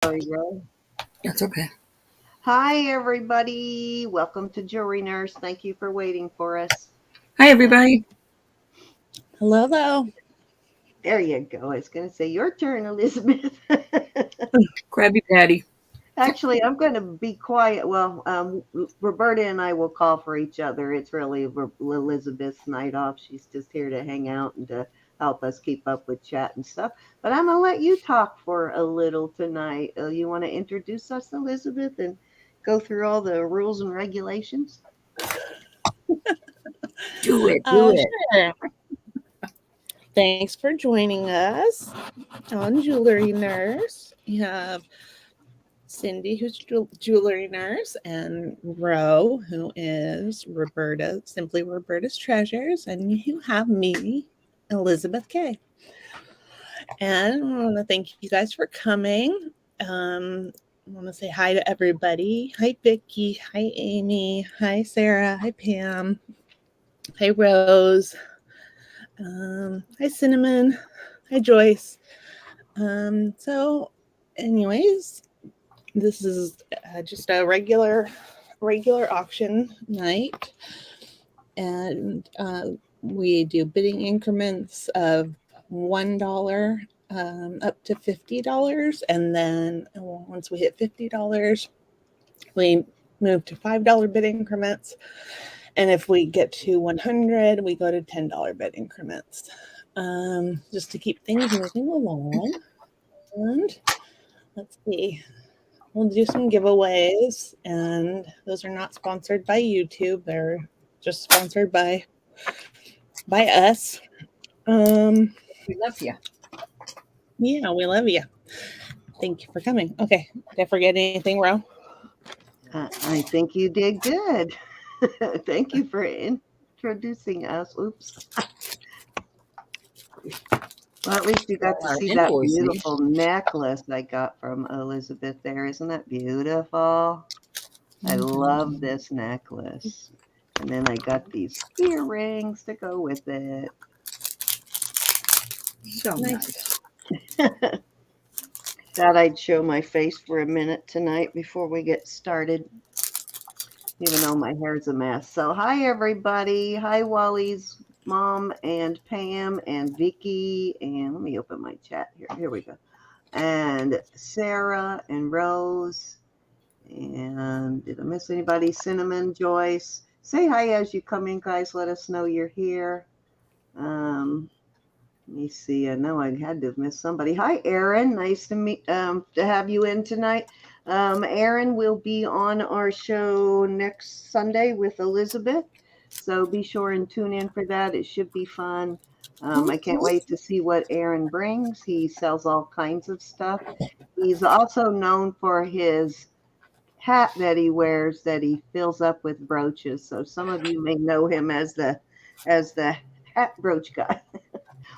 Sorry, Ro. That's okay. Hi, everybody. Welcome to Jewelry Nurse. Thank you for waiting for us. Hi, everybody. Hello, hello. There you go. I was going to say your turn, Elizabeth. Krabby Patty. Actually, I'm going to be quiet. Well, Roberta and I will call for each other. It's really Elizabeth's night off. She's just here to hang out and to help us keep up with chat and stuff. But I'm going to let you talk for a little tonight. You want to introduce us, Elizabeth, and go through all the rules and regulations? Do it. Do it. Sure. Thanks for joining us on Jewelry Nurse. We have Cindy, who's Jewelry Nurse, and Ro, who is Roberta, simply Roberta's Treasures, and you have me, Elizabeth K. And I want to thank you guys for coming. I want to say hi to everybody. Hi, Vicki. Hi, Amy. Hi, Sarah. Hi, Pam. Hi, Rose. Hi, Cinnamon. Hi, Joyce. Anyways, this is just a regular auction night, and we do bidding increments of $1 up to $50, and then once we hit $50, we move to $5 bid increments. And if we get to 100, we go to $10 bid increments, just to keep things moving along. And let's see, we'll do some giveaways, and those are not sponsored by YouTube. They're just sponsored by us. We love you. Yeah, we love you. Thank you for coming. Okay, did I forget anything, Ro? I think you did good. Thank you for introducing us. Oops. Well, at least you got to Our see that invoicing. beautiful necklace I got from Elizabeth there. Isn't that beautiful? I love this necklace. And then I got these earrings to go with it. So nice. Thought I'd show my face for a minute tonight before we get started, even though my hair's a mess. So hi, everybody. Hi, Wally's mom and Pam and Vicky. And let me open my chat here. Here we go. And Sarah and Rose. And did I miss anybody? Cinnamon, Joyce. Say hi as you come in, guys. Let us know you're here. Let me see. I know I had to have missed somebody. Hi, Aaron. Nice to meet to have you in tonight. Aaron will be on our show next Sunday with Elizabeth, so be sure and tune in for that. It should be fun. I can't wait to see what Aaron brings. He sells all kinds of stuff. He's also known for his hat that he wears that he fills up with brooches. So some of you may know him as the hat brooch guy.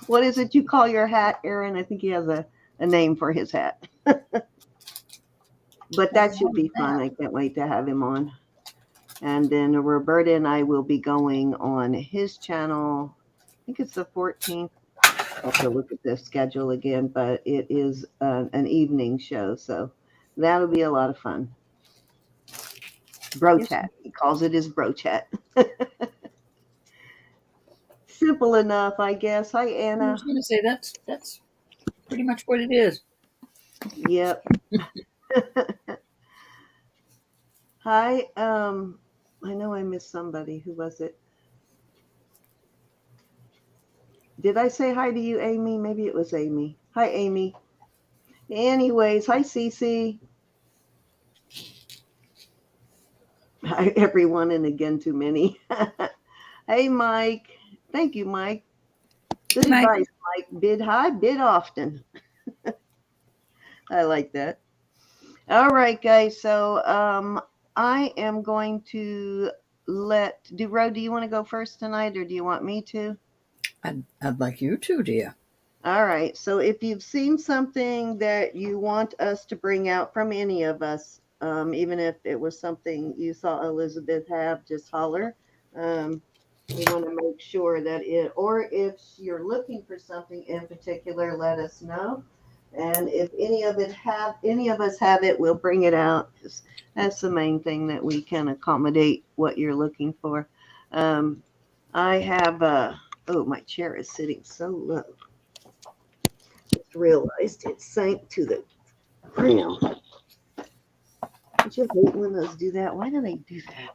What is it you call your hat, Aaron? I think he has a name for his hat. But that should be fun. I can't wait to have him on. And then Roberta and I will be going on his channel. I think it's the 14th. I'll have to look at the schedule again, but it is an evening show. So that'll be a lot of fun. Bro chat. He calls it his bro chat. Simple enough, I guess. Hi, I Anna. was going to say that's pretty much what it is. Yep. Hi. I know I missed somebody. Who was it? Did I say hi to you, Amy? Maybe it was Amy. Hi, Amy. Anyways, hi, Cece. Hi, everyone, and again, too many. Hey, Mike. Thank you, Mike. Good Good night. advice, Mike. Bid high, bid often. I like that. All right, guys. So I am going to Ro, do you want to go first tonight, or do you want me to? I'd like you to, dear. All right. So if you've seen something that you want us to bring out from any of us, even if it was something you saw Elizabeth have, just holler. We want to make sure that or if you're looking for something in particular, let us know. And if any of us have it, we'll bring it out. 'Cause that's the main thing, that we can accommodate what you're looking for. I have oh, my chair is sitting so low. Just realized it sank to the ground. I just hate when those do that. Why do they do that?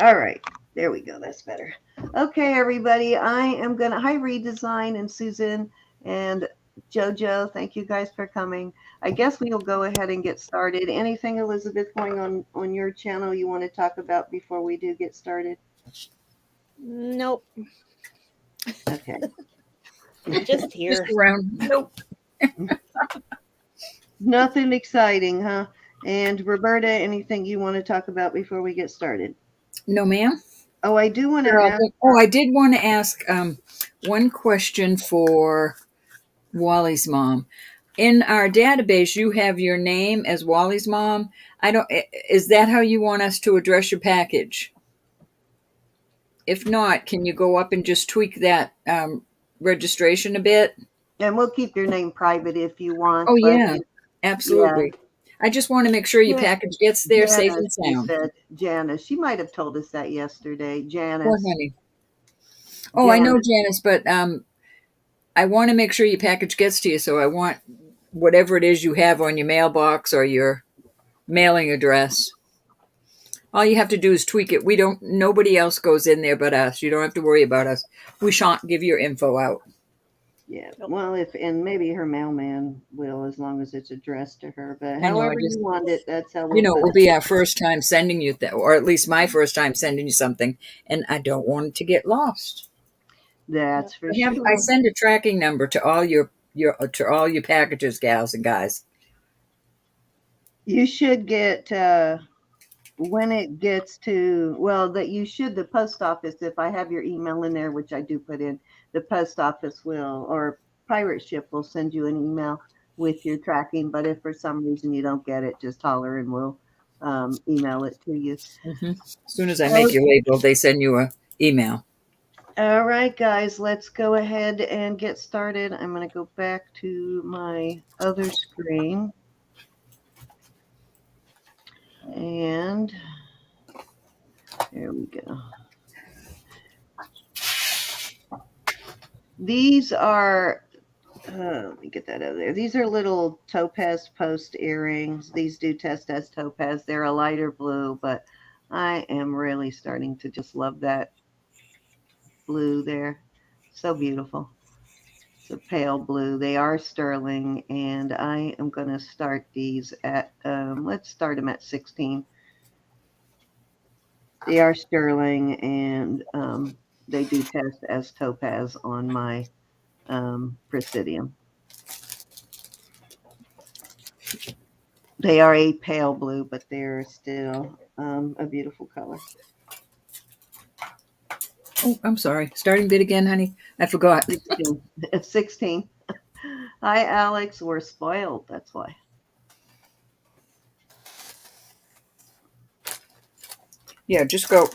All right, there we go. That's better. Okay, everybody. I am gonna hi Redesign and Susan and Jojo. Thank you guys for coming. I guess we'll go ahead and get started. Anything, Elizabeth, going on your channel you want to talk about before we do get started? Nope. Okay. Just here. Just around. Nope. Nothing exciting, huh? And Roberta, anything you want to talk about before we get started? No, ma'am. Oh, I do want to Sure, ask. I did want to ask one question for Wally's mom. In our database, you have your name as Wally's mom. Is that how you want us to address your package? If not, can you go up and just tweak that registration a bit? And we'll keep your name private if you want. Oh, But yeah, absolutely. I just want to make sure your Yeah. package gets there safe and You sound. said Janice. She might have told us that yesterday. Janice. Poor honey. Oh, I know, Janice, but I want to make sure your package gets to you, so I want whatever it is you have on your mailbox or your mailing address. All you have to do is tweak it. Nobody else goes in there but us. You don't have to worry about us. We shan't give your info out. Yeah. Well, and maybe her mailman will, as long as it's addressed to her. But I know, however you want it, that's how we'll it put will it. be our first time sending you that, or at least my first time sending you something, and I don't want it to get lost. That's for sure. I send a tracking number to all your packages, gals and guys. You should get when it gets to, well, the post office, if I have your email in there, which I do put in, the post office or pirate ship will send you an email with your tracking. But if for some reason you don't get it, just holler and we'll email it to you. As soon as I make your label, they send you an email. All right, guys, let's go ahead and get started. I'm going to go back to my other screen. And there we go. These are, let me get that out of there. These are little topaz post earrings. These do test as topaz. They're a lighter blue, but I am really starting to just love that blue there. So beautiful. It's a pale blue. They are sterling, and I am going to start these at, let's start them at 16. They are sterling, and they do test as topaz on my Presidium. They are a pale blue, but they're still a beautiful color. Oh, I'm sorry. Starting bid again, honey. I forgot. 16. Hi, Alex. We're spoiled. That's why. Yeah, just go.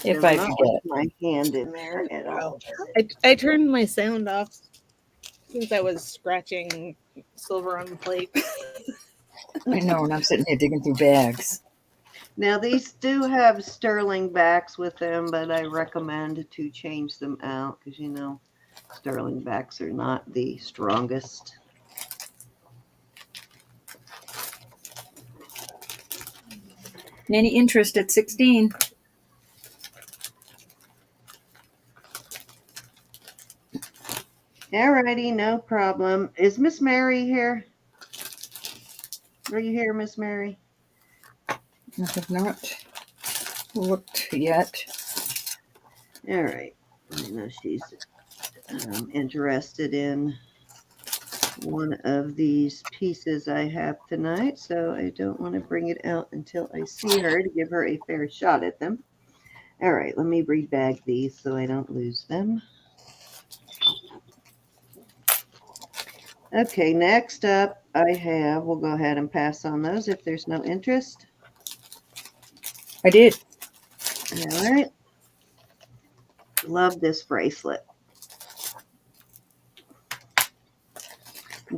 If I forget. My hand in there at all. I turned my sound off since I was scratching silver on the plate. I know, and I'm sitting here digging through bags. Now, these do have sterling backs with them, but I recommend to change them out because, sterling backs are not the strongest. Any interest at 16? Alrighty, no problem. Is Miss Mary here? Are you here, Miss Mary? I have not looked yet. All right. I know she's interested in one of these pieces I have tonight, so I don't want to bring it out until I see her to give her a fair shot at them. All right, let me rebag these so I don't lose them. Okay, next up we'll go ahead and pass on those if there's no interest. I did. All right. Love this bracelet.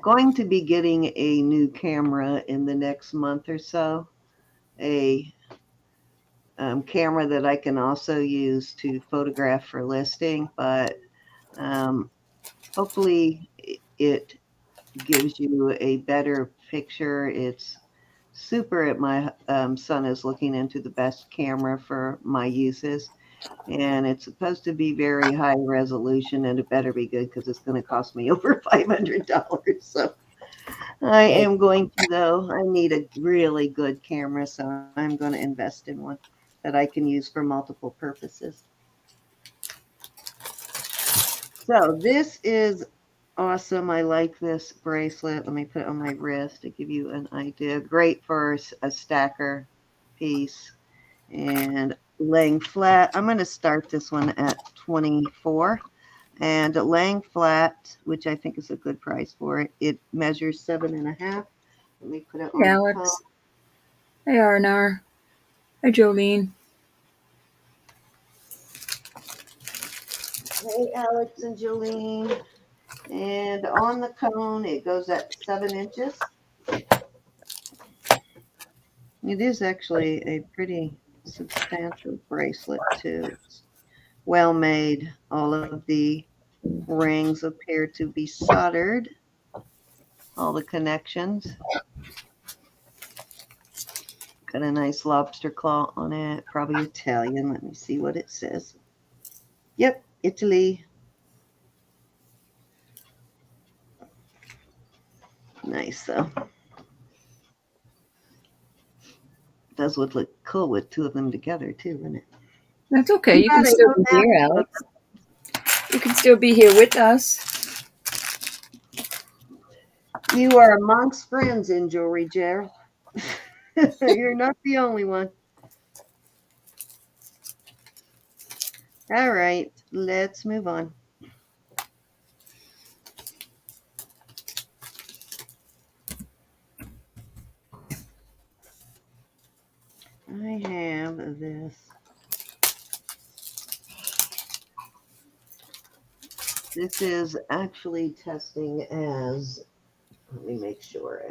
going to be getting a new camera in the next month or so. A camera that I can also use to photograph for listing, but hopefully it gives you a better picture. It's super. My son is looking into the best camera for my uses, and it's supposed to be very high resolution, and it better be good because it's going to cost me over $500. So I am going to, though. I need a really good camera, so I'm going to invest in one that I can use for multiple purposes. So this is awesome. I like this bracelet. Let me put it on my wrist to give you an idea. Great for a stacker piece and laying flat. I'm going to start this one at 24, and laying flat, which I think is a good price for it. It measures 7.5. Let me put it on Hey, the Alex. phone. Hey, Arnar. Hi, Jolene. Hey, Alex and Jolene. And on the cone, it goes at 7 inches. It is actually a pretty substantial bracelet, too. It's well made. All of the rings appear to be soldered. All the connections. Got a nice lobster claw on it. Probably Italian. Let me see what it says. Yep, Italy. Nice, though. Does look cool with two of them together, too, doesn't it? That's okay. You can still be here, Alex. You can still be here with us. You are amongst friends in jewelry, Gerald. You're not the only one. All right, let's move on. I have this. This is actually testing as, let me make sure.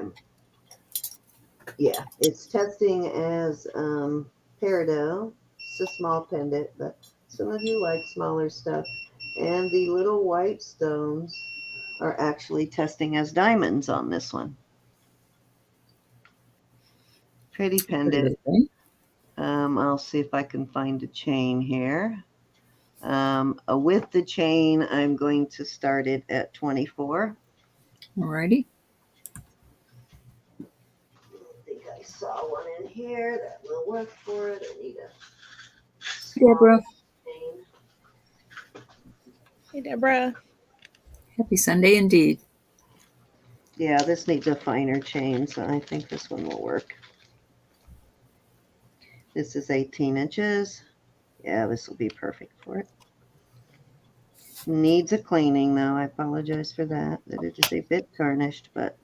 Yeah, it's testing as peridot. It's a small pendant, but some of you like smaller stuff. And the little white stones are actually testing as diamonds on this one. Pretty pendant. I'll see if I can find a chain here. With the chain, I'm going to start it at 24. Alrighty. I think I saw one in here that will work for it. I need a Deborah. chain. Hey, Deborah. Happy Sunday indeed. Yeah, this needs a finer chain, so I think this one will work. This is 18 inches. Yeah, this will be perfect for it. Needs a cleaning, though. I apologize for that. That it is a bit tarnished, but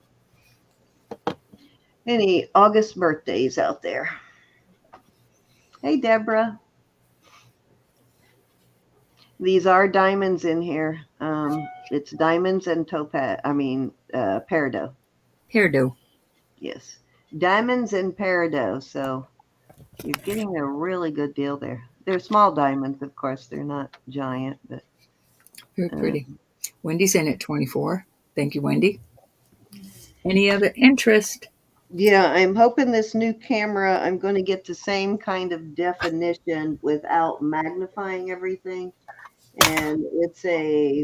any August birthdays out there? Hey, Deborah. These are diamonds in here. It's diamonds and topaz. Peridot. Peridot. Yes, diamonds and peridot. So you're getting a really good deal there. They're small diamonds, of course. They're not giant, but Very pretty. Wendy's in at 24. Thank you, Wendy. Any other interest? yeah, I'm hoping this new camera, I'm going to get the same kind of definition without magnifying everything. And it's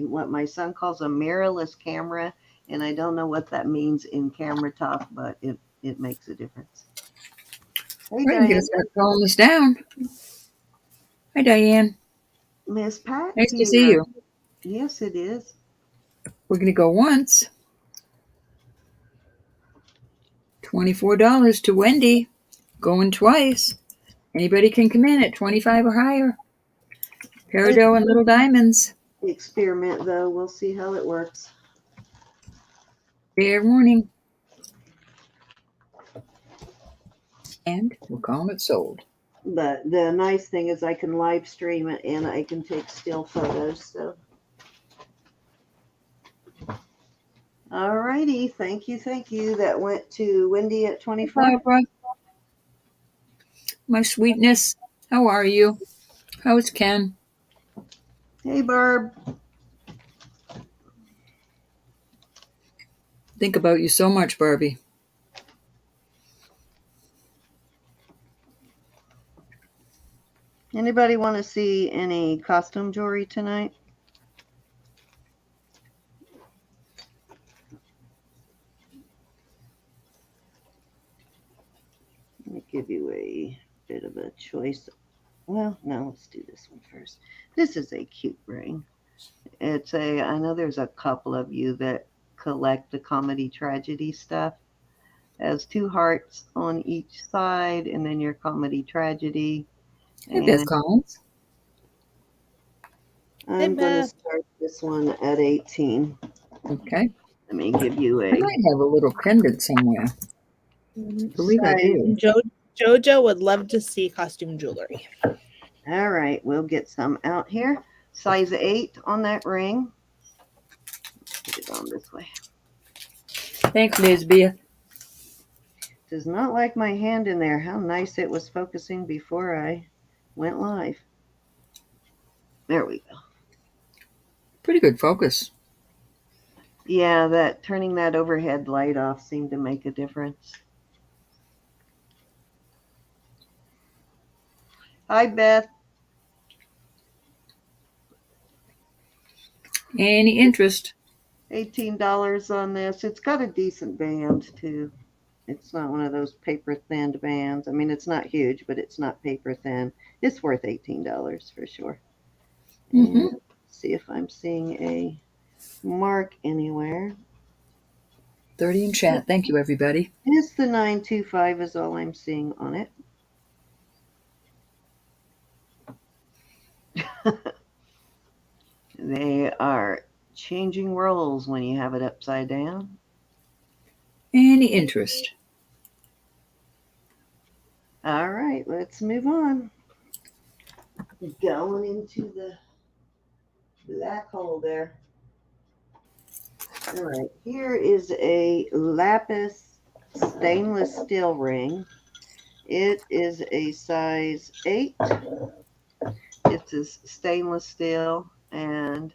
what my son calls a mirrorless camera. And I don't know what that means in camera talk, but it makes a difference. Hey, Right, I'm going Diane. to start calling this down. Hi, Diane. Miss Pat's Nice to here. see you. Yes, it is. We're going to go once. $24 to Wendy. Going twice. Anybody can come in at 25 or higher. Peridot and little diamonds. Experiment, though. We'll see how it works. Fair warning. And we're calling it sold. But the nice thing is I can live stream it and I can take still photos. So All righty. Thank you. Thank you. That went to Wendy at 24. Barbara, my sweetness, how are you? How's Ken? Hey, Barb. Think about you so much, Barbie. Anybody want to see any costume jewelry tonight? Let me give you a bit of a choice. Well, no, let's do this one first. This is a cute ring. I know there's a couple of you that collect the comedy tragedy stuff. It has 2 hearts on each side, and then your comedy tragedy. Hey, Beth And Collins. I'm going to start this one at 18. Okay. Let me give you I a might have a little pendant somewhere. I believe I do. Jojo would love to see costume jewelry. All right, we'll get some out here. Size 8 on that ring. Put it on this way. Thanks, Lisbeth. Does not like my hand in there. How nice it was focusing before I went live. There we go. Pretty good focus. Yeah, turning that overhead light off seemed to make a difference. Hi, Beth. Any interest? $18 on this. It's got a decent band, too. It's not one of those paper-thinned bands. I mean, it's not huge, but it's not paper-thin. It's worth $18 for sure. Mm-hmm. And see if I'm seeing a mark anywhere. 30 in chat. Thank you, everybody. It's the 925 is all I'm seeing on it. They are changing roles when you have it upside down. Any interest? All right, let's move on. Going into the black hole there. All right, here is a lapis stainless steel ring. It is a size 8. It's a stainless steel, and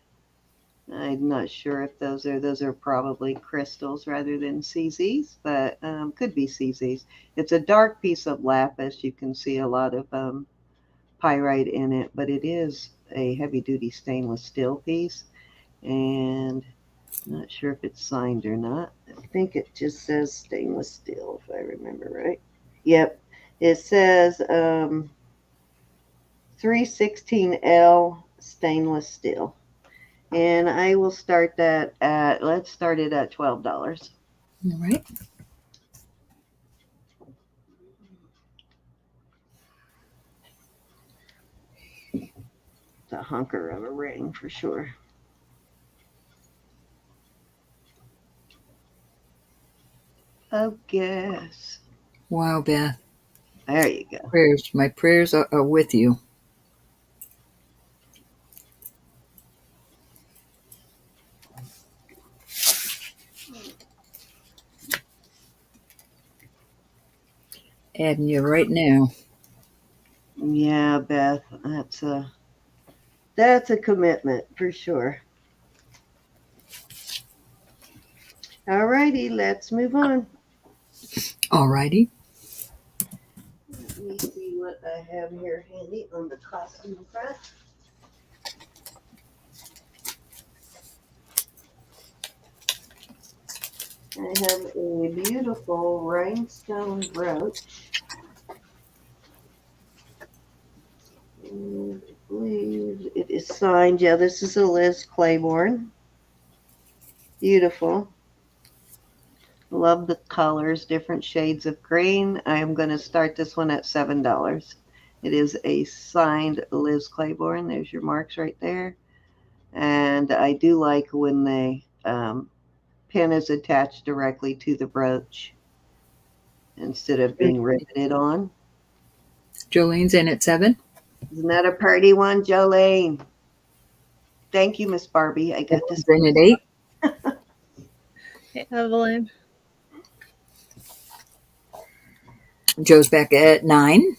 I'm not sure if those are probably crystals rather than CZs, but could be CZs. It's a dark piece of lapis. You can see a lot of pyrite in it, but it is a heavy-duty stainless steel piece, and I'm not sure if it's signed or not. I think it just says stainless steel, if I remember right. Yep, it says 316L stainless steel. And I will start that let's start it at $12. All right. It's a hunker of a ring for sure. Oh, guess. Wow, Beth. There you go. Prayers. My prayers are with you. Adding you right now. Yeah, Beth, that's a commitment for sure. All righty, let's move on. All righty. Let me see what I have here handy on the costume front. I have a beautiful rhinestone brooch. And I believe it is signed. Yeah, this is a Liz Claiborne. Beautiful. Love the colors, different shades of green. I am going to start this one at $7. It is a signed Liz Claiborne. There's your marks right there. And I do like when the pin is attached directly to the brooch instead of being riveted on. Jolene's in at 7. Isn't that a pretty one, Jolene? Thank you, Miss Barbie. I got this in at 8. Hey, Evelyn. Joe's back at 9.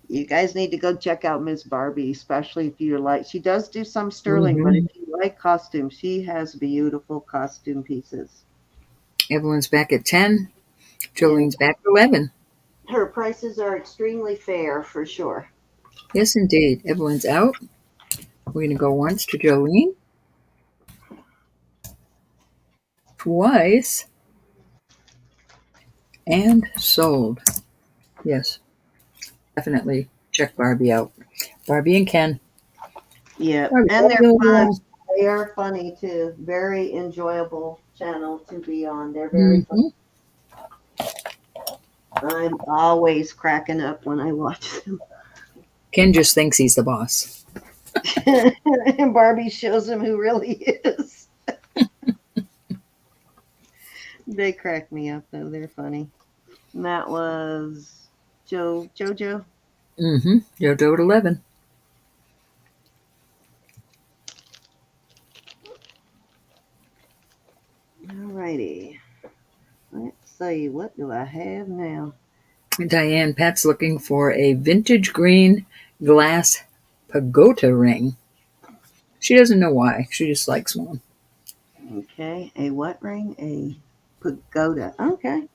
You guys need to go check out Miss Barbie, especially if you like. She does do some sterling, but if you like costumes, she has beautiful costume pieces. Evelyn's back at 10. Jolene's back at 11. Her prices are extremely fair for sure. Yes, indeed. Evelyn's out. We're going to go once to Jolene. Twice. And sold. Yes. Definitely check Barbie out. Barbie and Ken. Yeah, Barbie, and they're Barbie, fun. They are funny too. Very enjoyable channel to be on. They're very fun. I'm always cracking up when I watch them. Ken just thinks he's the boss. And Barbie shows him who really is. They crack me up though. They're funny. And that was Jojo. Jojo at 11. Alrighty. Let's see. What do I have now? Diane, Pat's looking for a vintage green glass pagoda ring. She doesn't know why. She just likes one. Okay. A what ring? A pagoda. Okay.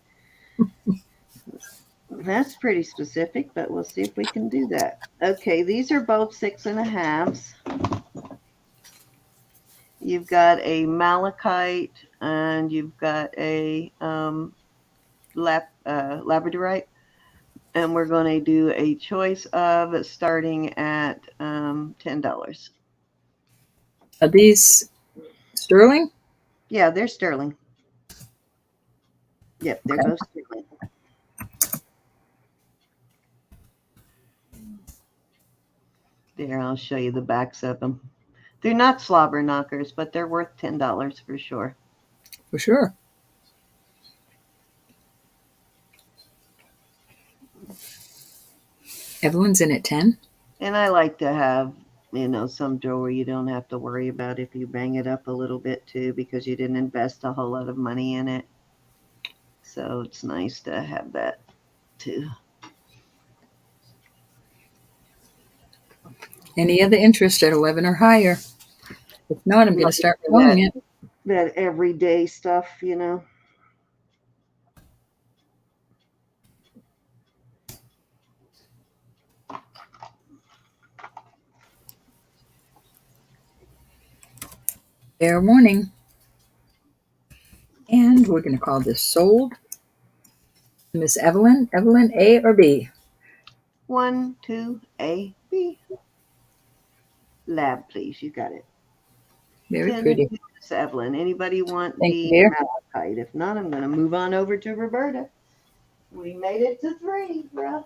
That's pretty specific, but we'll see if we can do that. Okay, these are both 6.5s. You've got a malachite and you've got a labradorite. And we're going to do a choice of starting at $10. Are these sterling? Yeah, they're sterling. Yep, they're both sterling. There, I'll show you the backs of them. They're not slobber knockers, but they're worth $10 for sure. For sure. Evelyn's in at 10. And I like to have, some jewelry you don't have to worry about if you bang it up a little bit too, because you didn't invest a whole lot of money in it. So it's nice to have that too. Any other interest at 11 or higher? If not, I'm going to start calling it. That everyday stuff, Fair warning. And we're going to call this sold. Miss Evelyn. Evelyn, A or B? 1, 2, A, B. Lab, please. You got it. Very pretty. Miss Evelyn. Anybody want Thank the you. malachite? If not, I'm going to move on over to Roberta. We made it to 3, bro.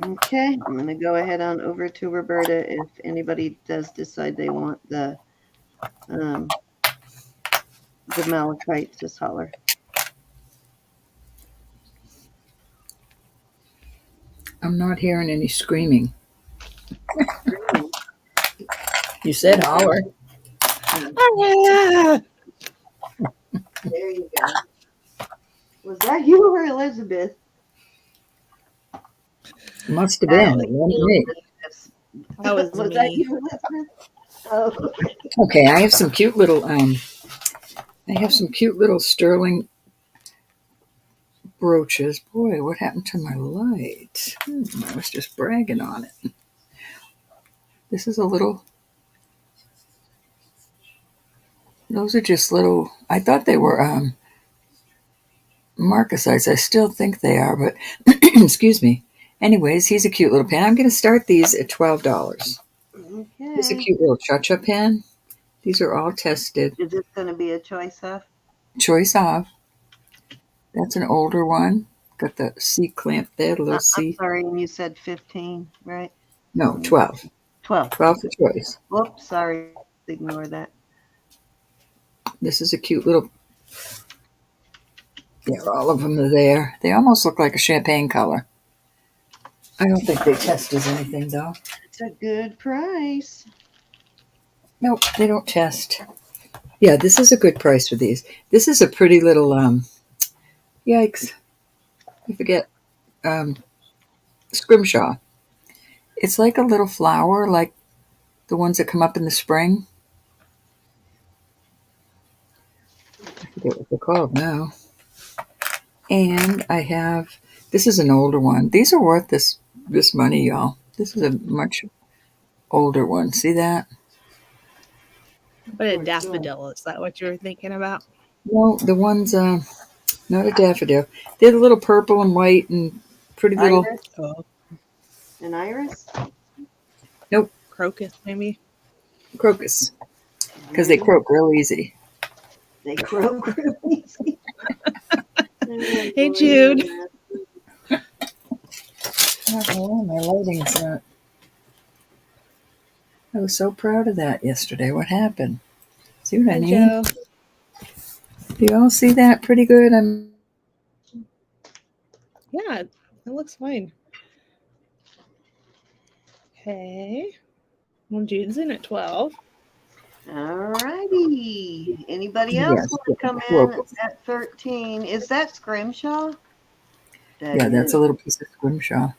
Okay, I'm going to go ahead on over to Roberta. If anybody does decide they want the malachite, just holler. I'm not hearing any screaming. You said holler. Ah! There you go. Was that you or Elizabeth? Must have been. It wasn't me. That was me. That you, Elizabeth? Oh. Okay, I have some cute little sterling brooches. Boy, what happened to my light? I was just bragging on it. This is a little. Those are just little. I thought they were marcasites. I still think they are, but excuse me. Anyways, he's a cute little pen. I'm going to start these at $12. Okay. Here's a cute little cha-cha pen. These are all tested. Is this going to be a choice of? Choice of. That's an older one. Got the C clamp there, the little I'm C. sorry, you said 15, right? No, 12. 12. 12 for choice. Whoops, sorry. Ignore that. This is a cute little. Yeah, all of them are there. They almost look like a champagne color. I don't think they test as anything, though. It's a good price. Nope, they don't test. Yeah, this is a good price for these. This is a pretty little, yikes, I forget, scrimshaw. It's like a little flower, like the ones that come up in the spring. I forget what they're called now. And I have, this is an older one. These are worth this money, y'all. This is a much older one. See that? But a For sure. daffodil, is that what you were thinking about? No, the one's not a daffodil. They're the little purple and white and pretty little. Iris? Oh, An iris? Nope, crocus, maybe. crocus, because they croak real easy. They croak real easy. Hey, Jude. I don't know why my lighting's not. I was so proud of that yesterday. What happened? See what I Hi, mean? Joe. Do you all see that pretty good? Yeah, it looks fine. Okay. Well, Jude's in at 12. All righty. Anybody else Yes, want to come in crocus. at 13? Is that scrimshaw? That Yeah, that's is. a little piece of scrimshaw.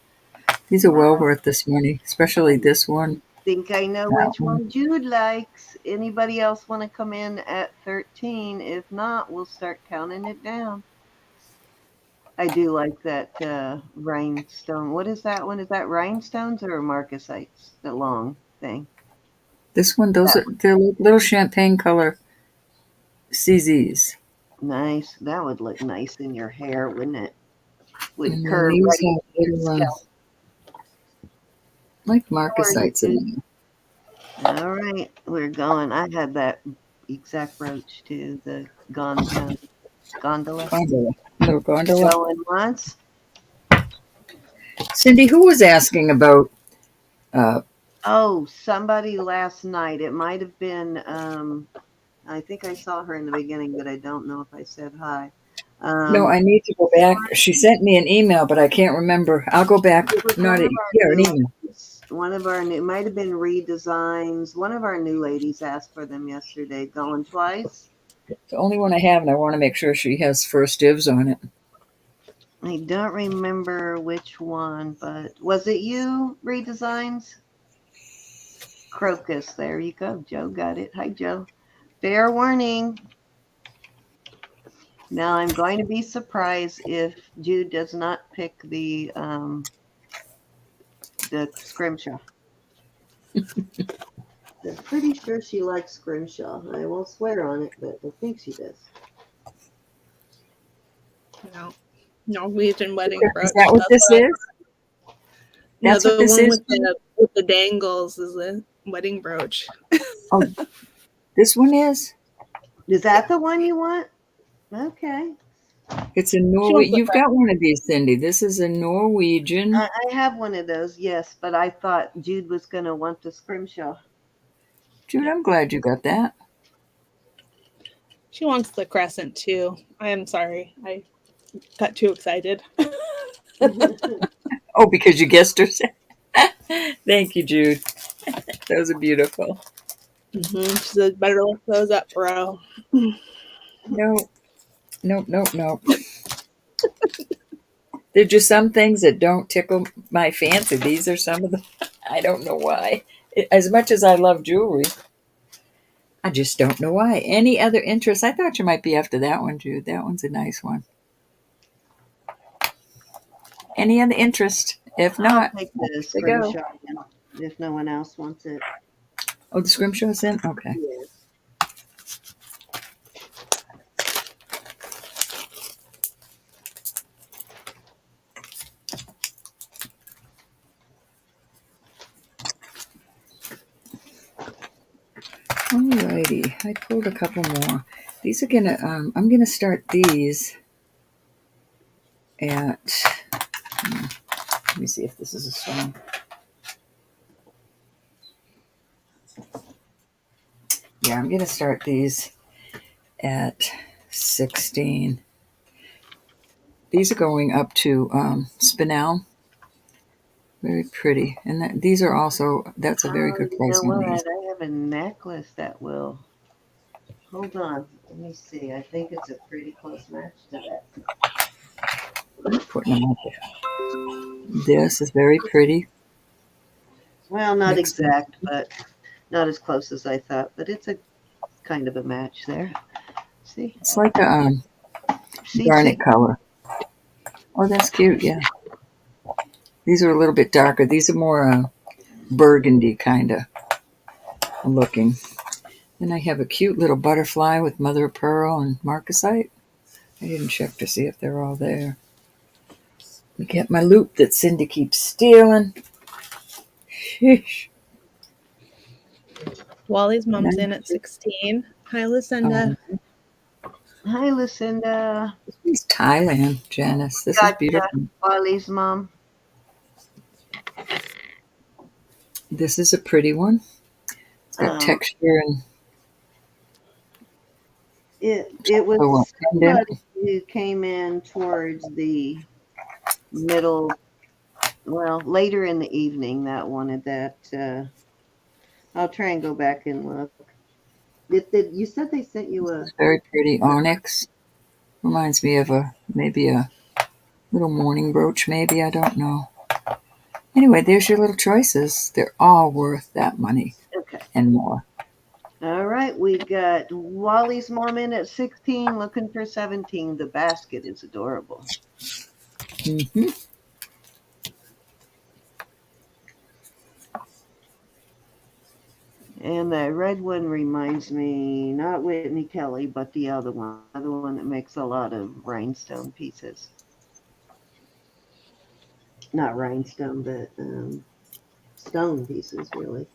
These are well Wow. worth this money, especially this one. Think I know That which one. one Jude likes. Anybody else want to come in at 13? If not, we'll start counting it down. I do like that rhinestone. What is that one? Is that rhinestones or marcasites? The long thing. This one, they're like little champagne color CZs. Nice. That would look nice in your hair, wouldn't it? Would And then curve these right have into your little, scalp. like How are you, marcasites Jude? in there. All right, we're going. I had that exact brooch too, the gondola. Gondola. Little gondola. Going once. Cindy, who was asking about Oh, somebody last night. It might have been. I think I saw her in the beginning, but I don't know if I said hi. no, I need to go back. She sent me an email, but I can't remember. I'll go back. It was Not one a, of our yeah, an new email. ladies. One of our new. It might have been redesigns. One of our new ladies asked for them yesterday. Going twice. The only one I have, and I want to make sure she has first dibs on it. I don't remember which one, but was it you, redesigns? Crocus. There you go. Joe got it. Hi, Joe. Fair warning. Now I'm going to be surprised if Jude does not pick the scrimshaw. I'm pretty sure she likes scrimshaw. I won't swear on it, but I think she does. No. Norwegian wedding brooch. Is that what this is? No, That's what the this one is? with the dangles is a wedding brooch. Oh, this one is? Is that the one you want? Okay. It's a She Norway. wants the You've got one of these, Cindy. This is a Norwegian. I have one of those, yes, but I thought Jude was going to want the scrimshaw. Jude, I'm glad you got that. She wants the crescent too. I am sorry. I got too excited. Oh, because you guessed her. Thank you, Jude. Those are beautiful. She said, better look those up, bro. No, nope. They're just some things that don't tickle my fancy. These are some of them. I don't know why. As much as I love jewelry, I just don't know why. Any other interest? I thought you might be after that one, Jude. That one's a nice one. Any other interest? If not, I'll take the there you go. scrimshaw if no one else wants it. Oh, the scrimshaw's in? Okay. Yes. Alrighty, I pulled a couple more. These are gonna, I'm gonna start these at, let me see if this is a stone. Yeah, I'm gonna start these at 16. These are going up to spinel. Very pretty. And these are also, that's a very good You price know on what? these. I have a necklace that will. Hold on. Let me see. I think it's a pretty close match to that. Putting them up there. This is very pretty. Well, not Mixed exact, but not as close as I thought. But it's a kind of a match there. See? It's like a See? garnet color. Oh, that's cute. Yeah. These are a little bit darker. These are more burgundy kind of looking. Then I have a cute little butterfly with mother of pearl and marcasite. I didn't check to see if they're all there. We get my loop that Cindy keeps stealing. Sheesh. Wally's mom's in at 16. Hi, Lucinda. Hi, Lucinda. This is Thailand, Janice. This is beautiful. Wiley's mom. This is a pretty one. It's got texture and it was somebody who came in towards the middle, well, later in the evening that wanted that. I'll try and go back and look. You said they sent you a... It's very pretty onyx. Reminds me of maybe a little morning brooch, maybe. I don't know. Anyway, there's your little choices. They're all worth that money and more. All right, we got Wally's mom in at 16, looking for 17. The basket is adorable. Mm-hmm. And the red one reminds me, not Whitney Kelly, but the other one that makes a lot of rhinestone pieces. Not rhinestone, but stone pieces, really.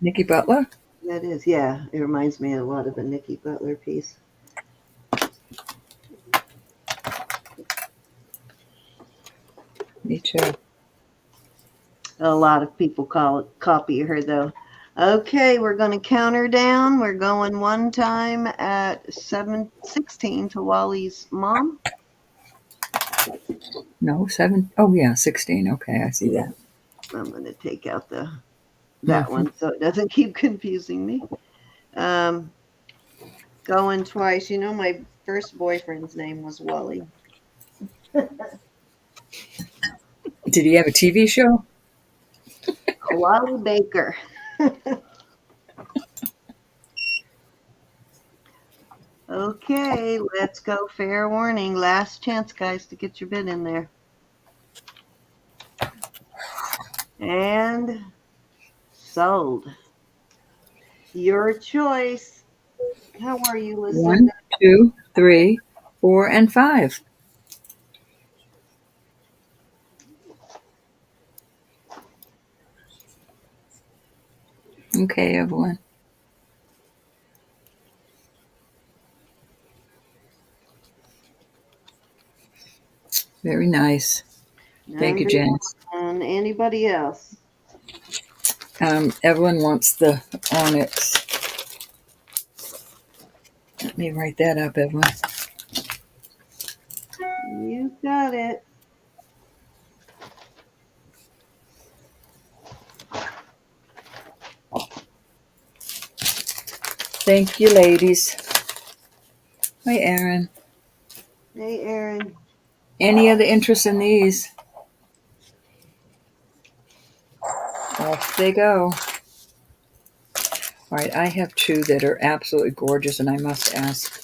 Nikki Butler? That is, yeah. It reminds me a lot of a Nikki Butler piece. Me too. A lot of people copy her, though. Okay, we're going to count her down. We're going one time at 16 to Wally's mom. No, 7. Oh, yeah, 16. Okay, I see that. I'm going to take out that one so it doesn't keep confusing me. Going twice. You know, my first boyfriend's name was Wally. Did he have a TV show? Wally Baker. Okay, let's go. Fair warning. Last chance, guys, to get your bid in there. And sold. Your choice. How are you, Lucinda? 1, 2, 3, 4, and 5. Okay, Evelyn. Very nice. Thank you, Janice. And anybody else? Evelyn wants the onyx. Let me write that up, Evelyn. You got it. Thank you, ladies. Hi, Aaron. Hey, Aaron. Any other interest in these? Off they go. All right, I have 2 that are absolutely gorgeous, and I must ask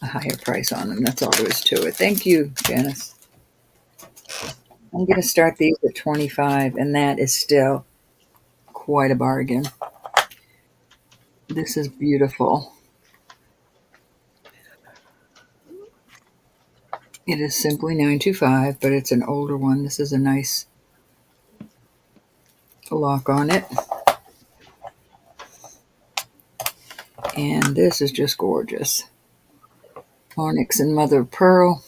a higher price on them. That's all there is to it. Thank you, Janice. I'm going to start these at 25, and that is still quite a bargain. This is beautiful. It is simply $9.25, but it's an older one. This is a nice lock on it. And this is just gorgeous. Onyx and mother of pearl.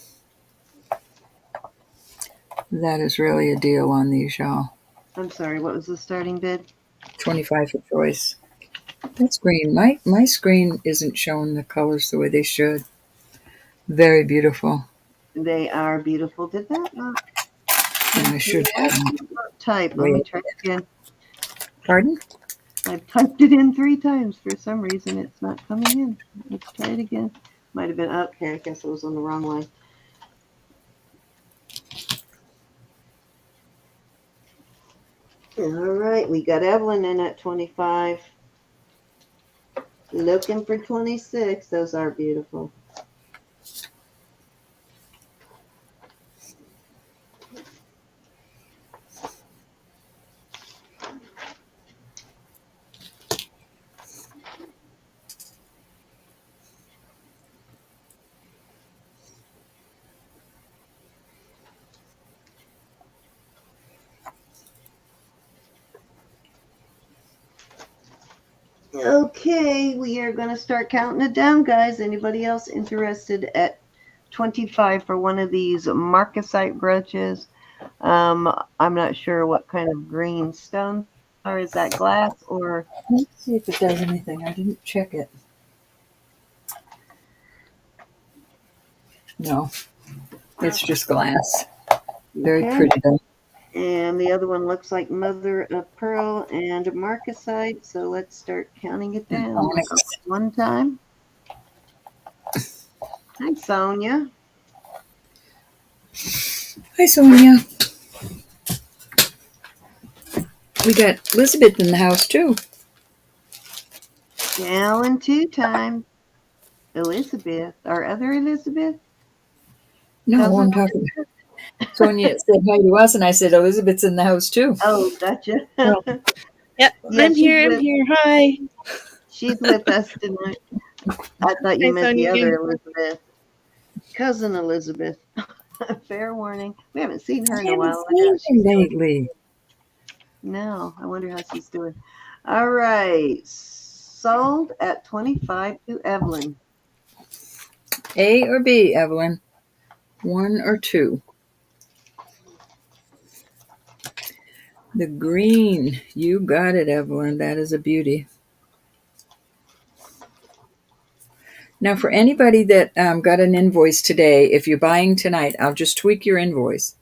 That is really a deal on these, y'all. I'm sorry, what was the starting bid? 25 for choice. That's green. My screen isn't showing the colors the way they should. Very beautiful. They are beautiful. Did that not? And I should have them. Type. Let me try again. Pardon? I've typed it in 3 times. For some reason, it's not coming in. Let's try it again. Might have been okay. I guess it was on the wrong line. All right, we got Evelyn in at 25. Looking for 26. Those are beautiful. Okay, we are going to start counting it down, guys. Anybody else interested at 25 for one of these marcasite brooches? I'm not sure what kind of green stone, or is that glass or? Let's see if it does anything. I didn't check it. No, it's just glass. Very pretty though. And the other one looks like mother of pearl and marcasite. So let's start counting it down one time. Hi, Sonia. Hi, Sonia. We got Elizabeth in the house too. Down 2 times. Elizabeth, our other Elizabeth. No, I'm talking. Sonia said hi to us, and I said Elizabeth's in the house too. Oh, gotcha. Oh. Yep, Yeah, I'm here. Hi. She's with us tonight. I thought you meant the other Elizabeth. Cousin Elizabeth. Fair warning. We haven't seen her in a while. Lately. No, I wonder how she's doing. All right. Sold at 25 to Evelyn. A or B, Evelyn? 1 or 2? The green. You got it, Evelyn. That is a beauty. Now, for anybody that got an invoice today, if you're buying tonight, I'll just tweak your invoice.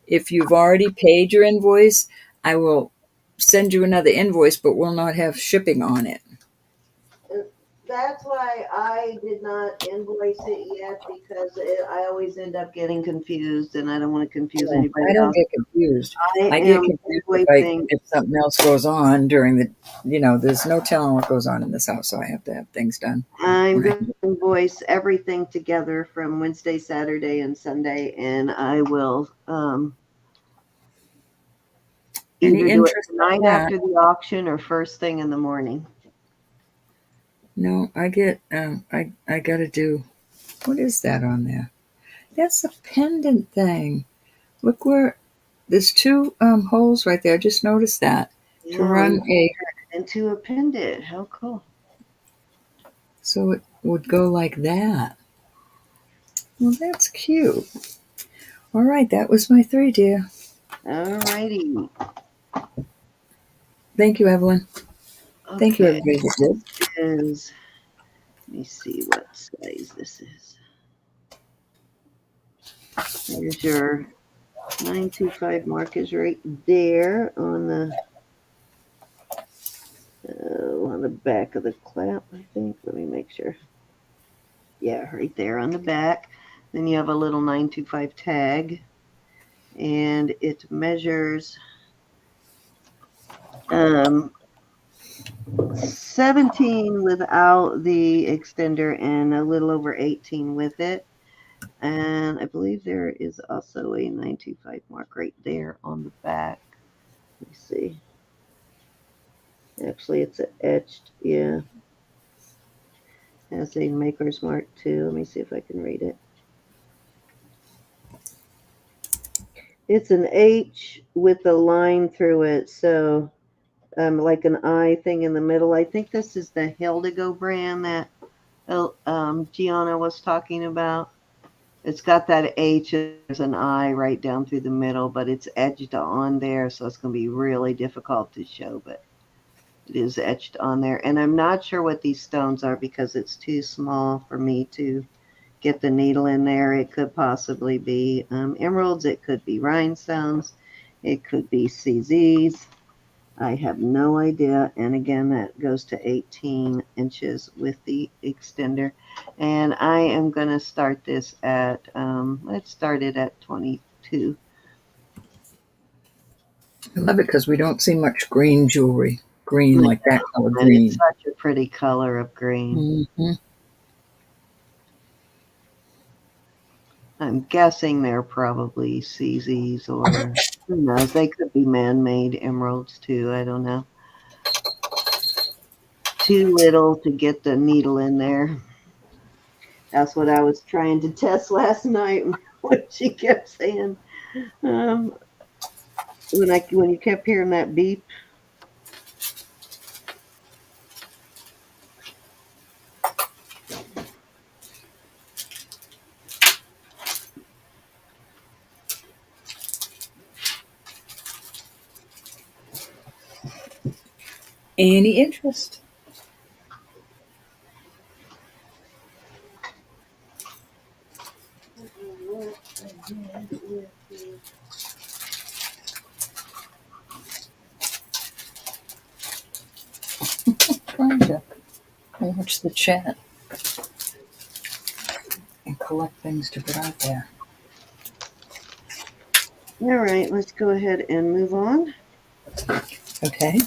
If you've already paid your invoice, I will send you another invoice, but we'll not have shipping on it. That's why I did not invoice it yet, because I always end up getting confused, and I don't want to confuse anybody else. I don't get confused. I get confused if something else goes on during the, there's no telling what goes on in this house, so I have to have things done. I'm going to invoice everything together from Wednesday, Saturday, and Sunday, and I will either do it tonight after the auction or first thing in the morning. No, I get, I got to do, what is that on there? That's a pendant thing. Look where, there's 2 holes right there. I just noticed that. Yeah, to run into a pendant. How cool. So it would go like that. Well, that's cute. All right, that was my 3, dear. All righty. Thank you, Evelyn. Okay. Thank you, everybody. Let me see what size this is. There's your 925 mark is right there on the back of the clamp, I think. Let me make sure. Yeah, right there on the back. Then you have a little 925 tag, and it measures 17 without the extender and a little over 18 with it. And I believe there is also a 925 mark right there on the back. Let me see. Actually, it's etched, yeah. Has a maker's mark too. Let me see if I can read it. It's an H with a line through it, so like an I thing in the middle. I think this is the Hildigo brand that Gianna was talking about. It's got that H, there's an I right down through the middle, but it's etched on there, so it's going to be really difficult to show, but it is etched on there. And I'm not sure what these stones are because it's too small for me to get the needle in there. It could possibly be emeralds. It could be rhinestones. It could be CZs. I have no idea. And again, that goes to 18 inches with the extender. And I am going to start this at, let's start it at 22. I love it because we don't see much green jewelry. Green like that color And it's green. such a pretty color of green. Mm-hmm. I'm guessing they're probably CZs, or who knows, they could be man-made emeralds too. I don't know. Too little to get the needle in there. That's what I was trying to test last night when she kept saying, um, when you kept hearing that beep. Any interest? Trying to watch the chat and collect things to put out there. All right, let's go ahead and move on. Okay.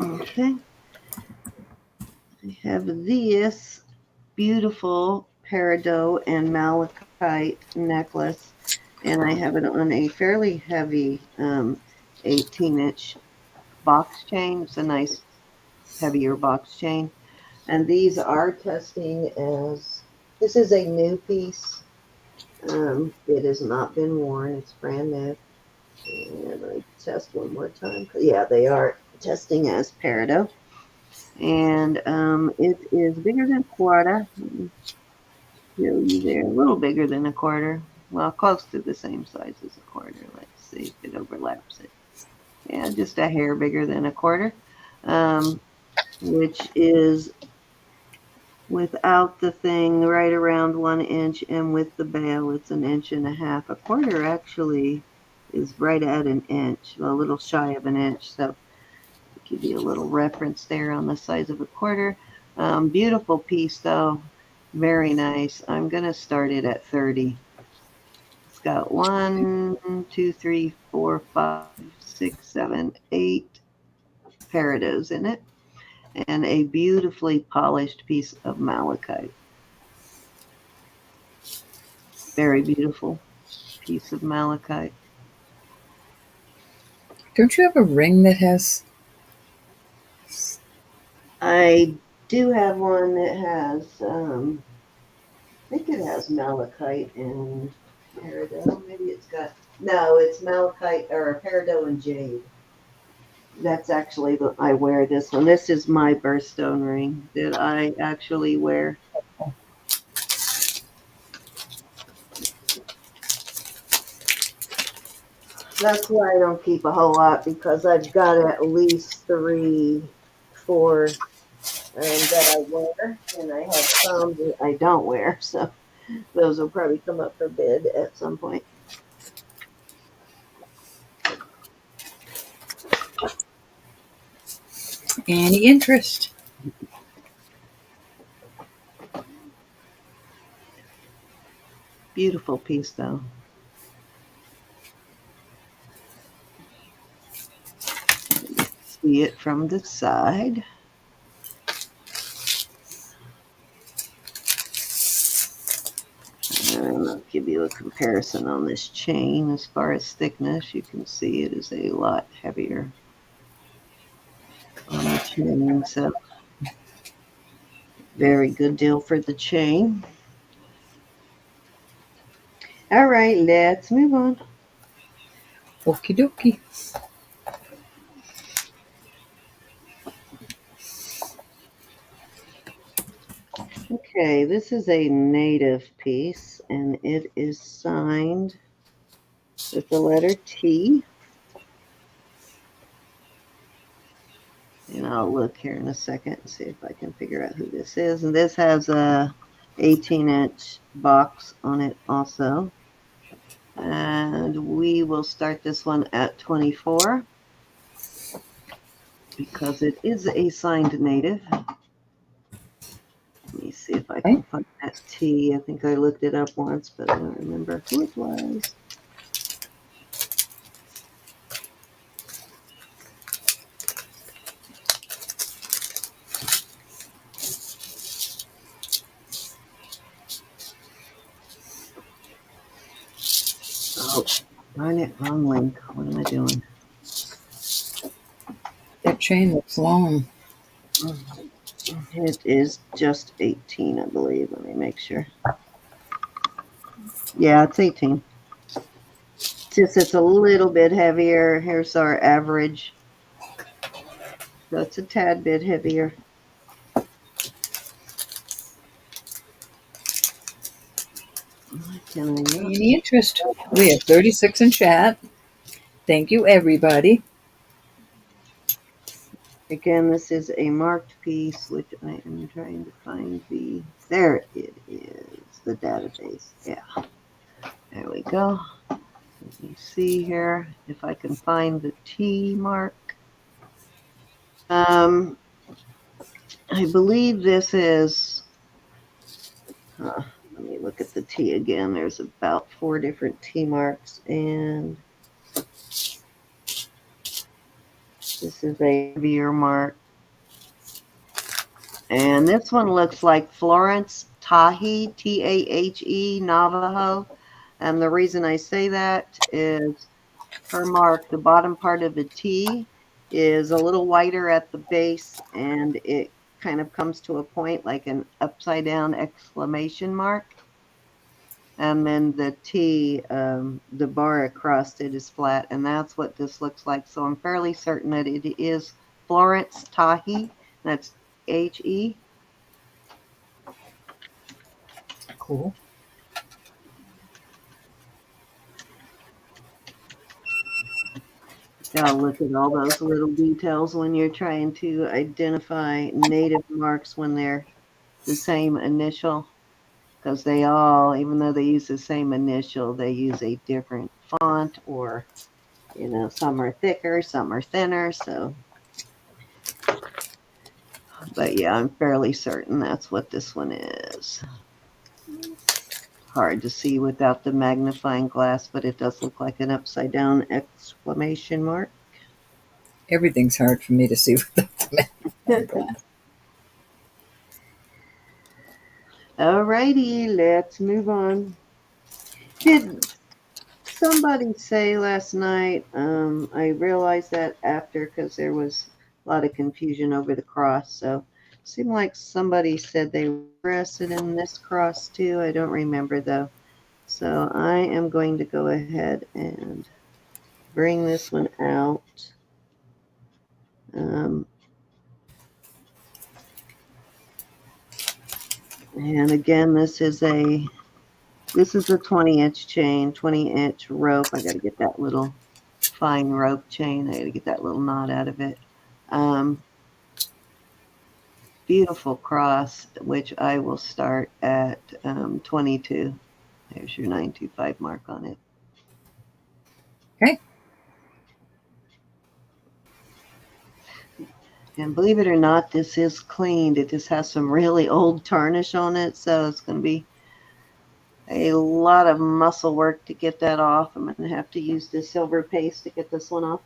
Okay. I have this beautiful peridot and malachite necklace, and I have it on a fairly heavy 18-inch box chain. It's a nice heavier box chain, and these are testing as, this is a new piece. It has not been worn. It's brand new. And I test one more time. Yeah, they are testing as peridot. And it is bigger than a quarter. Let me show you there. A little bigger than a quarter. Well, close to the same size as a quarter. Let's see if it overlaps it. Yeah, just a hair bigger than a quarter, which is without the thing right around 1 inch, and with the bail it's 1.5 inches. A quarter actually is right at 1 inch, a little shy of 1 inch. So give you a little reference there on the size of a quarter. Beautiful piece though, very nice. I'm gonna start it at 30. It's got 1, 2, 3, 4, 5, 6, 7, 8 peridots in it, and a beautifully polished piece of malachite. Very beautiful piece of malachite. Don't you have a ring that has? I do have one that has, I think it has malachite and peridot. Maybe it's got, no, it's malachite or peridot and jade. That's actually the, I wear this one. This is my birthstone ring that I actually wear. That's why I don't keep a whole lot, because I've got at least 3, 4 that I wear, and I have some that I don't wear. So those will probably come up for bid at some point. Any interest? Beautiful piece though. See it from the side. And I'll give you a comparison on this chain. As far as thickness, you can see it is a lot heavier on the chain. So very good deal for the chain. All right, let's move on. Okie dokie. Okay, this is a native piece, and it is signed with the letter T. And I'll look here in a second and see if I can figure out who this is. And this has a 18-inch box on it also. And we will start this one at 24 because it is a signed native. Let me see if I can find that T. I think I looked it up once, but I don't remember who it was. Oh, darn it, wrong link. What am I doing? That chain looks long. It is just 18, I believe. Let me make sure. Yeah, it's 18. Just it's a little bit heavier. Here's our average. So it's a tad bit heavier. Can I not? Any interest? We have 36 in chat. Thank you, everybody. Again, this is a marked piece, which I am trying to find the. There it is, the database. Yeah. There we go. Let me see here if I can find the T mark. I believe this is. Let me look at the T again. There's about 4 different T marks, and this is a heavier mark. And this one looks like Florence Tahi, Tahe, Navajo. And the reason I say that is her mark, the bottom part of the T is a little wider at the base, and it kind of comes to a point like an upside down exclamation mark. And then the T, the bar across it is flat, and that's what this looks like. So I'm fairly certain that it is Florence Tahi. That's He. Cool. Gotta look at all those little details when you're trying to identify native marks when they're the same initial. Because they all, even though they use the same initial, they use a different font, or, some are thicker, some are thinner. So, but yeah, I'm fairly certain that's what this one is. Hard to see without the magnifying glass, but it does look like an upside down exclamation mark. Everything's hard for me to see without the magnifying glass. Alrighty, let's move on. Did somebody say last night? I realized that after, because there was a lot of confusion over the cross. So it seemed like somebody said they were interested in this cross too. I don't remember though. So I am going to go ahead and bring this one out. And again, this is a 20-inch chain, 20-inch rope. I got to get that little fine rope chain. I got to get that little knot out of it. Beautiful cross, which I will start at 22. There's your 925 mark on it. Okay. And believe it or not, this is cleaned. It just has some really old tarnish on it, so it's going to be a lot of muscle work to get that off. I'm going to have to use the silver paste to get this one off.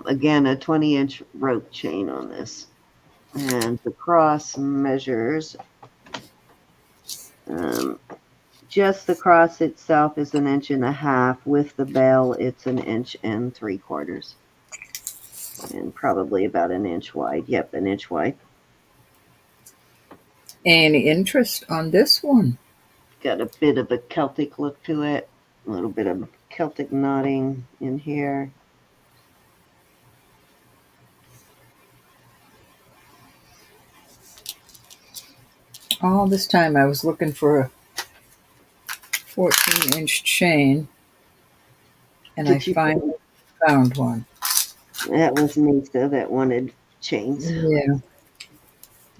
Again, a 20-inch rope chain on this. And the cross measures, just the cross itself is 1.5 inches. With the bell, it's 1 3/4 inches. And probably about 1 inch wide. Yep, 1 inch wide. Any interest on this one? Got a bit of a Celtic look to it. A little bit of Celtic knotting in here. All this time I was looking for 14-inch chain, and I Did you? finally found one. That was Nisa that wanted chains. Yeah.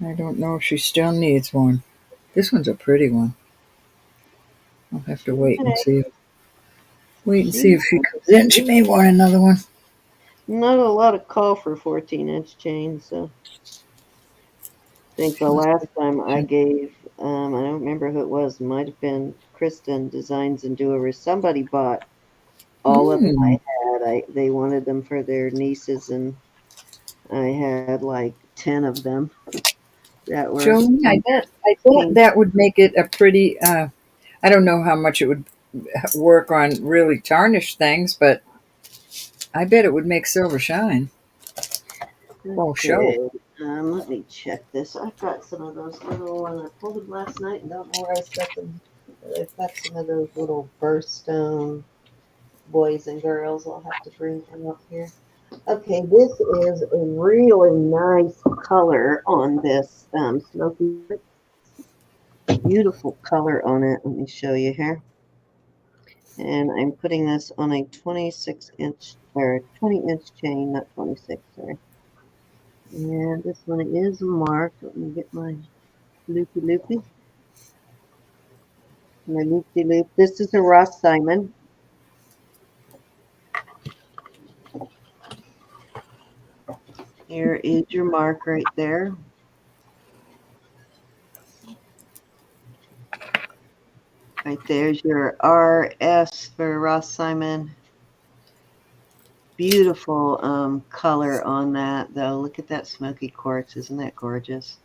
I don't know if she still needs one. This one's a pretty one. I'll have to wait and see. Wait and see if she comes in. She may want another one. Not a lot of call for 14-inch chains, so I think the last time I gave, I don't remember who it was, might have been Kristen Designs and Doers. Somebody bought all of them I had. They wanted them for their nieces, and I had like 10 of them that were. Jolene, I bet that would make it a pretty. I don't know how much it would work on really tarnished things, but I bet it would make silver shine. Well, show. Okay, let me check this. I've got some of those little, and I pulled them last night and don't know where I set them. But I've got some of those little birthstone boys and girls. I'll have to bring them up here. Okay, this is a really nice color on this smoky. Beautiful color on it. Let me show you here. And I'm putting this on a 26-inch or 20-inch chain, not 26, sorry. And this one is marked. Let me get my loopy. My loopy loop. This is a Ross Simon. Here is your mark right there. Right there's your RS for Ross Simon. Beautiful color on that, though. Look at that smoky quartz. Isn't that gorgeous?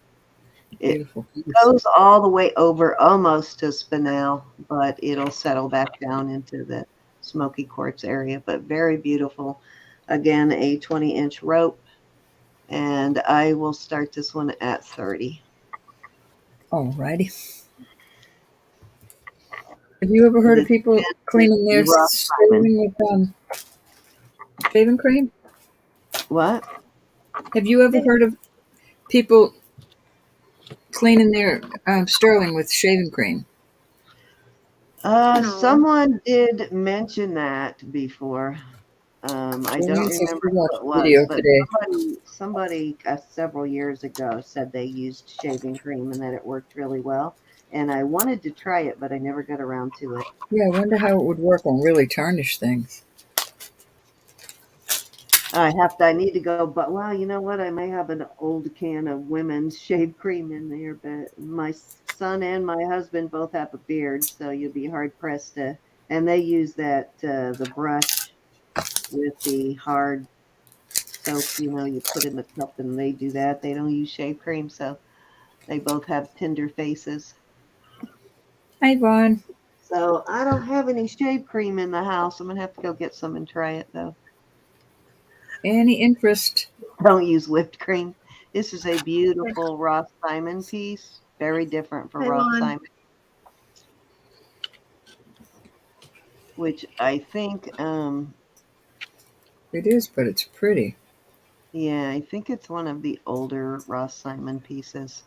Beautiful. It goes all the way over almost to spinel, but it'll settle back down into the smoky quartz area. But very beautiful. Again, a 20-inch rope. And I will start this one at 30. Alrighty. Have you ever heard of people cleaning their shaving with shaving cream? What? Have you ever heard of people cleaning their sterling with shaving cream? Someone did mention that before. I don't remember who it was, but somebody several years ago said they used shaving cream and that it worked really well. And I wanted to try it, but I never got around to it. Yeah, I wonder how it would work on really tarnished things. I need to go, but wow, you know what? I may have an old can of women's shave cream in there, but my son and my husband both have a beard, so you'll be hard pressed to. And they use that the brush with the hard soap, you put in the cup, and they do that. They don't use shave cream, so they both have tender faces. Hi, Vaughn. So I don't have any shave cream in the house. I'm gonna have to go get some and try it though. Any interest? Don't use whipped cream. This is a beautiful Ross Simon piece. Very different from Ross Simon. Which I think it is, but it's pretty. Yeah, I think it's one of the older Ross Simon pieces.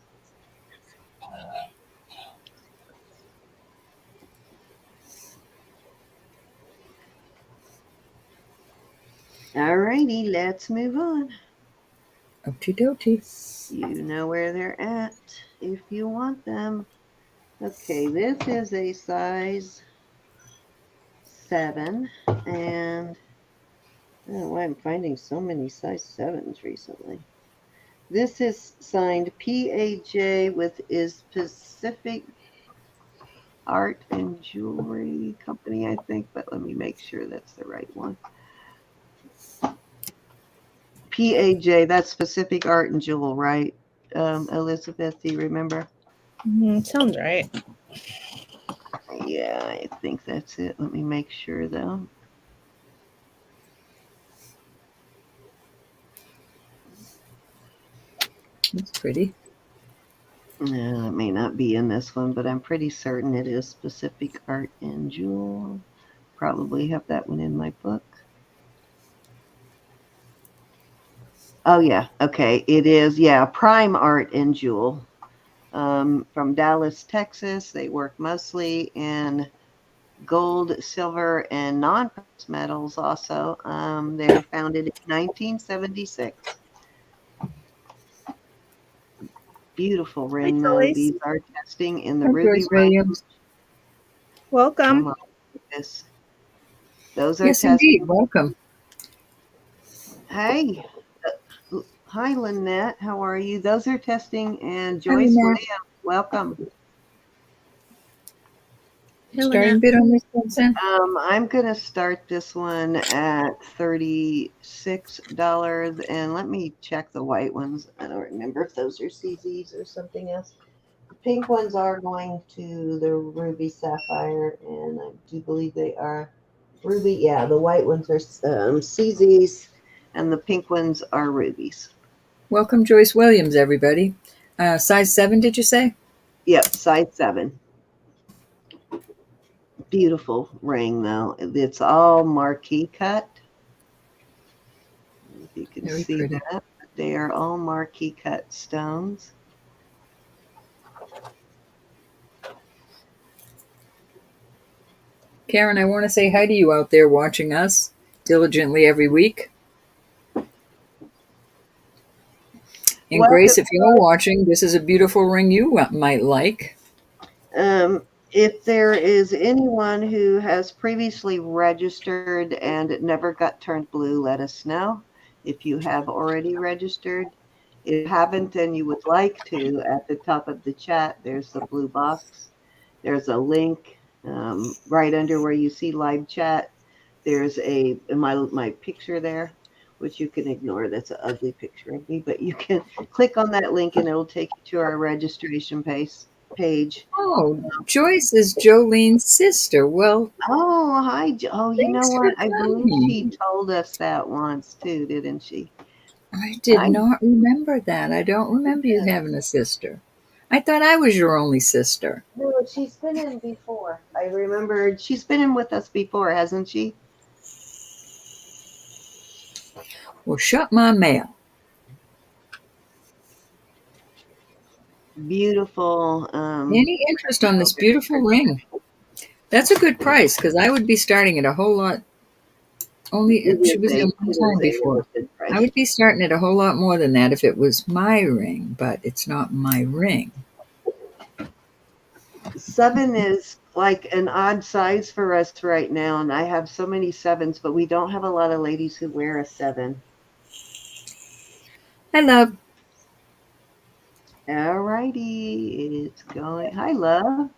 Alrighty, let's move on. Okie dokie. You know where they're at if you want them. Okay, this is a size 7, and I don't know why I'm finding so many size 7s recently. This is signed PAJ with is Pacific Art and Jewelry Company, I think, but let me make sure that's the right one. PAJ, that's Pacific Art and Jewel, right? Elizabeth, do you remember? Sounds right. Yeah, I think that's it. Let me make sure, though. It's pretty. It may not be in this one, but I'm pretty certain it is Pacific Art and Jewel. Probably have that one in my book. Oh, yeah. Okay. It is, Prime Art and Jewel from Dallas, Texas. They work mostly in gold, silver, and non-precious metals also. They were founded in 1976. Beautiful Hi, ring, though. Joyce. These are testing in the Hi, ruby Joyce range. Williams. Welcome. Come on, this. Those are Yes, indeed. testing. Welcome. Hey, hi, Lynette. How are you? Those are testing, and Hi, Joyce Lynette. Williams. Welcome. Starting bid on this one, Sam? I'm gonna start this one at $36, and let me check the white ones. I don't remember if those are CZs or something else. The pink ones are going to the ruby sapphire, and I do believe they are ruby. Yeah, the white ones are CZs, and the pink ones are rubies. Welcome, Joyce Williams, everybody. Size 7, did you say? Yep, size 7. Beautiful ring, though. It's all marquee cut. If you can Very see pretty. that, they are all marquee cut stones. Karen, I want to say hi to you out there watching us diligently every week. And Grace, Welcome. if you're watching, this is a beautiful ring you might like. If there is anyone who has previously registered and it never got turned blue, let us know. If you have already registered, if you haven't and you would like to, at the top of the chat, there's the blue box. There's a link right under where you see live chat. There's my picture there, which you can ignore. That's an ugly picture of me, but you can click on that link and it will take you to our registration page. Oh, Joyce is Jolene's sister. Well, Oh, hi. Oh, you know thanks for what? I believe she coming. told us that once too, didn't she? I did I not remember that. I don't remember you having a sister. I thought I was your only sister. no, she's been in before. I remembered she's been in with us before, hasn't she? Well, shut my mail. Beautiful. Any interest on this beautiful ring? That's a good price because I would be starting at a whole lot. She was there one time before. Good I price. would be starting at a whole lot more than that if it was my ring, but it's not my ring. 7 is like an odd size for us right now, and I have so many 7s, but we don't have a lot of ladies who wear a 7. I love. All righty, it's going. Hi, love.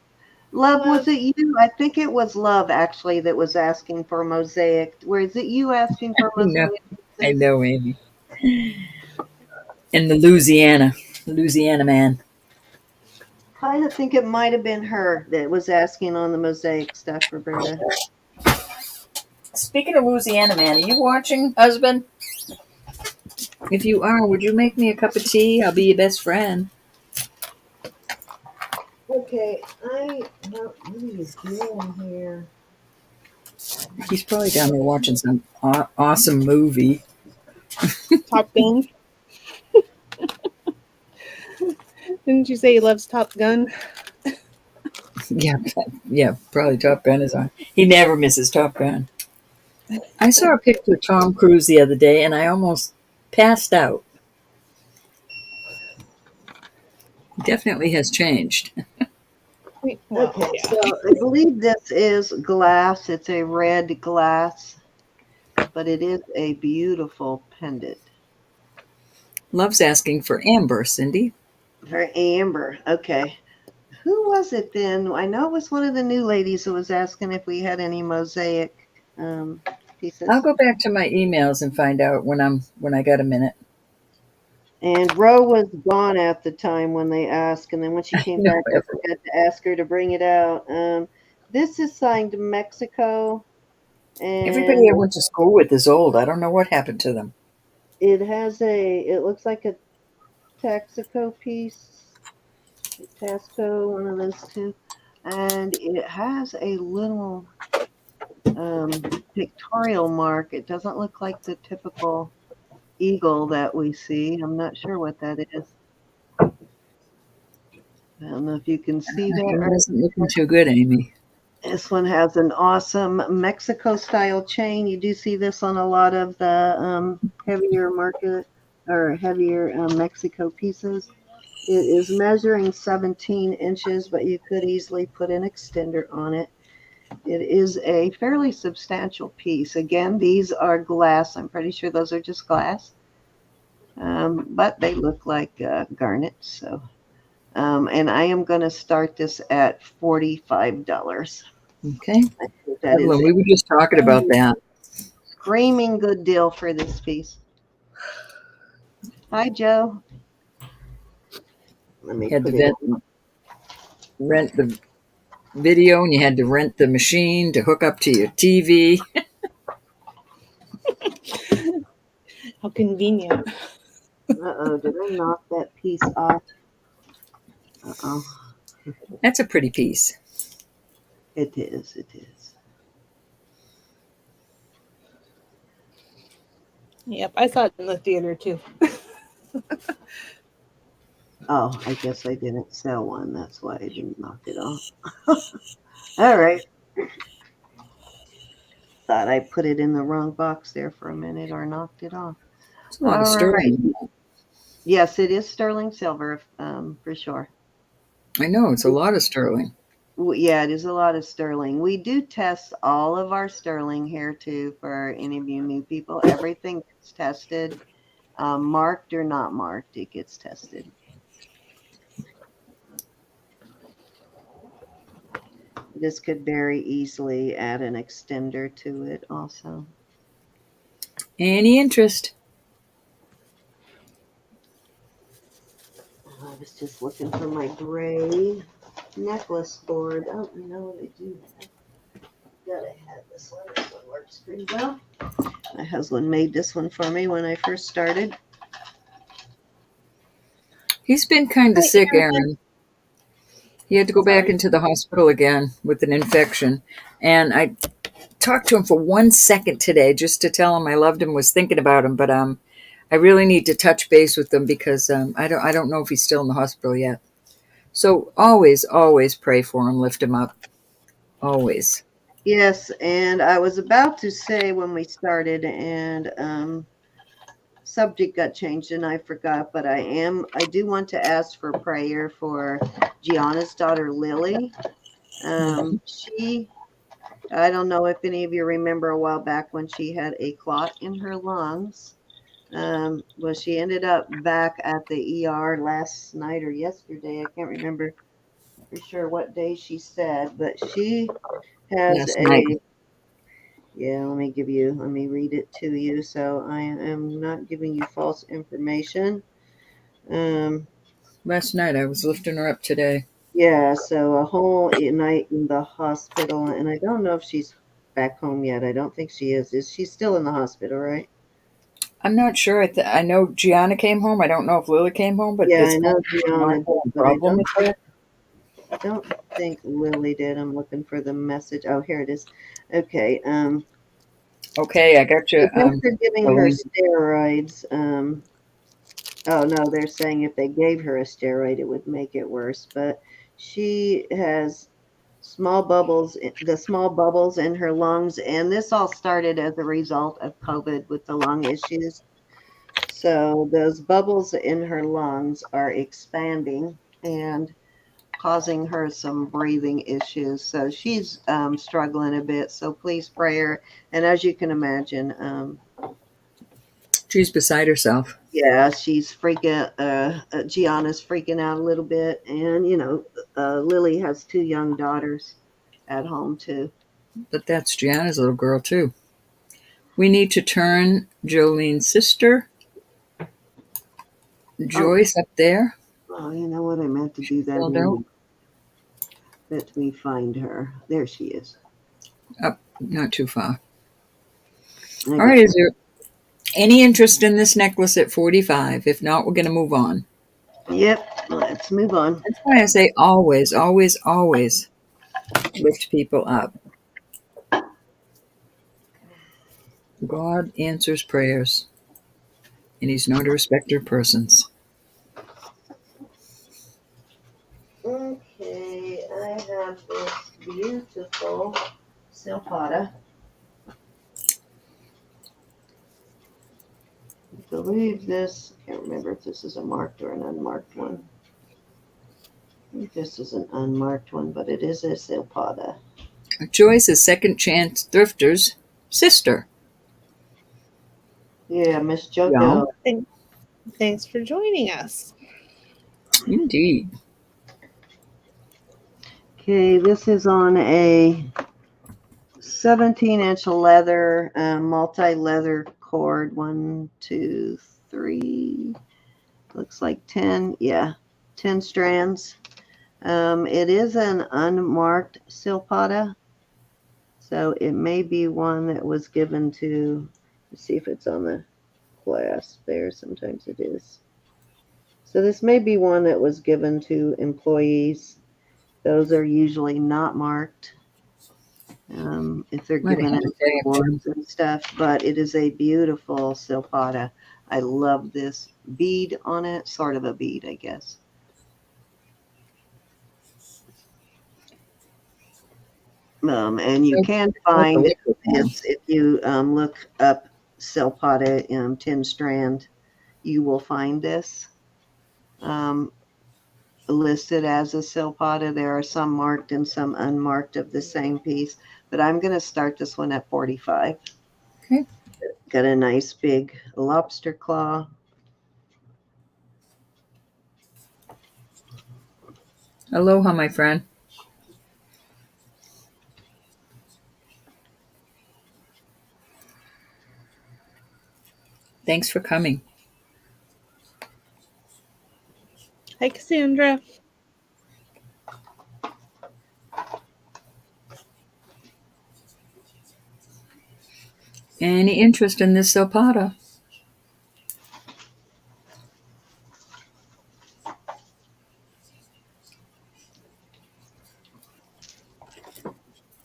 Love, was it you? I think it was Love actually that was asking for mosaic. Where is it you asking for No, mosaic? I know, Amy. In the Louisiana man. Kind of think it might have been her that was asking on the mosaic stuff, Roberta. Speaking of Louisiana man, are you watching, husband? If you are, would you make me a cup of tea? I'll be your best friend. Okay, what are you doing here? He's probably down there watching some awesome movie. Top Gun. Didn't you say he loves Top Gun? Yeah, probably Top Gun is on. He never misses Top Gun. I saw a picture of Tom Cruise the other day, and I almost passed out. He definitely has changed. Well, Okay, yeah. so I believe this is glass. It's a red glass, but it is a beautiful pendant. Love's asking for amber, Cindy. For amber. Okay. Who was it then? I know it was one of the new ladies who was asking if we had any mosaic pieces. I'll go back to my emails and find out when I got a minute. And Ro was gone at the time when they asked, and then when she came No, back, I forgot to ask her to bring it out. This is signed Mexico, everybody I and went to school with is old. I don't know what happened to them. it looks like a Texaco piece, Tasco, one of those two, and it has a little pictorial mark. It doesn't look like the typical eagle that we see. I'm not sure what that is. I don't know if you can see that. It wasn't looking too good, Amy. This one has an awesome Mexico style chain. You do see this on a lot of the heavier market or heavier Mexico pieces. It is measuring 17 inches, but you could easily put an extender on it. It is a fairly substantial piece. Again, these are glass. I'm pretty sure those are just glass, but they look like garnet. So, and I am going to start this at $45. Okay. I think that is Evelyn, we were just talking about that. screaming good deal for this piece. Hi, Joe. Let me Had put to it. rent the video, and you had to rent the machine to hook up to your TV. How convenient. Uh-oh, did I knock that piece off? Uh-oh. That's a pretty piece. It is, it is. Yep, I saw it in the theater too. Oh, I guess I didn't sell one. That's why I didn't knock it off. All right. Thought I put it in the wrong box there for a minute or knocked it off. It's a lot of All sterling. right. Yes, it is sterling silver, for sure. I know, it's a lot of sterling. Yeah, it is a lot of sterling. We do test all of our sterling here too for any of you new people. Everything gets tested, marked or not marked, it gets tested. This could very easily add an extender to it also. Any interest? I was just looking for my gray necklace board. Oh, you know what I do have? Gotta have this one. This one works pretty well. My husband made this one for me when I first started. He's been kind of Hi, sick, Erin. Aaron. He had to go back Sorry. into the hospital again with an infection. And I talked to him for 1 second today just to tell him I loved him, was thinking about him. But I really need to touch base with him because I don't know if he's still in the hospital yet. So always, always pray for him, lift him up. Always. Yes, and I was about to say when we started, and subject got changed and I forgot, but I do want to ask for prayer for Gianna's daughter Lily. I don't know if any of you remember a while back when she had a clot in her lungs. Well, she ended up back at the ER last night or yesterday. I can't remember for sure what day she said, but she has Last night. yeah, let me read it to you. So I am not giving you false information. Last night I was lifting her up today. Yeah, so a whole night in the hospital, and I don't know if she's back home yet. I don't think she is. Is she still in the hospital, right? I'm not sure. I know Gianna came home. I don't know if Lily came home, but Yeah, it's I know Gianna, no but I problem with her. don't think Lily did. I'm looking for the message. Oh, here it is. Okay. Okay, I got I you. guess they're giving her Elaine. steroids. Oh no, they're saying if they gave her a steroid, it would make it worse. But she has the small bubbles in her lungs, and this all started as a result of COVID with the lung issues. So those bubbles in her lungs are expanding and causing her some breathing issues. So she's struggling a bit. So please pray her. And as you can imagine, She's beside herself. yeah, she's freaking. Gianna's freaking out a little bit, and Lily has two young daughters at home too. But that's Gianna's little girl, too. We need to turn Jolene's sister, Joyce, up there. Oh, you know what? I meant to do that. Filled out. Let me find her. There she is. Up, not too far. All right, is there any interest in this necklace at 45? If not, we're going to move on. Yep, let's move on. That's why I say always, always, always lift people up. God answers prayers, and he's not a respecter of persons. Okay, I have this beautiful Silpada. I believe this, I can't remember if this is a marked or an unmarked one. I think this is an unmarked one, but it is a Silpada. Joyce is Second Chance Thrifter's sister. Yeah, Miss Yeah. JoJo. Thanks for joining us. Indeed. Okay, this is on a 17-inch leather, multi-leather cord. 1, 2, 3. Looks like 10. Yeah, 10 strands. It is an unmarked Silpada, so it may be one that was given to. Let's see if it's on the clasp there. Sometimes it is. So this may be one that was given to employees. Those are usually not marked if they're Might given have out to tag awards and stuff. But it is a beautiful Silpada. I love this bead on it, sort of a bead, I guess. And you can find this if you look up Silpada 10 strand. You will find this listed as a Silpada. There are some marked and some unmarked of the same piece, but I'm going to start this one at 45. Okay. Got a nice big lobster claw. Aloha, my friend. Thanks for coming. Hi, Cassandra. Any interest in this Silpada?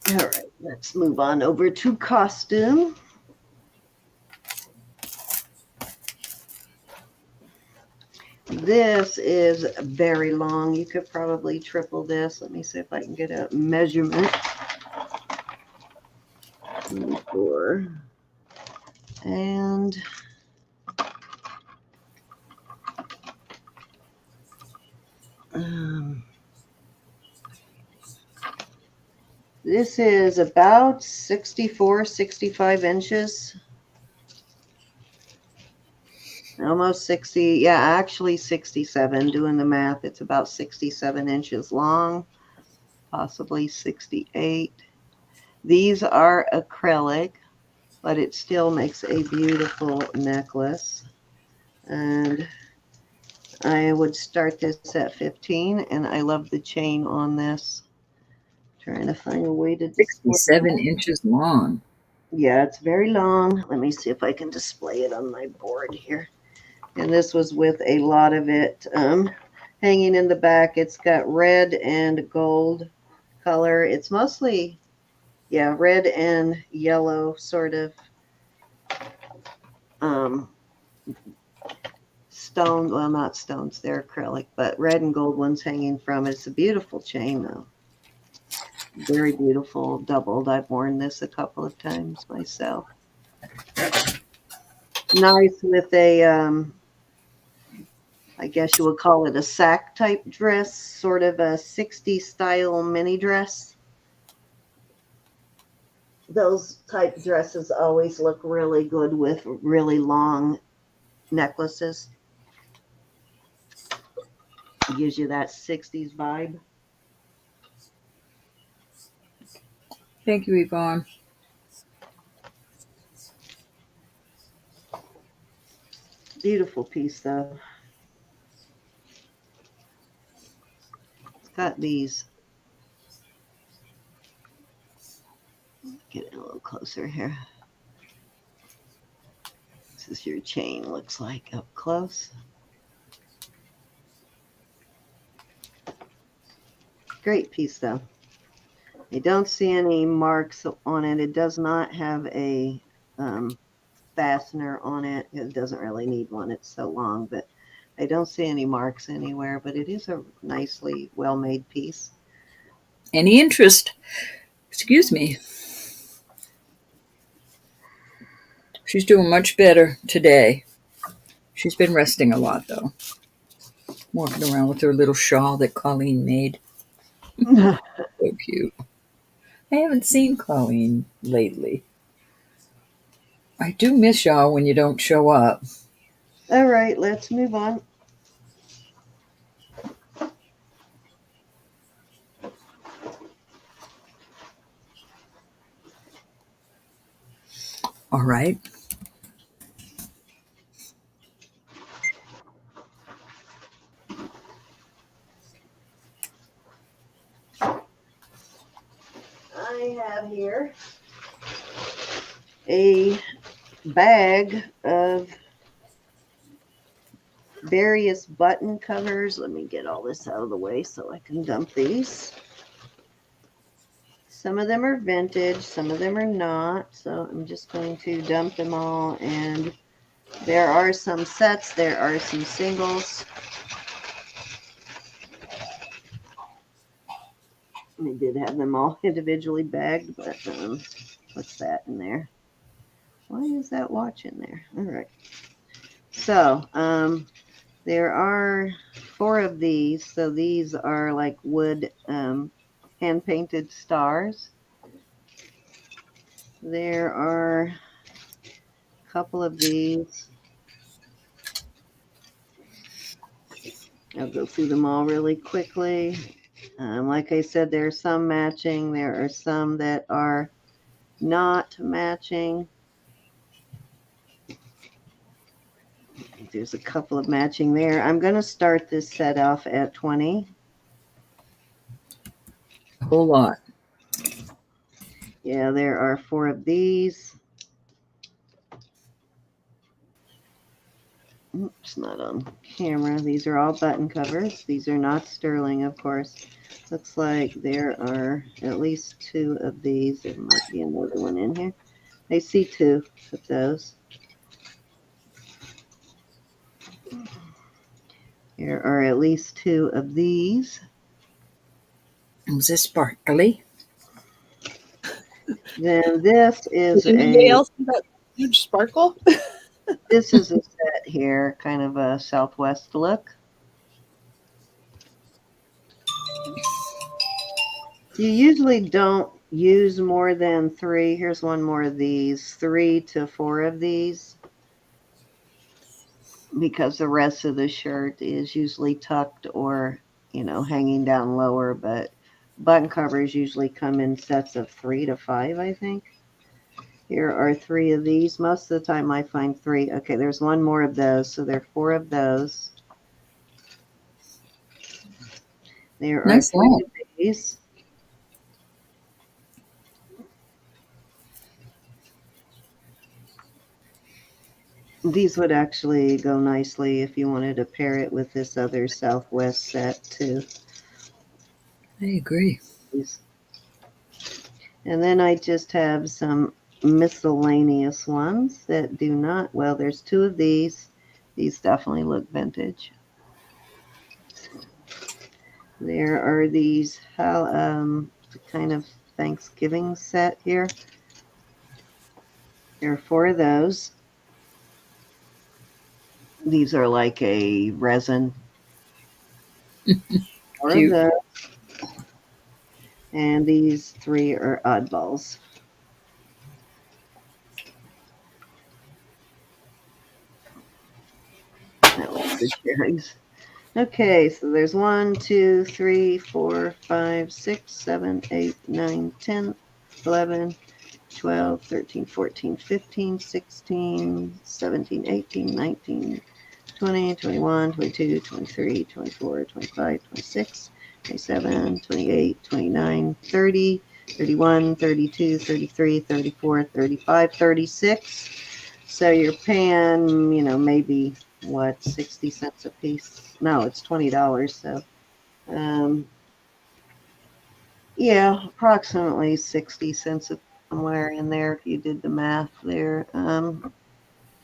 All right, let's move on over to costume. This is very long. You could probably triple this. Let me see if I can get a measurement. 24. And this is about 64, 65 inches. Almost 60. Yeah, actually 67. Doing the math, it's about 67 inches long, possibly 68. These are acrylic, but it still makes a beautiful necklace. And I would start this at 15, and I love the chain on this. Trying to find a way to display 67 it. inches long. Yeah, it's very long. Let me see if I can display it on my board here. And this was with a lot of it hanging in the back. It's got red and gold color. It's mostly, yeah, red and yellow sort of stones. Well, not stones, they're acrylic, but red and gold ones hanging from it. It's a beautiful chain, though. Very beautiful, doubled. I've worn this a couple of times myself. Nice with a, I guess you would call it a sack type dress, sort of a 60s style mini dress. Those type dresses always look really good with really long necklaces. It gives you that 60s vibe. Thank you, Yvonne. Beautiful piece, though. It's got these. Get it a little closer here. This is your chain, looks like up close. Great piece, though. I don't see any marks on it. It does not have a fastener on it. It doesn't really need one. It's so long, but I don't see any marks anywhere. But it is a nicely well-made piece. Any interest? Excuse me. She's doing much better today. She's been resting a lot, though. Walking around with her little shawl that Colleen made. So cute. I haven't seen Colleen lately. I do miss y'all when you don't show up. All right, let's move on. All right. I have here a bag of various button covers. Let me get all this out of the way so I can dump these. Some of them are vintage, some of them are not. So I'm just going to dump them all. And there are some sets, there are some singles. I did have them all individually bagged, but what's that in there? Why is that watch in there? All right. So there are 4 of these. So these are like wood hand-painted stars. There are a couple of these. I'll go through them all really quickly. Like I said, there are some matching. There are some that are not matching. There's a couple of matching there. I'm going to start this set off at 20. A whole lot. Yeah, there are 4 of these. Oops, not on camera. These are all button covers. These are not sterling, of course. Looks like there are at least 2 of these. There might be another one in here. I see 2 of those. There are at least 2 of these. Was this sparkly? Then this is Did anybody else see that huge sparkle? this is a set here, kind of a Southwest look. You usually don't use more than 3. Here's one more of these, 3 to 4 of these, because the rest of the shirt is usually tucked or, hanging down lower, but button covers usually come in sets of 3 to 5, I think. Here are 3 of these. Most of the time I find 3. Okay, there's one more of those, so there are 4 of those. There are Nice 3 lot. of these. These would actually go nicely if you wanted to pair it with this other Southwest set too. I agree. And then I just have some miscellaneous ones that do not, well, there's 2 of these. These definitely look vintage. There are these kind of Thanksgiving set here. There are 4 of those. These are like a resin. 4 of Cute. those. And these 3 are oddballs. I like the cherries. Okay, so there's 1, 2, 3, 4, 5, 6, 7, 8, 9, 10, 11, 12, 13, 14, 15, 16, 17, 18, 19, 20, 21, 22, 23, 24, 25, 26, 27, 28, 29, 30, 31, 32, 33, 34, 35, 36. So you're paying, maybe 60 cents a piece? No, it's $20. So, yeah, approximately 60 cents somewhere in there if you did the math there.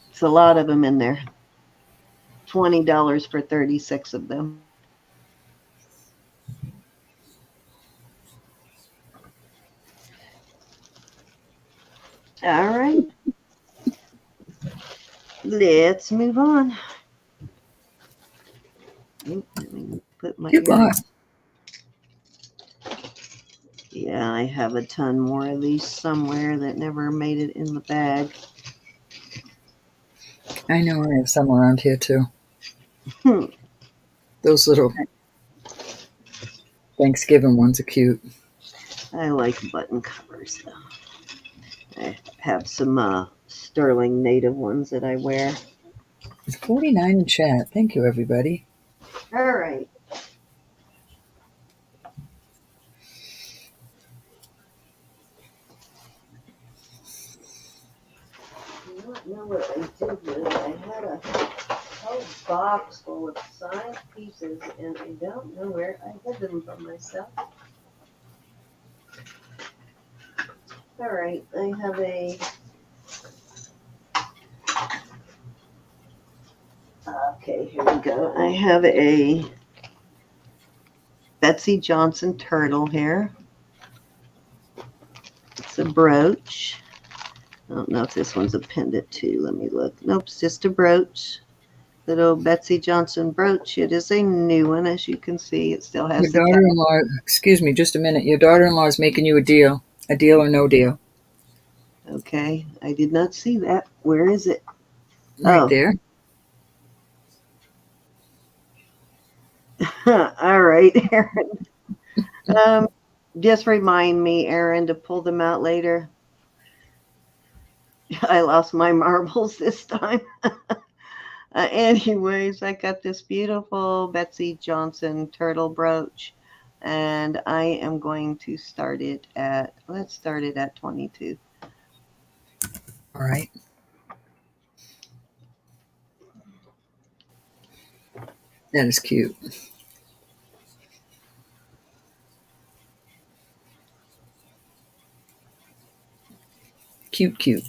It's a lot of them in there. $20 for 36 of them. All right. Let's move on. Oop, let me put my Good luck. earrings. Yeah, I have a ton more of these somewhere that never made it in the bag. I know I have some around here too. Hmm. Those little Thanksgiving ones are cute. I like button covers though. I have some sterling native ones that I wear. It's 49 in chat. Thank you, everybody. All right. I don't know what I did with it. I had a whole box full of signed pieces, and I don't know where I hid them from myself. All right, I have a. Okay, here we go. I have a Betsy Johnson turtle here. It's a brooch. I don't know if this one's a pendant too. Let me look. Nope, it's just a brooch. Little Betsy Johnson brooch. It is a new one, as you can see. It still Your has the tag. daughter-in-law, excuse me, just a minute. Your daughter-in-law is making you a deal or no deal. Okay, I did not see that. Where is it? Right Oh, there. all right, Aaron. Um, just remind me, Aaron, to pull them out later. I lost my marbles this time. Anyways, I got this beautiful Betsy Johnson turtle brooch, and I am going to start it at, let's start it at 22. All right. That is cute. Cute, cute.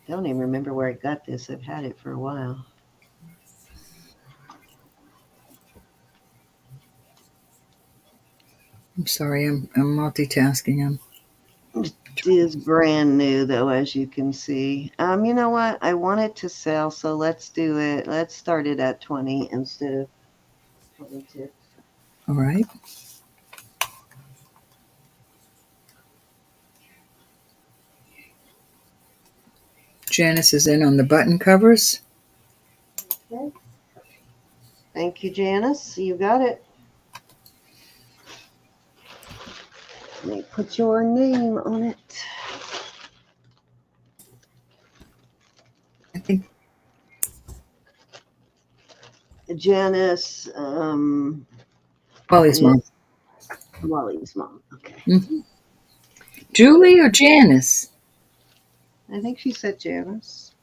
I don't even remember where I got this. I've had it for a while. I'm sorry, I'm multitasking. It is brand new though, as you can see. You know what? I want it to sell, so let's do it. Let's start it at 20 instead of 22. All right. Janice is in on the button covers. Okay. Thank you, Janice. You got it. Let me put your name on it. I think Janice, Wally's mom. is Wally's mom. Okay. Mm-hmm. Julie or Janice? I think she said Janice.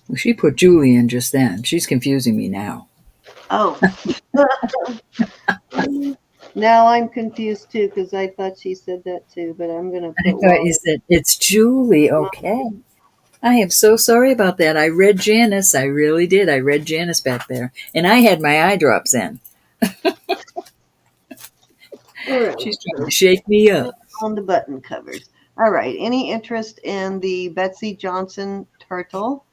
Well, she put Julie in just then. She's confusing me now. Oh. Now I'm confused too because I thought she said that too, but I'm going to I put thought you Wally. said it's Julie. Okay. I am so sorry about that. I read Janice. I really did. I read Janice back there. And I had my eye drops in. All right. She's trying to shake me up. On the button covers. All right. Any interest in the Betsy Johnson turtle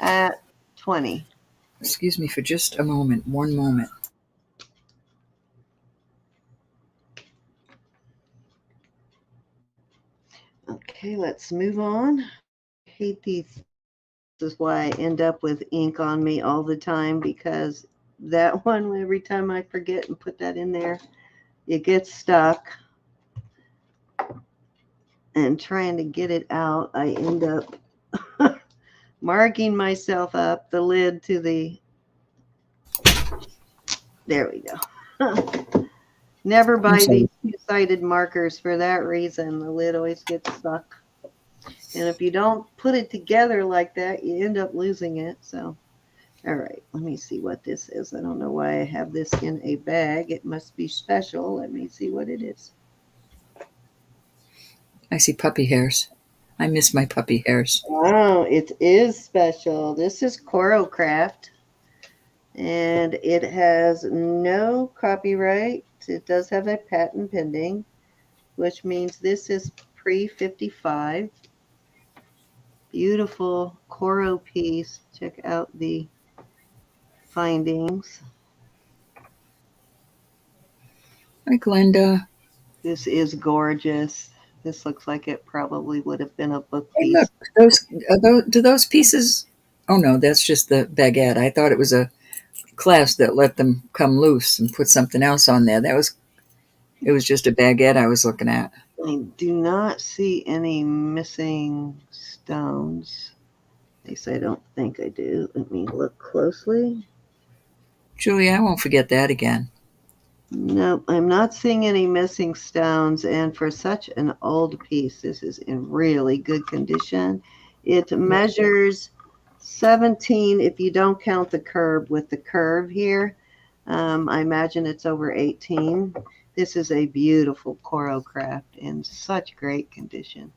at 20? Excuse me for just a moment. One moment. Okay, let's move on. I hate these. This is why I end up with ink on me all the time because that one, every time I forget and put that in there, it gets stuck. And trying to get it out, I end up marking myself up the lid to the. There we go. Never buy these two-sided markers for that reason. The lid always gets stuck. And if you don't put it together like that, you end up losing it. So, all right, let me see what this is. I don't know why I have this in a bag. It must be special. Let me see what it is. I see puppy hairs. I miss my puppy hairs. Oh, it is special. This is Corocraft, and it has no copyright. It does have a patent pending, which means this is Pre 55. Beautiful Coro piece. Check out the findings. Hi, Glenda. This is gorgeous. This looks like it probably would have been a book Hey, piece. look, do those pieces? Oh no, that's just the baguette. I thought it was a clasp that let them come loose and put something else on there. It was just a baguette I was looking at. I do not see any missing stones. At least I don't think I do. Let me look closely. Julie, I won't forget that again. Nope, I'm not seeing any missing stones. And for such an old piece, this is in really good condition. It measures 17 if you don't count the curve with the curve here. I imagine it's over 18. This is a beautiful Coro craft in such great condition.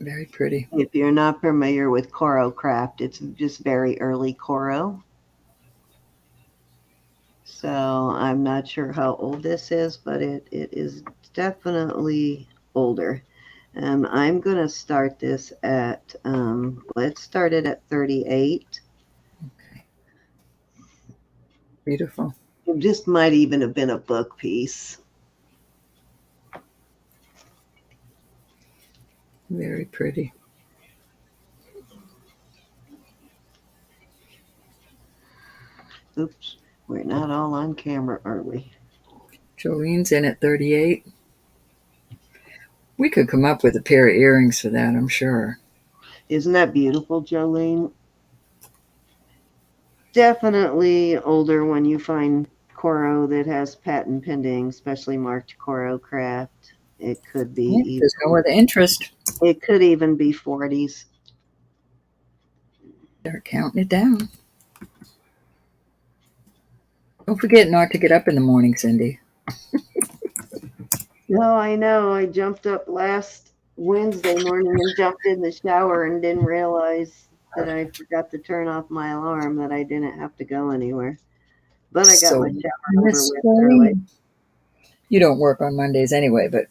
Very pretty. If you're not familiar with Coro craft, it's just very early Coro. So I'm not sure how old this is, but it is definitely older. I'm going to start this at, let's start it at 38. Okay. Beautiful. This might even have been a book piece. Very pretty. Oops, we're not all on camera, are we? Jolene's in at 38. We could come up with a pair of earrings for that, I'm sure. Isn't that beautiful, Jolene? Definitely older when you find Coro that has patent pending, especially marked Coro craft. It could be Yeah, there's no other interest. It could even be 40s. Start counting it down. Don't forget not to get up in the morning, Cindy. No, I know. I jumped up last Wednesday morning and jumped in the shower and didn't realize that I forgot to turn off my alarm, that I didn't have to go anywhere. But I got So, my shower over Miss with early. Jolene. You don't work on Mondays anyway, but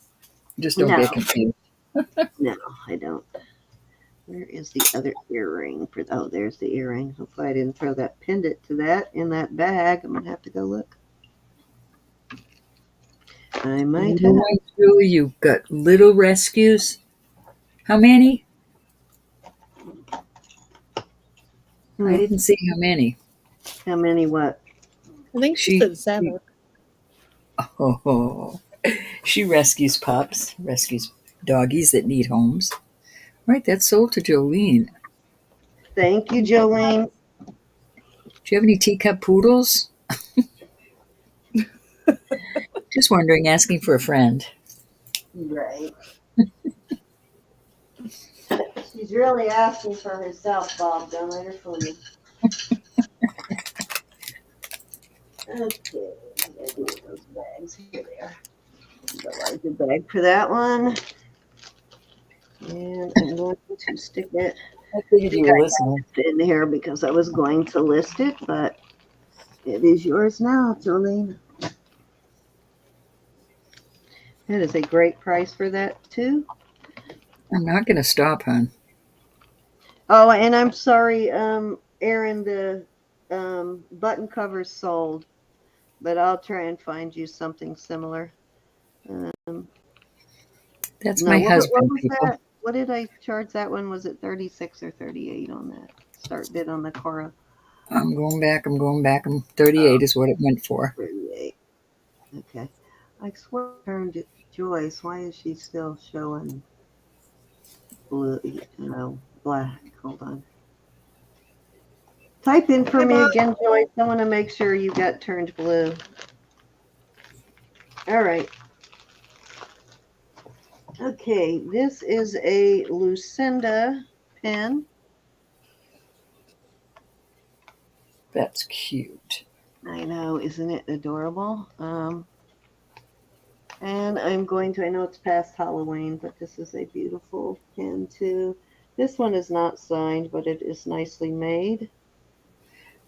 just don't No, get confused. no, I don't. Where is the other earring? Oh, there's the earring. Hopefully I didn't throw that pendant to that in that bag. I'm going to have to go look. I might have. Julie, you've got little rescues. How many? I didn't see how many. How many what? I think she said 7. Oh, she rescues pups, rescues doggies that need homes. Right, that's sold to Jolene. Thank you, Jolene. Do you have any teacup poodles? Just wondering, asking for a friend. Right. She's really asking for herself, Bob. Don't let her fool you. Okay, I gotta do with those bags. Here they are. The larger bag for that one. And I'm going to stick it I figured you were listening. in here because I was going to list it, but it is yours now, Jolene. That is a great price for that, too. I'm not going to stop, hon. Oh, and I'm sorry, Erin, the button cover's sold, but I'll try and find you something similar. That's my husband. What was that? What did I charge that one? Was it 36 or 38 on that start bid on the Cora? I'm going back. 38 is what it went for. 38. Okay. I swear I turned it Joyce. Why is she still showing blue, black? Hold on. Type in for me again, Joyce. I want to make sure you got turned blue. All right. Okay, this is a Lucinda pen. That's cute. I know, isn't it adorable? And I'm going to, I know it's past Halloween, but this is a beautiful pen too. This one is not signed, but it is nicely made.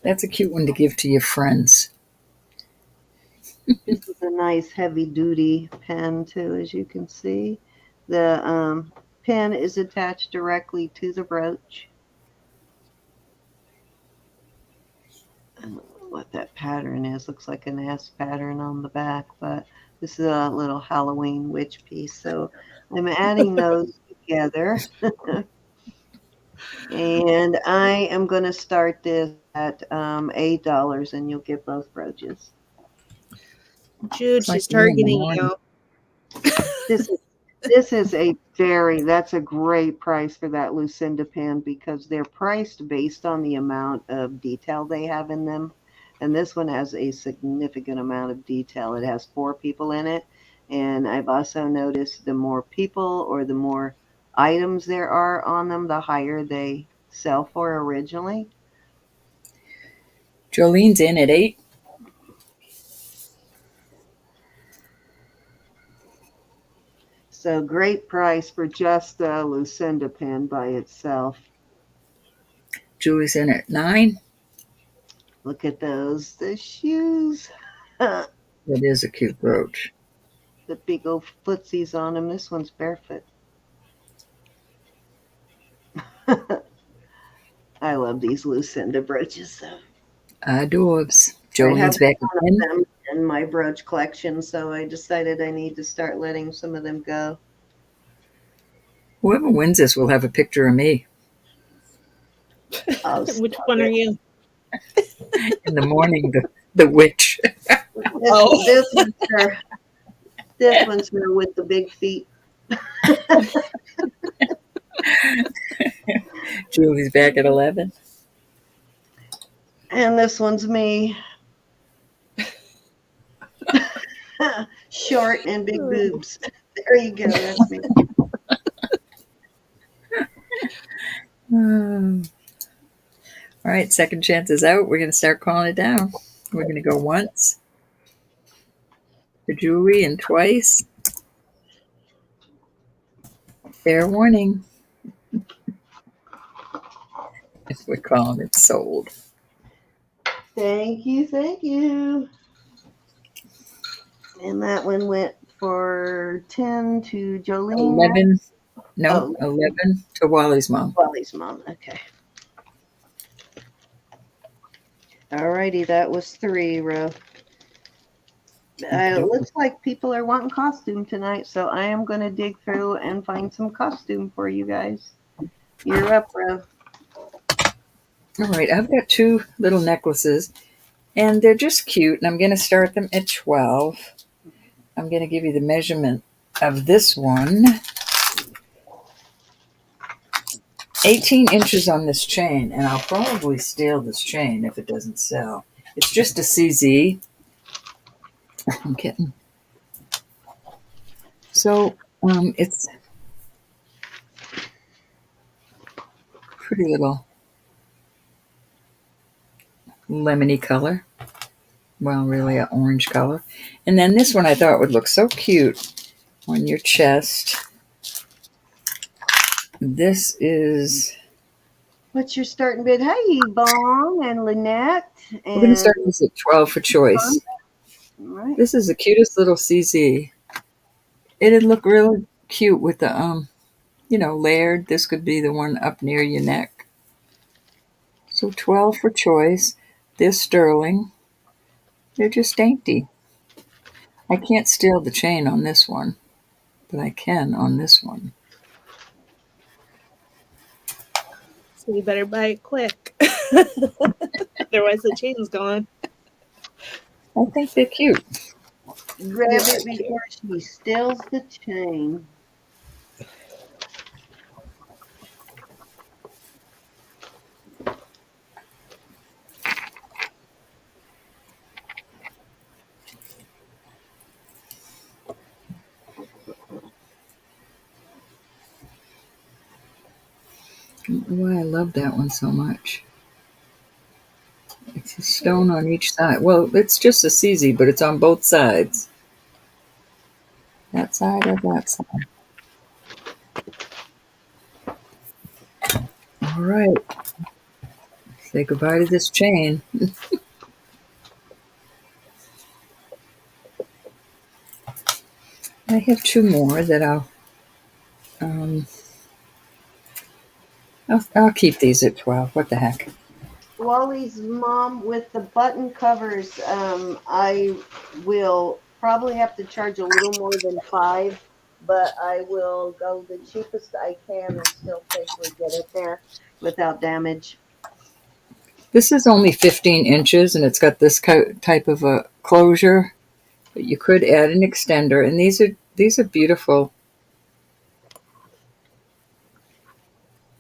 That's a cute one to give to your friends. This is a nice heavy duty pen too, as you can see. The pen is attached directly to the brooch. I don't know what that pattern is. Looks like an S pattern on the back, but this is a little Halloween witch piece. So I'm adding those together. And I am going to start this at $8, and you'll get both brooches. Jude, It's like she's me in the targeting morning. you. This is that's a great price for that Lucinda pen because they're priced based on the amount of detail they have in them. And this one has a significant amount of detail. It has 4 people in it. And I've also noticed the more people or the more items there are on them, the higher they sell for originally. Jolene's in at 8. So great price for just the Lucinda pen by itself. Julie's in at 9. Look at those, the shoes. That is a cute brooch. The big old footsies on them. This one's barefoot. I love these Lucinda brooches. Adorbs. I have Jolene's back one again. of them in my brooch collection, so I decided I need to start letting some of them go. Whoever wins this will have a picture of me Oh, Which one are you? in the morning. The witch. This one's her with the big feet. Julie's back at 11. And this one's me. Short and big boobs. There you go. That's me. All right, second chance is out. We're going to start calling it down. We're going to go once for Julie and twice. Fair warning. If we're calling it sold. Thank you, thank you. And that one went for 10 to Jolene. 11. No, 11 to Wally's mom. Wally's mom. Okay. Alrighty, that was 3, Ro. It looks like people are wanting costume tonight, so I am going to dig through and find some costume for you guys. You're up, Ro. All right, I've got 2 little necklaces, and they're just cute, and I'm going to start them at 12. I'm going to give you the measurement of this one. 18 inches on this chain, and I'll probably steal this chain if it doesn't sell. It's just a CZ. I'm kidding. So it's pretty little lemony color. Well, really an orange color. And then this one I thought would look so cute on your chest. This is... What's your starting bid? Hey, Bong and Lynette. We're going to start this at 12 for choice. Right. This is the cutest little CZ. It'd look really cute with the, layered. This could be the one up near your neck. So 12 for choice. They're sterling. They're just dainty. I can't steal the chain on this one, but I can on this one. So you better buy it quick. Otherwise the chain's gone. I think they're cute. Grab it before she steals the chain. I don't know why I love that one so much. It's a stone on each side. Well, it's just a CZ, but it's on both sides. That side or that side. All right. Say goodbye to this chain. I have two more that um, I'll keep these at 12. What the heck? Wally's mom, with the button covers, I will probably have to charge a little more than $5, but I will go the cheapest I can and still safely get it there without damage. This is only 15 inches, and it's got this type of a closure. But you could add an extender, and these are beautiful.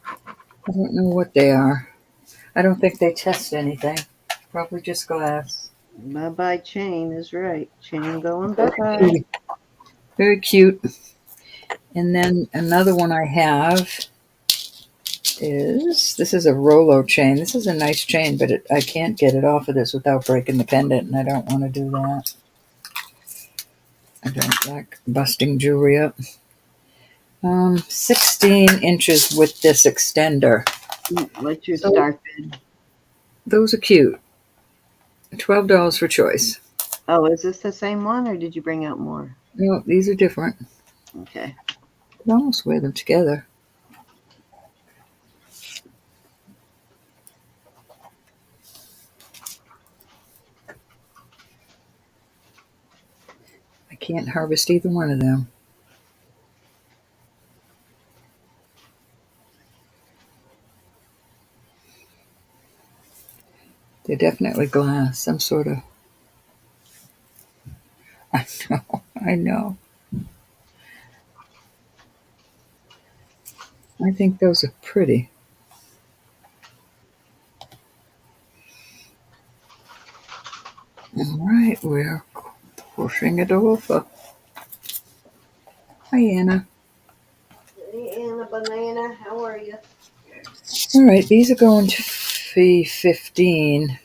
I don't know what they are. I don't think they test anything. Probably just glass. Bye-bye chain is right. Chain going bye-bye. Very, very cute. And then another one I have is, this is a Rolo chain. This is a nice chain, but I can't get it off of this without breaking the pendant, and I don't want to do that. I don't like busting jewelry up. 16 inches with this extender. What's your start bid? Those are cute. $12 for choice. Oh, is this the same one, or did you bring out more? No, these are different. Okay. I could almost wear them together. I can't harvest either one of them. They're definitely glass, some sort of. I know. I think those are pretty. All right, we're pushing it over. Hi, Anna. Hey, Anna Banana, how are you? All right, these are going to be 15.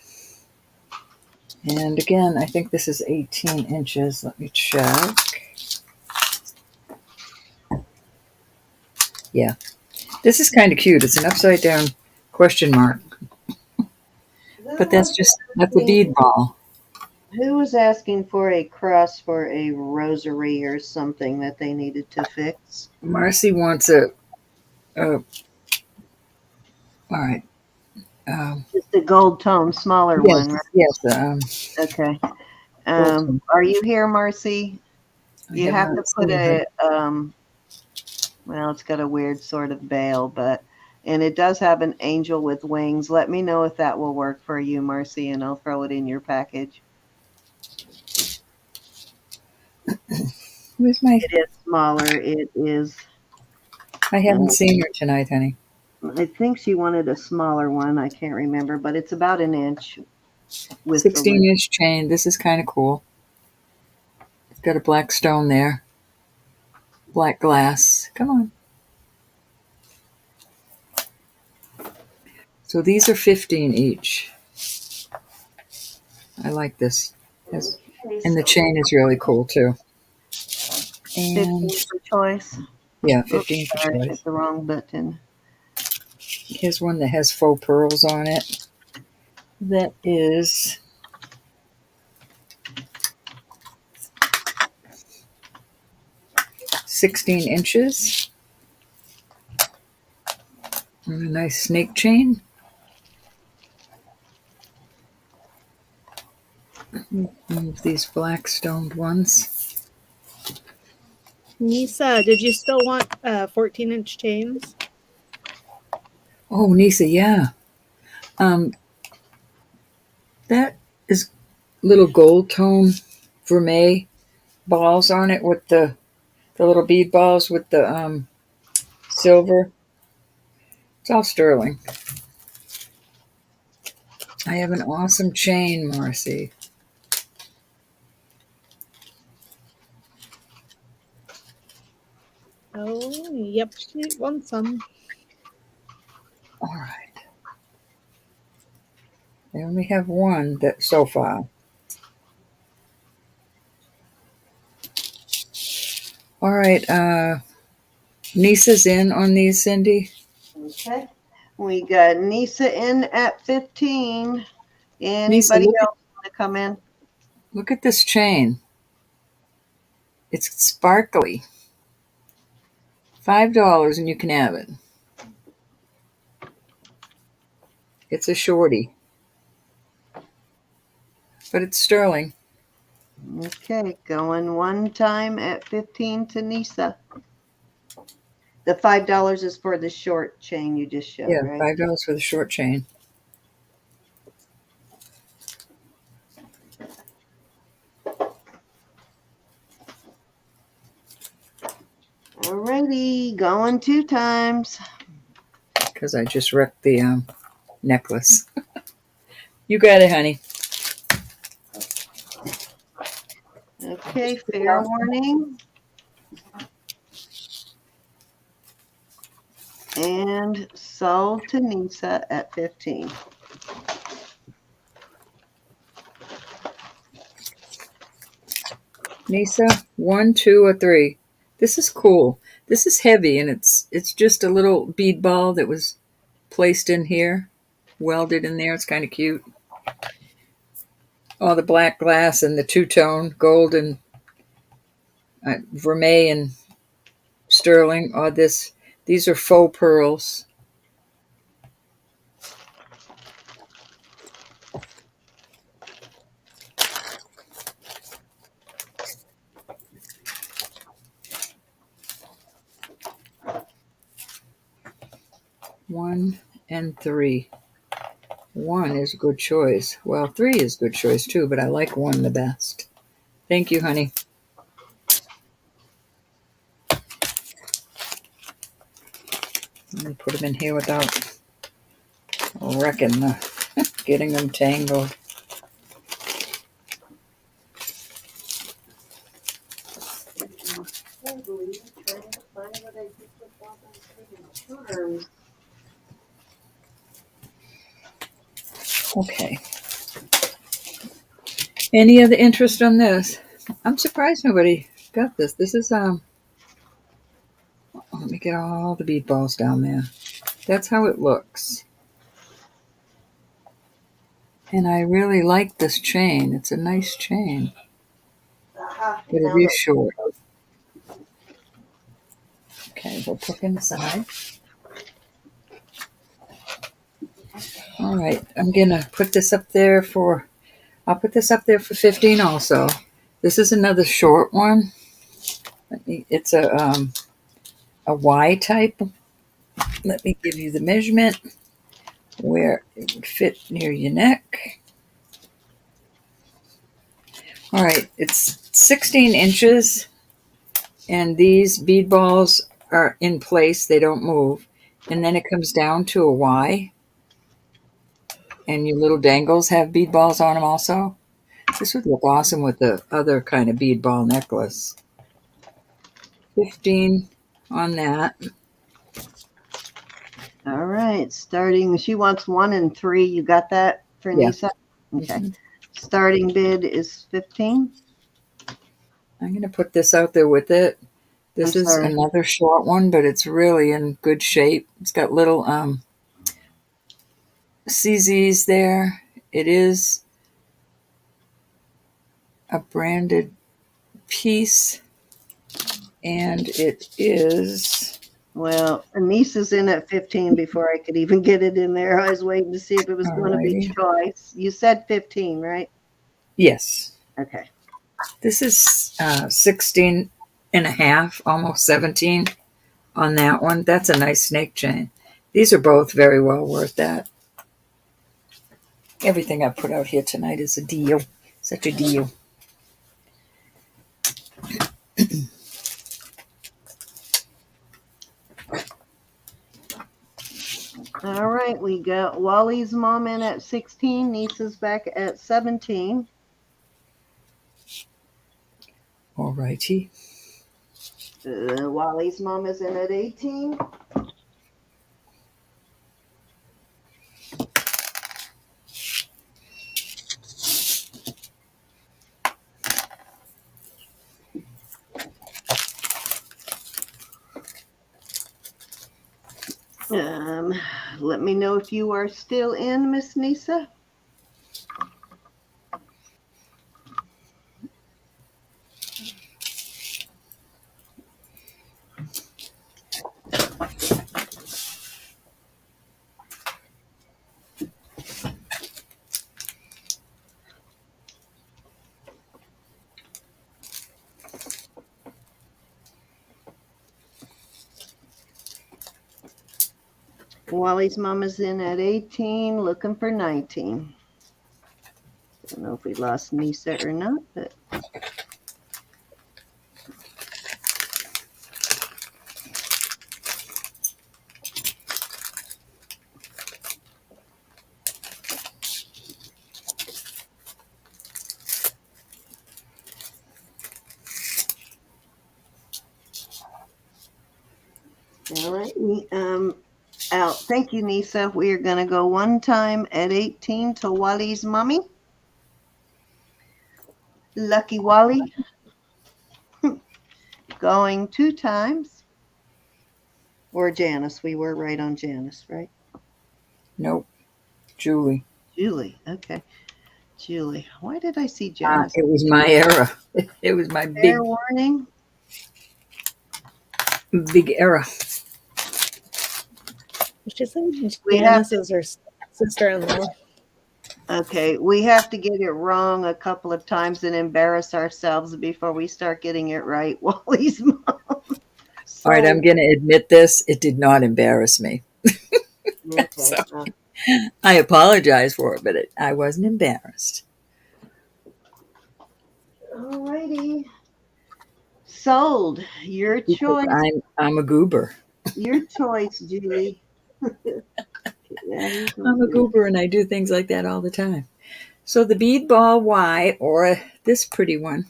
And again, I think this is 18 inches. Let me check. Yeah. This is kind of cute. It's an upside down question mark. But that's a bead ball. Who was asking for a cross for a rosary or something that they needed to fix? Marcy wants all right. Just a gold tone, smaller Yes, one, right? yes. Okay. Gold tone. Are you here, Marcy? I You have to not put seen her. well, it's got a weird sort of veil, and it does have an angel with wings. Let me know if that will work for you, Marcy, and I'll throw it in your package. Where's my? It is smaller. It is. I haven't seen her tonight, honey. I think she wanted a smaller one. I can't remember, but it's about an inch with 16-inch chain. This is kind of cool. It's got a black stone there. Black glass. Come on. So these are 15 each. I like this. Yes. And the chain is really cool too. 15 And for choice. yeah, 15 for Sorry, I choice. hit the wrong button. Here's one that has faux pearls on it. That is 16 inches. And a nice snake chain. And these black stoned ones. Nisa, did you still want 14-inch chains? Oh, Nisa, yeah. That is little gold tone vermeil balls on it with the little bead balls with the silver. It's all sterling. I have an awesome chain, Marcy. Oh, yep, she wants some. All right. I only have one that so far. All right. Nisa's in on these, Cindy. Okay. We got Nisa in at 15. Nisa, Anybody else want to come in? look at this chain. It's sparkly. $5 and you can have it. It's a shorty, but it's sterling. Okay, going one time at 15 to Nisa. The $5 is for the short chain you just showed, Yeah, right? $5 for the short chain. Alrighty, going 2 times. Because I just wrecked the necklace. You got it, honey. Okay, fair warning. And sold to Nisa at 15. Nisa, 1, 2, or 3. This is cool. This is heavy, and it's just a little bead ball that was placed in here, welded in there. It's kind of cute. All the black glass and the two-tone gold and vermeil and sterling. All this. These are faux pearls. One and 3. 1 is a good choice. Well, 3 is a good choice too, but I like 1 the best. Thank you, honey. Let me put them in here without wrecking getting them tangled. Okay. Any other interest on this? I'm surprised nobody got this. This is let me get all the bead balls down there. That's how it looks. And I really like this chain. It's a nice chain. But it is short. Okay, we'll put it inside. All right, I'm gonna put this up there for. I'll put this up there for 15 also. This is another short one. It's a Y type. Let me give you the measurement where it would fit near your neck. All right, it's 16 inches, and these bead balls are in place. They don't move. And then it comes down to a Y, and your little dangles have bead balls on them also. This would look awesome with the other kind of bead ball necklace. 15 on that. All right, starting. She wants 1 and 3. You got that for Yeah. Nisa? Okay. Starting bid is 15. I'm going to put this out there with it. This is another short one, but it's really in good shape. It's got little CZs there. It is a branded piece, and it is... Well, Nisa's in at 15 before I could even get it in there. I was waiting to see if it was going to be choice. You said 15, right? Yes. Okay. This is 16 and a half, almost 17 on that one. That's a nice snake chain. These are both very well worth that. Everything I put out here tonight is a deal. Such a deal. All right, we got Wally's mom in at 16, Nisa's back at 17. All righty. Wally's mom is in at 18. Let me know if you are still in, Miss Nisa. Wally's mama's in at 18, looking for 19. Don't know if we lost Nisa or not, but all right. Out. Thank you, Nisa. We are going to go one time at 18 to Wally's mommy. Lucky Wally. Going 2 times. Or Janice. We were right on Janice, right? Nope. Julie. Julie. Okay. Julie. Why did I see Janice? It was my era. It was my Fair warning. big era. She said We Janice is her sister-in-law. Okay, we have to get it wrong a couple of times and embarrass ourselves before we start getting it right. Wally's mom. All right, I'm going to admit this. It did not embarrass me. Okay. So, I apologize for it, but I wasn't embarrassed. All righty. Sold. Your choice. I'm a goober. Your choice, Julie. I'm a goober and I do things like that all the time. So the bead ball Y or this pretty one,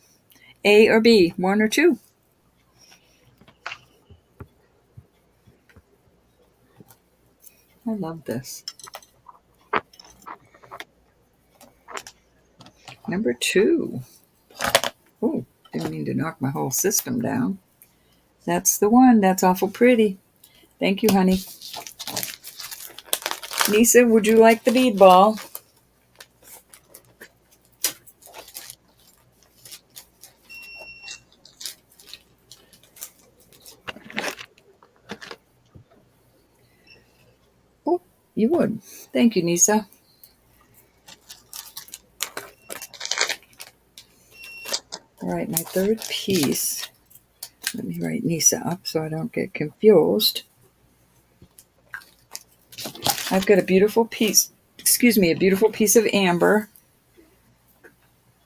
A or B, 1 or 2? I love this. Number 2. Oh, didn't mean to knock my whole system down. That's the one. That's awful pretty. Thank you, honey. Nisa, would you like the bead ball? Oh, you would. Thank you, Nisa. All right, my third piece. Let me write Nisa up so I don't get confused. I've got a beautiful piece, a beautiful piece of amber.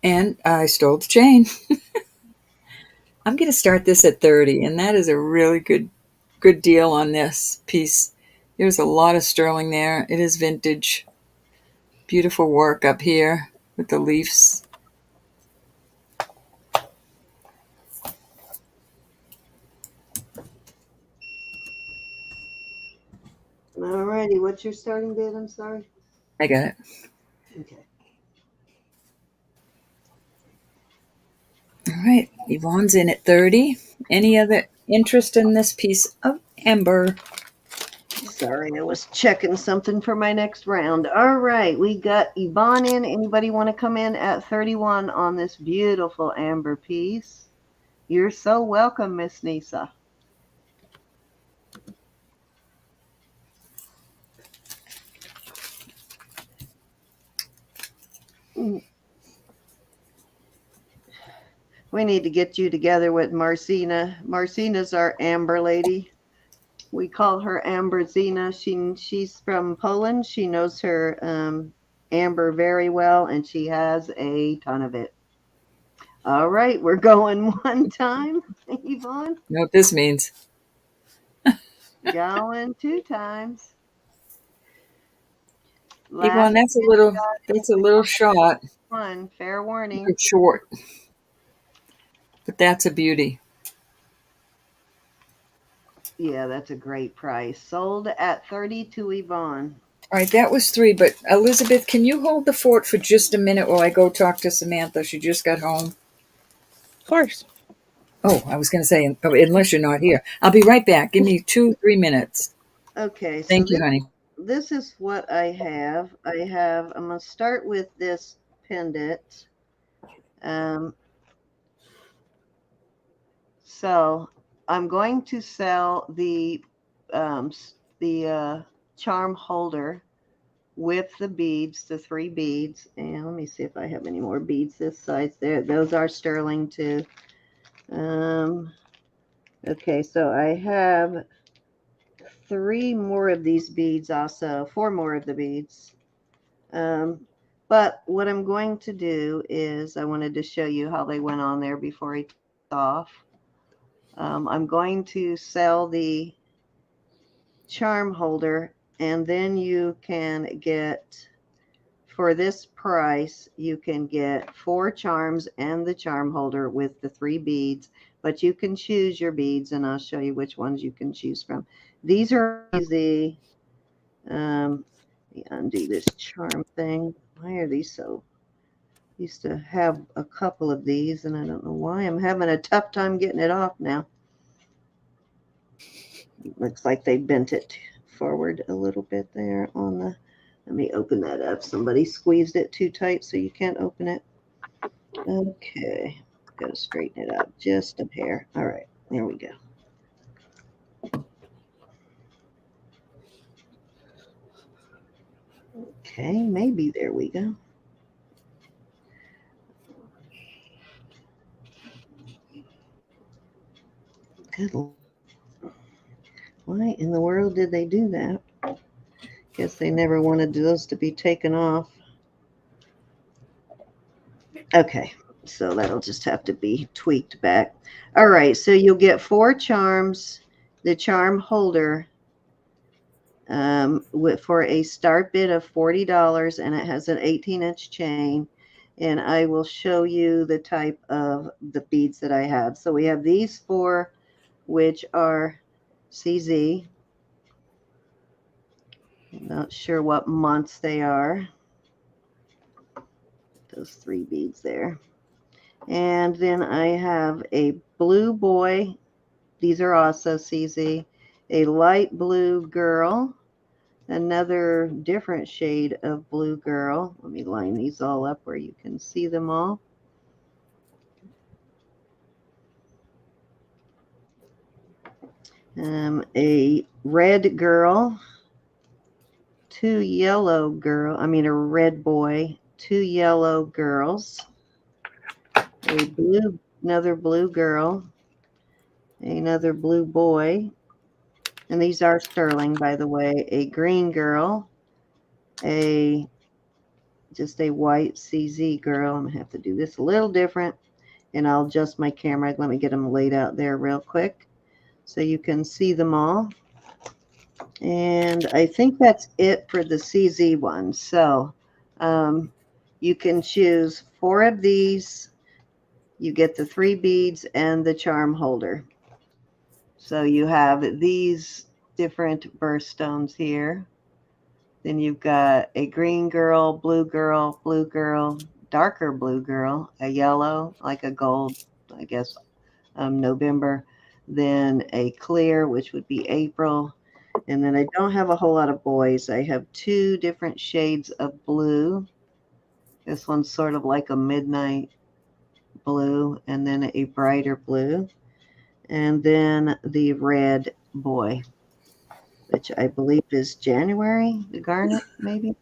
And I stole the chain. I'm going to start this at 30, and that is a really good deal on this piece. There's a lot of sterling there. It is vintage. Beautiful work up here with the leaves. All righty. What's your starting bid? I'm sorry. I got it. Okay. All right. Yvonne's in at 30. Any other interest in this piece of amber? Sorry, I was checking something for my next round. All right, we got Yvonne in. Anybody want to come in at 31 on this beautiful amber piece? You're so welcome, Miss Nisa. We need to get you together with Marcina. Marcina's our amber lady. We call her Amber Zina. She's from Poland. She knows her amber very well, and she has a ton of it. All right, we're going one time, Yvonne. You know what this means? Going 2 times. Yvonne, that's a little short. One, fair warning. It's short. But that's a beauty. Yeah, that's a great price. Sold at 30 to Yvonne. All right, that was 3. But Elizabeth, can you hold the fort for just a minute while I go talk to Samantha? She just got home. Of course. Oh, I was going to say, unless you're not here. I'll be right back. Give me 2-3 minutes. Okay. Thank you, honey. This is what I have. I'm going to start with this pendant. So I'm going to sell the charm holder with the beads, the 3 beads. And let me see if I have any more beads this size there. Those are sterling too. Okay, so I have 3 more of these beads also, 4 more of the beads. But what I'm going to do is I wanted to show you how they went on there before I took off. I'm going to sell the charm holder, and then you can get, for this price, you can get 4 charms and the charm holder with the 3 beads, but you can choose your beads, and I'll show you which ones you can choose from. These are easy. Let me undo this charm thing. Why are these so? Used to have a couple of these, and I don't know why I'm having a tough time getting it off now. Looks like they bent it forward a little bit there on the. Let me open that up. Somebody squeezed it too tight so you can't open it. Okay, gotta straighten it out just a hair. All right, there we go. Okay, maybe there we go. Good. Why in the world did they do that? Guess they never wanted those to be taken off. Okay, so that'll just have to be tweaked back. All right, so you'll get 4 charms, the charm holder, for a start bid of $40, and it has an 18-inch chain. And I will show you the type of the beads that I have. So we have these 4, which are CZ. I'm not sure what months they are. Those 3 beads there. And then I have a blue boy. These are also CZ. A light blue girl. Another different shade of blue girl. Let me line these all up where you can see them all. A red girl. 2 yellow girl. I mean a red boy. 2 yellow girls. A blue, another blue girl. Another blue boy. And these are sterling, by the way. A green girl. Just a white CZ girl. I'm going to have to do this a little different. And I'll adjust my camera. Let me get them laid out there real quick so you can see them all. And I think that's it for the CZ one. So you can choose 4 of these. You get the 3 beads and the charm holder. So you have these different birthstones here. Then you've got a green girl, blue girl, darker blue girl, a yellow, like a gold, I guess, November. Then a clear, which would be April. And then I don't have a whole lot of boys. I have 2 different shades of blue. This one's sort of like a midnight blue, and then a brighter blue. And then the red boy, which I believe is January, the garnet, maybe.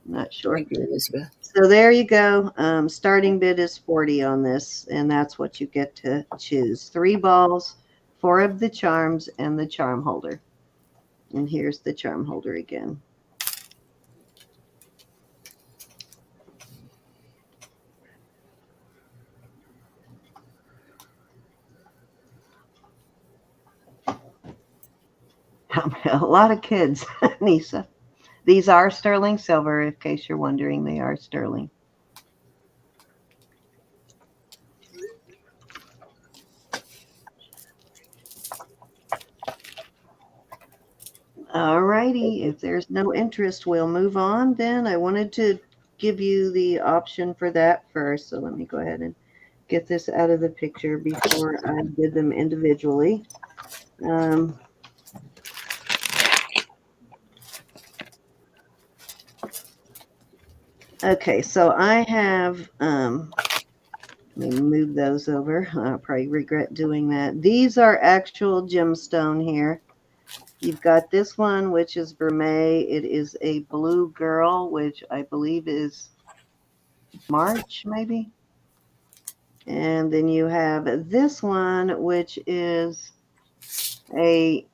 I'm not sure. Thank you, Elizabeth. So there you go. Starting bid is 40 on this, and that's what you get to choose. 3 balls, 4 of the charms, and the charm holder. And here's the charm holder again. A lot of kids, Nisa. These are sterling silver, in case you're wondering. They are sterling. All righty. If there's no interest, we'll move on then. I wanted to give you the option for that first. So let me go ahead and get this out of the picture before I did them individually. Okay, so I have, let me move those over. I'll probably regret doing that. These are actual gemstone here. You've got this one, which is Vermeil. It is a blue girl, which I believe is March, maybe. And then you have this one, which is a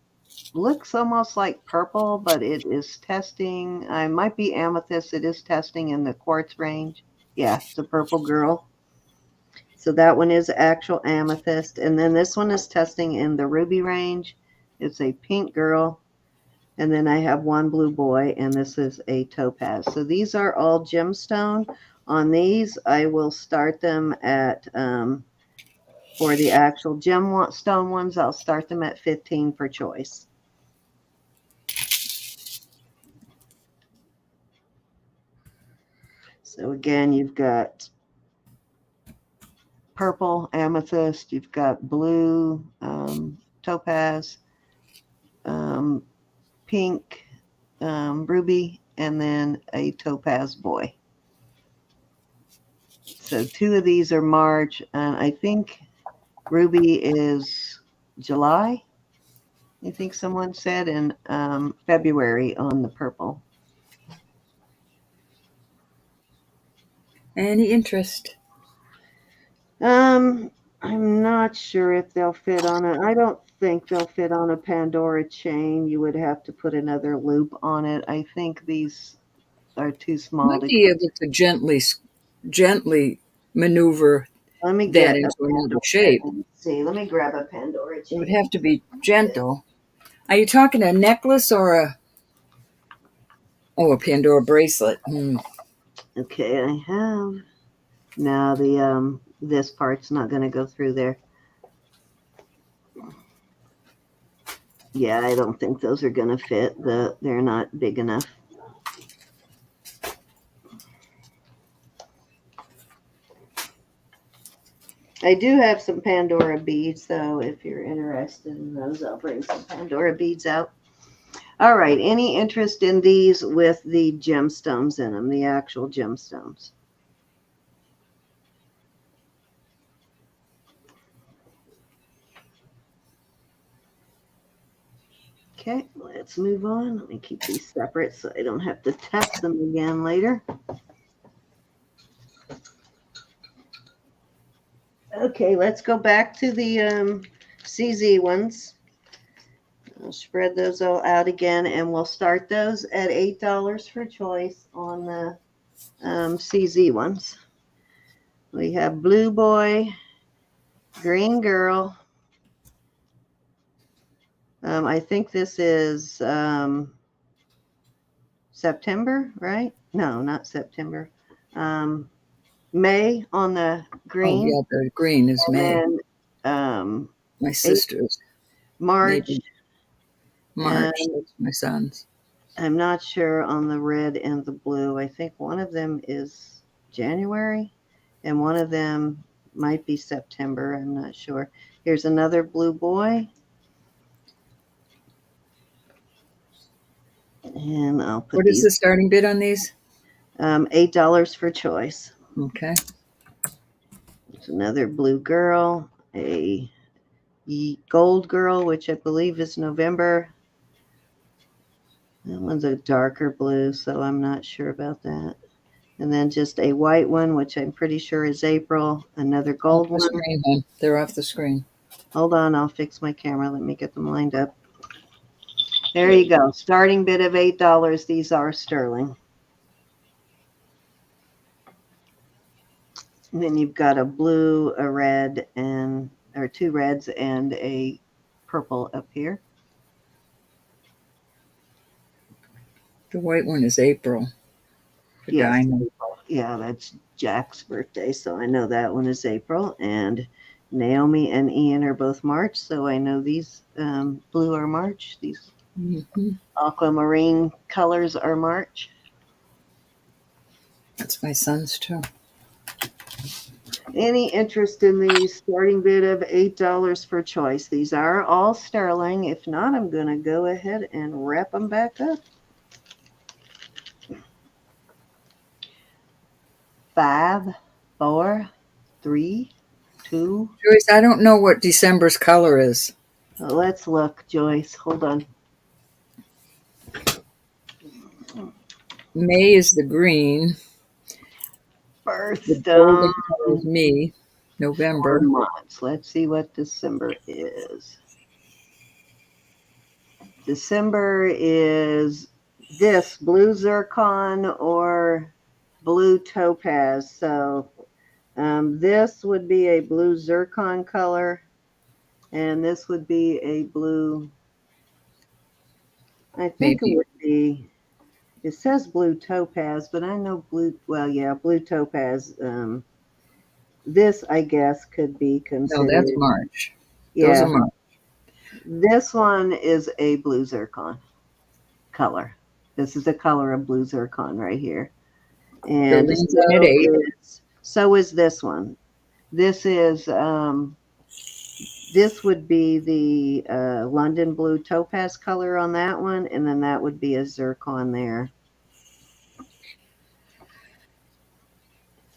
looks almost like purple, but it is testing. I might be amethyst. It is testing in the quartz range. Yeah, it's a purple girl. So that one is actual amethyst. And then this one is testing in the ruby range. It's a pink girl. And then I have one blue boy, and this is a topaz. So these are all gemstone. On these, I will start them at, for the actual gemstone ones, I'll start them at 15 per choice. So again, you've got purple amethyst, you've got blue topaz, pink ruby, and then a topaz boy. So 2 of these are March, and I think ruby is July. I think someone said, in February on the purple. Any interest? I'm not sure if they'll fit on it. I don't think they'll fit on a Pandora chain. You would have to put another loop on it. I think these are too small. Might be able to gently maneuver Let me that get into another shape. Let's see. Let me grab a Pandora It chain. would have to be gentle. Are you talking a necklace or a Pandora bracelet? Okay, I have. Now the this part's not going to go through there. Yeah, I don't think those are going to fit. They're not big enough. I do have some Pandora beads, though. If you're interested in those, I'll bring some Pandora beads out. All right. Any interest in these with the gemstones in them, the actual gemstones? Okay, let's move on. Let me keep these separate so I don't have to test them again later. Okay, let's go back to the CZ ones. I'll spread those all out again, and we'll start those at $8 for choice on the CZ ones. We have blue boy, green girl. I think this is September, right? No, not September. May on the green. Oh, yeah, the green is and May. Then, my sister's. March. Maybe March. That's my son's. I'm not sure on the red and the blue. I think one of them is January, and one of them might be September. I'm not sure. Here's another blue boy. And I'll put What is the starting bid on these? $8 for choice. Okay. There's another blue girl, a gold girl, which I believe is November. That one's a darker blue, so I'm not sure about that. And then just a white one, which I'm pretty sure is April. Another gold one. Screen, hon. They're off the screen. Hold on, I'll fix my camera. Let me get them lined up. There you go. Starting bid of $8. These are sterling. And then you've got a blue, a red, or 2 reds and a purple up here. The white one is April. Yes. Yeah, that's Jack's birthday, so I know that one is April. And Naomi and Ian are both March, so I know these blue are March. These aquamarine colors are March. That's my son's too. Any interest in these? Starting bid of $8 for choice. These are all sterling. If not, I'm going to go ahead and wrap them back up. 5, 4, 3, 2. Joyce, I don't know what December's color is. Let's look, Joyce. Hold on. May is the green. Birthstone. The golden color is me. November. Months. Let's see what December is. December is this blue zircon or blue topaz. So this would be a blue zircon color, and this would be a blue, I think it Maybe. would be, it says blue topaz, but I know blue, well, yeah, blue topaz. This, I guess, could be No, that's considered, March. Those are yeah, March. this one is a blue zircon color. This is the color of blue zircon right here. And Jolene's in at 8. so is this one. This is this would be the London blue topaz color on that one, and then that would be a zircon there.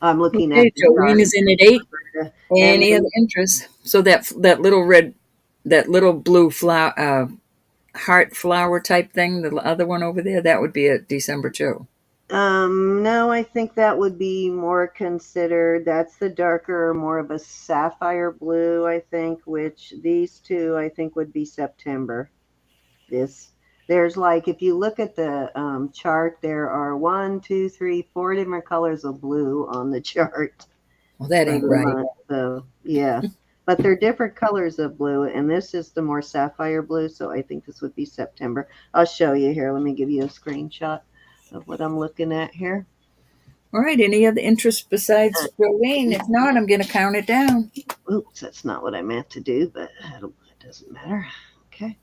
I'm looking at Okay, the Jolene chart. is in at 8. And Any then other interest? So that little red, that little blue flower, heart flower type thing, the other one over there, that would be a December too. no, I think that would be more considered. That's the darker, more of a sapphire blue, I think, which these two I think would be September. There's like, if you look at the chart, there are 1, 2, 3, 4 different colors of blue on the chart Well, that for ain't the right. month. So yeah, but they're different colors of blue, and this is the more sapphire blue. So I think this would be September. I'll show you here. Let me give you a screenshot of what I'm looking at here. All right. Any other interest besides Jolene? If not, I'm going to count it down. Oops, that's not what I meant to do, but it doesn't matter. Okay.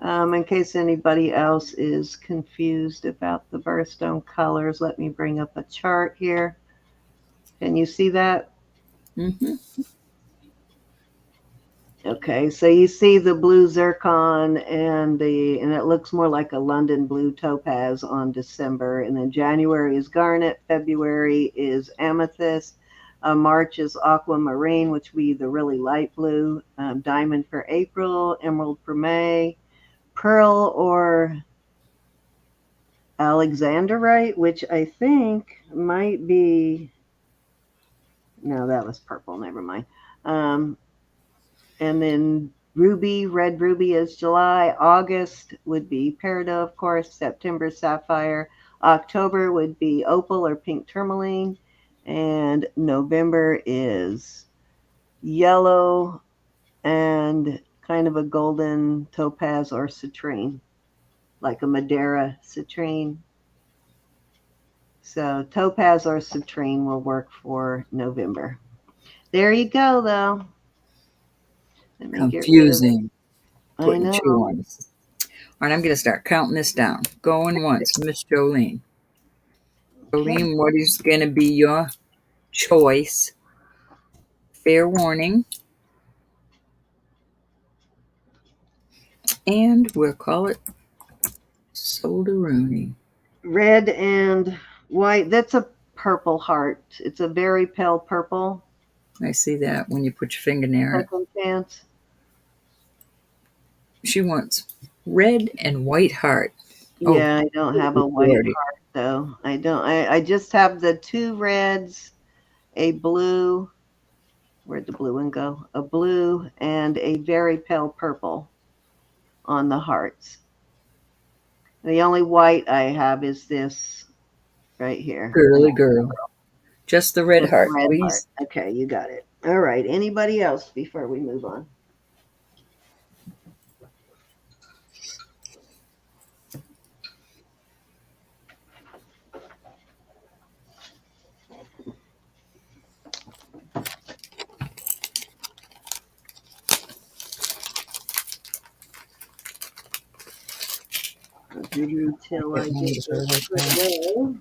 In case anybody else is confused about the birthstone colors, let me bring up a chart here. Can you see that? Mm-hmm. Okay, so you see the blue zircon and it looks more like a London blue topaz on December, and then January is garnet, February is amethyst, March is aquamarine, which would be the really light blue, diamond for April, emerald for May, pearl or alexandrite, which I think might be, no, that was purple, never mind. And then ruby, red ruby is July. August would be peridot, of course. September, sapphire. October would be opal or pink tourmaline. And November is yellow and kind of a golden topaz or citrine, like a Madeira citrine. So topaz or citrine will work for November. There you go, though. Let me get rid of it. Confusing. I Putting know. 2 on this. All right. I'm going to start counting this down. Going once, Miss Jolene. Okay. Jolene, what is going to be your choice? Fair warning. And we'll call it Solderoni. Red and white. That's a purple heart. It's a very pale purple. I see that when you put your finger near it. Second chance. She wants red and white heart. Oh, Yeah, I don't have a white Lordy. heart though. I don't. I just have the 2 reds, a blue. Where'd the blue one go? A blue and a very pale purple on the hearts. The only white I have is this right here. Girly girl. Just the red Just the heart, red heart. please. Okay, you got it. All right. Anybody else before we move on? I'll give you till I get this put away.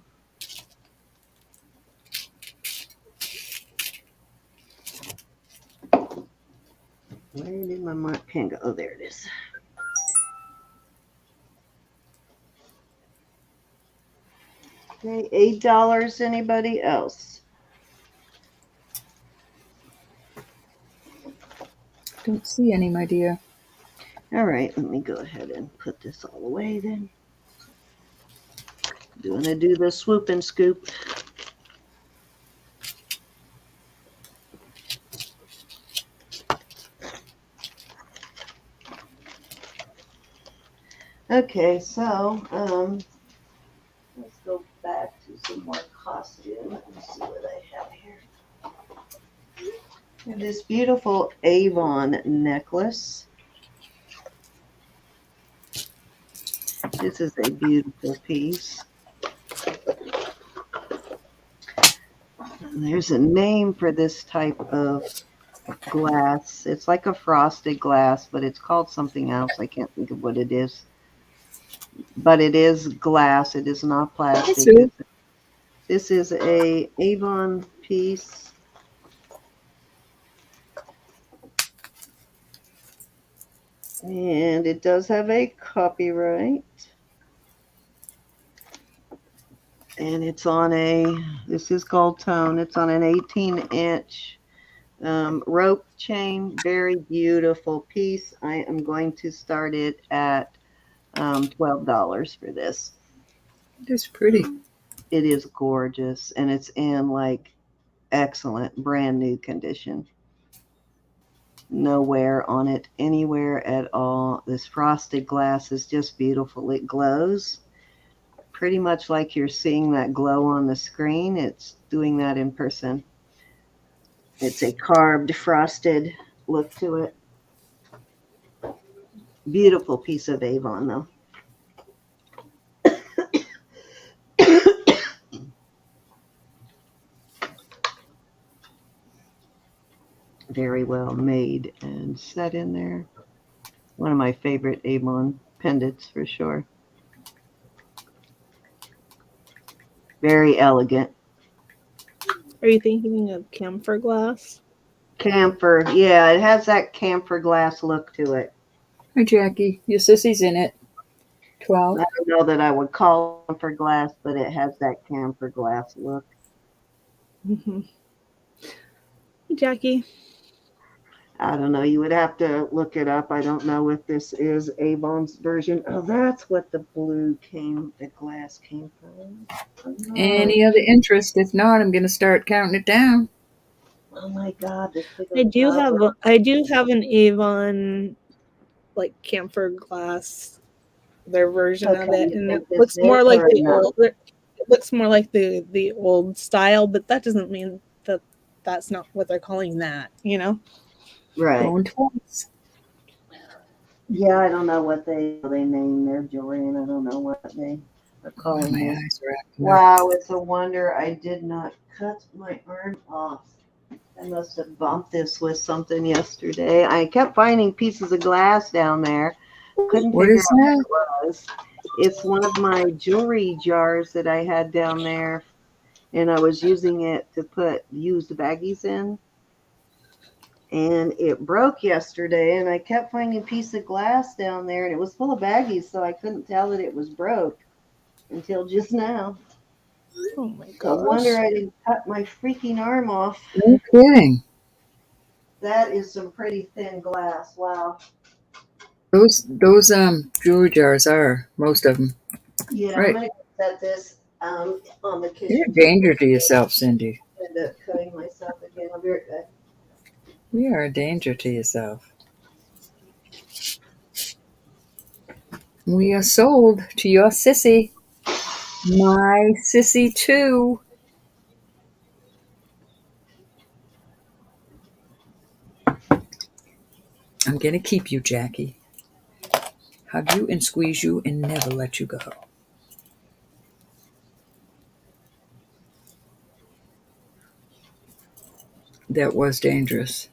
Where did my mark pen go? Oh, there it is. Okay, $8. Anybody else? Don't see any, my dear. All right, let me go ahead and put this all away then. Going to do the swoop and scoop. Okay, so let's go back to some more costume. Let me see what I have here. I have this beautiful Avon necklace. This is a beautiful piece. There's a name for this type of glass. It's like a frosted glass, but it's called something else. I can't think of what it is. But it is glass. It is not Hi, plastic. Sue. This is a Avon piece. And it does have a copyright. And it's on this is gold tone. It's on an 18-inch rope chain. Very beautiful piece. I am going to start it at $12 for this. That's pretty. It is gorgeous, and it's in like excellent brand new condition. No wear on it anywhere at all. This frosted glass is just beautiful. It glows pretty much like you're seeing that glow on the screen. It's doing that in person. It's a carved frosted look to it. Beautiful piece of Avon though. Very well made and set in there. One of my favorite Avon pendants for sure. Very elegant. Are you thinking of camphor glass? Camphor. Yeah, it has that camphor glass look to it. Hi, Jackie. Your sissy's in it. 12. I don't know that I would call it camphor glass, but it has that camphor glass look. Mm-hmm. Jackie. I don't know. You would have to look it up. I don't know if this is Avon's version. Oh, that's what the glass came from. Oh, Any other interest? If not, I'm going to start counting it down. oh my God. This I do have an Avon like camphor glass, their version of Okay, it, you and think it this looks more like or the no? old. It looks more like the old style, but that doesn't mean that that's not what they're calling that. You know. Right. Going twice. Yeah, I don't know what they name their jewelry, and I don't know what they are Oh, calling my this. eyes are acting up. Wow, it's a wonder I did not cut my arm off. I must have bumped this with something yesterday. I kept finding pieces of glass down there. Couldn't What figure is out that? what it was. It's one of my jewelry jars that I had down there, and I was using it to put used baggies in. And it broke yesterday, and I kept finding a piece of glass down there, and it was full of baggies, so I couldn't tell that it was broke until just now. Oh my No wonder gosh. I didn't cut my freaking arm off. No kidding. That is some pretty thin glass. Wow. Those jewelry jars are, most of them. Yeah, I'm Right. gonna set this on the You're a kitchen table. danger to yourself, Cindy. End up cutting myself again. I'll be right back. You are a danger to yourself. We are sold to your sissy. My sissy too. I'm going to keep you, Jackie. Hug you and squeeze you and never let you go. That was dangerous.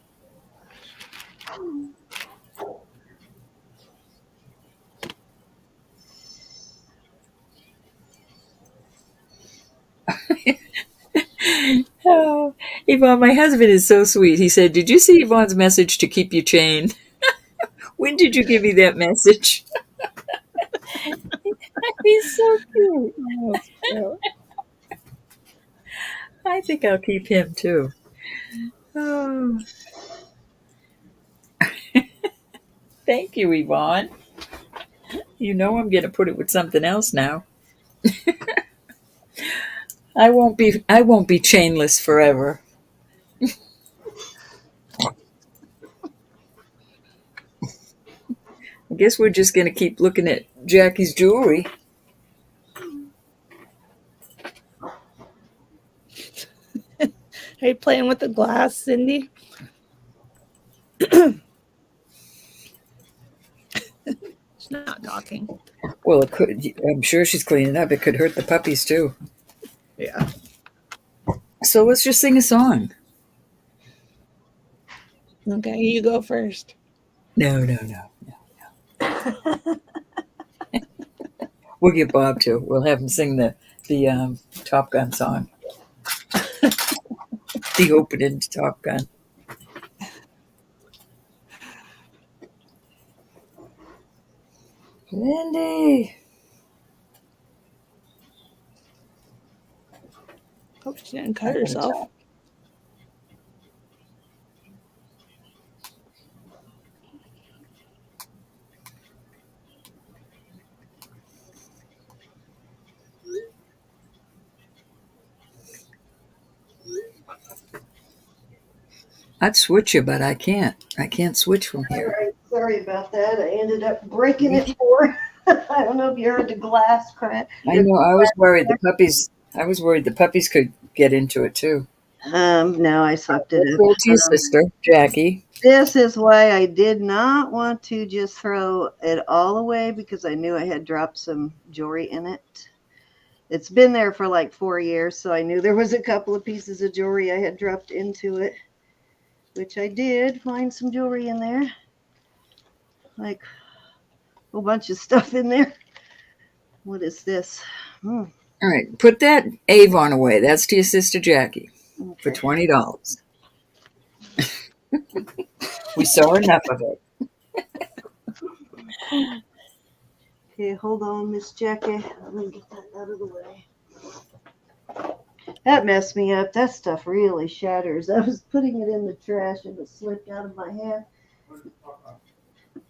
Oh, Yvonne, my husband is so sweet. He said, "Did you see Yvonne's message to keep you chained? When did you give me that message?" He's so cute. Oh, I think I'll keep him too. Oh, thank you, Yvonne. You know I'm going to put it with something else now. I won't be chainless forever. guess we're just going to keep looking at Jackie's jewelry. Are you playing with the glass, Cindy? She's not talking. Well, it could. I'm sure she's cleaning up. It could hurt the puppies too. Yeah. So let's just sing a song. Okay, you go first. No. We'll get Bob to. We'll have him sing the Top Gun song. The opening to Top Gun. Lindy. Hope she didn't cut herself. I'd switch you, but I can't. I can't switch from All here. right, sorry about that. I ended up breaking it for. I don't know if you heard the glass crack. I know. I was worried the puppies could get into it too. No, I sucked it Let's go to your up. sister, Jackie. This is why I did not want to just throw it all away because I knew I had dropped some jewelry in it. It's been there for like 4 years, so I knew there was a couple of pieces of jewelry I had dropped into it, which I did find some jewelry in there. Like a whole bunch of stuff in there. What is this? All right, put that Avon away. That's to your sister Jackie for Okay. $20. We saw enough of it. Okay, hold on, Miss Jackie. Let me get that out of the way. That messed me up. That stuff really shatters. I was putting it in the trash and it slipped out of my hand.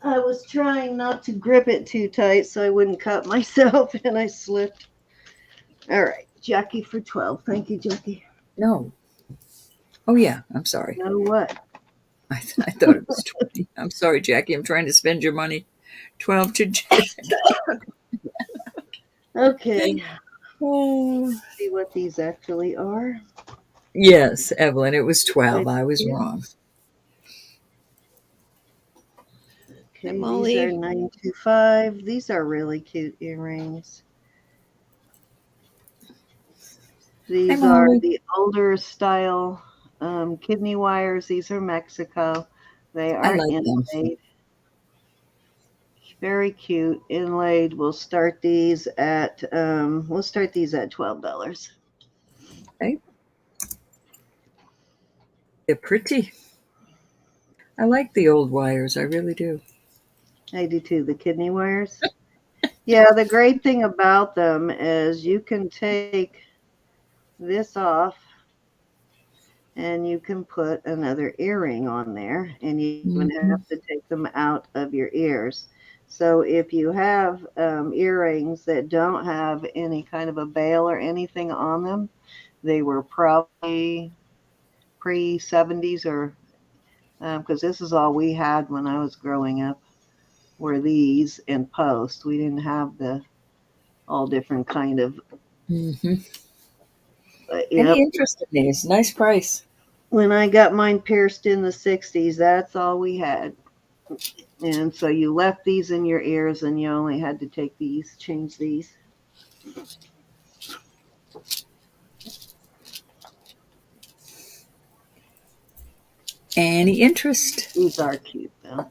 I was trying not to grip it too tight so I wouldn't cut myself, and I slipped. All right, Jackie for 12. Thank you, Jackie. No. Oh yeah, I'm sorry. Know what? I thought it was 20. I'm sorry, Jackie. I'm trying to spend your money. 12 to Jackie. Okay. Oh. See what these actually are. Yes, Evelyn, it was 12. I was wrong. Okay, Molly. these are 925. These are really cute earrings. These Hi, are Molly. the older style kidney wires. These are Mexico. They I are like them. inlaid. Very cute. Inlaid. We'll start these at $12. Okay. They're pretty. I like the old wires. I really do. I do too. The kidney wires. Yeah, the great thing about them is you can take this off and you can put another earring on there, and you even have to take them out of your ears. So if you have earrings that don't have any kind of a bail or anything on them, they were probably pre-70s or because this is all we had when I was growing up were these in post. We didn't have the all different kind of. Any Yep. interest in these? Nice price. When I got mine pierced in the 60s, that's all we had. And so you left these in your ears and you only had to take these, change these. Any interest? These are cute though.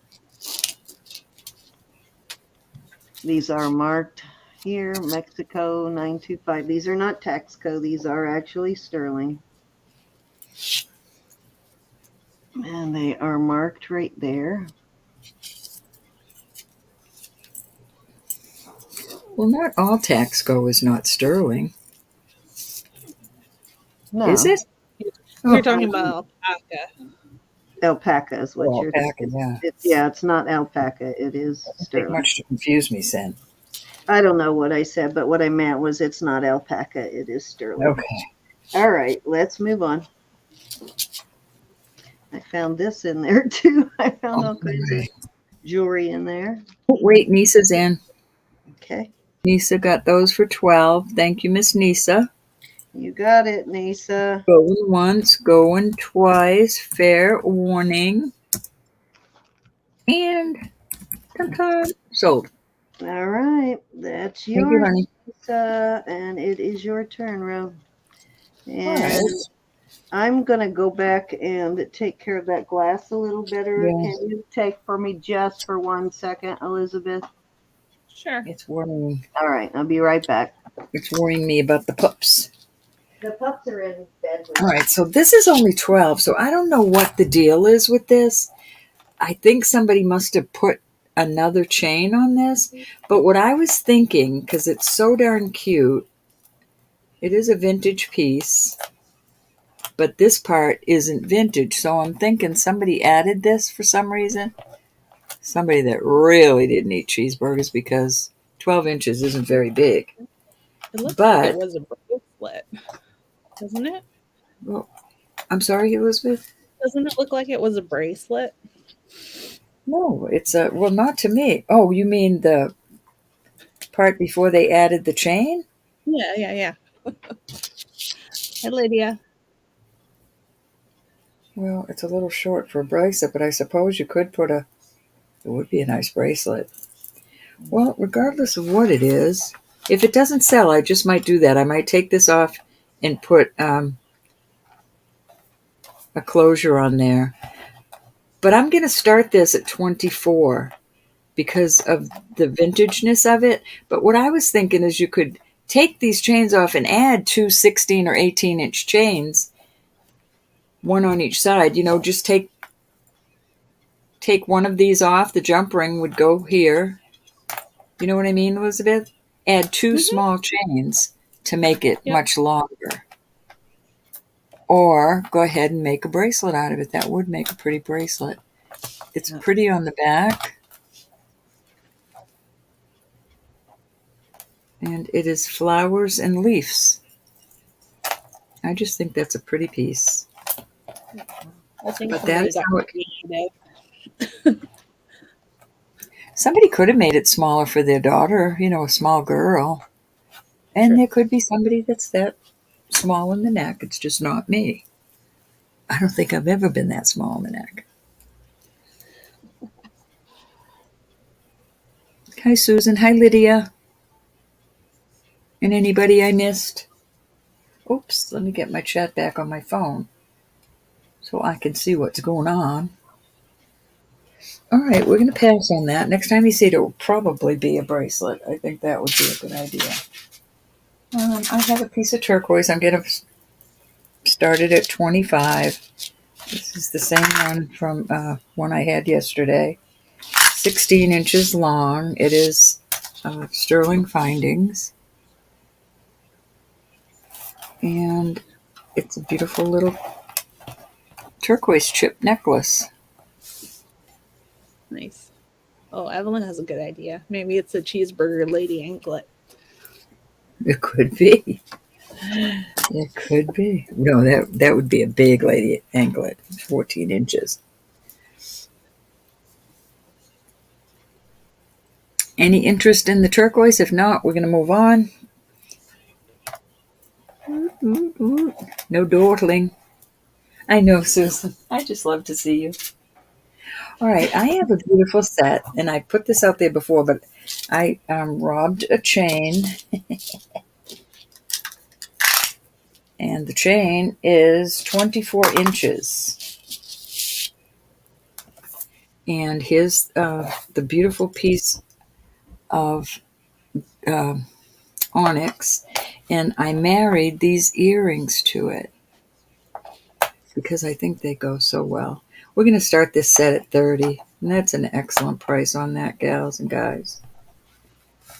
These are marked here, Mexico 925. These are not Texaco, these are actually sterling. And they are marked right there. Well, not all Taxco is not sterling. No. Is it? You're talking about alpaca. Alpaca is what you're Alpaca, yeah. It's not alpaca, it is Take sterling. much to confuse me, Sen. I don't know what I said, but what I meant was it's not alpaca, it is sterling. Okay. All right, let's move on. I found this in there too. I found all kinds of jewelry in there. Oh, wait, Nisa's in. Okay. Nisa got those for 12. Thank you, Miss Nisa. You got it, Nisa. Going once, going twice. Fair warning. And sold. All right. That's Thank you, yours, honey. Nisa. And it is your turn, Ro. And All right. I'm going to go back and take care of that glass a little better. Yeah. Can you take for me just for 1 second, Elizabeth? Sure. It's worrying. All right. I'll be right back. It's worrying me about the pups. The pups are in bed. All right, so this is only 12, so I don't know what the deal is with this. I think somebody must have put another chain on this, but what I was thinking, because it's so darn cute, it is a vintage piece, but this part isn't vintage, so I'm thinking somebody added this for some reason. Somebody that really didn't eat cheeseburgers, because 12 inches isn't very big. It looks But like it was a bracelet, doesn't it? well, I'm sorry, Elizabeth? Doesn't it look like it was a bracelet? No, it's a, well, not to me. Oh, you mean the part before they added the chain? Yeah. Hi, Lydia. Well, it's a little short for a bracelet, but I suppose you could put it would be a nice bracelet. Well, regardless of what it is, if it doesn't sell, I just might do that. I might take this off and put a closure on there. But I'm going to start this at 24 because of the vintageness of it. But what I was thinking is you could take these chains off and add two 16 or 18-inch chains, one on each side. You know, just take one of these off. The jump ring would go here. You know what I mean, Elizabeth? Add two small chains to make it much longer. Or go ahead and make a bracelet out of it. That would make a pretty bracelet. It's pretty on the back. And it is flowers and leaves. I just think that's a pretty piece. I think But that's how it, creative. somebody could have made it smaller for their daughter, you know, a small girl. And there could be somebody that's that small in the neck. It's just not me. I don't think I've ever been that small in the neck. Hi, Susan. Hi, Lydia. And anybody I missed? Oops, let me get my chat back on my phone so I can see what's going on. All right, we're going to pass on that. Next time you see it, it will probably be a bracelet. I think that would be a good idea. I have a piece of turquoise. I'm going to start it at 25. This is the same one from one I had yesterday. 16 inches long. It is sterling findings. And it's a beautiful little turquoise chip necklace. Nice. Oh, Evelyn has a good idea. Maybe it's a cheeseburger lady anklet. It could be. It could be. No, that would be a big lady anklet, 14 inches. Any interest in the turquoise? If not, we're going to move on. No dawdling. I know, Susan. I just love to see you. All right, I have a beautiful set, and I put this out there before, but I robbed a chain. And the chain is 24 inches. And here's the beautiful piece of onyx. And I married these earrings to it because I think they go so well. We're going to start this set at 30. And that's an excellent price on that, gals and guys.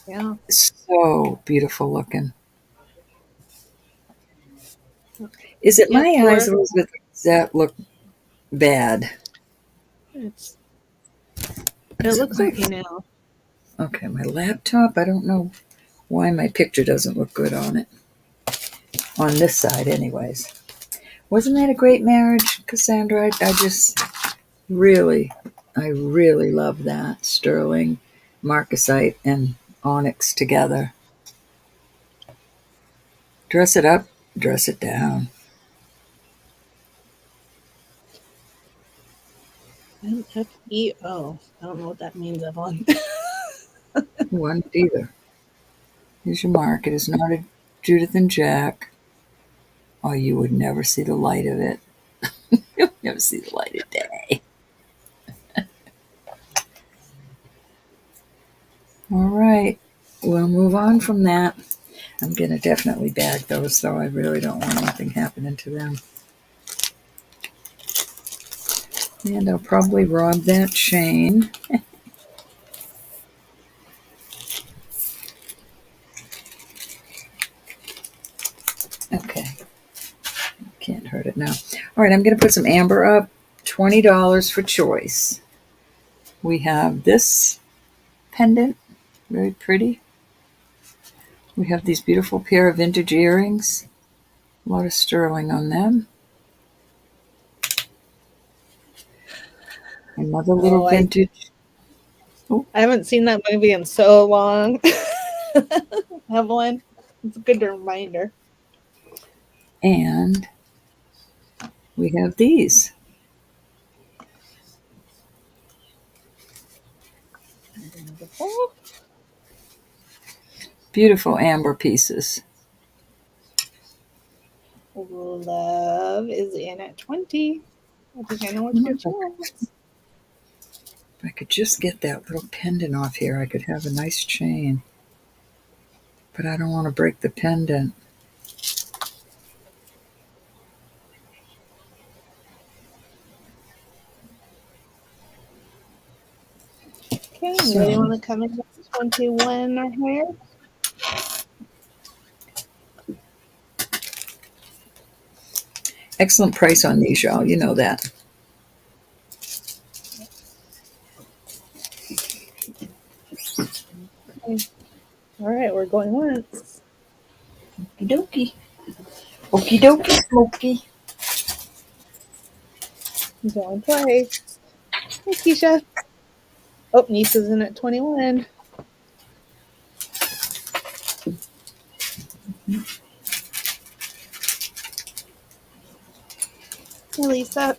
Yeah. So beautiful looking. Is it Yeah, my eyes, Elizabeth? Does that look bad? it looks okay now. Okay, my laptop, I don't know why my picture doesn't look good on it. On this side, anyways. Wasn't that a great marriage, Cassandra? I just really I really love that. Sterling, marcasite, and onyx together. Dress it up, dress it down. MFEO. I don't know what that means, Evelyn. One either. Here's your mark. It is not a Judith and Jack. Oh, you would never see the light of it. You'll never see the light of day. All right. We'll move on from that. I'm going to definitely bag those, though. I really don't want anything happening to them. And I'll probably rob that chain. Okay. Can't hurt it now. All right, I'm going to put some amber up. $20 for choice. We have this pendant. Very pretty. We have these beautiful pair of vintage earrings. A lot of sterling on them. Another little vintage. I haven't seen that movie in so long. Evelyn, it's a good reminder. And we have these. Beautiful amber pieces. Love is in at 20. I think I know what you're doing. If I could just get that little pendant off here, I could have a nice chain. But I don't want to break the pendant. Okay, anybody want to come in with 21 or higher? Excellent price on these, y'all. You know that. Okay. All right, we're going once. Okie dokie. Okie dokie, smoky. Going twice. Hey, Keisha. Oh, niece is in at 21. Hey, Lisa.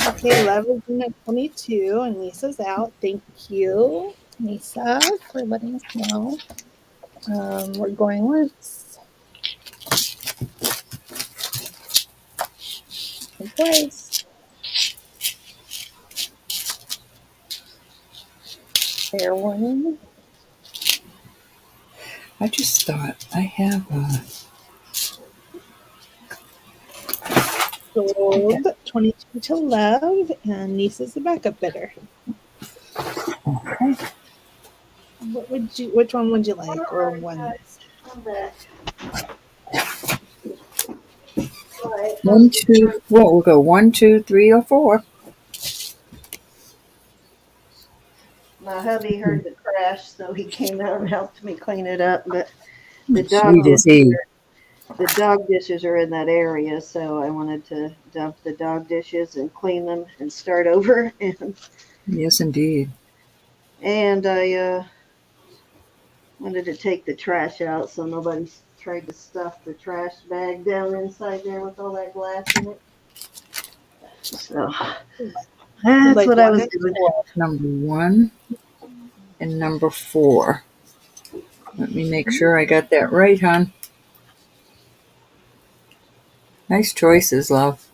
Okay, Love is in at 22, and Lisa's out. Thank you, Lisa, for letting us know. We're going once. And twice. Fair warning. I just thought I have a... Sold 22 to Love, and niece is the backup bidder. Okay. Which one would you like, or one? 1, 2, well, we'll go 1, 2, 3, or 4. My hubby heard the crash, so he came out and helped me clean it up. But the dog dishes are in that area, so I wanted to dump the dog dishes and clean them and start over. Yes, indeed. And I wanted to take the trash out so nobody tried to stuff the trash bag down inside there with all that glass in it. So that's Like what I was doing. Number 1 and number 4. Let me make sure I got that right, hon. Nice choices, love.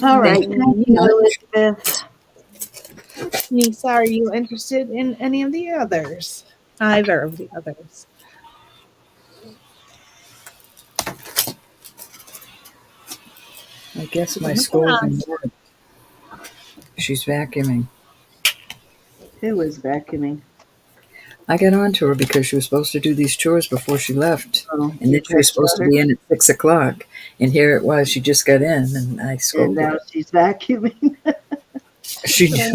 All right. Thank you, Elizabeth. Nisa, are you interested in any of the others? Either of the others. I guess my scolding worked. She's vacuuming. Who was vacuuming? I got on to her because she was supposed to do these chores before she left. Oh, And then she was supposed to be in at 6 o'clock. And here it was. She just got in, and I scolded And now her. she's vacuuming. She knew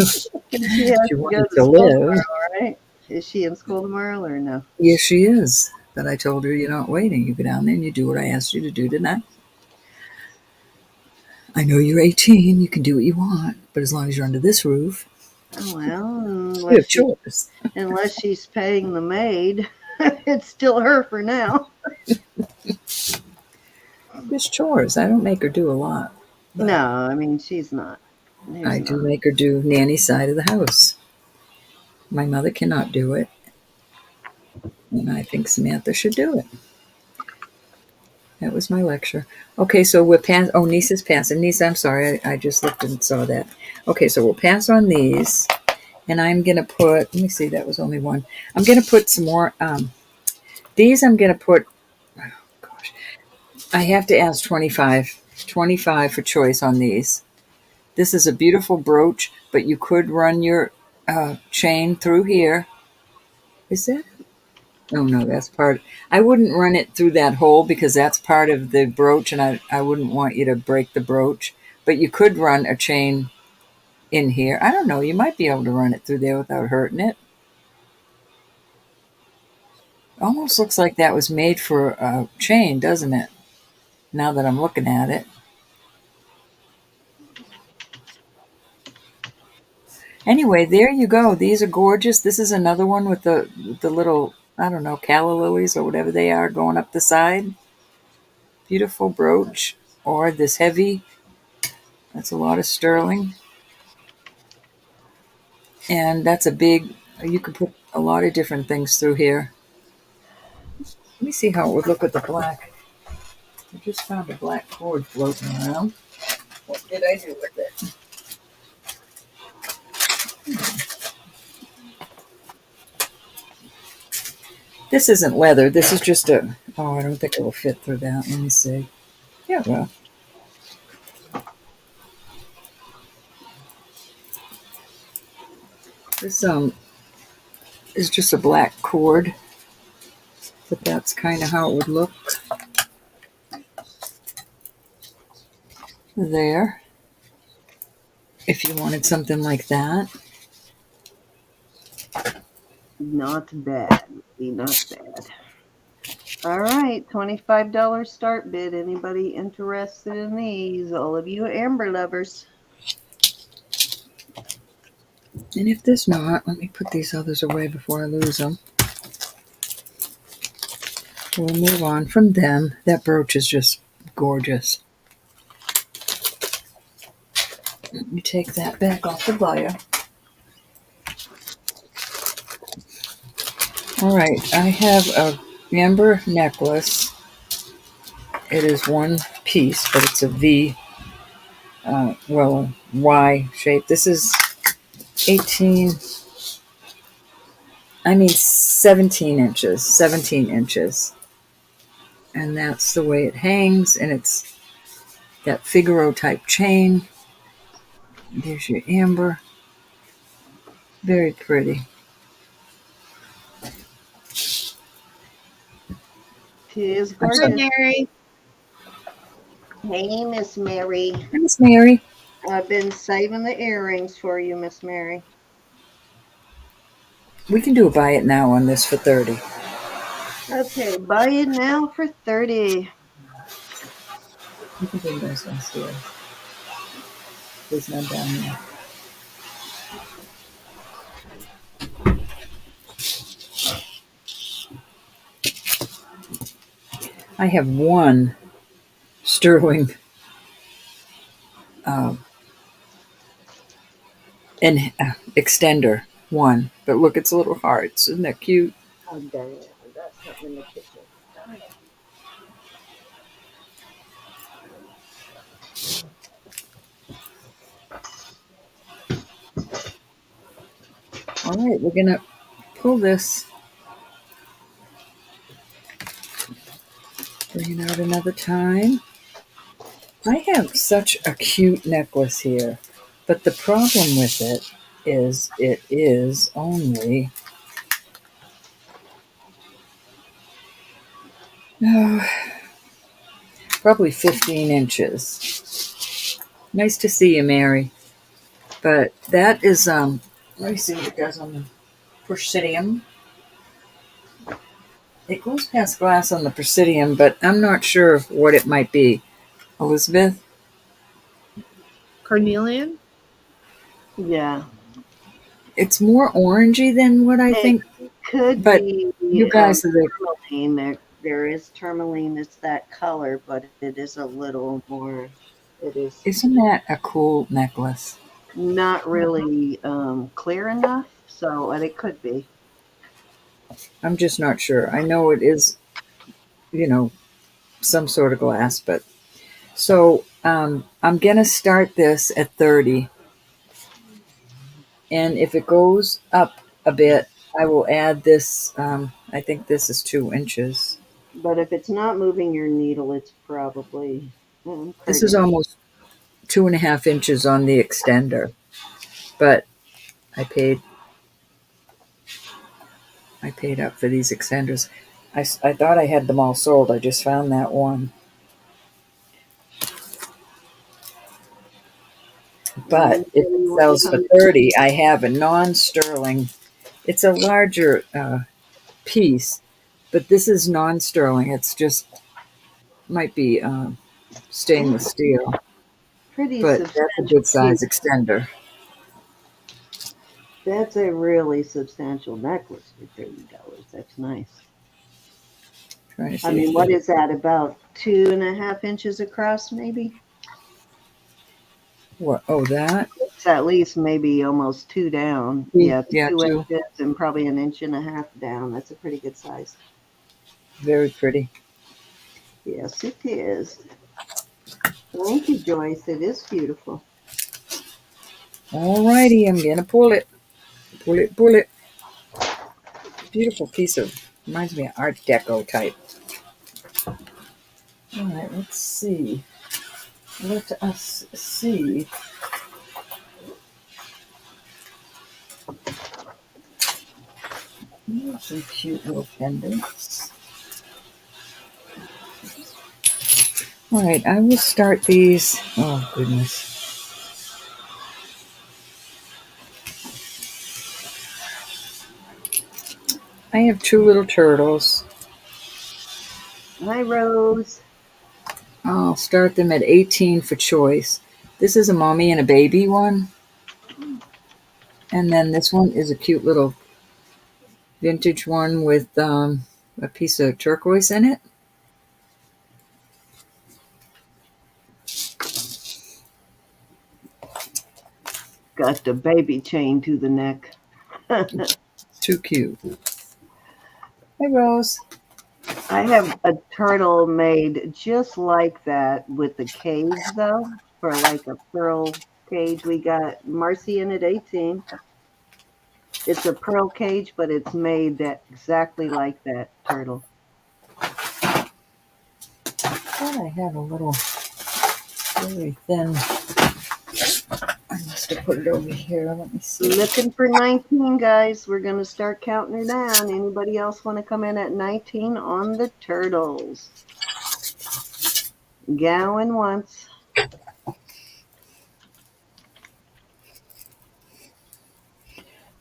She she wanted to live. All right. Is she in school tomorrow or no? Yes, she is. But I told her, you're not waiting. You go down there and you do what I asked you to do tonight. I know you're 18. You can do what you want. But as long as you're under this roof, Oh, well, you have chores. unless she's paying the maid, it's still her for now. Just chores. I don't make her do a lot. But No, I mean, she's not. I There's do not. make her do Nanny's side of the house. My mother cannot do it. And I think Samantha should do it. That was my lecture. Okay, so we're past. Oh, Niece is passing. Niece, I'm sorry. I just looked and saw that. Okay, so we'll pass on these. And I'm going to put, let me see, that was only one. I'm going to put some more. These I'm going to put, oh gosh, I have to ask 25. 25 for choice on these. This is a beautiful brooch, but you could run your chain through here. Is that? Oh no, that's part. I wouldn't run it through that hole because that's part of the brooch, and I wouldn't want you to break the brooch. But you could run a chain in here. I don't know. You might be able to run it through there without hurting it. Almost looks like that was made for a chain, doesn't it? Now that I'm looking at it. Anyway, there you go. These are gorgeous. This is another one with the little, I don't know, calla lilies or whatever they are going up the side. Beautiful brooch. Or this heavy. That's a lot of sterling. And that's a big, you could put a lot of different things through here. Let me see how it would look with the black. I just found a black cord floating around. What did I do with it? This isn't leather. This is just a, oh, I don't think it will fit through that. Let me see. Yeah, well. This is just a black cord. But that's kind of how it would look. There. If you wanted something like that. Not bad. Not bad. All right, $25 start bid. Anybody interested in these? All of you amber lovers. And if there's not, let me put these others away before I lose them. We'll move on from them. That brooch is just gorgeous. Let me take that back off the buyer. All right, I have a amber necklace. It is one piece, but it's a V, Y shape. This is 17 inches, 17 inches. And that's the way it hangs, and it's that Figaro type chain. There's your amber. Very pretty. She is I'm Hi, sorry. gorgeous. Mary. Hey, Miss Mary. Miss Mary. I've been saving the earrings for you, Miss Mary. We can do a buy it now on this for 30. Okay, buy it now for 30. You can bring those downstairs. There's none down there. I have one sterling extender. One. But look, it's little hearts. Isn't that cute? Oh, dang it. I got something in the kitchen. Darn it. All right, we're going to pull this. Bring it out another time. I have such a cute necklace here, but the problem with it is only probably 15 inches. Nice to see you, Mary. But that is, let me see what it does on the Presidium. It goes past glass on the Presidium, but I'm not sure what it might be. Elizabeth? Carnelian? Yeah. It's more orangey than what I It think, could but be you guys are the. tourmaline. There is tourmaline. It's that color, but it is a little more. It is Isn't that a cool necklace? not really clear enough, so and it could be. I'm just not sure. I know it is, you know, some sort of glass, but so I'm gonna start this at 30, and if it goes up a bit, I will add this. I think this is 2 inches. But if it's not moving your needle, it's probably This is pretty. almost 2.5 inches on the extender, but I paid I paid up for these extenders. I thought I had them all sold. I just found that one. But if it Anybody want to sells for come? 30, I have a non-sterling. It's a larger piece, but this is non-sterling. It's just might be stainless steel, Pretty but that's a substantial good size piece. extender. That's a really substantial necklace for $30. That's nice. Trying to I see mean, if what the is that? About 2.5 inches across, maybe? what? Oh, that It's at least maybe almost two down. Yeah, it's yeah, two too. inches and probably an inch and a half down. That's a pretty good size. Very pretty. Yes, it is. Thank you, Joyce. It is beautiful. All righty, I'm gonna pull it. Pull it, pull it. Beautiful piece of, reminds me of Art Deco type. All right, let's see. Let us see. Some cute little pendants. All right, I will start these. Oh, goodness. I have two little turtles. Hi, Rose. I'll start them at 18 for choice. This is a mommy and a baby one. And then this one is a cute little vintage one with a piece of turquoise in it. Got the baby chain to the neck. Too cute. Hey, Rose. I have a turtle made just like that with the cage, though, for like a pearl cage. We got Marcy in at 18. It's a pearl cage, but it's made that exactly like that turtle. Thought I had a little very thin. I must have put it over here. Let me see. Looking for 19, guys. We're going to start counting her down. Anybody else want to come in at 19 on the turtles? Going once.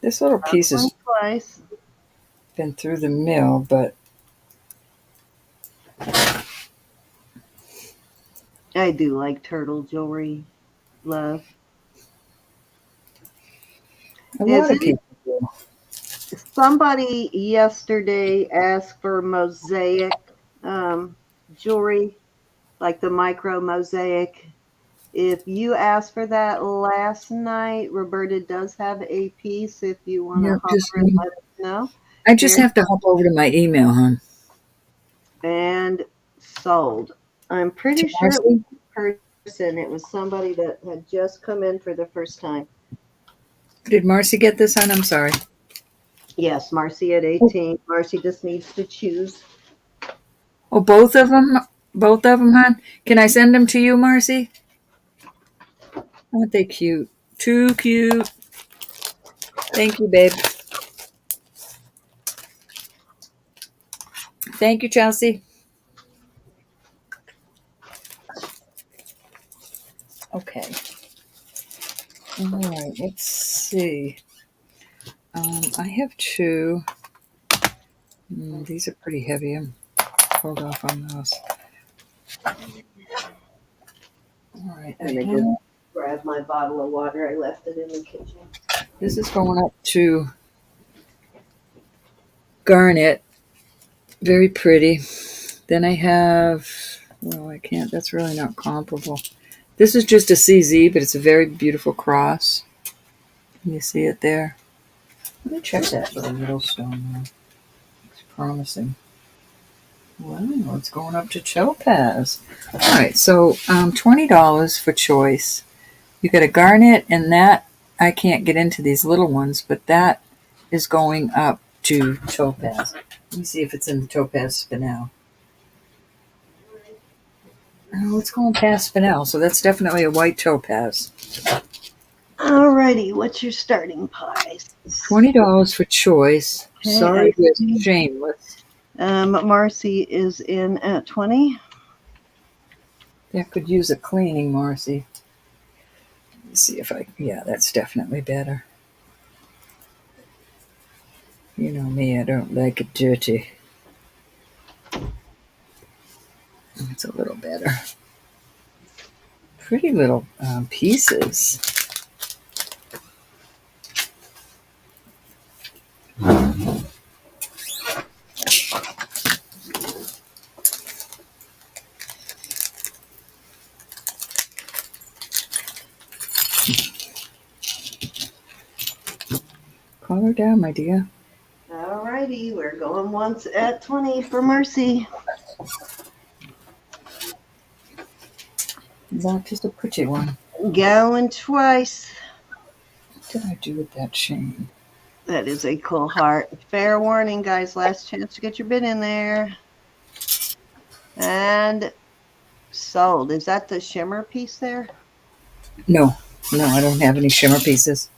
This little piece Going has twice. been through the mill, but I do like turtle jewelry. Love. a Has lot of people do. somebody yesterday asked for mosaic jewelry, like the micro mosaic? If you asked for that last night, Roberta does have a piece. If you want to Yeah, holler just and let us know. I just Here have to hop over to my email, hon. and sold. I'm To pretty sure it was Marcy? a person. It was somebody that had just come in for the first time. Did Marcy get this, hon? I'm sorry. Yes, Marcy at Oh, 18. Marcy just needs to choose. oh, both of them? Both of them, hon? Can I send them to you, Marcy? Aren't they cute? Too cute. Thank you, babe. Thank you, Chelsea. Okay. All right, let's see. I have two. These are pretty heavy. I'm hold off on those. All right. Let me just grab my bottle of water. I left it in the kitchen. This is going up to garnet. Very pretty. Then I have, well, I can't, that's really not comparable. This is just a CZ, but it's a very beautiful cross. Can you see it there? Let me check that little middle stone now. It's promising. Wow, it's going up to topaz. All right, so $20 for choice. You got a garnet, and that, I can't get into these little ones, but that is going up to topaz. Let me see if it's in the topaz spinel. Oh, it's going past spinel, so that's definitely a white topaz. Alrighty, what's your starting price? $20 for choice. Okay, Sorry, we're shameless. Marcy is in at 20. That could use a cleaning, Marcy. Let's see if I, yeah, that's definitely better. You know me, I don't like it dirty. It's a little better. Pretty little pieces. Calm her down, my dear. Alrighty, we're going once at 20 for Mercy. That's just a pretty one. Going twice. What did I do with that chain? That is a cool heart. Fair warning, guys. Last chance to get your bid in there. And sold. Is that the shimmer piece there? No, I don't have any shimmer pieces.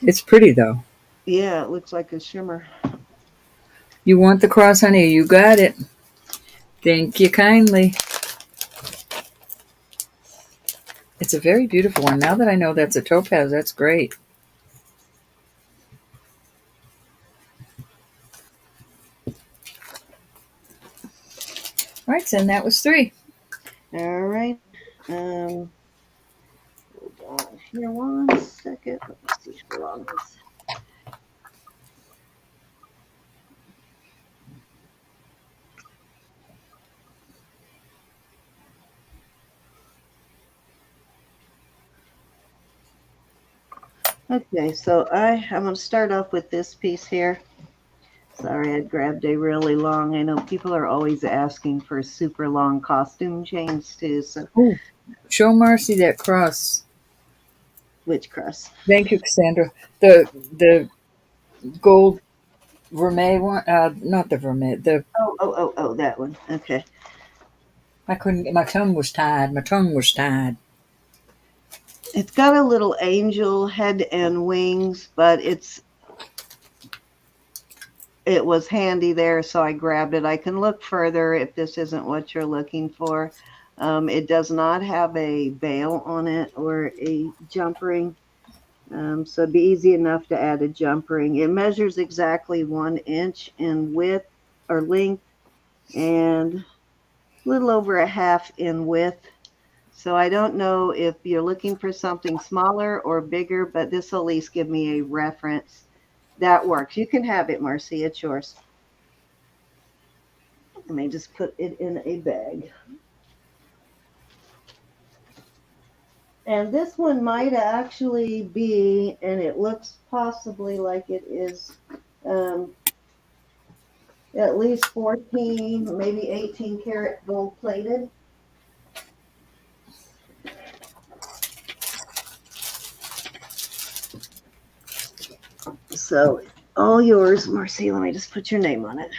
It's pretty, though. Yeah, it looks like a shimmer. You want the cross, honey? You got it. Thank you kindly. It's a very beautiful one. Now that I know that's a topaz, that's great. All right, so that was 3. All right. Hold on here 1 second. Let me see how long this. Okay, so I'm going to start off with this piece here. Sorry, I grabbed a really long. I know people are always asking for super long costume chains too. So, Show Marcy that cross. which cross? Thank you, Cassandra. The gold vermeil one, not the vermeil. Oh, that one. Okay. I couldn't. My tongue was tied. It's got a little angel head and wings, but it was handy there, so I grabbed it. I can look further if this isn't what you're looking for. It does not have a bail on it or a jump ring, so it'd be easy enough to add a jump ring. It measures exactly 1 inch in width or length and a little over a half in width. So I don't know if you're looking for something smaller or bigger, but this will at least give me a reference. That works. You can have it, Marcy. It's yours. Let me just put it in a bag. And this one might actually be, and it looks possibly like it is at least 14, maybe 18 karat gold plated. So all yours, Marcy. Let me just put your name on it.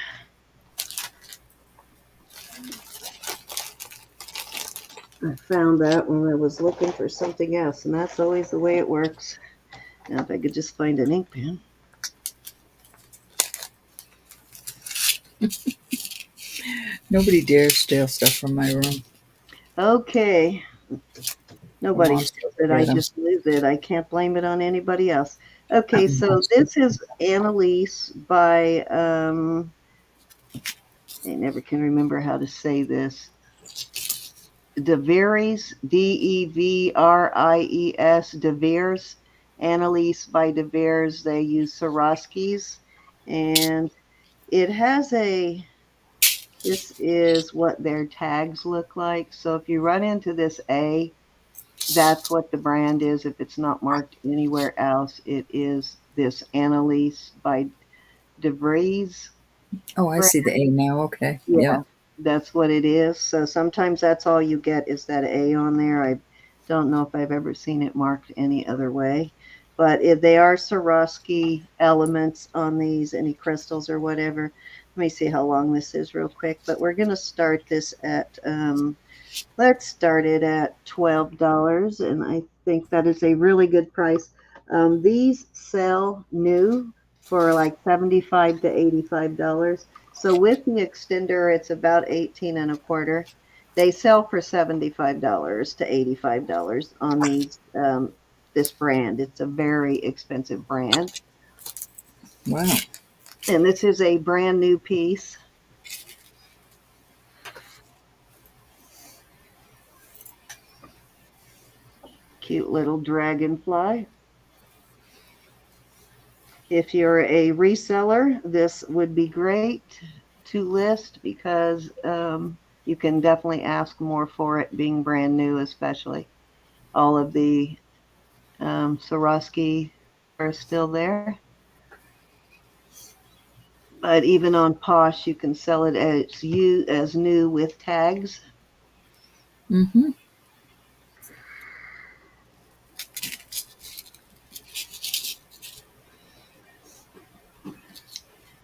I found that when I was looking for something else, and that's always the way it works. Now, if I could just find an ink pen. Nobody dares steal stuff from my room. Okay. Nobody steals it. I Adam. just lose it. I can't blame it on anybody else. Okay, so this is Annalise by I never can remember how to say this. DeVries, Devries, DeVries, Annalise by DeVries. They use Swarovskis, and it has this is what their tags look like. So if you run into this A, that's what the brand is. If it's not marked anywhere else, it is this Annalise by DeVries. Oh, I see the A now. Okay. Yeah, Yep. that's what it is. So sometimes that's all you get is that A on there. I don't know if I've ever seen it marked any other way. But if they are Swarovski elements on these, any crystals or whatever. Let me see how long this is real quick. But we're going to start this at, let's start it at $12. And I think that is a really good price. These sell new for like $75 to $85. So with the extender, it's about 18 and a quarter. They sell for $75 to $85 on these this brand. It's a very expensive brand. Wow. And this is a brand new piece. Cute little dragonfly. If you're a reseller, this would be great to list because you can definitely ask more for it being brand new, especially. All of the Swarovski are still there. But even on Posh, you can sell it as new with tags. Mm-hmm.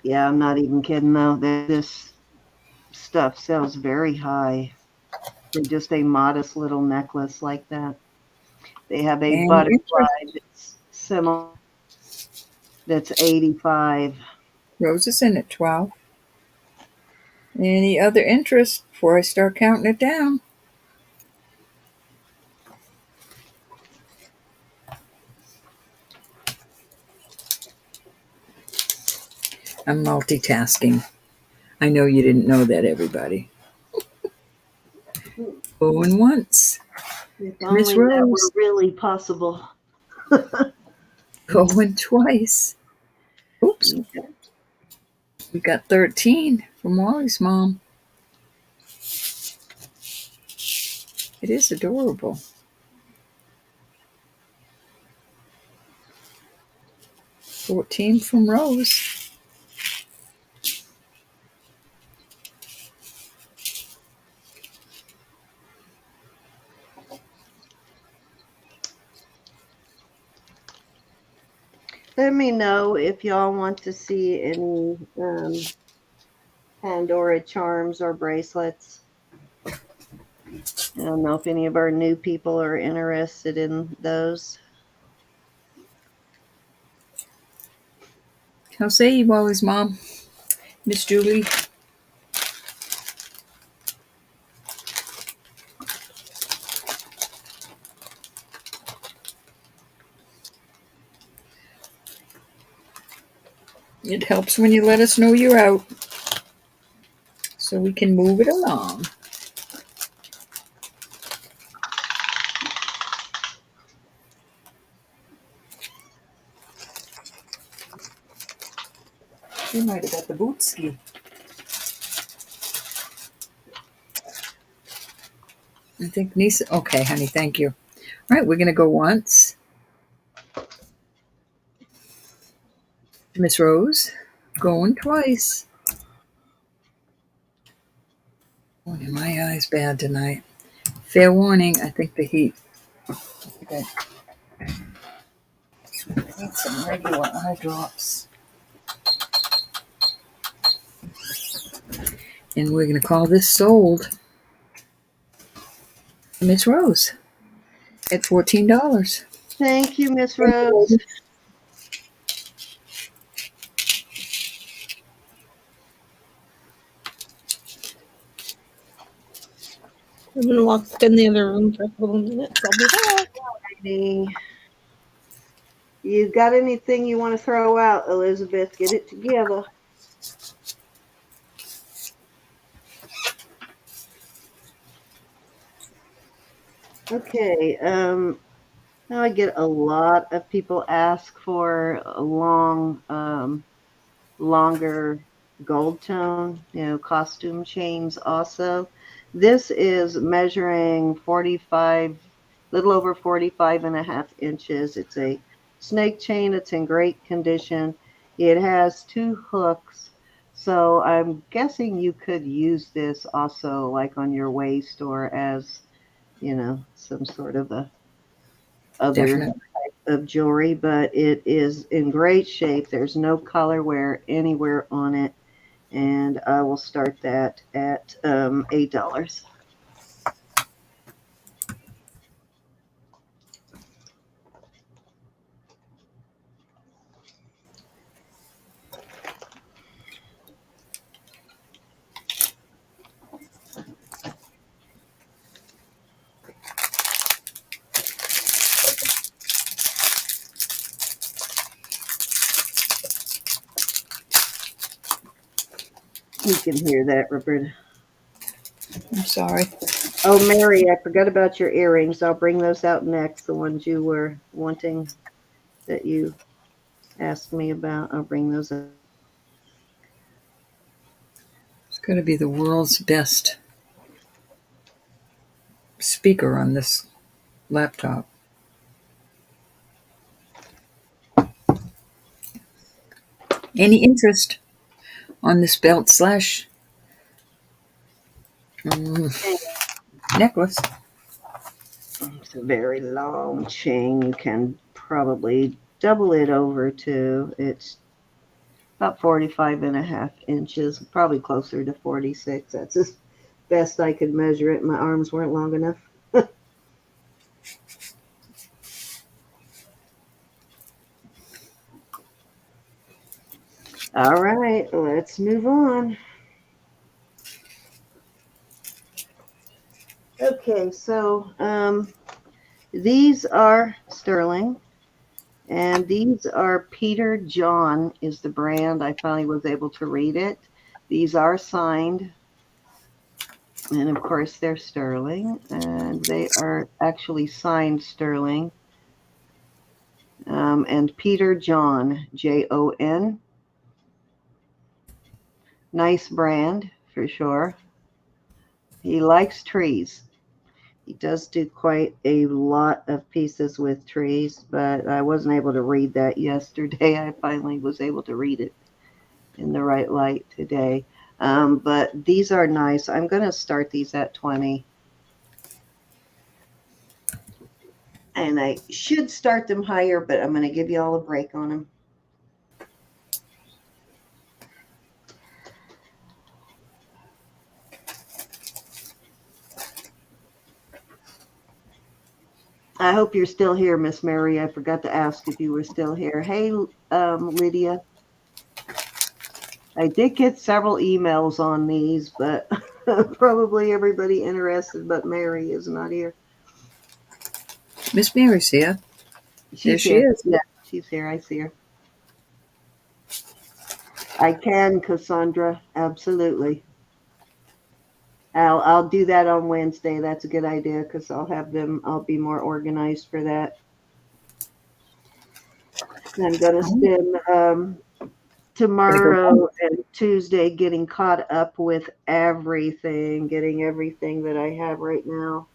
Yeah, I'm not even kidding though. This stuff sells very high for just a modest little necklace like that. They have a And butterfly that's similar, that's 85. roses in at 12. Any other interest before I start counting it down? I'm multitasking. I know you didn't know that, everybody. Going once. If Miss only that were Rose. really possible. Going twice. Oops. Okay. We got 13 from Wally's mom. It is adorable. 14 from Rose. Let me know if y'all want to see any Pandora charms or bracelets. I don't know if any of our new people are interested in those. How say you, Wally's mom? Miss Julie. It helps when you let us know you're out so we can move it along. She might have got the boot ski. I think Nisa. Okay, honey, thank you. All right, we're going to go once. Miss Rose. Going twice. Oh, my eye's bad tonight. Fair warning, I think the heat. Okay. Need some regular eye drops. And we're going to call this sold. Miss Rose at $14. Thank you, Miss Rose. I'm gonna walk in the other room for a couple of minutes. I'll be back. Alrighty. You got anything you want to throw out, Elizabeth? Get it together. Okay. Now I get a lot of people ask for a longer gold tone, costume chains also. This is measuring 45, little over 45 and a half inches. It's a snake chain. It's in great condition. It has 2 hooks. So I'm guessing you could use this also like on your waist or as, some sort of a other Definitely. type of jewelry, but it is in great shape. There's no color wear anywhere on it, and I will start that at $8. You can hear that, Roberta. I'm sorry. Oh, Mary, I forgot about your earrings. I'll bring those out next. The ones you were wanting that you asked me about. I'll bring those up. It's going to be the world's best speaker on this laptop. Any interest on this belt slash necklace? It's a very long chain. You can probably double it over to it's about 45 and a half inches, probably closer to 46. That's as best I could measure it. My arms weren't long enough. All right, let's move on. Okay, so these are sterling, and these are Peter John is the brand. I finally was able to read it. These are signed, and of course they're sterling, and they are actually signed sterling. And Peter John, Jon. Nice brand for sure. He likes trees. He does do quite a lot of pieces with trees, but I wasn't able to read that yesterday. I finally was able to read it in the right light today. But these are nice. I'm going to start these at 20. And I should start them higher, but I'm going to give you all a break on them. I hope you're still here, Miss Mary. I forgot to ask if you were still here. Hey, Lydia. I did get several emails on these, but probably everybody interested but Mary is not here. Miss Mary's here. There she is. Yeah, she's here. I see her. I can, Cassandra. Absolutely. I'll do that on Wednesday. That's a good idea because I'll be more organized for that. And I'm gonna spend tomorrow and Tuesday getting caught up with everything, getting everything that I have right now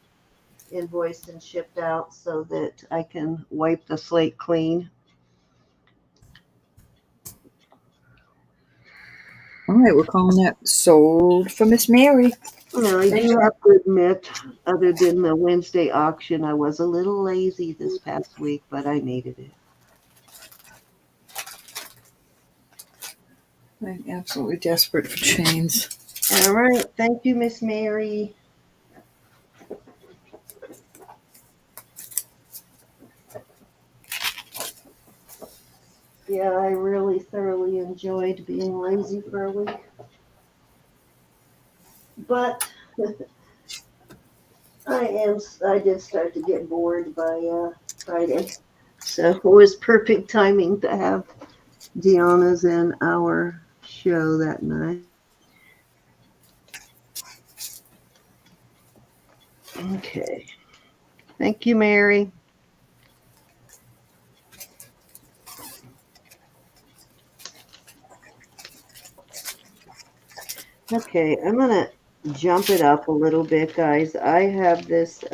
invoiced and shipped out so that I can wipe the slate clean. All right, we're calling that sold for Miss Mary. Now, I do have to admit, other than the Wednesday auction, I was a little lazy this past week, but I needed it. I'm absolutely desperate for chains. All right. Thank you, Miss Mary. Yeah, I really thoroughly enjoyed being lazy for a week. But I did start to get bored by Friday. So it was perfect timing to have Deanna's in our show that night. Okay. Thank you, Mary. Okay, I'm going to jump it up a little bit, guys. I have this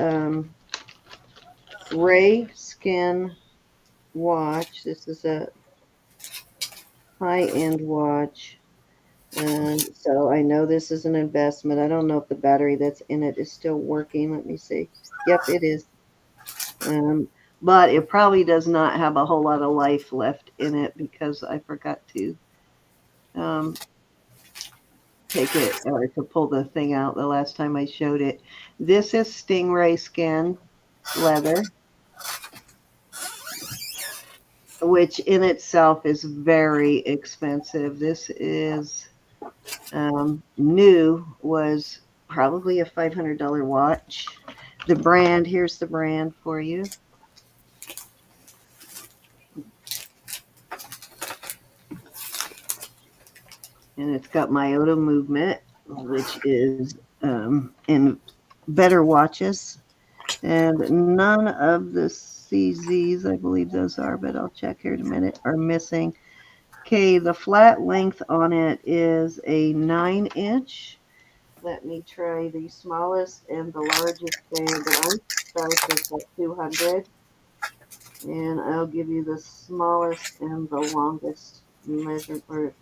gray skin watch. This is a high-end watch. And so I know this is an investment. I don't know if the battery that's in it is still working. Let me see. Yep, it is. But it probably does not have a whole lot of life left in it because I forgot to take it or to pull the thing out the last time I showed it. This is stingray skin leather, which in itself is very expensive. This is new, was probably a $500 watch. The brand, here's the brand for you. And it's got myota movement, which is in better watches. And none of the CZs, I believe those are, but I'll check here in a minute, are missing. Okay, the flat length on it is a 9-inch. Let me try the smallest and the largest band, but I'm starts at 200. And I'll give you the smallest and the longest measure, or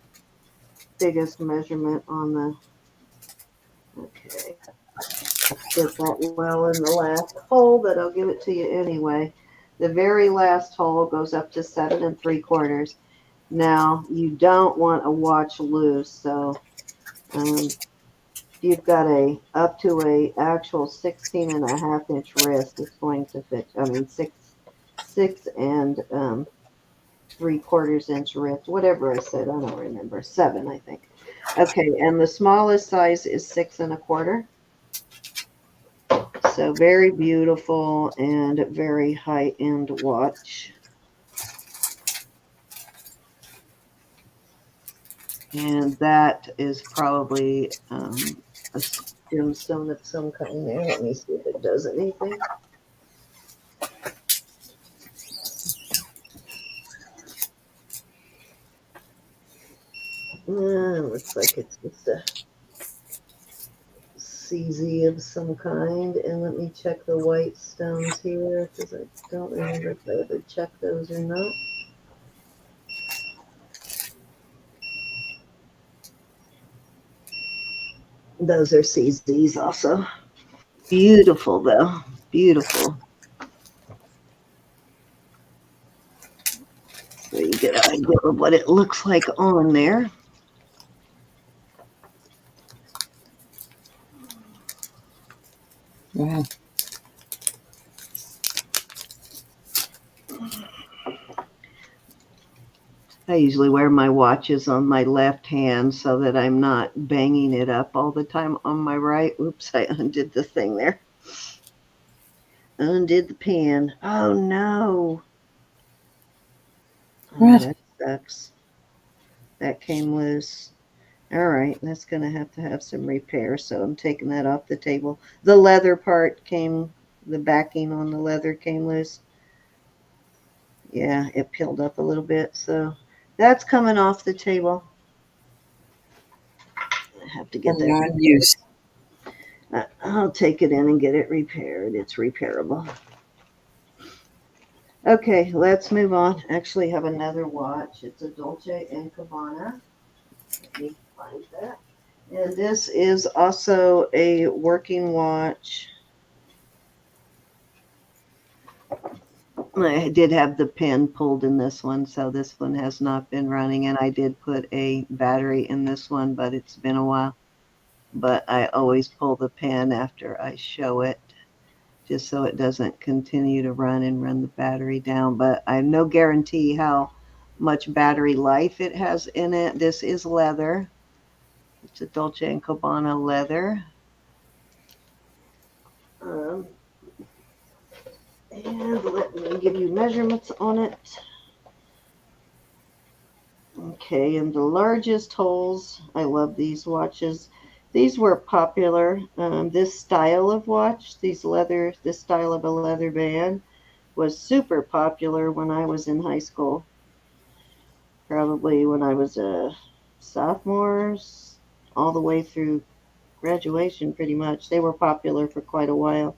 biggest measurement on the, okay, fit that well in the last hole, but I'll give it to you anyway. The very last hole goes up to 7 3/4. Now, you don't want a watch loose, so you've got a up to a actual 16.5-inch wrist. It's going to fit. I mean, six and 3/4-inch wrist. Whatever I said, I don't remember. 7, I think. Okay, and the smallest size is 6 1/4. So very beautiful and very high-end watch. And that is probably a gemstone of some kind there. Let me see if it does anything. Looks like it's just a CZ of some kind. And let me check the white stones here because I don't remember if I ever checked those or not. Those are CZs also. Beautiful though. Beautiful. So you get an idea of what it looks like on there. Wow. I usually wear my watches on my left hand so that I'm not banging it up all the time on my right. Oops, I undid the thing there. Undid the pin. Oh no. Oh, What? that sucks. That came loose. All right, that's going to have some repair, so I'm taking that off the table. The leather part came, the backing on the leather came loose. Yeah, it peeled up a little bit, so that's coming off the table. I have to get that Non-use. I'll take it in and get it repaired. It's repairable. Okay, let's move on. Actually, have another watch. It's a Dolce & Gabbana. Let me find that. And this is also a working watch. I did have the pin pulled in this one, so this one has not been running. And I did put a battery in this one, but it's been a while. But I always pull the pin after I show it, just so it doesn't continue to run and run the battery down. But I have no guarantee how much battery life it has in it. This is leather. It's a Dolce & Gabbana leather. And let me give you measurements on it. Okay, and the largest holes, I love these watches. These were popular. This style of watch, this style of a leather band was super popular when I was in high school. Probably when I was a sophomore, all the way through graduation, pretty much. They were popular for quite a while.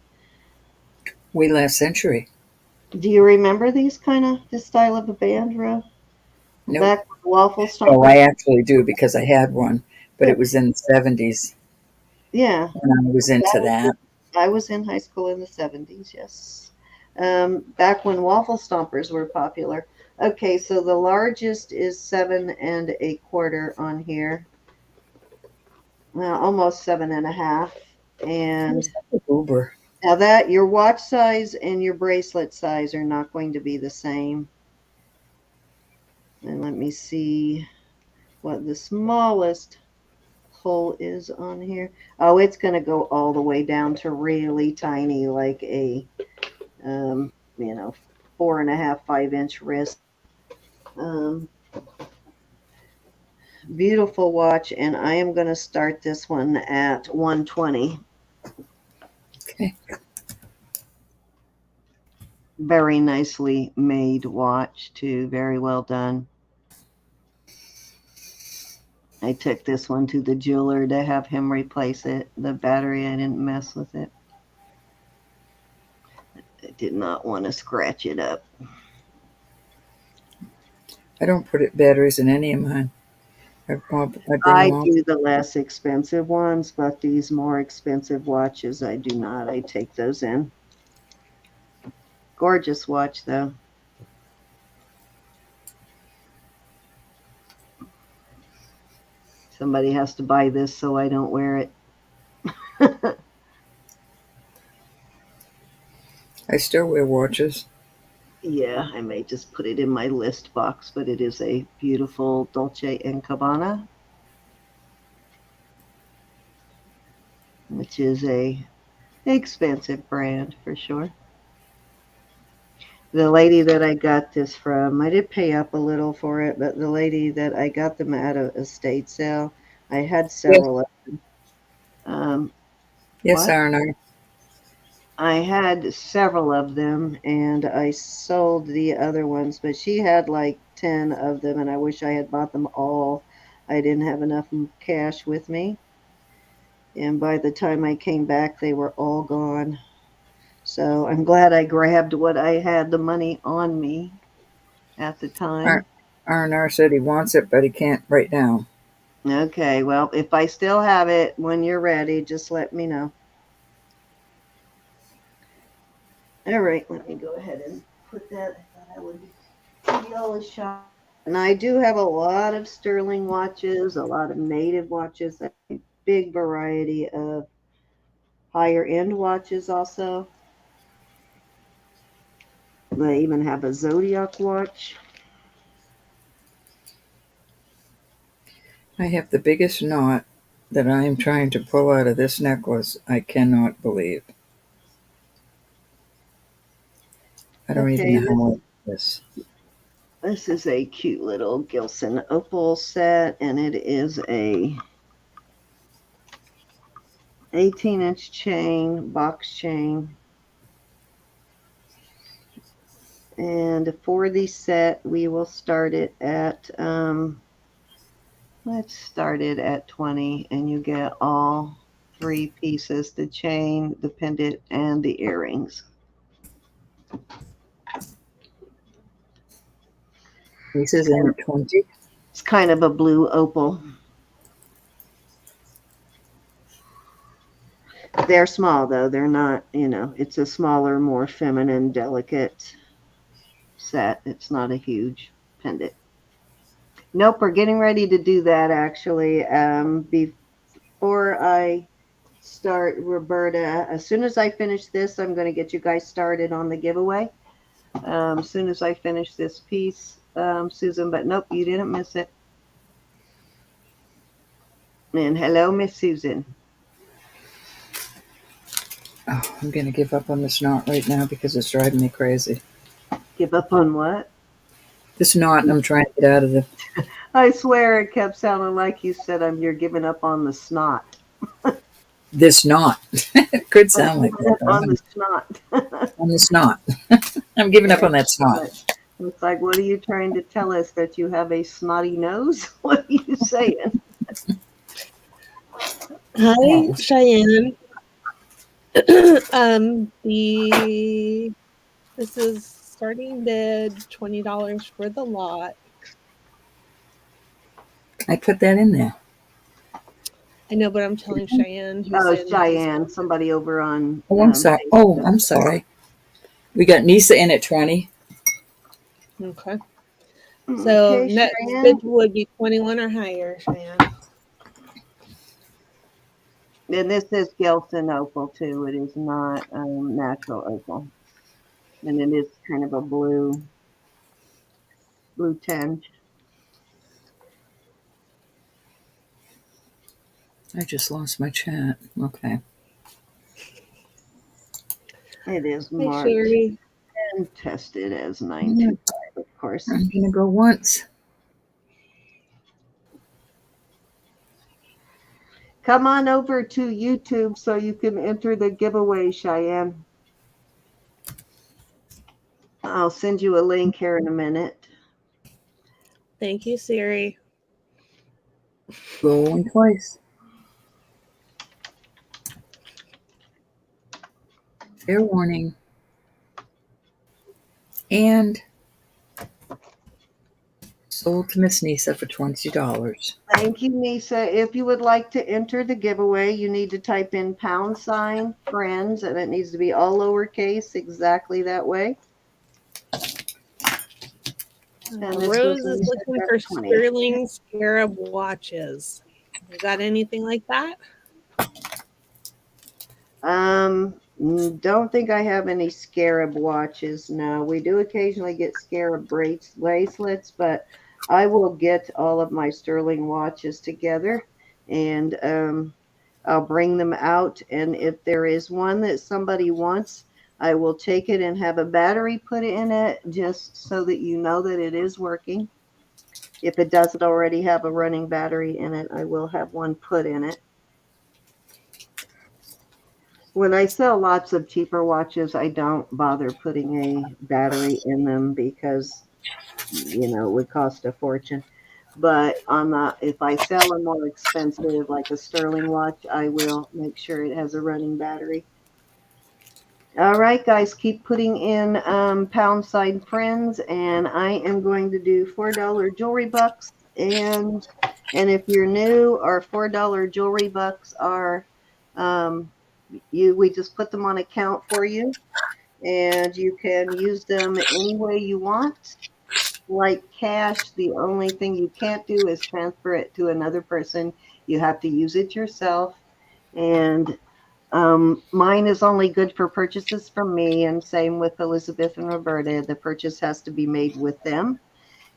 Way last century. Do you remember this style of a band, Ro? Nope. Back when waffle Oh, I stompers? actually do because I had one, but it was in the 70s Yeah, when I was into that. I was in high school in the 70s, yes. Back when waffle stompers were popular. Okay, so the largest is 7 1/4 on here. Well, almost 7 1/2. And Uber. now that your watch size and your bracelet size are not going to be the same. And let me see what the smallest hole is on here. Oh, it's going to go all the way down to really tiny, like a, 4.5, 5-inch wrist. Beautiful watch, and I am going to start this one at 120. Okay. Very nicely made watch, too. Very well done. I took this one to the jeweler to have him replace it. The battery, I didn't mess with it. I did not want to scratch it up. I don't put batteries in any of mine. I bring I them all. do the less expensive ones, but these more expensive watches, I do not. I take those in. Gorgeous watch, though. Somebody has to buy this so I don't wear it. I still wear watches. Yeah, I may just put it in my list box, but it is a beautiful Dolce & Gabbana, which is a expensive brand for sure. The lady that I got this from, I did pay up a little for it, but the lady that I got them at a estate sale, I had Yes, several of them. yes, What? Arno. I had several of them and I sold the other ones, but she had like 10 of them and I wish I had bought them all. I didn't have enough cash with me. And by the time I came back, they were all gone. So I'm glad I grabbed what I had the money on me at the time. Arno said he wants it, but he can't right now. Okay, well, if I still have it when you're ready, just let me know. All right, let me go ahead and put that. I thought I would give you all a shot. And I do have a lot of sterling watches, a lot of native watches, a big variety of higher end watches also. I even have a Zodiac watch. I have the biggest knot that I am trying to pull out of this necklace. I cannot believe. I don't even Okay, know how I do this. this is a cute little Gilson opal set, and it is a 18-inch chain, box chain. And for the set, we will start it at, let's start it at 20, and you get all 3 pieces, the chain, the pendant, and the earrings. This is in 20. It's kind of a blue opal. They're small, though. They're not, it's a smaller, more feminine, delicate set. It's not a huge pendant. Nope, we're getting ready to do that, actually. Before I start, Roberta, as soon as I finish this, I'm going to get you guys started on the giveaway. As soon as I finish this piece, Susan, but nope, you didn't miss it. And hello, Miss Susan. Oh, I'm going to give up on this knot right now because it's driving me crazy. Give up on what? This knot, I'm trying to get out of the... I swear it kept sounding like you said you're giving up on the snot. This knot. It could sound like Giving up on the that. snot. On the snot. I'm giving up on that snot. It's like, what are you trying to tell us? That you have a snotty nose? What are you saying? Hi, Cheyenne. This is starting bid $20 for the lot. I put that in there. I know, but I'm telling Cheyenne. Oh, it's Cheyenne. Somebody over on. Oh, I'm sorry. Oh, I'm sorry. We got Nisa in at 20. Okay. So Okay, next Cheyenne. bid would be 21 or higher, Cheyenne. And this is Gemstone opal too. It is not natural opal, and it is kind of a blue tinge. I just lost my chat. Okay. It is Hey, marked Sherry. and tested as 925, of course. I'm going to go once. Come on over to YouTube so you can enter the giveaway, Cheyenne. I'll send you a link here in a minute. Thank you, Siri. Going twice. Fair warning. And sold to Miss Nisa for $20. Thank you, Nisa. If you would like to enter the giveaway, you need to type in # friends, and it needs to be all lowercase, exactly that way. Rose is looking for sterling scarab watches. You got anything like that? Don't think I have any scarab watches. No, we do occasionally get scarab bracelets, but I will get all of my sterling watches together, and I'll bring them out. And if there is one that somebody wants, I will take it and have a battery put in it, just so that you know that it is working. If it doesn't already have a running battery in it, I will have one put in it. When I sell lots of cheaper watches, I don't bother putting a battery in them because, it would cost a fortune. But if I sell a more expensive, like a sterling watch, I will make sure it has a running battery. All right, guys, keep putting in # friends, and I am going to do $4 jewelry bucks. And if you're new, our $4 jewelry bucks are we just put them on account for you, and you can use them any way you want. Like cash, the only thing you can't do is transfer it to another person. You have to use it yourself. And mine is only good for purchases from me, and same with Elizabeth and Roberta. The purchase has to be made with them.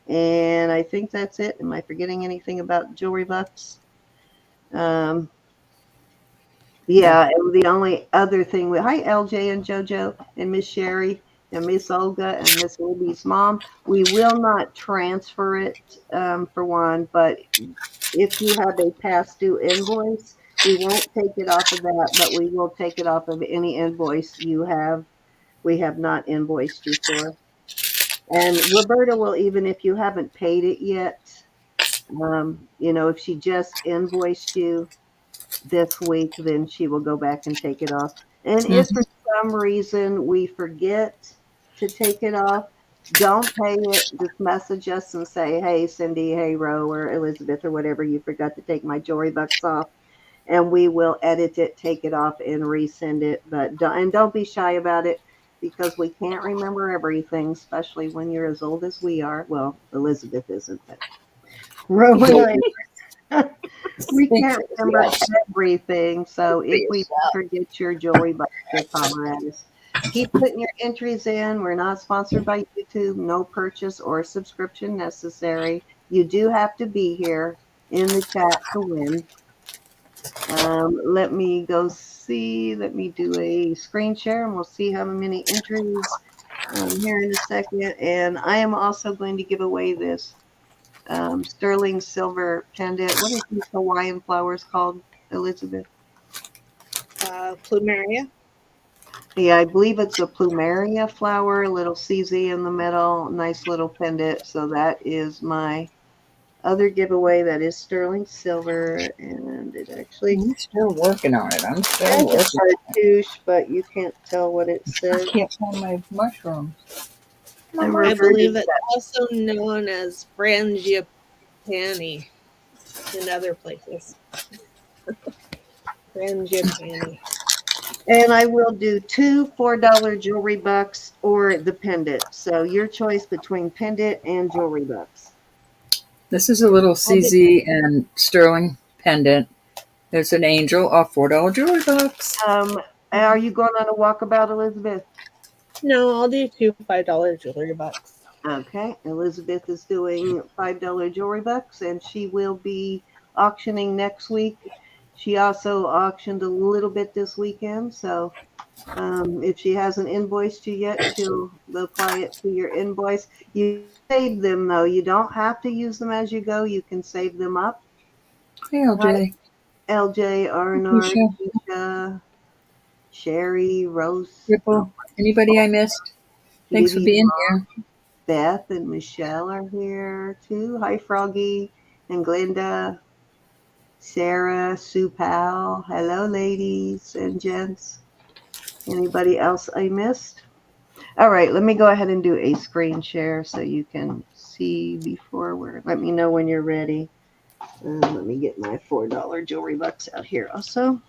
And I think that's it. Am I forgetting anything about jewelry bucks? Yeah, and the only other thing, hi LJ and JoJo and Miss Sherry and Miss Olga and Miss Libby's mom, we will not transfer it for one, but if you have a past due invoice, we won't take it off of that, but we will take it off of any invoice we have not invoiced you for. And Roberta will, even if you haven't paid it yet, if she just invoiced you this week, then she will go back and take it off. And if for some reason we forget to take it off, don't pay it. Just message us and say, hey, Cindy, hey, Ro, or Elizabeth, or whatever, you forgot to take my jewelry bucks off. And we will edit it, take it off, and resend it. But don't be shy about it, because we can't remember everything, especially when you're as old as we are. Well, Elizabeth isn't, but Ro and I, we can't remember everything. So if we forget your jewelry box, just holler at us. Keep putting your entries in. We're not sponsored by YouTube. No purchase or subscription necessary. You do have to be here in the chat to win. Let me go see. Let me do a screen share and we'll see how many entries here in a second. And I am also going to give away this sterling silver pendant. What are these Hawaiian flowers called, Elizabeth? Plumeria. Yeah, I believe it's a plumeria flower, little CZ in the middle, nice little pendant. So that is my other giveaway. That is sterling silver, and it actually I'm still working on it. I'm still has a working. cartouche, but you can't tell what it I says. can't find my mushrooms. And I believe Roberta's it's also known as frangipani in other places. Frangipani. and I will do two $4 jewelry bucks or the pendant. So your choice between pendant and jewelry bucks. This is a little I'll do, CZ and sterling pendant. There's an angel off $4 jewelry box. Are you going on a walkabout, Elizabeth? no, I'll do two $5 jewelry bucks. Okay, Elizabeth is doing $5 jewelry bucks, and she will be auctioning next week. She also auctioned a little bit this weekend, so if she hasn't invoiced you yet, she'll apply it to your invoice. You save them though; you don't have to use them as you go. You can save them up. Hey, Hi, LJ. LJ, Arnard, Keisha. Keisha, Sherry, Rose, Ripple. Anybody I missed? Thanks for Kitty, being here. Beth, and Michelle are here too. Hi, Froggy and Glenda. Sarah, Sue Powell. Hello, ladies and gents. Anybody else I missed? All right, let me go ahead and do a screen share so you can see before we're. Let me know when you're ready. Let me get my $4 jewelry bucks out here also.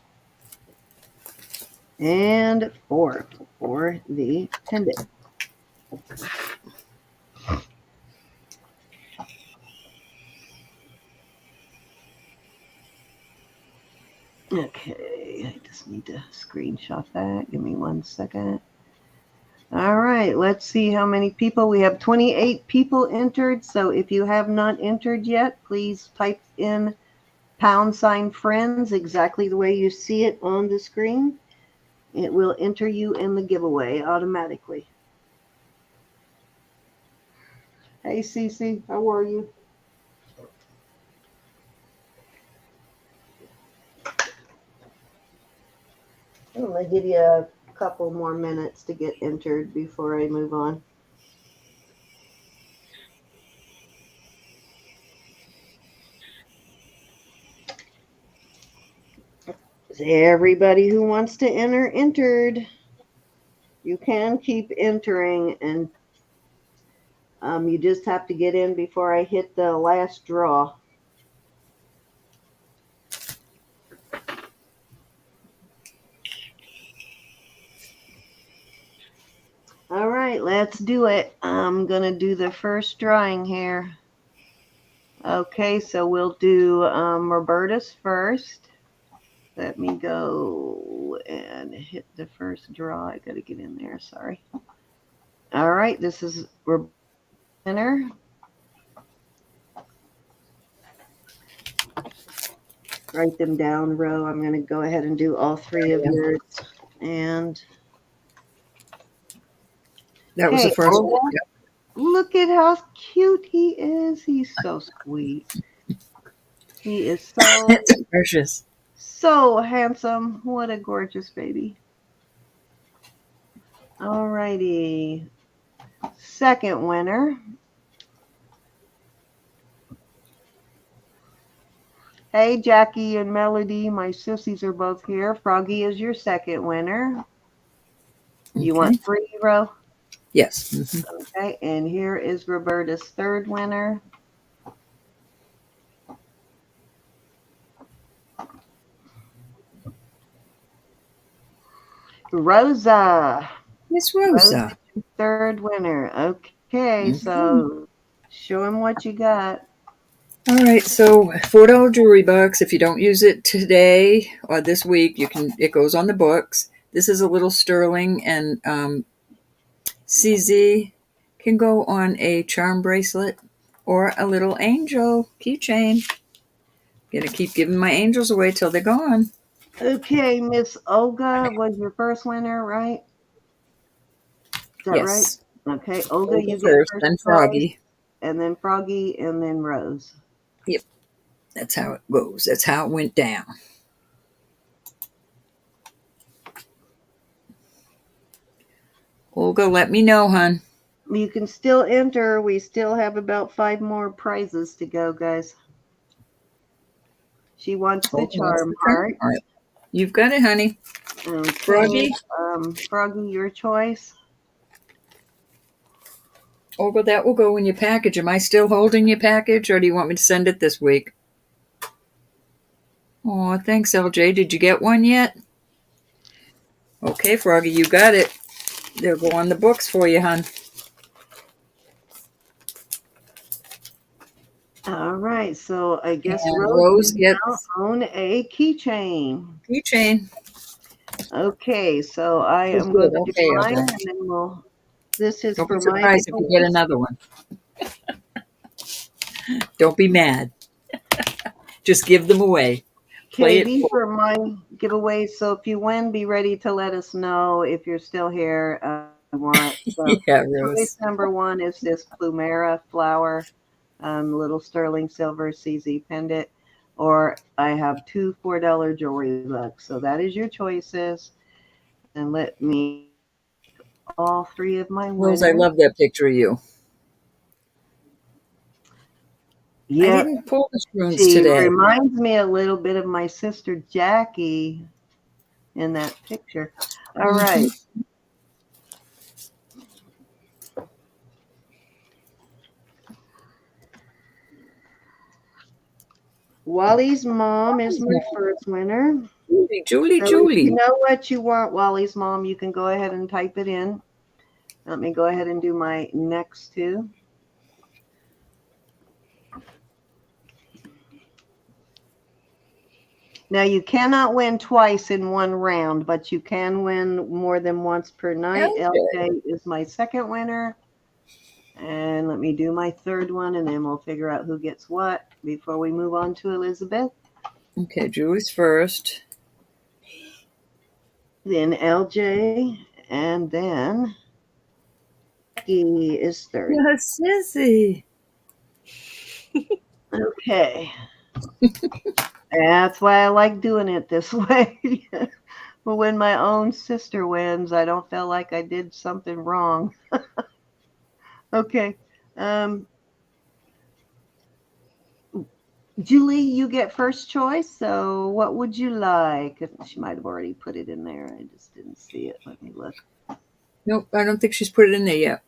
And four for the pendant. Okay, I just need to screenshot that. Give me 1 second. All right, let's see how many people. We have 28 people entered. So if you have not entered yet, please type in #friends exactly the way you see it on the screen. It will enter you in the giveaway automatically. Hey, Cece, how are you? I'm going to give you a couple more minutes to get entered before I move on. Everybody who wants to enter entered. You can keep entering, and you just have to get in before I hit the last draw. All right, let's do it. I'm going to do the first drawing here. Okay, so we'll do Roberta's first. Let me go and hit the first draw. I got to get in there. Sorry. All right, this is Roberta's winner. Write them down, Ro. I'm going to go ahead and do all three of yours. And That was the hey, first one. Olga, look at how cute he is. He's so sweet. He is so, It's precious. so handsome. What a gorgeous baby. All righty. Second winner. Hey, Jackie and Melody. My sissies are both here. Froggy is your second winner. You Okay. want 3, Ro? Yes. Mm-hmm. Okay, and here is Roberta's third winner. Rosa. Miss Rosa. Third winner. Okay, so show him what you got. All right, so $4 jewelry box. If you don't use it today or this week, you can. It goes on the books. This is a little sterling, and CZ can go on a charm bracelet or a little angel keychain. Gonna keep giving my angels away till they're gone. Okay, Miss Olga was your first winner, right? Is that right? Yes. Okay, Olga, Olga you get first, first then prize, Froggy. and then Froggy, and then Rose. Yep. That's how it goes. That's how it went down. Olga, let me know, hon. You can still enter. We still have about 5 more prizes to go, guys. She wants the Olga wants charm the heart. charm heart. You've got it, honey. Okay, Froggy? Froggy, your choice. Olga, that will go in your package. Am I still holding your package, or do you want me to send it this week? Oh, thanks, LJ. Did you get one yet? Okay, Froggy, you got it. They'll go on the books for you, hon. All right, so I guess And Rose, Rose you now gets own a keychain. keychain. Okay, so I She's am good. going to do Okay, mine, LJ. and then we'll. This is Don't for be my surprised if you get giveaways. another one. Don't be mad. Just give them away. Play Okay, it these for are my giveaways. So if you win, be ready to let us know if you're still here. Want so yeah, choice Rose. number 1 is this Plumera flower, little sterling silver CZ pendant, or I have 2 $4 jewelry bucks. So that is your choices, and let me all 3 of my Rose, I winners. love that picture of you. I Yep, didn't pull the spoons she today. reminds me a little bit of my sister Jackie in that picture. All right. Wally's mom is my first winner. Julie, So if you Julie. know what you want, Wally's mom, you can go ahead and type it in. Let me go ahead and do my next 2. Now you cannot win twice in one round, but you can win more than once per night. Okay. LJ is my second winner. And let me do my third one, and then we'll figure out who gets what before we move on to Elizabeth. Okay, Julie's first. Then LJ, and then Becky is third. Yes, Sissy. Okay. That's why I like doing it this way. But when my own sister wins, I don't feel like I did something wrong. Okay. Julie, you get first choice. So what would you like? She might have already put it in there. I just didn't see it. Let me look. Nope, I don't think she's put it in there yet.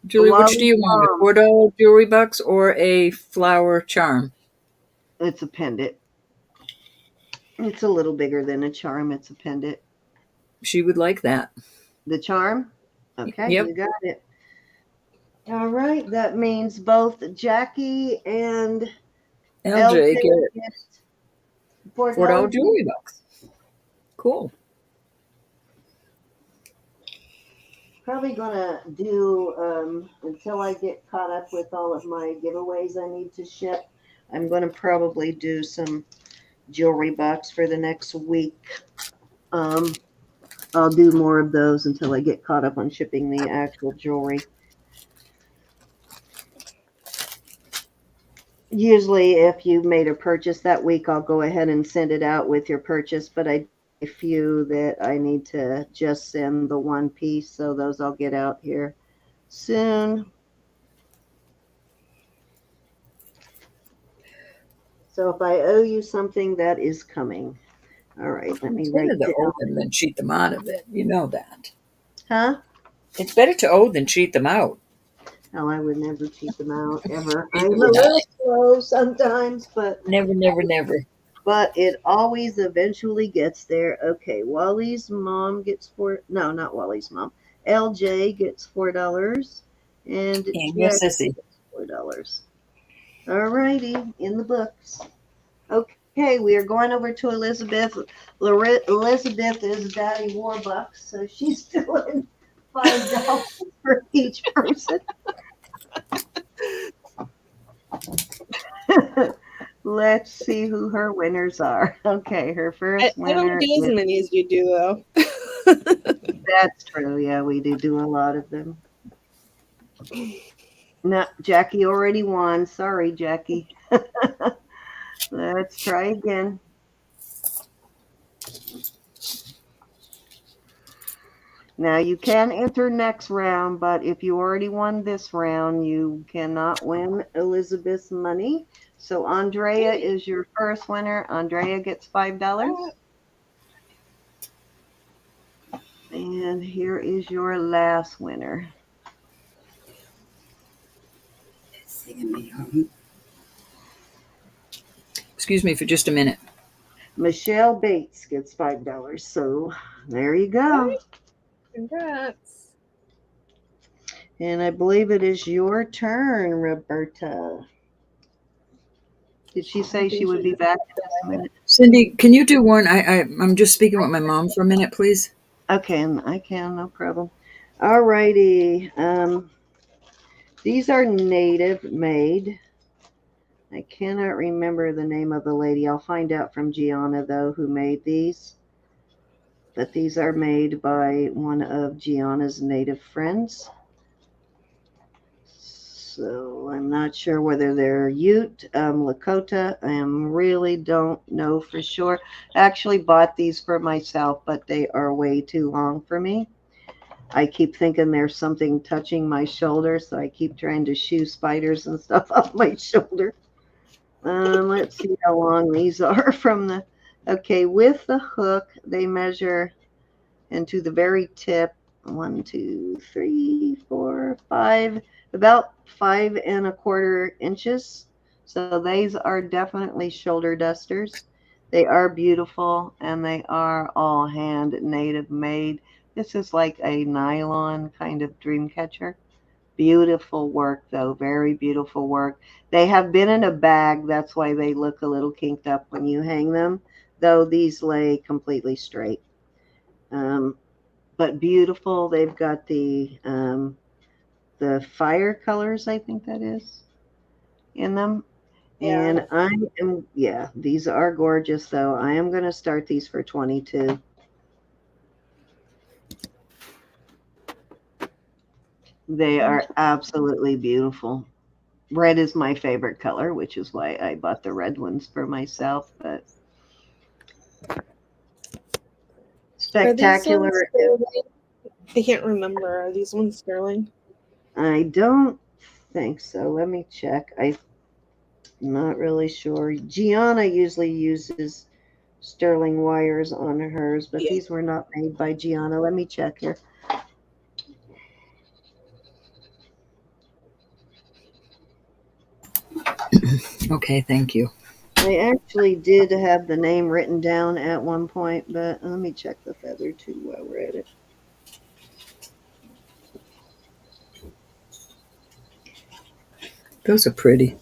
Julie, which do Wally's you want? A mom. $4 jewelry box or a flower charm? It's a pendant. It's a little bigger than a charm. It's a pendant. She would like that. The charm? Okay, Yep. you got it. All right. That means both Jackie and LJ, LJ get get $4 $4. jewelry box. Cool. Probably gonna do until I get caught up with all of my giveaways I need to ship. I'm gonna probably do some jewelry box for the next week. I'll do more of those until I get caught up on shipping the actual jewelry. Usually, if you made a purchase that week, I'll go ahead and send it out with your purchase, but I a few that I need to just send the one piece, so those I'll get out here soon. So if I owe you something, that is coming. All right, let me It's write better to down. owe them than cheat them out of it. You know that. Huh? It's better to owe than cheat them out. No, I would never cheat them out, ever. Neither I'm a would I. little slow sometimes, but Never, never, never. it always eventually gets there. Okay, Wally's mom gets no, not Wally's mom. LJ gets $4, and And your Jack sissy. gets $4. All righty, in the books. Okay, we are going over to Elizabeth. Elizabeth is Daddy Warbucks, so she's doing $5 for each person. Let's see who her winners are. Okay, her first I don't winner do as is, many as you do, though. that's true. Yeah, we do a lot of them. No, Jackie already won. Sorry, Jackie. Let's try again. Now you can enter next round, but if you already won this round, you cannot win Elizabeth's money. So Andrea is your first winner. Andrea gets $5. And here is your last winner. Excuse me for just a minute. Michelle Bates gets $5. So there you go. Congrats. And I believe it is your turn, Roberta. Did she say she would be back in just a minute? Cindy, can you do one? I'm just speaking with my mom for a minute, please. Okay, I can, no problem. All righty. These are native made. I cannot remember the name of the lady. I'll find out from Gianna, though, who made these. But these are made by one of Gianna's native friends. So I'm not sure whether they're Ute, Lakota. I really don't know for sure. I actually bought these for myself, but they are way too long for me. I keep thinking there's something touching my shoulder, so I keep trying to shoo spiders and stuff off my shoulder. Let's see how long these are from the, okay, with the hook, they measure into the very tip, 1, 2, 3, 4, 5, about 5¼ inches. So these are definitely shoulder dusters. They are beautiful, and they are all hand native made. This is like a nylon kind of dream catcher. Beautiful work, though. Very beautiful work. They have been in a bag. That's why they look a little kinked up when you hang them, though these lay completely straight. But beautiful. They've got the fire colors, I think that is, in them. Yeah. And yeah, these are gorgeous, though. I am going to start these for 22. They are absolutely beautiful. Red is my favorite color, which is why I bought the red ones for myself. But spectacular. Are these ones sterling? I can't remember. Are these ones sterling? I don't think so. Let me check. I'm not really sure. Gianna usually uses sterling wires on hers, but Yeah. these were not made by Gianna. Let me check here. Okay, thank you. I actually did have the name written down at one point, but let me check the feather too while we're at it. Those are pretty.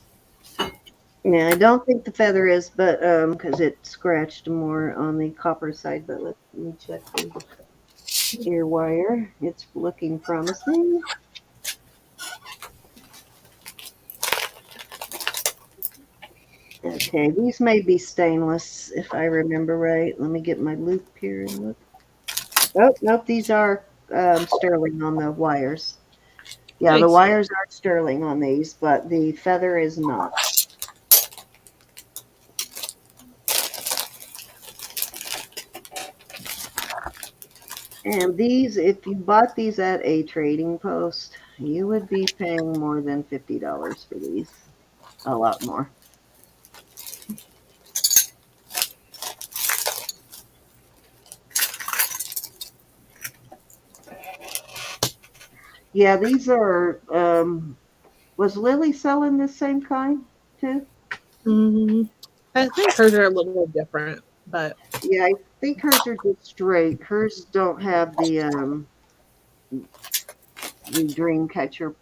Yeah, I don't think the feather is, but because it scratched more on the copper side. But let me check the ear wire. It's looking promising. Okay, these may be stainless if I remember right. Let me get my loop here and look. Oh, nope, these are sterling on the wires. Yeah, the Nice. wires are sterling on these, but the feather is not. And these, if you bought these at a trading post, you would be paying more than $50 for these. A lot more. Yeah, these are, was Lily selling the same kind too? I think hers are a little different, but Yeah, I think hers are just straight. Hers don't have the dream catcher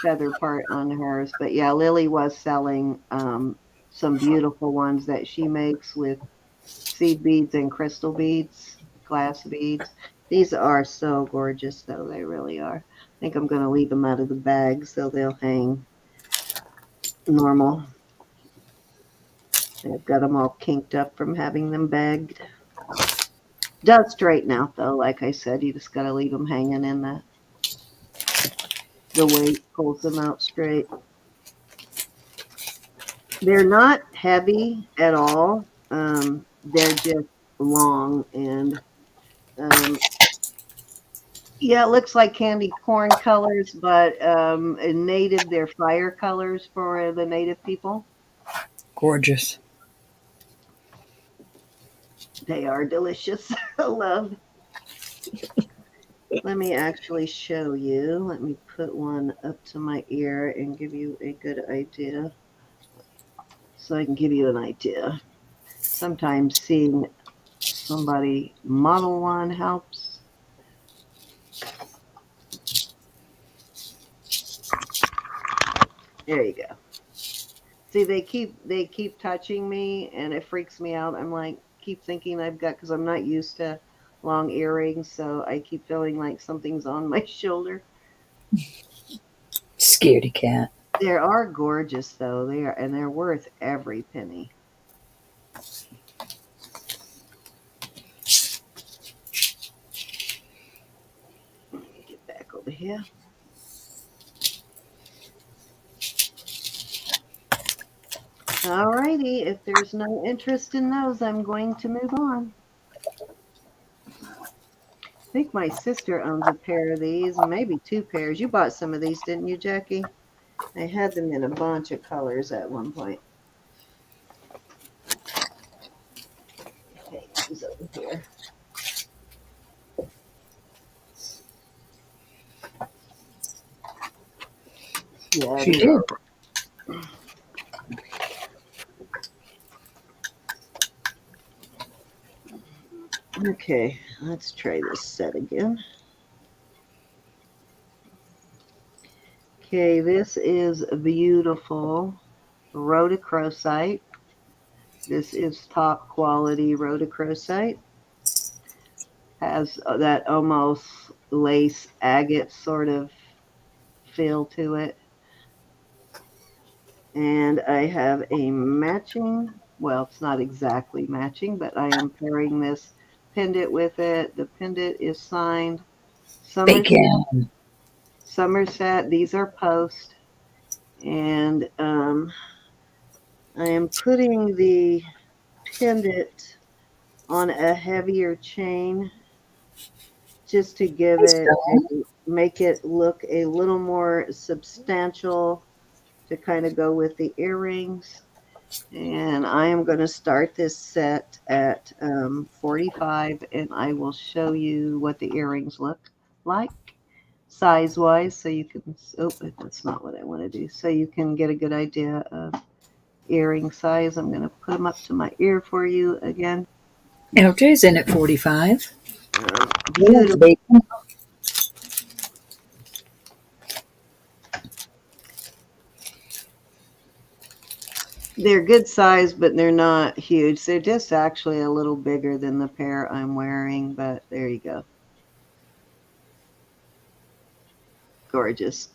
feather part on hers. But yeah, Lily was selling some beautiful ones that she makes with seed beads and crystal beads, glass beads. These are so gorgeous, though. They really are. I think I'm going to leave them out of the bag so they'll hang normal. I've got them all kinked up from having them bagged. Does straighten out though, like I said, you just gotta leave them hanging in that. The weight pulls them out straight. They're not heavy at all. They're just long and yeah, it looks like candy corn colors, but in native, they're fire colors for the native people. Gorgeous. They are delicious. I love. Let me actually show you. Let me put one up to my ear and give you a good idea. So I can give you an idea. Sometimes seeing somebody model one helps. There you go. See, they keep touching me, and it freaks me out. I'm like, keep thinking I've got, because I'm not used to long earrings, so I keep feeling like something's on my shoulder. Scaredy cat. They are gorgeous, though. They are, and they're worth every penny. Let me get back over here. Alrighty, if there's no interest in those, I'm going to move on. I think my sister owns a pair of these, maybe two pairs. You bought some of these, didn't you, Jackie? I had them in a bunch of colors at one point. Okay, these over here. Yeah, She did. Okay, let's try this set again. Okay, this is beautiful rhodochrosite. This is top quality rhodochrosite. Has that almost lace agate sort of feel to it. And I have a matching, well, it's not exactly matching, but I am pairing this pendant with it. The pendant is signed Bacon. Somerset. These are post. And I am putting the pendant on a heavier chain just to give it, make it look a little more substantial to kind of go with the earrings. And I am going to start this set at 45, and I will show you what the earrings look like size wise, so you can, oh, that's not what I want to do, so you can get a good idea of earring size. I'm going to put them up to my ear for you again. LJ's in at 45. Beautiful. They're good size, but they're not huge. They're just actually a little bigger than the pair I'm wearing, but there you go. Gorgeous.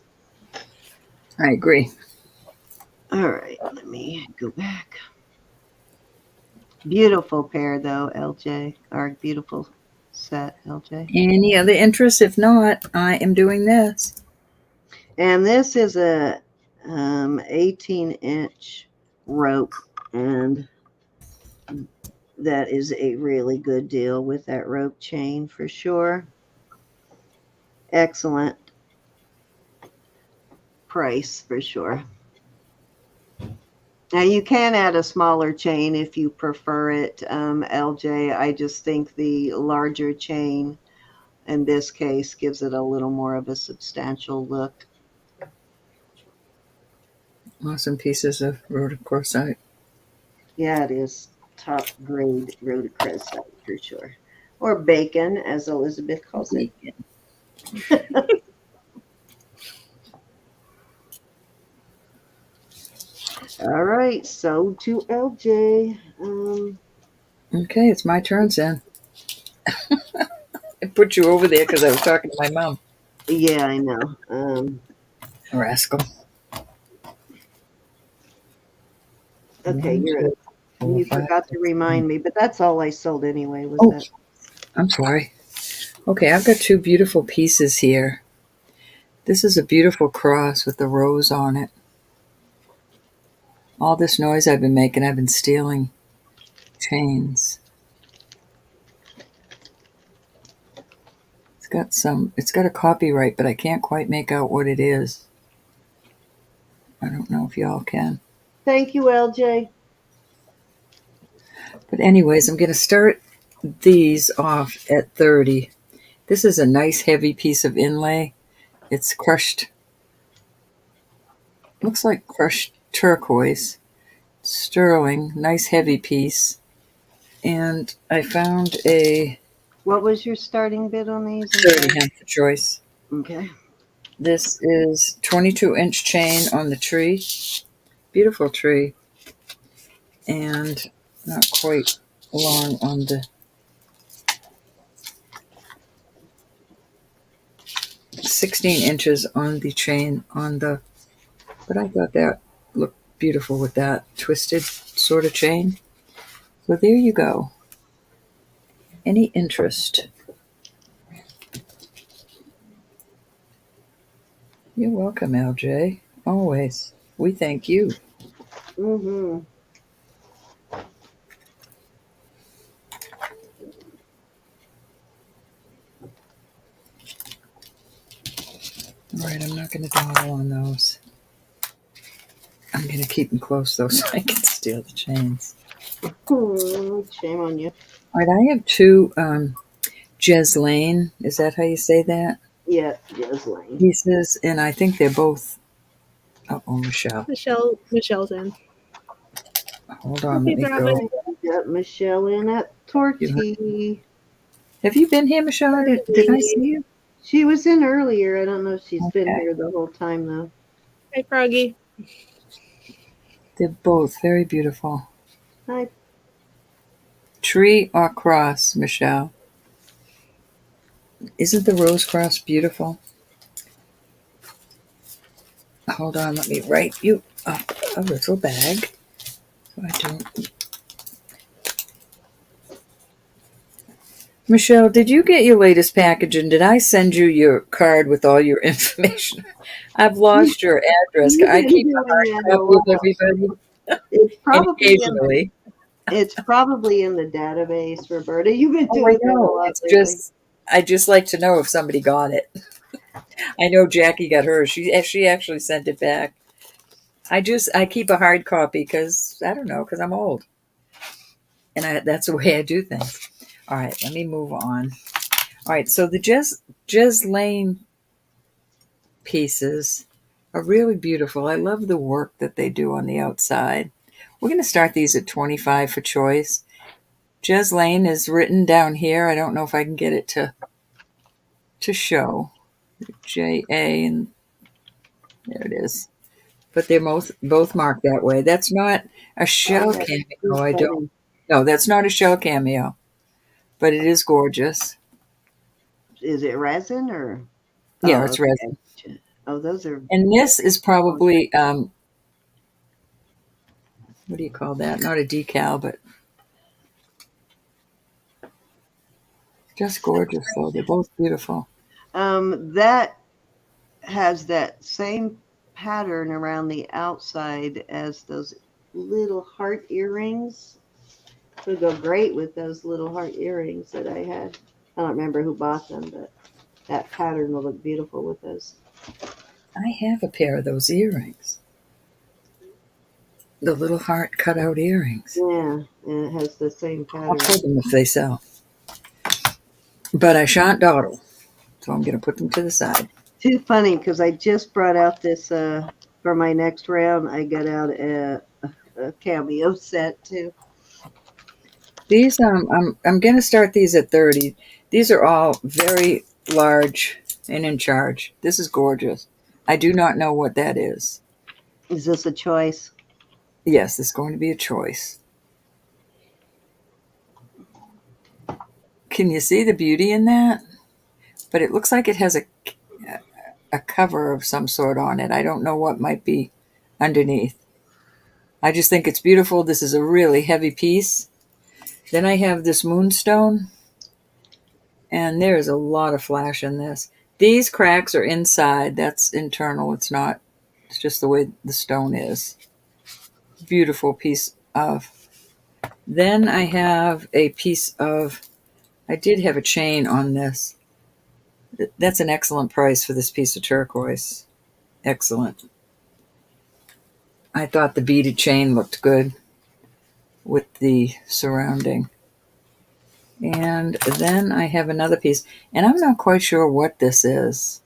I agree. All right, let me go back. Beautiful pair, though, LJ. Our beautiful set, LJ. Any other interest? If not, I am doing this. And this is a 18-inch rope, and that is a really good deal with that rope chain for sure. Excellent price for sure. Now you can add a smaller chain if you prefer it, LJ. I just think the larger chain in this case gives it a little more of a substantial look. Awesome pieces of rhodochrosite. Yeah, it is top grade rhodochrosite for sure. Or bacon, as Elizabeth calls it. All right, so to LJ. Okay, it's my turn, then. I put you over there because I was talking to my mom. Yeah, I know. Rascal. Okay, you're You 5, forgot to 6, 7. remind me, but that's all I sold anyway, was Oh, that. I'm sorry. Okay, I've got two beautiful pieces here. This is a beautiful cross with the rose on it. All this noise I've been making, I've been stealing chains. It's got a copyright, but I can't quite make out what it is. I don't know if y'all can. Thank you, LJ. But anyways, I'm going to start these off at 30. This is a nice heavy piece of inlay. It's crushed, looks like crushed turquoise, sterling, nice heavy piece. And I found a What was your starting bid on these? 30 hemp for choice. Okay. This is 22-inch chain on the tree. Beautiful tree. And not quite long on the 16 inches on the chain on the, but I thought that looked beautiful with that twisted sort of chain. So there you go. Any interest? You're welcome, LJ. Always. We thank you. Mm-hmm. All right, I'm not going to dawdle on those. I'm going to keep them close, though, so I can steal the chains. Shame on you. All right, I have two Jez Lane. Is that how you say that? Yeah, Jez Lane. Pieces, and I think they're both. Oh, Michelle. Michelle's in. Hold on, let Okay, me Robin. go. Got Michelle in at Torchy. Have you been here, Michelle? Did I see you? She was in earlier. I don't know if she's been Okay. here the whole time, though. Hi, Froggy. They're both very beautiful. Hi. Tree or cross, Michelle? Isn't the rose cross beautiful? Hold on, let me write you up a little bag. So I don't. Michelle, did you get your latest package and did I send you your card with all your information? I've lost your address. You've I been keep a doing hard that a copy of lot. everybody, It's and probably in the occasionally. it's probably in the database, Roberta. You've been Oh, I doing that a know. lot It's lately. just, I just like to know if somebody got it. I know Jackie got hers. She actually sent it back. I keep a hard copy because I don't know, because I'm old, and that's the way I do things. All right, let me move on. All right, so the Jez Lane pieces are really beautiful. I love the work that they do on the outside. We're going to start these at 25 for choice. Jez Lane is written down here. I don't know if I can get it to show. J-A, and there it is. But they're both marked that way. That's not a shell Oh, that's too cameo. I don't. funny. No, that's not a shell cameo, but it is gorgeous. Is it resin or? Yeah, Oh, it's resin. okay. Oh, those are. And this is probably what do you call that? Not a decal, but just gorgeous. Though they're both beautiful. That has that same pattern around the outside as those little heart earrings. It would go great with those little heart earrings that I had. I don't remember who bought them, but that pattern will look beautiful with those. I have a pair of those earrings. The little heart cutout earrings. Yeah, and it has the same I'll pattern. pull them if they sell. But I shan't dawdle, so I'm going to put them to the side. Too funny because I just brought out this for my next round. I got out a cameo set too. These I'm going to start these at 30. These are all very large and in charge. This is gorgeous. I do not know what that is. Is this a choice? Yes, it's going to be a choice. Can you see the beauty in that? But it looks like it has a cover of some sort on it. I don't know what might be underneath. I just think it's beautiful. This is a really heavy piece. Then I have this moonstone, and there's a lot of flash in this. These cracks are inside. That's internal. It's not. It's just the way the stone is. Beautiful piece of. Then I have a piece of. I did have a chain on this. That's an excellent price for this piece of turquoise. Excellent. I thought the beaded chain looked good with the surrounding. And then I have another piece, and I'm not quite sure what this is.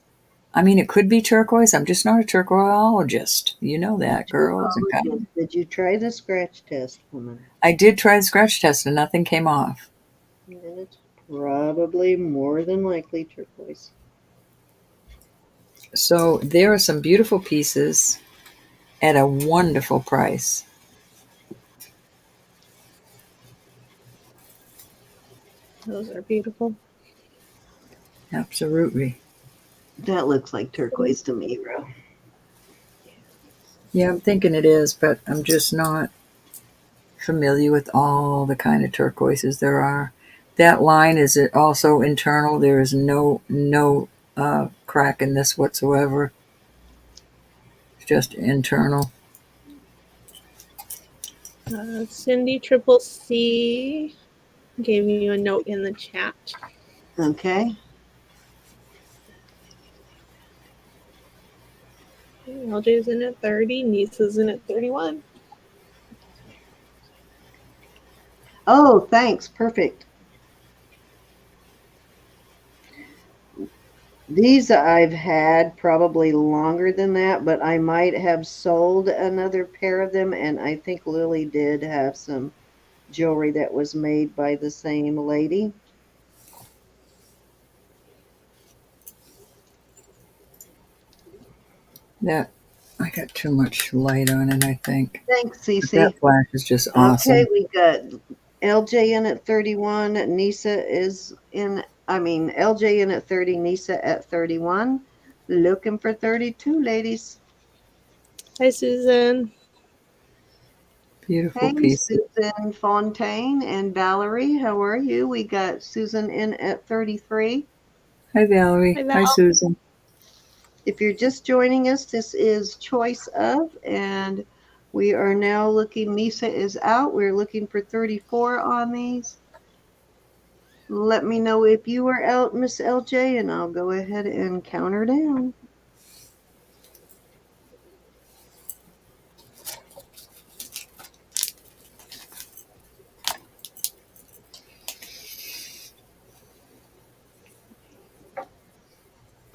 I mean, it could be turquoise. I'm just not a turquoisologist. You know that, girls and guys. Did you try the scratch test, woman? I did try the scratch test, and nothing came off. And it's probably more than likely turquoise. So there are some beautiful pieces at a wonderful price. Those are beautiful. Absolutely. That looks like turquoise to me, Ro. Yeah, I'm thinking it is, but I'm just not familiar with all the kind of turquoises there are. That line is also internal. There is no crack in this whatsoever. It's just internal. Cindy Triple C gave you a note in the chat. Okay. LJ's in at 30, Nisa's in at 31. Oh, thanks. Perfect. These I've had probably longer than that, but I might have sold another pair of them, and I think Lily did have some jewelry that was made by the same lady. That I got too much light on it, I think. Thanks, Cece. That flash is just awesome. Okay, we got LJ in at 31. Nisa is in, LJ in at 30, Nisa at 31. Looking for 32, ladies. Hi, Susan. Beautiful Hey, piece. Susan Fontaine and Valerie, how are you? We got Susan in at 33. Hi, Valerie. Hi, Hi, Val. Susan. If you're just joining us, this is Choice of, and we are now looking, Nisa is out. We're looking for 34 on these. Let me know if you are out, Miss LJ, and I'll go ahead and count her down.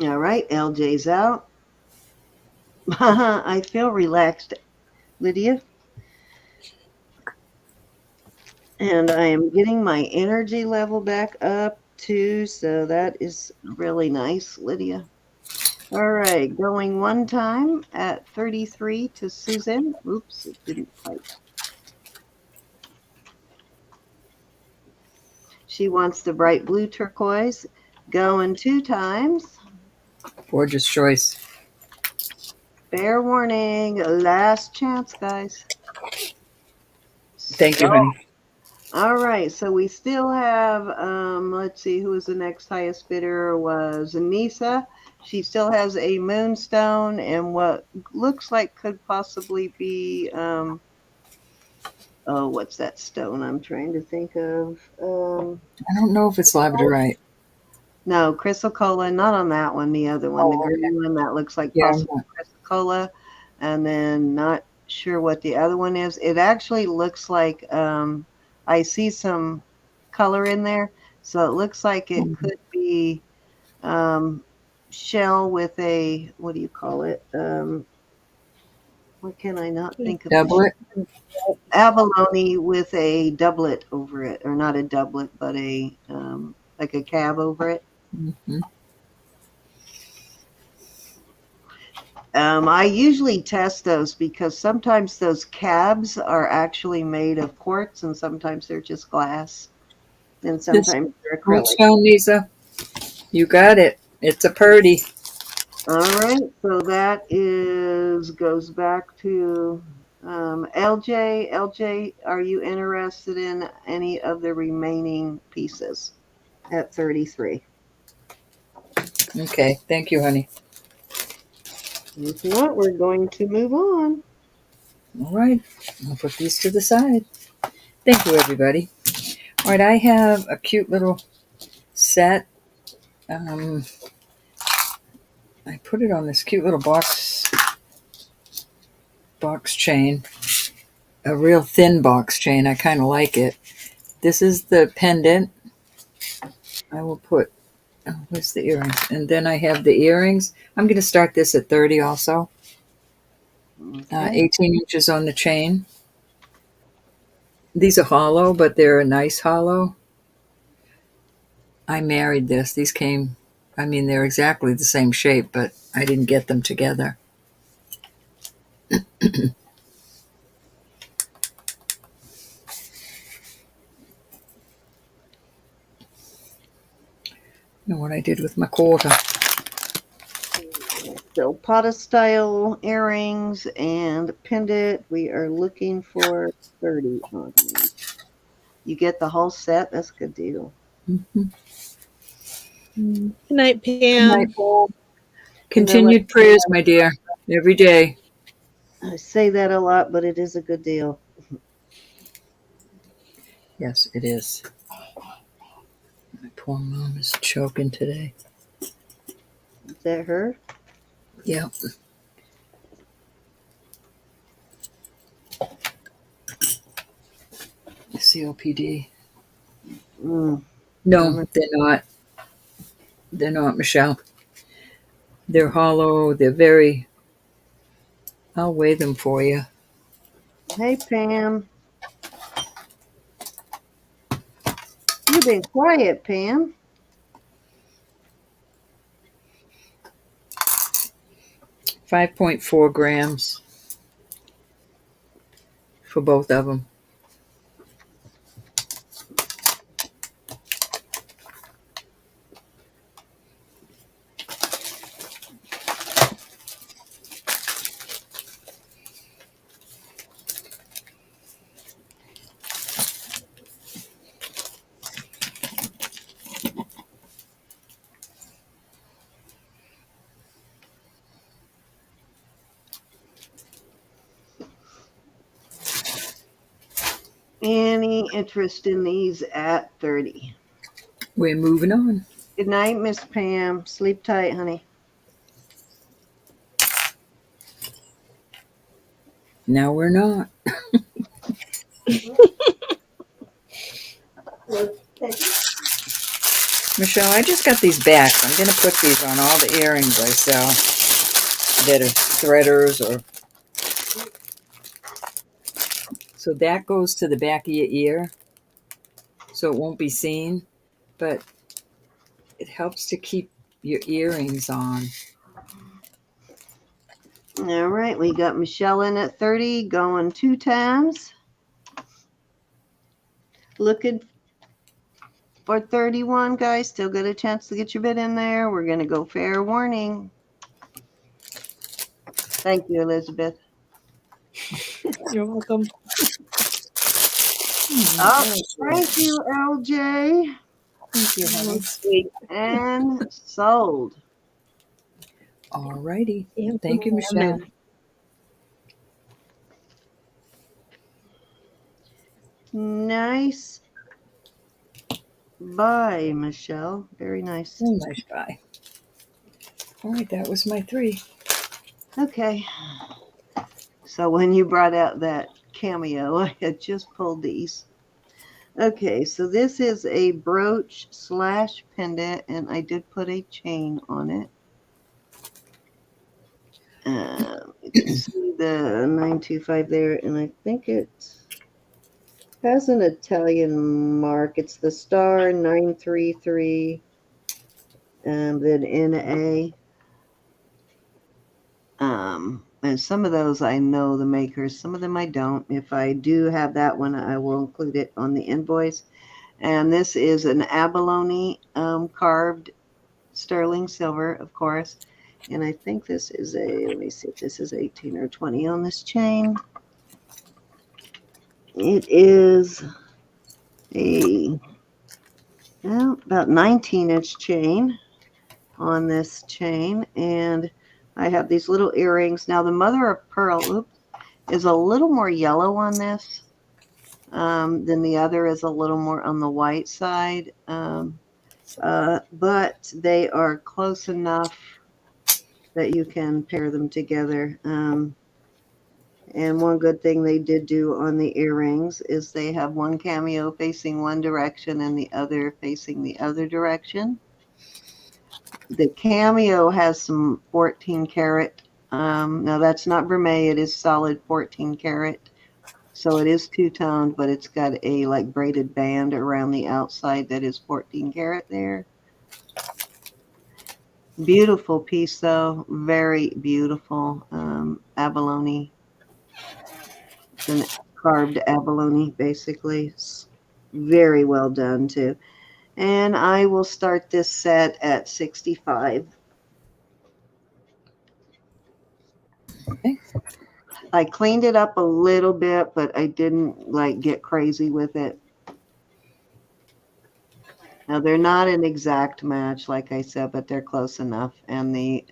All right, LJ's out. I feel relaxed, Lydia. And I am getting my energy level back up too, so that is really nice, Lydia. All right, going one time at 33 to Susan. Oops, it didn't type. She wants the bright blue turquoise. Going two times. Gorgeous choice. Fair warning, last chance, guys. Thank you, honey. All right, so we still have, let's see, who was the next highest bidder was Anissa. She still has a moonstone and what looks like could possibly be, oh, what's that stone I'm trying to think of? I don't know if it's labradorite. No, chrysocolla, not on that one, the other one, the green one that looks like possible chrysocolla, and then not sure what the other one is. It actually looks like, I see some color in there, so it looks like it could be shell with a, what do you call it? What can I not think of? Doublet? Abalone with a doublet over it, or not a doublet, but a like a cab over it. Mm-hmm. I usually test those because sometimes those cabs are actually made of quartz and sometimes they're just glass and sometimes they're acrylic. Moonstone, Lisa. You got it. It's a purdy. All right, so that goes back to LJ, are you interested in any of the remaining pieces at 33? Okay, thank you, honey. If not, we're going to move on. All right, I'll put these to the side. Thank you, everybody. All right, I have a cute little set. I put it on this cute little box chain, a real thin box chain. I kind of like it. This is the pendant. I will put, oh, where's the earrings? And then I have the earrings. I'm going to start this at 30 also. Okay. 18 inches on the chain. These are hollow, but they're a nice hollow. I married this. These came, I mean, they're exactly the same shape, but I didn't get them together. You know what I did with my quarter. Silpada style earrings and pendant. We are looking for 30 on these. You get the whole set. That's a good deal. Mm-hmm. Good night, Good Pam. night, Paul. Continued prayers, my dear, every day. I say that a lot, but it is a good deal. Yes, it is. My poor mom is choking today. Is that her? Yep. COPD. Mm. No, they're not. They're not, Michelle. They're hollow. They're very. I'll weigh them for you. Hey, Pam. You've been quiet, Pam. 5.4 grams for both of them. Any interest in these at 30? We're moving on. Good night, Miss Pam. Sleep tight, honey. Now we're not. Michelle, I just got these back. I'm going to put these on all the earrings I sell that are threaders or. So that goes to the back of your ear, so it won't be seen, but it helps to keep your earrings on. All right, we got Michelle in at 30, going 2 times. Looking for 31, guys. Still got a chance to get your bid in there. We're going to go fair warning. Thank you, Elizabeth. You're welcome. Oh, thank you, LJ. Thank you, honey. Sweet. And sold. All righty. Thank you, Michelle. Nice. Bye, Michelle. Very nice. Oh, nice buy. All right, that was my 3. Okay. So when you brought out that cameo, I had just pulled these. Okay, so this is a brooch / pendant, and I did put a chain on it. You can see the 925 there, and I think it has an Italian mark. It's the star 933, and then NA. And some of those I know the makers, some of them I don't. If I do have that one, I will include it on the invoice. And this is an abalone carved sterling silver, of course. And I think this is let me see if this is 18 or 20 on this chain. It is about 19-inch chain on this chain, and I have these little earrings. Now the mother of pearl is a little more yellow on this than the other, is a little more on the white side, but they are close enough that you can pair them together. And one good thing they did do on the earrings is they have one cameo facing one direction and the other facing the other direction. The cameo has some 14 karat. Now that's not vermeil, it is solid 14 karat. So it is two-toned, but it's got a like braided band around the outside that is 14 karat there. Beautiful piece though, very beautiful. Abalone. It's an carved abalone, basically. It's very well done too. And I will start this set at 65. Okay. I cleaned it up a little bit, but I didn't like get crazy with it. Now they're not an exact match, like I said, but they're close enough. And the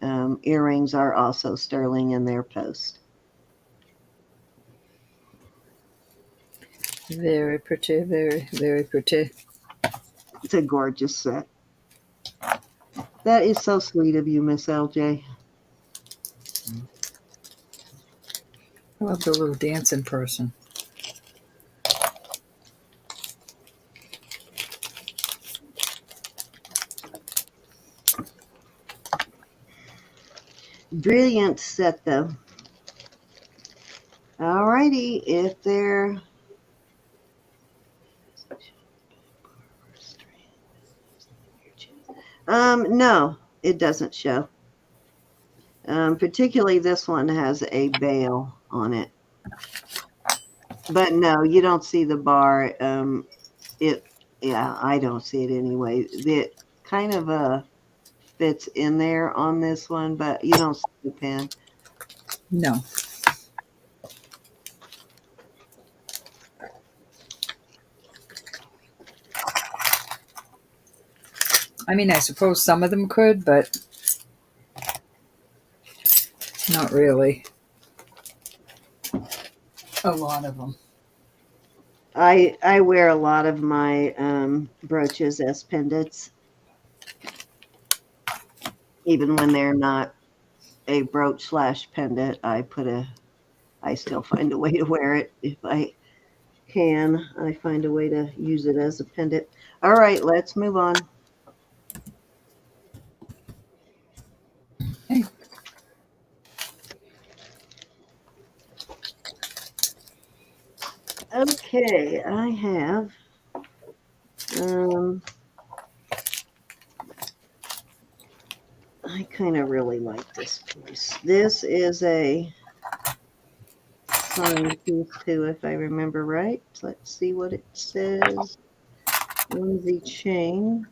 earrings are also sterling in their post. Very pretty, very, very pretty. It's a gorgeous set. That is so sweet of you, Miss LJ. I love the little dancing person. Brilliant set, though. Alrighty, if they're... No, it doesn't show. Particularly this one has a bail on it. But no, you don't see the bar. Yeah, I don't see it anyway. It kind of fits in there on this one, but you don't see the pin. No. I mean, I suppose some of them could, but not really. A lot of them. I wear a lot of my brooches as pendants, even when they're not a brooch / pendant. I still find a way to wear it if I can. I find a way to use it as a pendant. All right, let's move on. Hey. Okay, I have I kind of really like this piece. This is a signed piece too, if I remember right. Let's see what it says on the chain.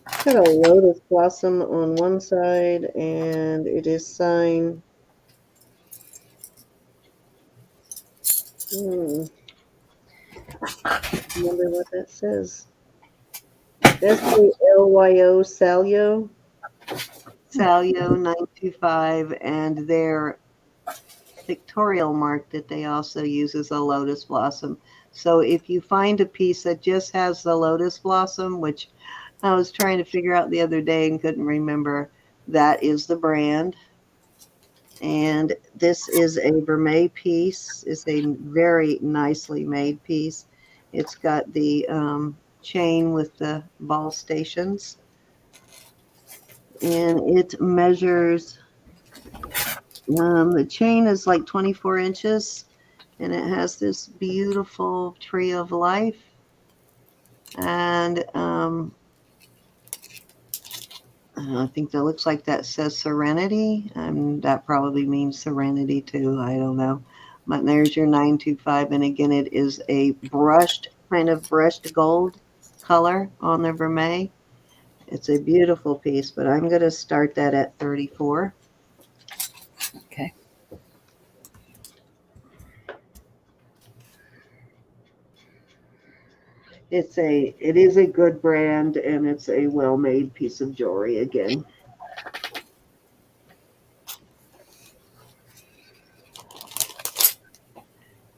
It's got a lotus blossom on one side, and it is signed. Remember what that says. SALYO Salyo. Salyo 925, and their pictorial mark that they also use is a lotus blossom. So if you find a piece that just has the lotus blossom, which I was trying to figure out the other day and couldn't remember, that is the brand. And this is a vermeil piece. It's a very nicely made piece. It's got the chain with the ball stations. And it measures, the chain is like 24 inches. And it has this beautiful tree of life. And I think that looks like that says Serenity. That probably means Serenity too. I don't know. But there's your 925. And again, it is a kind of brushed gold color on the vermeil. It's a beautiful piece, but I'm going to start that at 34. Okay. It is a good brand, and it's a well-made piece of jewelry again.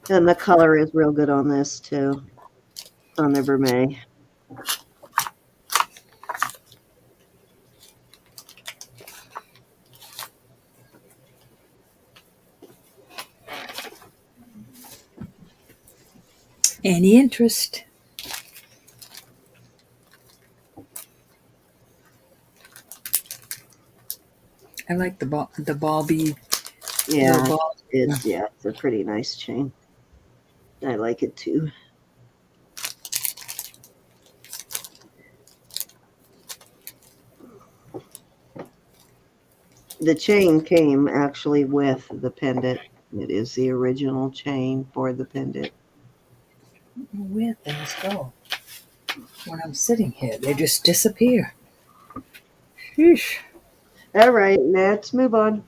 And the color is real good on this too, on the vermeil. Any interest? I like the ball bead. Yeah, Ball. it's a pretty nice chain. I like it too. The chain came actually with the pendant. It is the original chain for the pendant. Where things go? When I'm sitting here, they just disappear. Sheesh. All right, let's move on.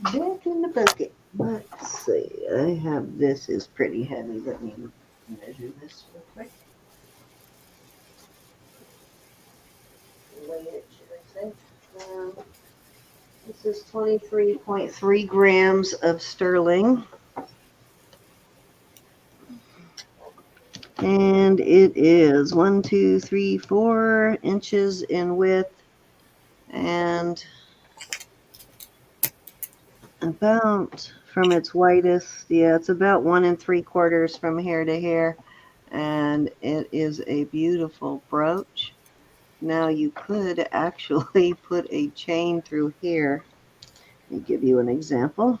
Back in the bucket. Let's see. I have this is pretty heavy. Let me measure this real quick. Weigh it, should I say? This is 23.3 grams of sterling. And it is 1, 2, 3, 4 inches in width and about from its widest, yeah, it's about 1 3/4 from here to here. And it is a beautiful brooch. Now you could actually put a chain through here. Let me give you an example.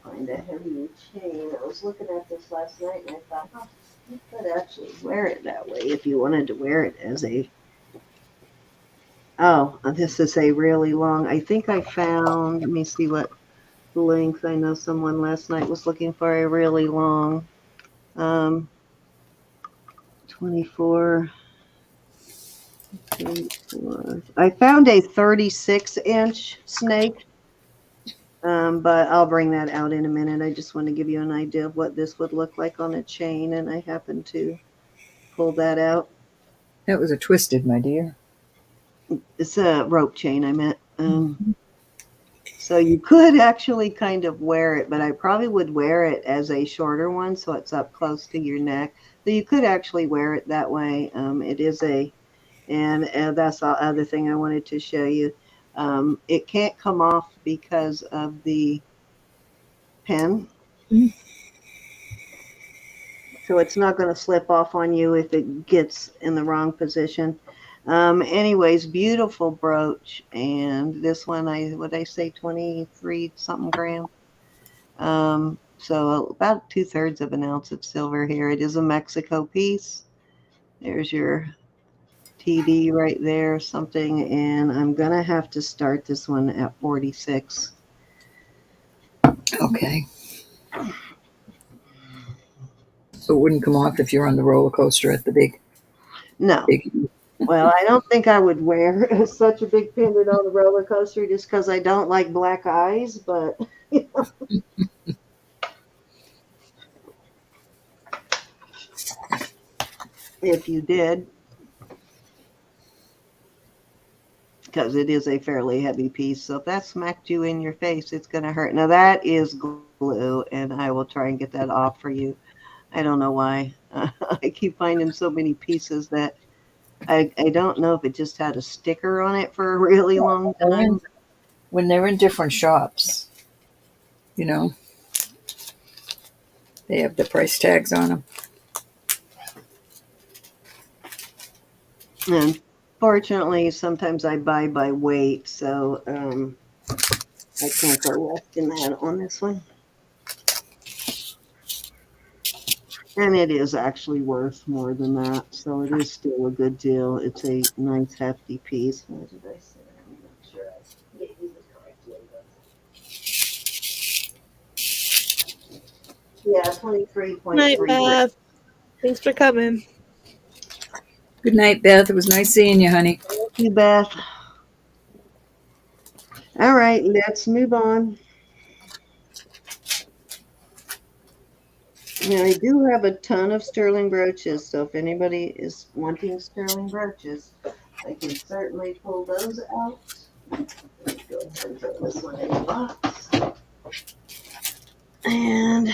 Find a heavier chain. I was looking at this last night and I thought, oh, you could actually wear it that way if you wanted to wear it as a. Oh, this is a really long. I think I found. Let me see what length. I know someone last night was looking for a really long. 24. I found a 36-inch snake. But I'll bring that out in a minute. I just want to give you an idea of what this would look like on a chain, and I happen to pull that out. That was a twisted, my dear. It's a rope chain, I meant. So you could actually kind of wear it, but I probably would wear it as a shorter one, so it's up close to your neck. So you could actually wear it that way. It is and that's the other thing I wanted to show you. It can't come off because of the pin. So it's not going to slip off on you if it gets in the wrong position. Anyways, beautiful brooch. And this one, would I say 23 something grams? So about 2/3 of an ounce of silver here. It is a Mexico piece. There's your TD right there, something. And I'm going to have to start this one at 46. Okay. So it wouldn't come off if you're on the roller coaster at the big. No. Well, I don't think I would wear such a big pendant on the roller coaster just because I don't like black eyes, but you know. If you did, because it is a fairly heavy piece. So if that smacked you in your face, it's going to hurt. Now that is glue, and I will try and get that off for you. I don't know why. I keep finding so many pieces that I don't know if it just had a sticker on it for a really long time. When they're in different shops, you know, they have the price tags on them. And fortunately, sometimes I buy by weight, so I can't go less than that on this one. And it is actually worth more than that, so it is still a good deal. It's a nice hefty piece. What did I say? I'm not sure I gave you the correct label. Yeah, 23.3. Night, Beth. Thanks for coming. Good night, Beth. It was nice seeing you, honey. Thank you, Beth. All right, let's move on. Now, I do have a ton of sterling brooches, so if anybody is wanting sterling brooches, I can certainly pull those out. Let's go ahead and put this one in the box. And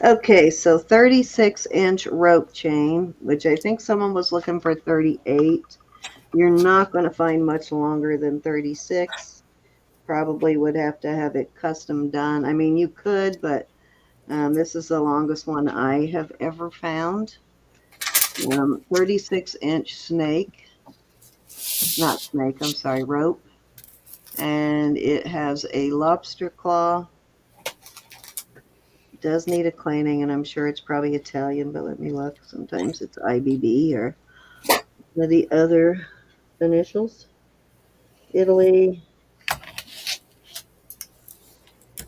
okay, so 36-inch rope chain, which I think someone was looking for 38. You're not going to find much longer than 36. Probably would have to have it custom done. I mean, you could, but this is the longest one I have ever found. 36-inch snake, not snake, I'm sorry, rope. And it has a lobster claw. It does need a cleaning, and I'm sure it's probably Italian, but let me look. Sometimes it's IBB or one of the other initials. Italy.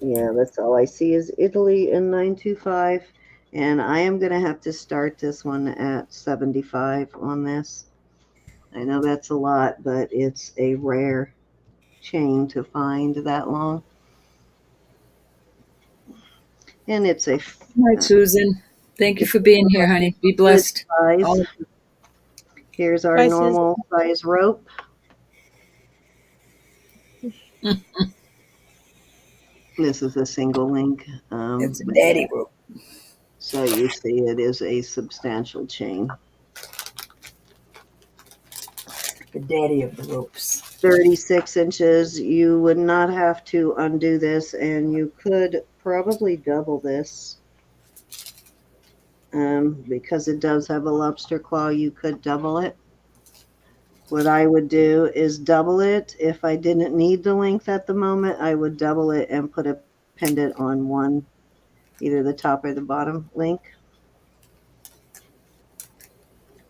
Yeah, that's all I see is Italy in 925. And I am going to have to start this one at 75 on this. I know that's a lot, but it's a rare chain to find that long. And it's a All right, Susan. Thank you for being here, honey. Be good blessed. size. Here's our Bye, normal size rope. This is a single link. It's a But daddy yeah, rope. so you see it is a substantial chain. The daddy of the ropes. 36 inches. You would not have to undo this, and you could probably double this. Because it does have a lobster claw, you could double it. What I would do is double it. If I didn't need the length at the moment, I would double it and put a pendant on one, either the top or the bottom link.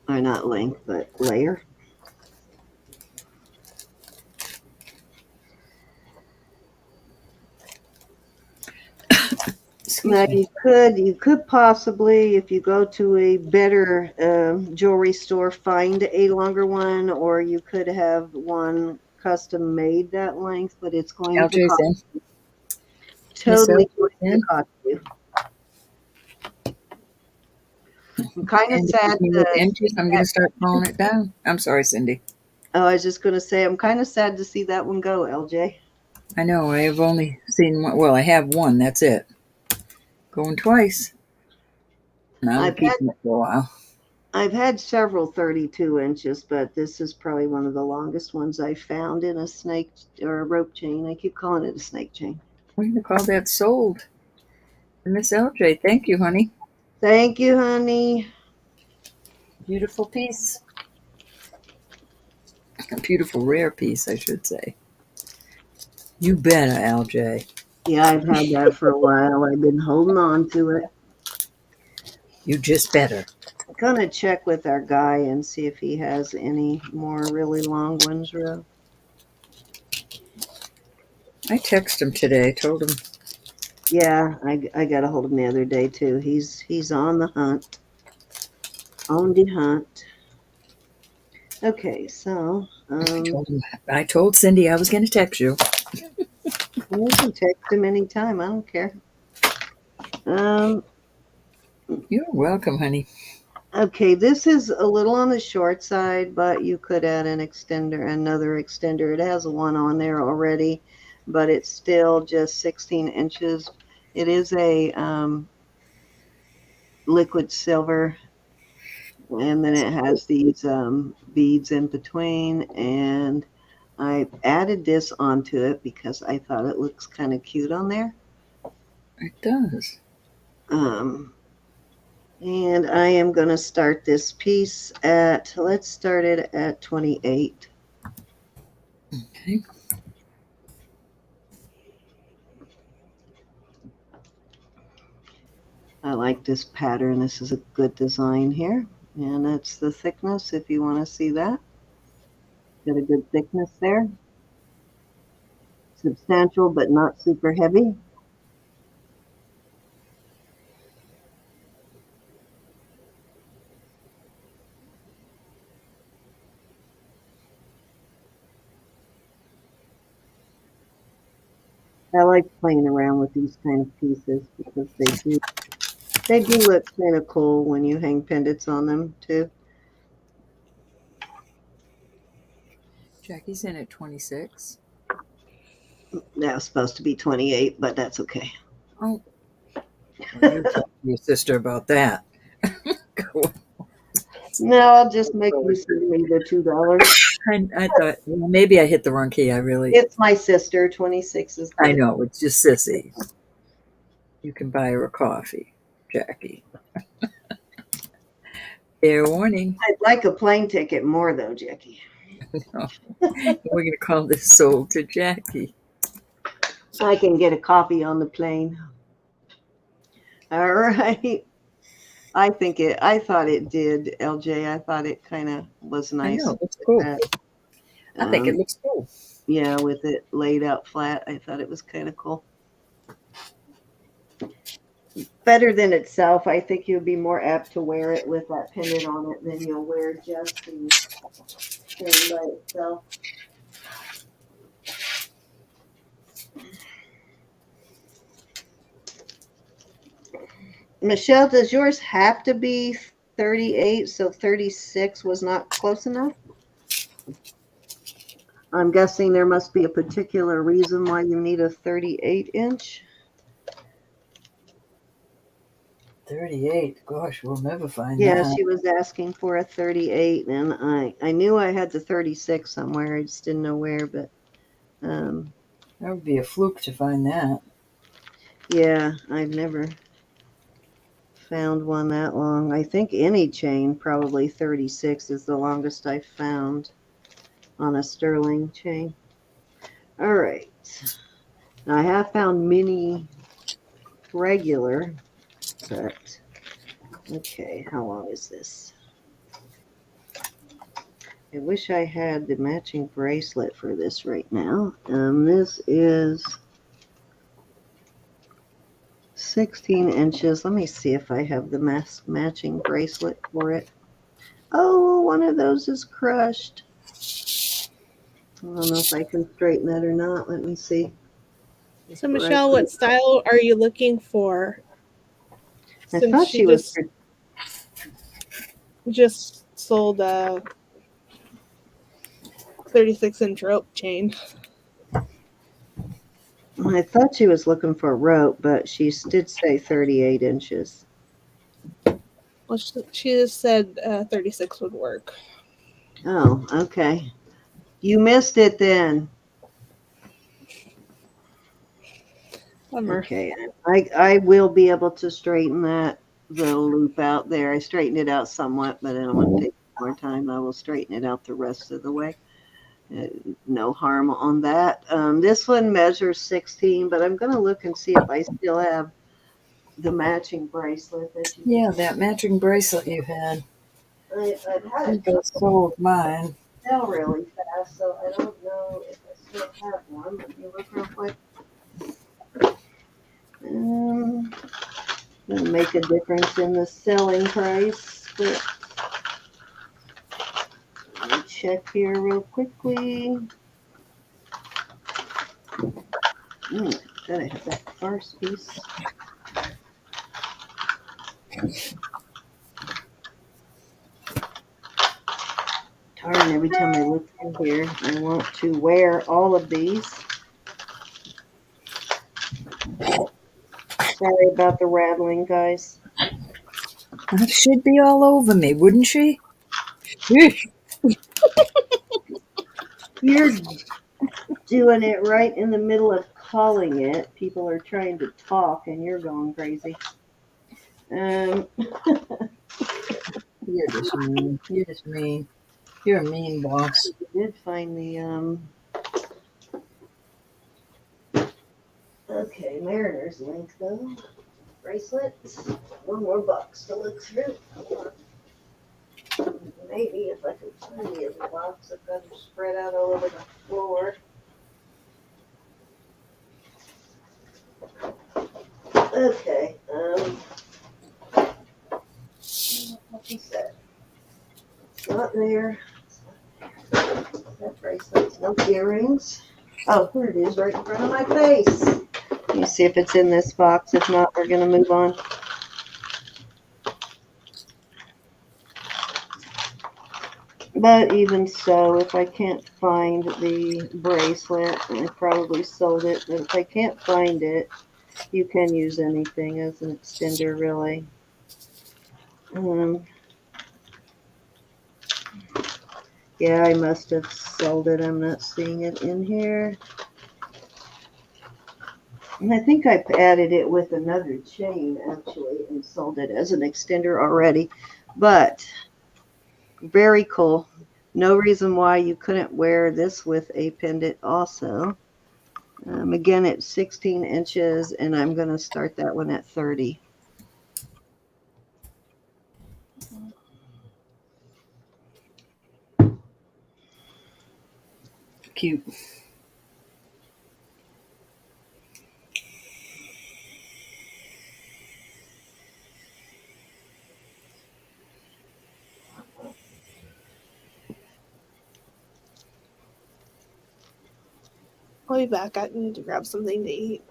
Or not length, but layer. Now you could possibly, if you go to a better jewelry store, find a longer one, or you could have one custom made that length, but it's going to LJ's cost in. Miss totally LJ's going to in. cost you. I'm kind of And sad with to inches, see I'm going that. to start pulling it down. I'm sorry, Cindy. Oh, I was just going to say, I'm kind of sad to see that one go, LJ. I know. I have only seen one. Well, I have one. That's it. Going twice. And I'm keeping it for a while. I've had several 32 inches, but this is probably one of the longest ones I found in a snake or a rope chain. I keep calling it a snake chain. We're going to call that sold. Miss LJ, thank you, honey. Thank you, honey. Beautiful piece. A beautiful, rare piece, I should say. You better, LJ. Yeah, I've had that for a while. I've been holding on to it. You just better. I'm gonna check with our guy and see if he has any more really long ones, Ro. I texted him today. Told him. Yeah, I got a hold of him the other day too. He's on the hunt. On the hunt. Okay, so I told Cindy I was going to text you. you can text him anytime. I don't care. You're welcome, honey. Okay, this is a little on the short side, but you could add an extender, another extender. It has one on there already, but it's still just 16 inches. It is a liquid silver, and then it has these beads in between, and I added this onto it because I thought it looks kind of cute on there. It does. And I am going to start this piece at, let's start it at 28. Okay. I like this pattern. This is a good design here. And that's the thickness if you want to see that. Got a good thickness there. Substantial but not super heavy. I like playing around with these kind of pieces because they do look kind of cool when you hang pendants on them too. Jackie's in at 26. That was supposed to be 28, but that's okay. Oh, well, you talk to your sister about that. No, I'll just make you send me the $2. I thought, well, maybe I hit the wrong key. It's my sister. 26 is I good. know, it's just Sissy. You can buy her a coffee, Jackie. Fair warning. I'd like a plane ticket more though, Jackie. We're going to call this sold to Jackie. I can get a copy on the plane. All right. I thought it did, LJ. I thought it kind of was I nice. know, it's cool. I think it Um, looks cool. yeah, with it laid out flat, I thought it was kind of cool. Better than itself. I think you'll be more apt to wear it with that pendant on it than you'll wear just the thing by itself. Michelle, does yours have to be 38, so 36 was not close enough? I'm guessing there must be a particular reason why you need a 38-inch. 38. Gosh, we'll never find Yeah, that. she was asking for a 38, and I knew I had the 36 somewhere. I just didn't know where, but That would be a fluke to find that. yeah, I've never found one that long. I think any chain, probably 36 is the longest I've found on a sterling chain. All right. Now, I have found mini regular, but okay, how long is this? I wish I had the matching bracelet for this right now. This is 16 inches. Let me see if I have the matching bracelet for it. Oh, one of those is crushed. I don't know if I can straighten that or not. Let me see. So, Michelle, what style are you looking for? I Since thought she she was. just sold a 36-inch rope chain. I thought she was looking for a rope, but she did say 38 inches. Well, she just said 36 would work. Oh, okay. You missed it then. Bummer. Okay, I will be able to straighten that little loop out there. I straightened it out somewhat, but I don't want to take more time. I will straighten it out the rest of the way. No harm on that. This one measures 16, but I'm going to look and see if I still have the matching bracelet that you. Yeah, that matching bracelet you had. I've had it I sold mine. sell really fast, so I don't know if I still have one. Let me look real quick. Gonna make a difference in the selling price, but let me check here real quickly. Gotta have that first piece. Darn, every time I look in here, I want to wear all of these. Sorry about the rattling, guys. She'd be all over me, wouldn't she? You're doing it right in the middle of calling it. People are trying to talk, and you're going crazy. You're just mean. You're just mean. You're a mean boss. I did find the okay, Mariner's link though. Bracelet. One more box to look through. Maybe if I can find the other box, I've got them spread out all over the floor. Okay. What is that? It's not there. That bracelet's no earrings. Oh, here it is, right in front of my face. Let me see if it's in this box. If not, we're going to move on. But even so, if I can't find the bracelet, I probably sold it. But if I can't find it, you can use anything as an extender, really. Yeah, I must have sold it. I'm not seeing it in here. And I think I added it with another chain, actually, and sold it as an extender already. But very cool. No reason why you couldn't wear this with a pendant also. Again, it's 16 inches, and I'm going to start that one at 30. Cute. I'll be back. I need to grab something to eat.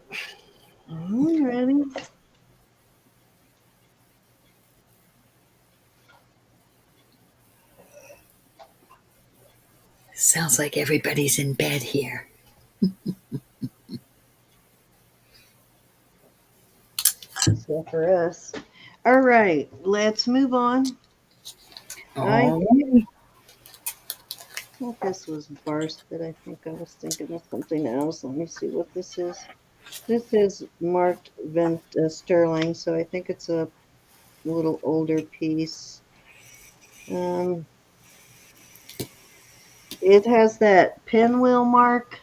You ready? Sounds like everybody's in bed here. Except for us. All right, let's move on. I thought this was Barst, but I think I was thinking of something else. Let me see what this is. This is marked sterling, so I think it's a little older piece. It has that pinwheel mark,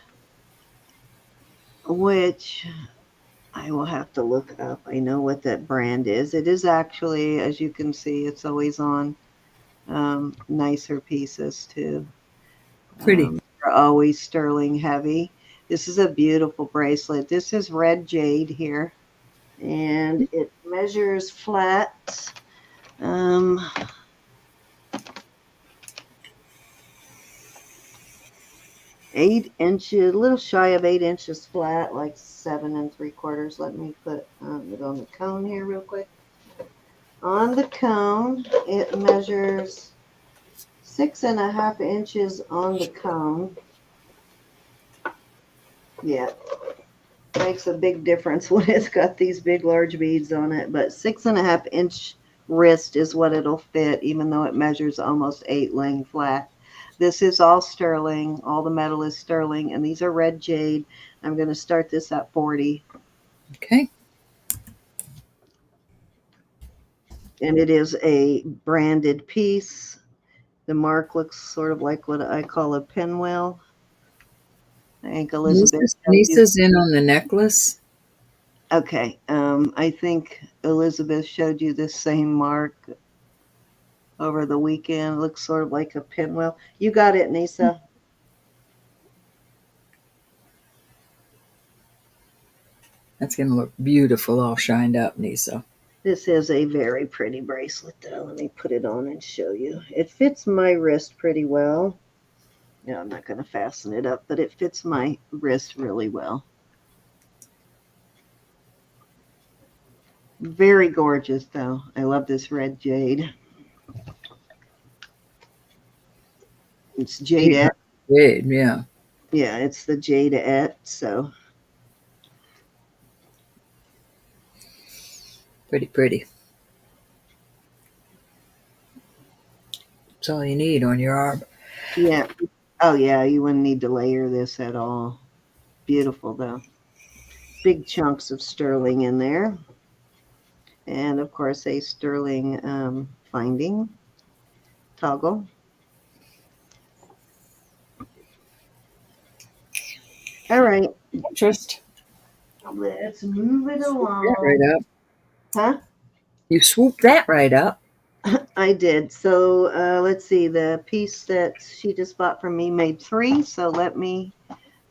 which I will have to look up. I know what that brand is. It is actually, as you can see, it's always on nicer pieces too. Pretty. They're always sterling heavy. This is a beautiful bracelet. This is red jade here, and it measures flat. 8 inches, a little shy of 8 inches flat, like 7 3/4. Let me put it on the cone here real quick. On the cone, it measures 6.5 inches on the cone. Yeah, makes a big difference when it's got these big, large beads on it. But 6.5 inch wrist is what it'll fit, even though it measures almost 8 laying flat. This is all sterling. All the metal is sterling, and these are red jade. I'm going to start this at 40. Okay. And it is a branded piece. The mark looks sort of like what I call a pinwheel. I think Elizabeth. Lisa's in on the necklace. Okay. I think Elizabeth showed you this same mark over the weekend. It looks sort of like a pinwheel. You got it, Nisa. That's going to look beautiful all shined up, Nisa. This is a very pretty bracelet, though. Let me put it on and show you. It fits my wrist pretty well. No, I'm not going to fasten it up, but it fits my wrist really well. Very gorgeous, though. I love this red jade. It's jadeette. Jade, yeah. Yeah, it's the jadeette, so. Pretty. That's all you need on your arm. Yeah. Oh, yeah, you wouldn't need to layer this at all. Beautiful, though. Big chunks of sterling in there. And, of course, a sterling finding toggle. All right. Just Let's move it along. right up. Huh? You swooped that right up. I did. So let's see. The piece that she just bought from me made 3. So let me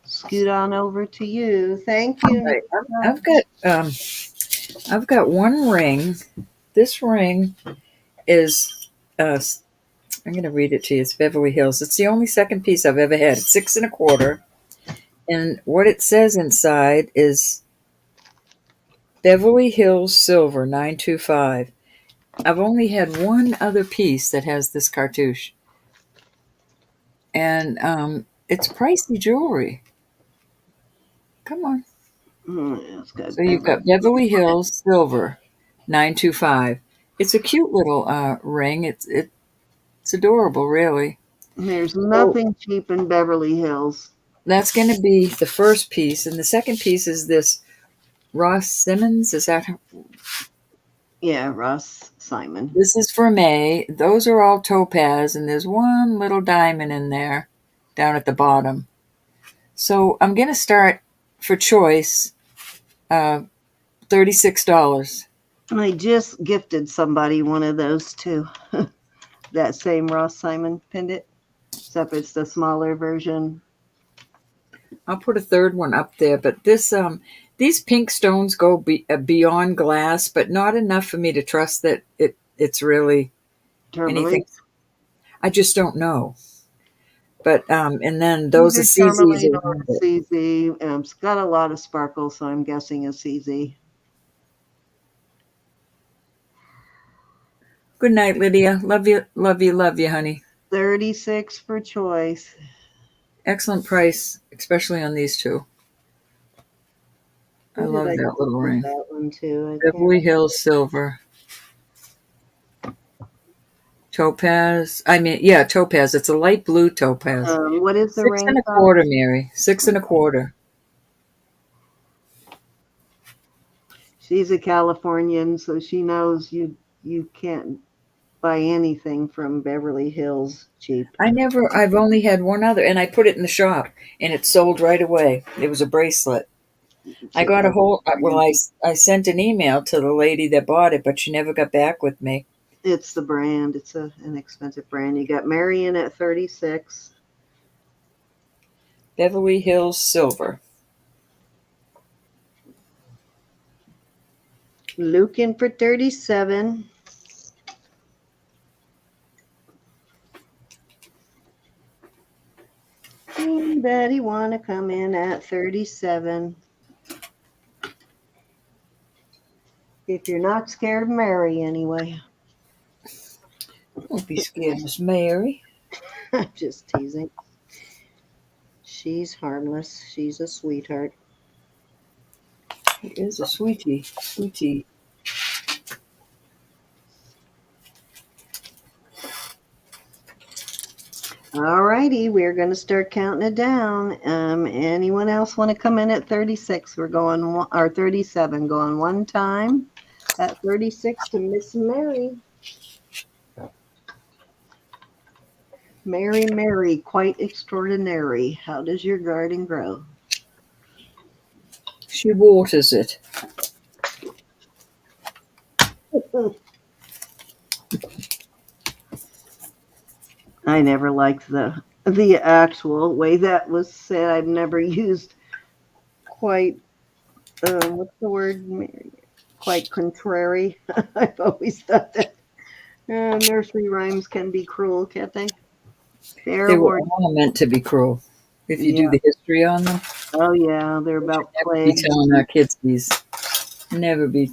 scoot on over to you. Thank you. Right. I've got one ring. This ring is I'm going to read it to you. It's Beverly Hills. It's the only second piece I've ever had. It's 6 1/4, And what it says inside is Beverly Hills Silver 925. I've only had one other piece that has this cartouche. And it's pricey jewelry. Come on. It's got So you've Beverly. got Beverly Hills Silver 925. It's a cute little ring. It's adorable, really. There's So nothing cheap in Beverly Hills. that's going to be the first piece, and the second piece is this Ross Simmons. Is that Yeah, Ross Simon. this is for May? Those are all topaz, and there's one little diamond in there, down at the bottom. So I'm going to start for choice, $36. I just gifted somebody one of those too. That same Ross Simon pendant, except it's the smaller version. I'll put a third one up there, but these pink stones go beyond glass, but not enough for me to trust that it's really anything. Tourmaline. I just don't know. But and then those are Either CZs tourmaline or around it. CZ. It's got a lot of sparkle, so I'm guessing a CZ. Good night, Lydia. Love you, love you, love you, honey. 36 for choice. Excellent price, especially on these two. I Who did love I that gift little ring. that one to? I can't. Beverly Hills Silver. Topaz. Yeah, topaz. It's a light blue topaz. What is the Six ring and a size? quarter, Mary. 6 1/4. She's a Californian, so she knows you can't buy anything from Beverly Hills cheap. I've only had one other, and I put it in the shop, and it sold right away. It was a bracelet. I got I sent an email to the lady that bought it, but she never got back with me. It's the brand. It's an expensive brand. You got Marion at 36. Beverly Hills Silver. Lucan for 37. Anybody want to come in at 37? If you're not scared of Mary, anyway. Don't be scared, Miss Mary. I'm just teasing. She's harmless. She's a sweetheart. She is a sweetie. All righty, we're going to start counting it down. Anyone else want to come in at 36? We're going, or 37, going one time at 36 to Miss Mary. Mary, quite extraordinary. How does your garden grow? She waters it. I never liked the actual way that was said. I've never used quite what's the word? Quite contrary. I've always thought that nursery rhymes can be cruel, can't they? They were all meant to be cruel. If you do the history on them, Oh yeah, they're about never be plagues. telling our kids these. Never be.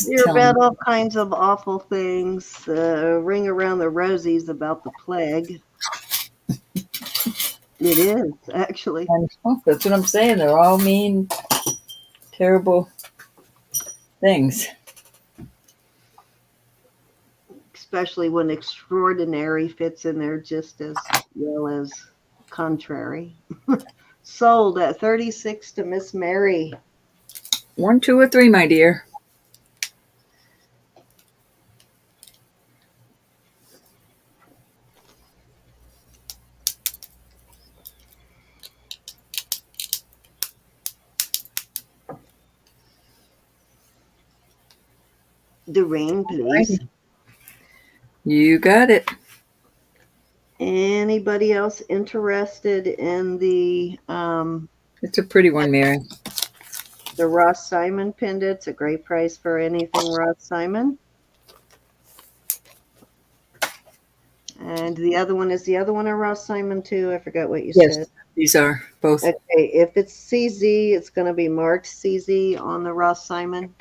They're about all kinds of awful things. Ring around the rosies about the plague. It is, actually. That's what I'm saying. They're all mean, terrible things. Especially when extraordinary fits in there just as well as contrary. Sold at 36 to Miss Mary. 1, 2, or 3, my dear. The rain, please. You got it. Anybody else interested in the It's a pretty one, Mary. the Ross Simon pendant? It's a great price for anything Ross Simon. And the other one, is the other one a Ross Simon too? I forgot what you Yes, said. these are both. Okay, if it's CZ, it's going to be marked CZ on the Ross Simon.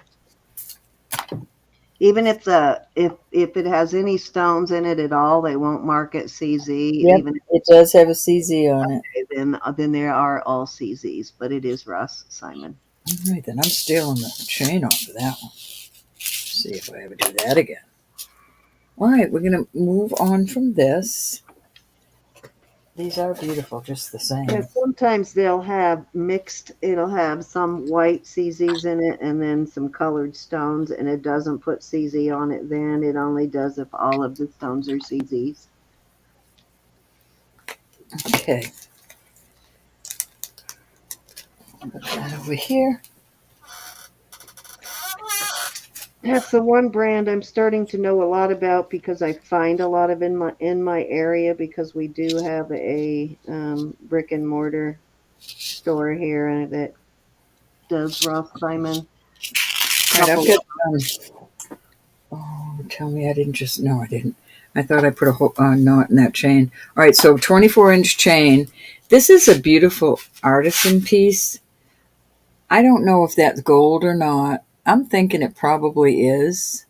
Even if it has any stones in it at all, they won't mark it CZ. Yep, Even it does have a CZ on it. if, then there are all CZs, but it is Ross Simon. All right, then I'm stealing the chain off of that one. See if I ever do that again. All right, we're going to move on from this. These are beautiful, just the same. Yeah, sometimes they'll have mixed, it'll have some white CZs in it and then some colored stones, and it doesn't put CZ on it then. It only does if all of the stones are CZs. Okay. Put that over here. That's the one brand I'm starting to know a lot about because I find a lot of in my area, because we do have a brick and mortar store here that does Ross Simon. All right, I've got. Oh, tell me I didn't just. No, I didn't. I thought I put a whole knot in that chain. All right, so 24-inch chain. This is a beautiful artisan piece. I don't know if that's gold or not. I'm thinking it probably is.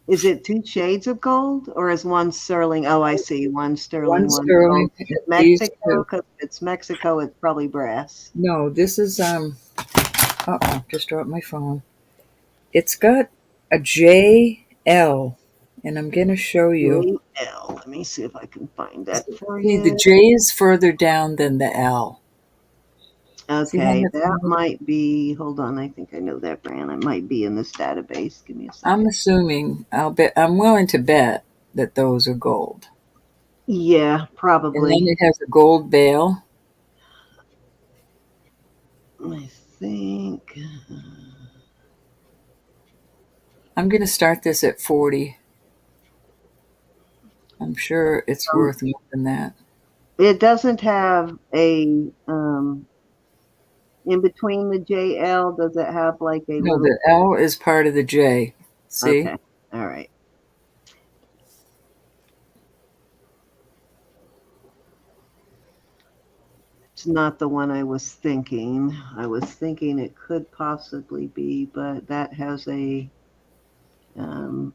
Is it two shades of gold, or is one sterling? Oh, I see. One sterling, One one sterling. gold. Is it These Mexico? two. Because if it's Mexico, it's probably brass. No, this is uh-oh, just dropped my phone. It's got a JL, and I'm gonna show you. JL. Let me see if I can find that for See, the you. J is further down than the L. See how Okay, that's that moved? might be. Hold on, I think I know that brand. It might be in this database. Give me a I'm second. assuming, I'm willing to bet that those are gold. Yeah, And then probably. it has a gold bail. I think. I'm gonna start this at 40. I'm sure it's worth more than that. It doesn't have a in between the JL. Does it have like a No, little? the L is part of the J. See? Okay, all right. It's not the one I was thinking. I was thinking it could possibly be, but that has a. Um,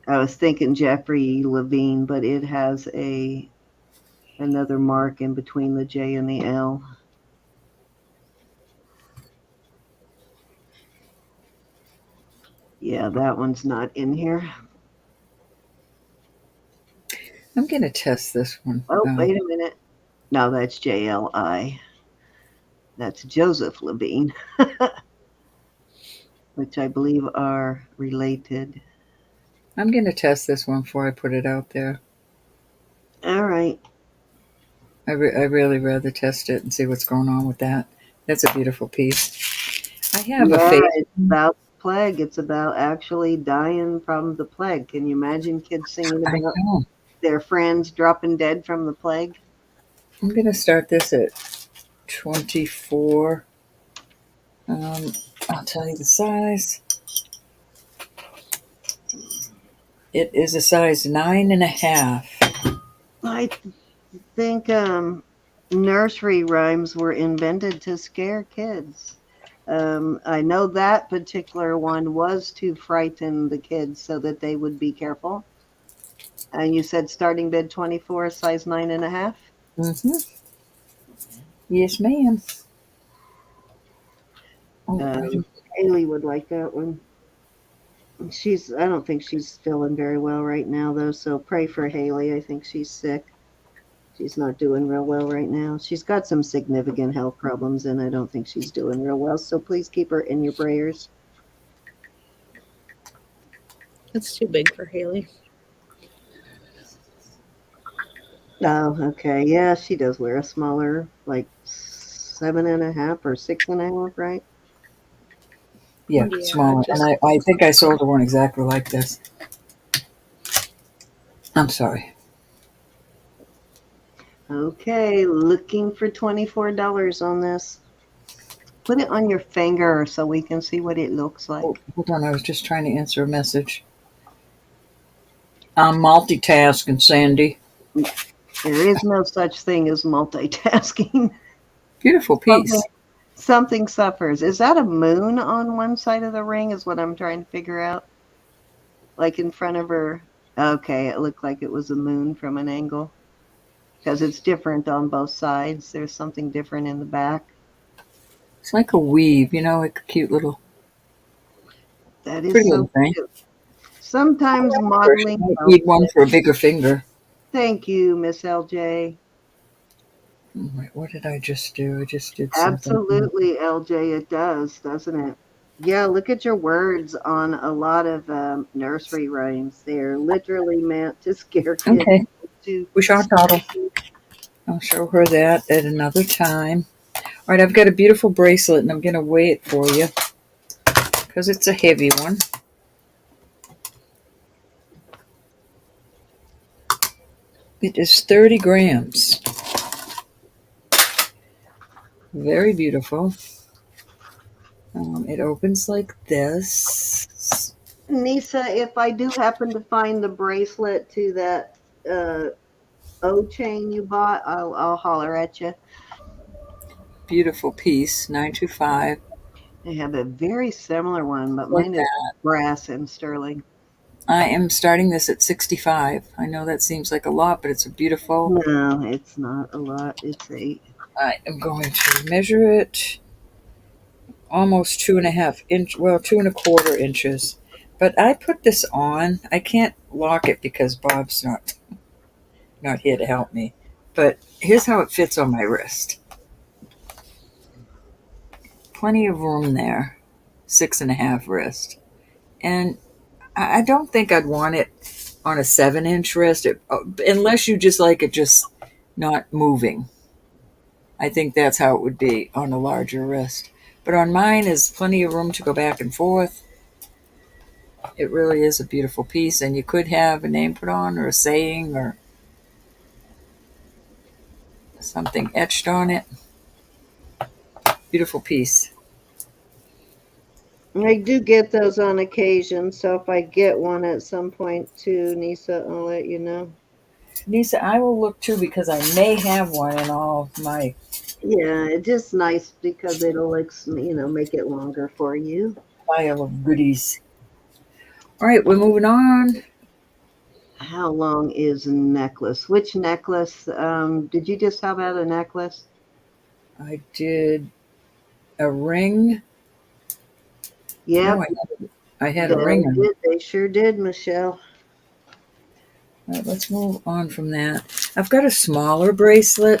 I was thinking Jeffrey Levine, but it has another mark in between the J and the L. Yeah, that one's not in here. I'm gonna test this one. Oh, wait a minute. No, that's JLI. That's Joseph Levine, which I believe are related. I'm gonna test this one before I put it out there. All right. I really rather test it and see what's going on with that. That's a beautiful piece. I have a Yeah, face. it's about the plague. It's about actually dying from the plague. Can you imagine kids singing I about know. their friends dropping dead from the plague? I'm gonna start this at 24. I'll tell you the size. It is a size 9.5. I think nursery rhymes were invented to scare kids. I know that particular one was to frighten the kids so that they would be careful. And you said starting bid 24, size 9.5? Mm-hmm. Yes, ma'am. Oh, Haley would like that one. I don't think she's feeling very well right now, though, so pray for Haley. I think she's sick. She's not doing real well right now. She's got some significant health problems, and I don't think she's doing real well, so please keep her in your prayers. It's too big for Haley. Oh, okay. Yeah, she does wear a smaller, like 7.5 or 6.5, right? yeah, Yeah, smaller. just And I think I sold her one exactly like this. I'm sorry. Okay, looking for $24 on this. Put it on your finger so we can see what it looks like. Oh, hold on. I was just trying to answer a message. I'm multitasking, Sandy. There is no such thing as multitasking. Beautiful something, piece. something suffers. Is that a moon on one side of the ring? Is what I'm trying to figure out. Like in front of her. Okay, it looked like it was a moon from an angle because it's different on both sides. There's something different in the back. It's like a weave, like a cute little, That is pretty so little thing. cute. Sometimes Or she modeling might helps need one it. for a bigger finger. Thank you, Miss LJ. Wait, what did I just do? I just did something. Absolutely, LJ, it does, doesn't it? Yeah, look at your words on a lot of nursery rhymes. They're literally meant to scare kids Okay, to we shall toddle. I'll show her that at another time. All right, I've got a beautiful bracelet, and I'm going to weigh it for you because it's a heavy one. It is 30 grams. Very beautiful. It opens like this. Nisa, if I do happen to find the bracelet to that O chain you bought, I'll holler at you. Beautiful piece, 925. I have a very similar one, but Like mine is that. brass and sterling. I am starting this at 65. I know that seems like a lot, but it's a beautiful. No, it's not a lot. It's 8. I am going to measure it almost 2.5 inch, well, 2.25 inches. But I put this on. I can't lock it because Bob's not here to help me. But here's how it fits on my wrist. Plenty of room there. 6.5 wrist. And I don't think I'd want it on a 7-inch wrist, unless you just like it just not moving. I think that's how it would be on a larger wrist. But on mine is plenty of room to go back and forth. It really is a beautiful piece, and you could have a name put on or a saying or something etched on it. Beautiful piece. I do get those on occasion, so if I get one at some point too, Nisa, I'll let you know. Nisa, I will look too because I may have one in all of my Yeah, it's just nice because it'll make it longer for you. pile of goodies. All right, we're moving on. How long is a necklace? Which necklace? Did you just have out a necklace? I did a ring. Yep, No, I had a ring on. They sure did, Michelle. All right, let's move on from that. I've got a smaller bracelet.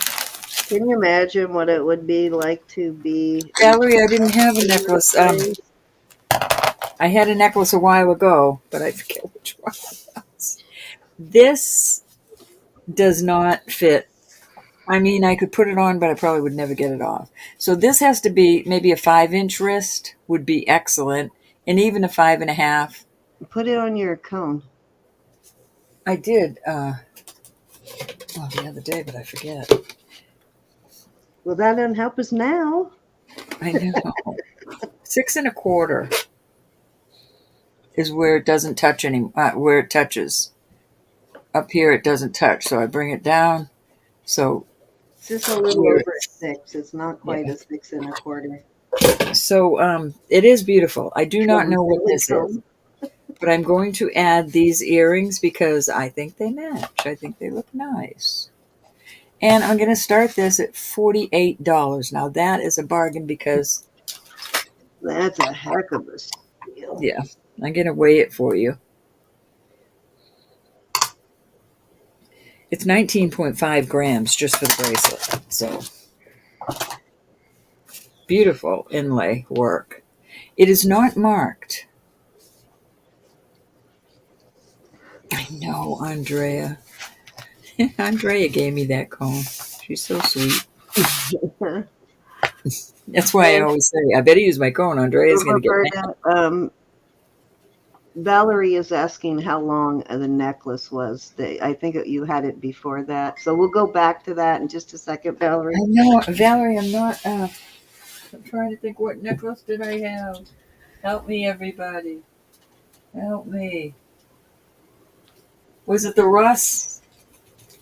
Can you imagine what it would be like to be Valerie, I didn't have a necklace. I had a necklace a while ago, but I forget which one it was. This does not fit. I mean, I could put it on, but I probably would never get it off. So this has to be maybe a 5-inch wrist would be excellent, and even a 5.5. put it on your cone? I did the other day, but I forget. Well, that doesn't help us now. I know. 6.25 is where it doesn't touch where it touches. Up here, it doesn't touch, so I bring it down. So It's just a little where over 6. It's not quite yeah. a 6.25. So it is beautiful. I do not know what this is, but I'm going to add these earrings because I think they match. I think they look nice. And I'm going to start this at $48. Now that is a bargain because That's a heck of a steal. yeah, I'm going to weigh it for you. It's 19.5 grams just for the bracelet. So beautiful inlay work. It is not marked. I know, Andrea. Andrea gave me that comb. She's so sweet. That's why I always say, I better use my cone. Andrea's going to get mad. Roberta, Valerie is asking how long the necklace was. I think you had it before that. So we'll go back to that in just a second, Valerie. I know, Valerie, I'm not, I'm trying to think, what necklace did I have? Help me, everybody. Help me. Was it the Russ?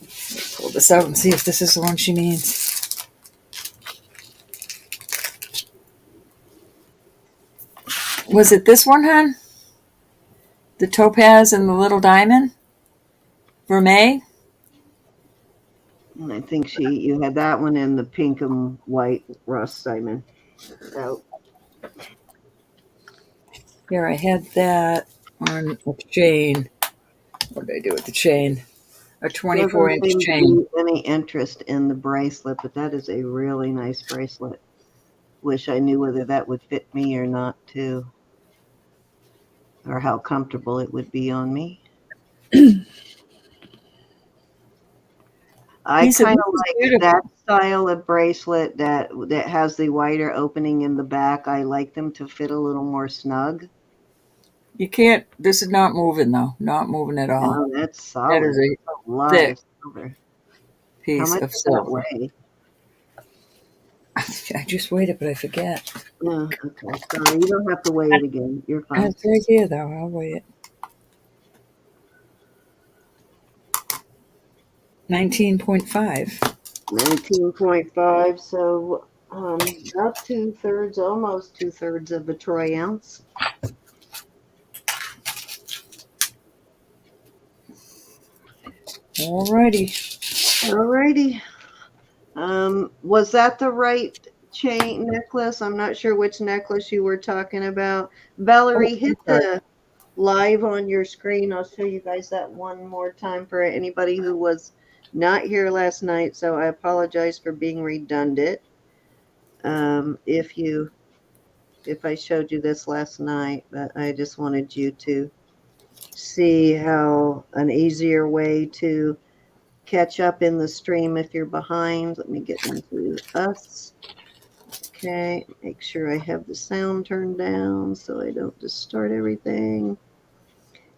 Let's pull this out and see if this is the one she means. Was it this one, hon? The topaz and the little diamond? Vermeil? I think you had that one in the pink and white rust diamond. So, Here, I had that on a chain. What did I do with the chain? A 24-inch doesn't seem chain. to be any interest in the bracelet, but that is a really nice bracelet. Wish I knew whether that would fit me or not, too, or how comfortable it would be on me. I Lisa, kind this of is like beautiful. that style of bracelet that has the wider opening in the back. I like them to fit a little more snug. You can't, this is not moving though. Not moving at all. Oh, that's That solid. is a A lot thick of silver. How piece much of does that silver. weigh? I just weighed it, but I forget. Oh, okay. Sorry, you don't have to weigh it again. You're fine. It's right here though. I'll weigh it. 19.5. 19.5. So about 2/3, almost 2/3 of a troy ounce. Alrighty. Was that the right chain necklace? I'm not sure which necklace you were talking about. Valerie, hit the live on your screen. I'll show you guys that one more time for anybody who was not here last night. So I apologize for being redundant. If I showed you this last night, but I just wanted you to see how an easier way to catch up in the stream if you're behind. Let me get into us. Okay, make sure I have the sound turned down so I don't distort everything.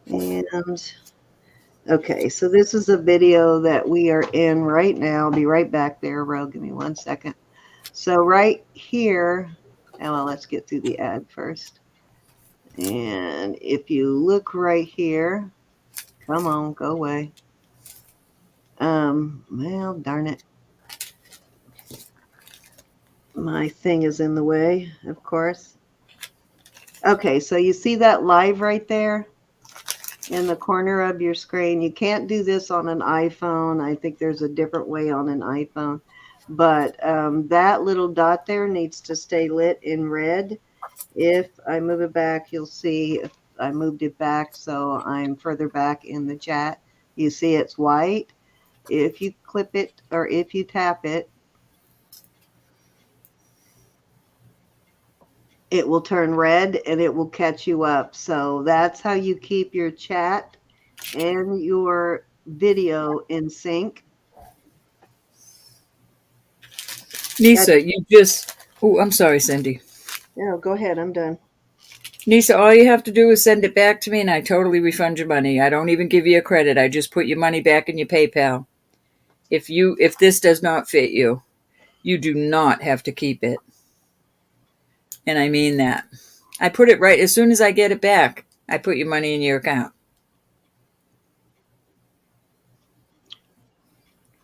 And okay, so this is a video that we are in right now. I'll be right back there, Ro. Give me 1 second. So right here, well, let's get through the ad first. And if you look right here, come on, go away. Well, darn it. My thing is in the way, of course. Okay, so you see that live right there in the corner of your screen. You can't do this on an iPhone. I think there's a different way on an iPhone. But that little dot there needs to stay lit in red. If I move it back, you'll see if I moved it back, so I'm further back in the chat. You see it's white. If you clip it or if you tap it, it will turn red and it will catch you up. So that's how you keep your chat and your video in sync. Nisa, you just, oh, I'm sorry, Cindy. No, go ahead. I'm done. Nisa, all you have to do is send it back to me and I totally refund your money. I don't even give you a credit. I just put your money back in your PayPal. If this does not fit you, you do not have to keep it. And I mean that. I put it right as soon as I get it back. I put your money in your account.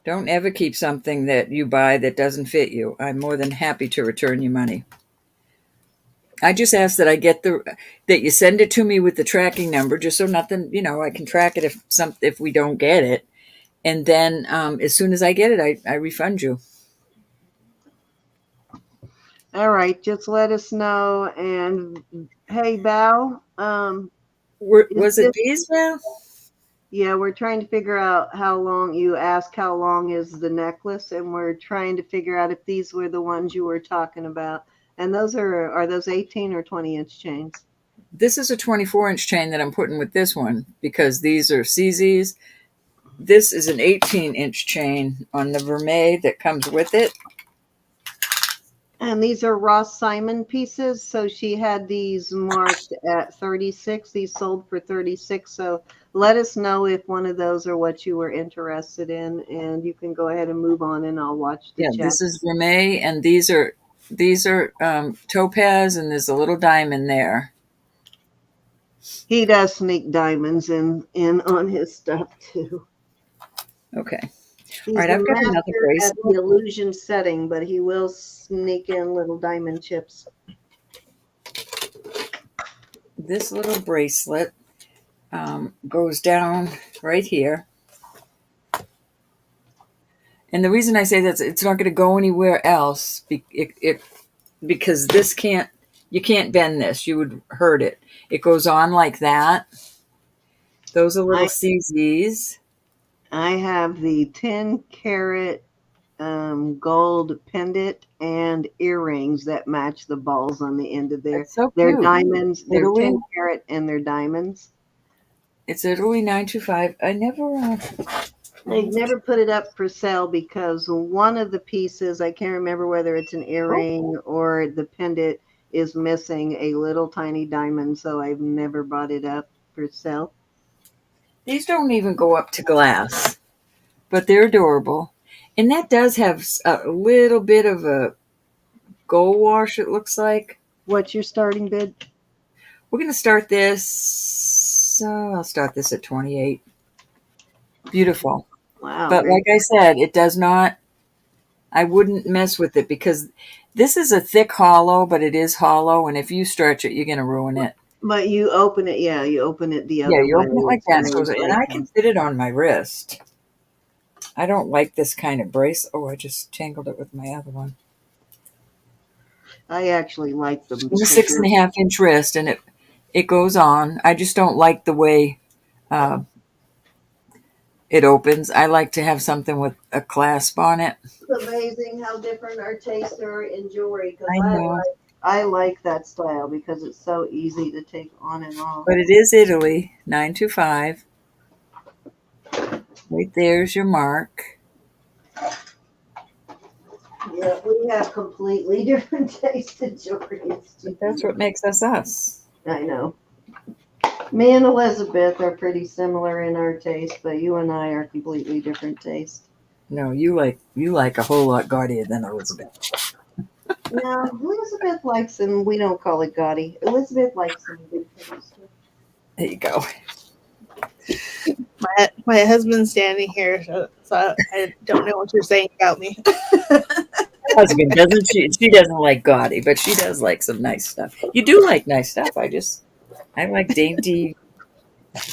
Don't ever keep something that you buy that doesn't fit you. I'm more than happy to return your money. I just ask that I get that you send it to me with the tracking number, just so nothing, I can track it if we don't get it. And then as soon as I get it, I refund you. All right, just let us know. And hey, Val, was it these now? Yeah, we're trying to figure out how long. You asked how long is the necklace, and we're trying to figure out if these were the ones you were talking about. And those are those 18 or 20-inch chains? This is a 24-inch chain that I'm putting with this one because these are CZs. This is an 18-inch chain on the Vermeil that comes with it. And these are Ross Simon pieces. So she had these marked at 36. These sold for 36. So let us know if one of those are what you were interested in, and you can go ahead and move on, and I'll watch the chat. This is Vermeil, and these are topaz, and there's a little diamond there. He does sneak diamonds in on his stuff too. Okay. He's All right, the I've got another master at the bracelet. illusion setting, but he will sneak in little diamond chips. This little bracelet goes down right here. And the reason I say that it's not going to go anywhere else because you can't bend this. You would hurt it. It goes on like that. Those are little CZs. I have the 10-carat gold pendant and earrings that match the balls on the end of there. That's so They're cute. diamonds. They're Italy? 10-carat and they're diamonds. It's Italy 925. I never put it up for sale because one of the pieces, I can't remember whether it's an earring or the pendant, is missing a little tiny diamond, so I've never brought it up for sale. These don't even go up to glass, but they're adorable. And that does have a little bit of a gold wash, it looks like. What's your starting bid? We're going to start this. I'll start this at 28. Beautiful. Wow. But like I said, it does not, I wouldn't mess with it because this is a thick hollow, but it is hollow. And if you stretch it, you're going to ruin it. But you open it, you open it the other way. Yeah, you open it like that. And I like can fit it on my wrist. I don't like this kind of brace. Oh, I just tangled it with my other one. I actually like them. It's a 6.5 inch wrist, and it goes on. I just don't like the way it opens. I like to have something with a clasp on it. It's amazing how different our tastes are in jewelry. I know. I like that style because it's so easy to take on and off. But it is Italy, 925. Right there's your mark. Yeah, we have completely different tastes in jewelry. That's what makes us us. I know. Me and Elizabeth are pretty similar in our taste, but you and I are completely different tastes. No, you like a whole lot gaudier than Elizabeth. No, Elizabeth likes them. We don't call it gaudy. Elizabeth likes them big things. There you go. My husband's standing here, so I don't know what you're saying about me. Husband doesn't she doesn't like gaudy, but she does like some nice stuff. You do like nice stuff. I like dainty.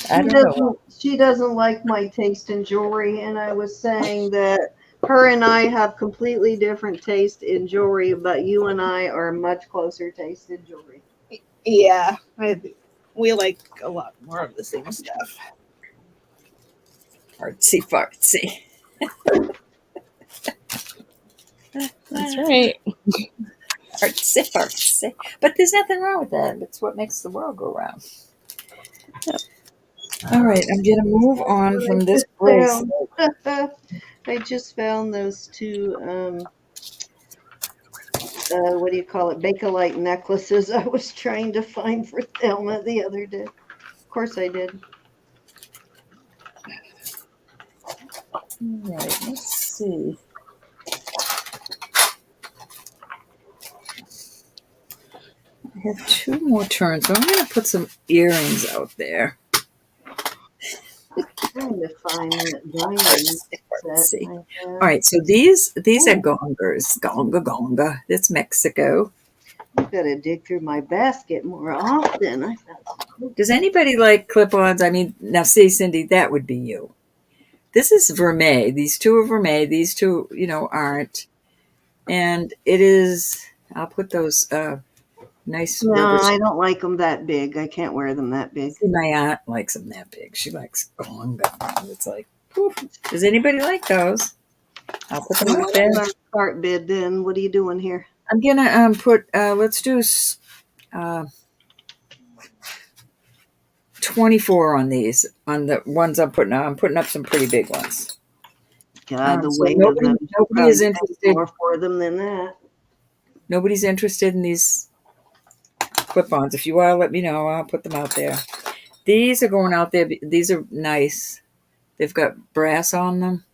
I don't know. She doesn't like my taste in jewelry, and I was saying that her and I have completely different taste in jewelry, but you and I are much closer taste in jewelry. Yeah, we like a lot more of the same stuff. Fartsy. That's right. Fartsy. But there's nothing wrong with that. That's what makes the world go round. Yep. All right, I'm going to move on from this bracelet. I just found those two, what do you call it, Bakelite necklaces I was trying to find for Thelma the other day. Of course I did. All right, let's see. I have 2 more turns, so I'm going to put some earrings out there. Trying to find that diamond Let's see. set. All right, so these are gongers. Gonga. That's Mexico. I've got to dig through my basket more often. Does anybody like clip-ons? I mean, now see, Cindy, that would be you. This is vermeil. These 2 are vermeil. These 2, aren't. And it is, I'll put those nice. No, I don't like them that big. I can't wear them that big. See, my aunt likes them that big. She likes gonga. It's like, whew. Does anybody like those? I'll put them out there. Start bid then. What are you doing here? I'm gonna put. Let's do 24 on these. On the ones I'm putting up. I'm putting up some pretty big ones. God, the So weight of them. nobody is interested. More for them than that. Nobody's interested in these clip-ons. If you are, let me know. I'll put them out there. These are going out there. These are nice. They've got brass on them.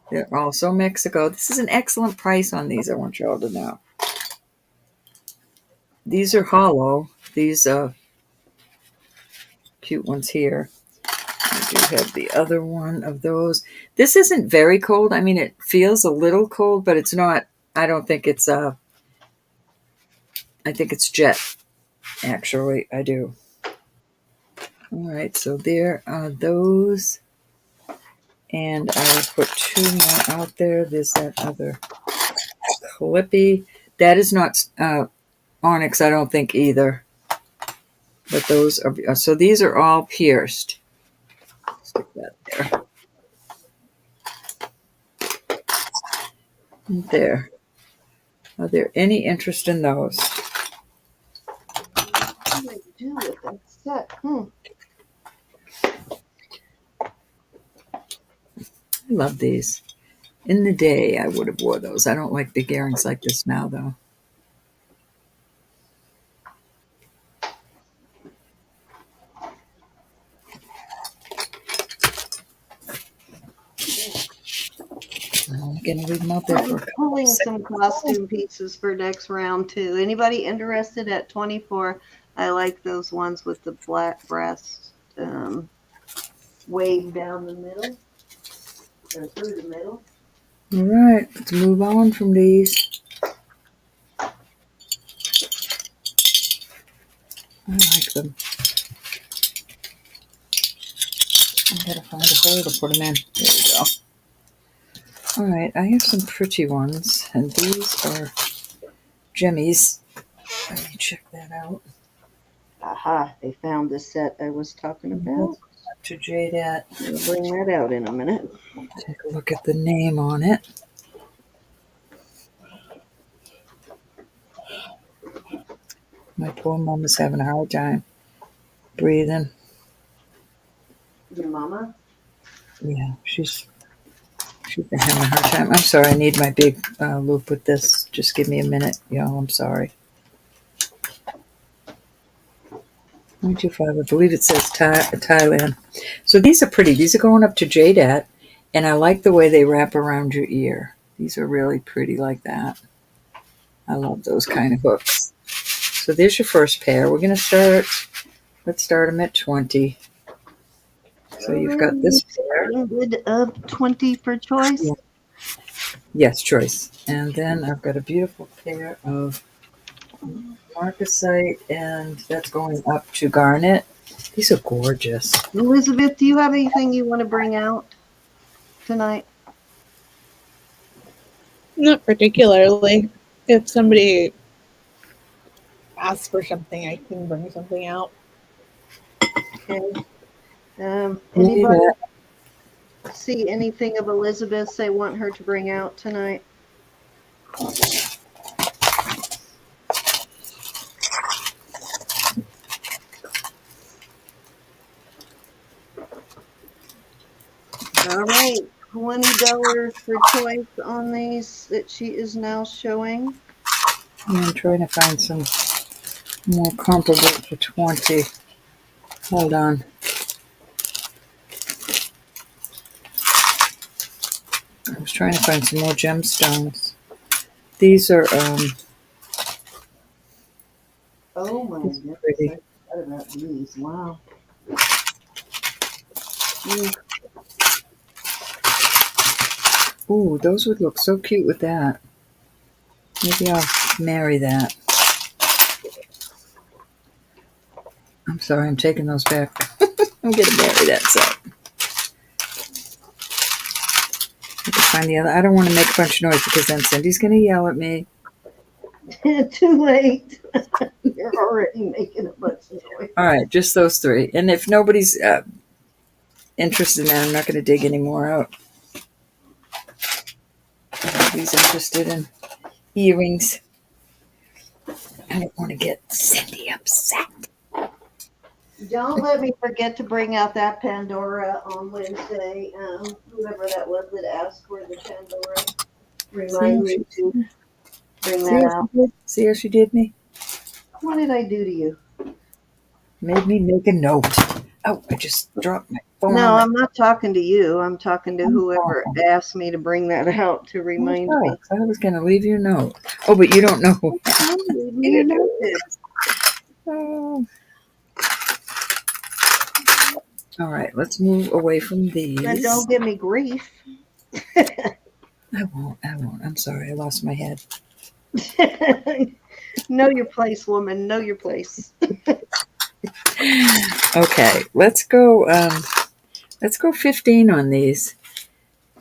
They're also Mexico. This is an excellent price on these. I want you all to know. These are hollow. These cute ones here. I do have the other one of those. This isn't very cold. I mean, it feels a little cold, but it's not. I don't think it's I think it's jet. Actually, I do. All right, so there are those. And I will put 2 more out there. There's that other Clippy. That is not onyx, I don't think, either. But those are, so these are all pierced. Stick that there. And there. Are there any interest in those? What do I do with that set? I love these. In the day, I would have wore those. I don't like big earrings like this now, though. I'm going to leave them out there for a couple Pulling of some costume pieces for next round too. Anybody interested at 24? I like those ones with the black brass wave down the middle or through the middle. All right, let's move on from these. I like them. I gotta find a hole to put them in. There we go. All right, I have some pretty ones, and these are jemmies. Let me check that out. Aha, they found the set I was talking about. To Jade at. I'll bring that out in a minute. Take a look at the name on it. My poor mom is having a hard time breathing. Your mama? Yeah, she's been having a hard time. I'm sorry, I need my big loop with this. Just give me a minute, y'all. I'm sorry. 125, I believe it says Thailand. So these are pretty. These are going up to Jadette, and I like the way they wrap around your ear. These are really pretty like that. I love those kind of hooks. So there's your first pair. We're going to start, let's start them at 20. So you've got this pair. Bid of 20 for choice. Yeah. Yes, choice. And then I've got a beautiful pair of marcasite, and that's going up to garnet. These are gorgeous. Elizabeth, do you have anything you want to bring out tonight? Not particularly. If somebody asks for something, I can bring something out. Okay. Anybody see anything of Elizabeth's they want her to bring out tonight? All right, $20 for choice on these that she is now showing. I'm trying to find some more comparable for 20. Hold on. I was trying to find some more gemstones. These are Oh my goodness, pretty. I forgot about these. Wow. Ooh, those would look so cute with that. Maybe I'll marry that. I'm sorry, I'm taking those back. I'm gonna marry that set. I can find the other. I don't want to make a bunch of noise because then Cindy's gonna yell at me. Too late. You're already making a bunch of noise. All right, just those 3. And if nobody's interested in that, I'm not going to dig any more out. Nobody's interested in earrings. I don't want to get Cindy upset. Don't let me forget to bring out that Pandora on Wednesday. Whoever that was that asked for the Pandora, remind me to bring that out. See how she did me? What did I do to you? Made me make a note. Oh, I just dropped my phone. No, I'm not talking to you. I'm talking to whoever asked me to bring that out to remind me. I was going to leave you a note. Oh, but you don't know who. Leave me a note. Oh. All right, let's move away from And these. don't give me grief. I won't. I'm sorry. I lost my head. Know your place, woman. Know your place. Okay, let's go. Let's go 15 on these.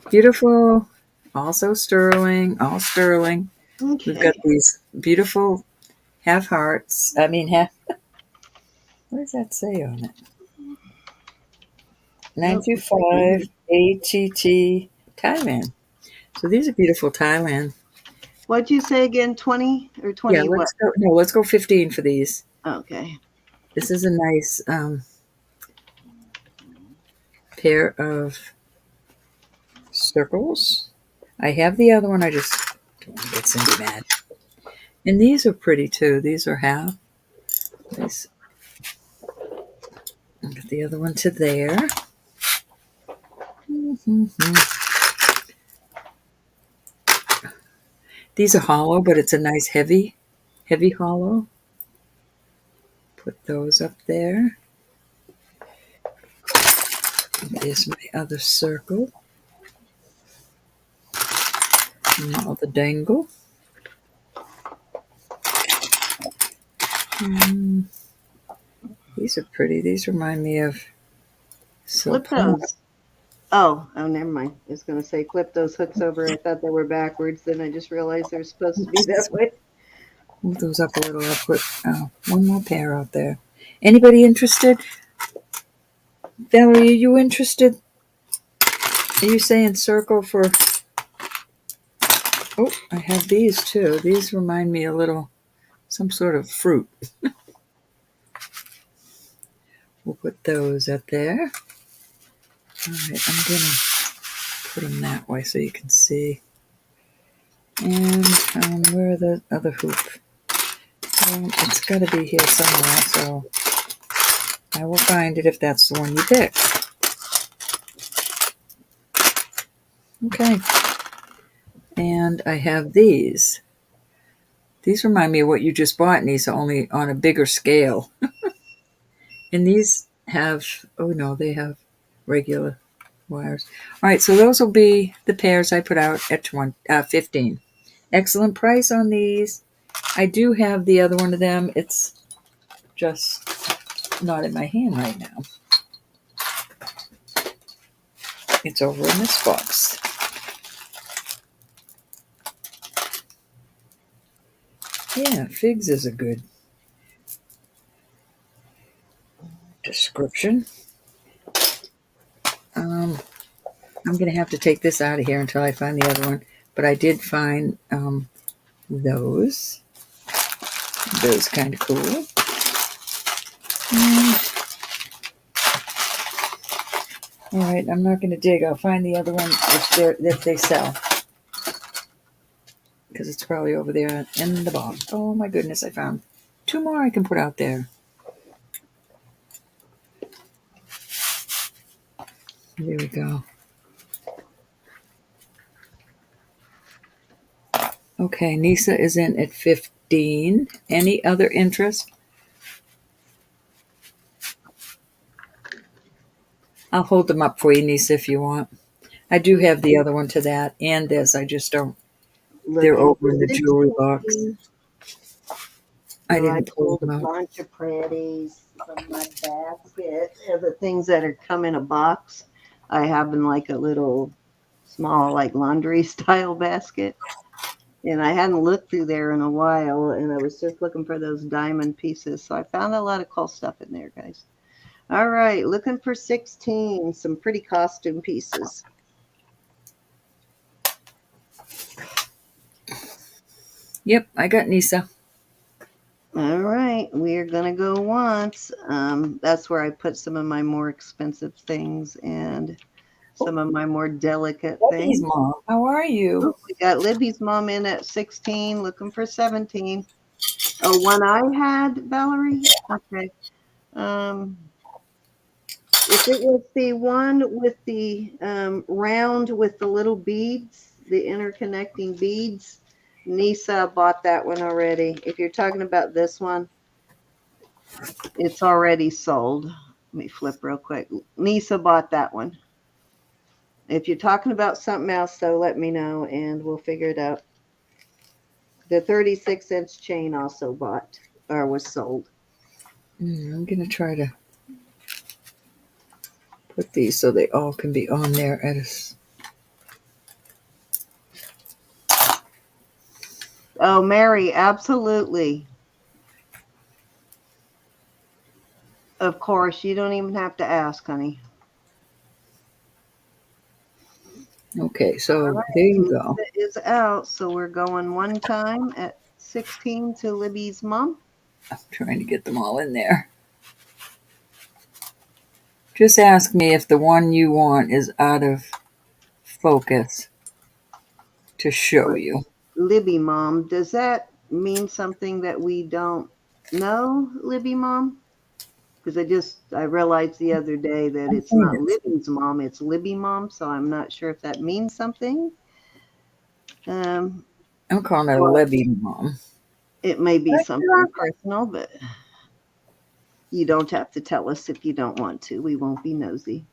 Beautiful, also sterling, all sterling. We've got Okay. these beautiful half hearts. I mean, half. What does that say on it? Nope. 925 ATT Thailand. So these are beautiful Thailand. What'd you say again? 20 or Yeah, 20 what? let's go. No, let's go 15 for these. Okay. This is a nice pair of circles. I have the other one. I just don't want to get Cindy mad. And these are pretty too. These are half. These, I'll get the other one to there. These are hollow, but it's a nice heavy hollow. Put those up there. There's my other circle. Now the dangle. These are pretty. These remind me of Flip Silpada. those. Oh, never mind. I was going to say flip those hooks over. I thought they were backwards. Then I just realized they're supposed to be that way. Move those up a little. I'll put one more pair out there. Anybody interested? Valerie, are you interested? Are you saying circle for... Oh, I have these too. These remind me a little, some sort of fruit. We'll put those up there. All right, I'm going to put them that way so you can see. And where are the other hoop? It's got to be here somewhere, so I will find it if that's the one you pick. Okay. And I have these. These remind me of what you just bought, Nisa, only on a bigger scale. And these have, oh no, they have regular wires. All right, so those will be the pairs I put out at 15. Excellent price on these. I do have the other one of them. It's just not in my hand right now. It's over in this box. Yeah, figs is a good description. I'm going to have to take this out of here until I find the other one. But I did find those. Those kind of cool. All right, I'm not going to dig. I'll find the other one if they sell. Because it's probably over there in the box. Oh my goodness, I found 2 more I can put out there. There we go. Okay, Nisa is in at 15. Any other interest? I'll hold them up for you, Nisa, if you want. I do have the other one to that and this. I just don't. They're Looking over for in the jewelry box. 16. I So I didn't pull pulled a them out. bunch of pretties from my basket. The things that are come in a box, I have in like a little small like laundry style basket. And I hadn't looked through there in a while, and I was just looking for those diamond pieces. So I found a lot of cool stuff in there, guys. All right, looking for 16, some pretty costume pieces. Yep, I got Nisa. All right, we are going to go once. That's where I put some of my more expensive things and some of my more delicate Libby's things. mom, how are you? Oh, we got Libby's mom in at 16, looking for 17. Oh, one I had, Valerie? Okay. If it was the one with the round with the little beads, the interconnecting beads, Nisa bought that one already. If you're talking about this one, it's already sold. Let me flip real quick. Lisa bought that one. If you're talking about something else, though, let me know and we'll figure it out. The 36-inch chain also bought or was sold. I'm going to try to put these so they all can be on there at us. Oh, Mary, absolutely. Of course, you don't even have to ask, honey. Okay, so All right, there you go. Lisa is out, so we're going one time at 16 to Libby's mom. I'm trying to get them all in there. Just ask me if the one you want is out of focus to show you. Libby mom, does that mean something that we don't know, Libby mom? Because I realized the other day that it's not Libby's mom, it's Libby mom, so I'm not sure if that means something. I'm calling her Well, Libby mom. it may be something personal, but you don't have to tell us if you don't want to. We won't be nosy.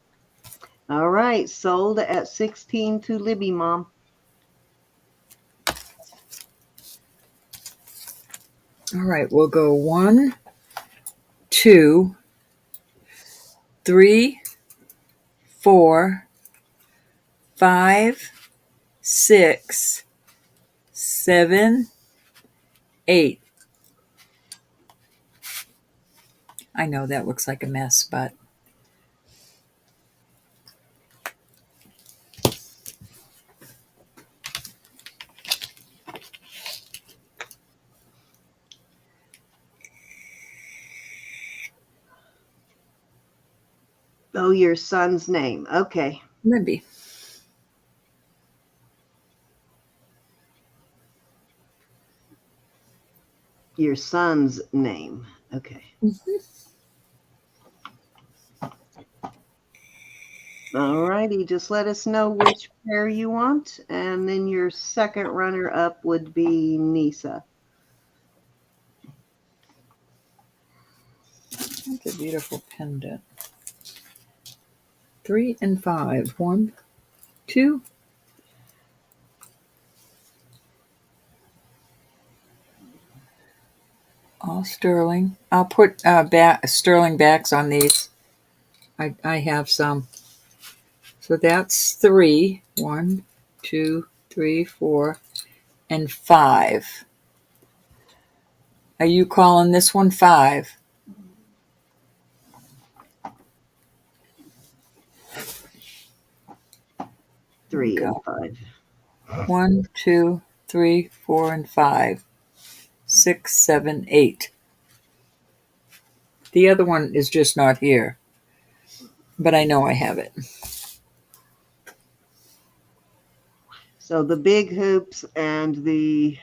All right, sold at 16 to Libby mom. All right, we'll go 1, 2, 3, 4, 5, 6, 7, 8. I know that looks like a mess, but Oh, your son's name. Okay. maybe. Your son's name. Okay. All righty. Just let us know which pair you want. And then your second runner up would be Nisa. That's a beautiful pendant. 3 and 5. 1, 2. All sterling. I'll put sterling backs on these. I have some. So that's 3. 1, 2, 3, 4, and 5. Are you calling this one 5? Three and 5. 1, 2, 3, 4, and 5. 6, 7, 8. The other one is just not here. But I know I have it. So the big hoops and the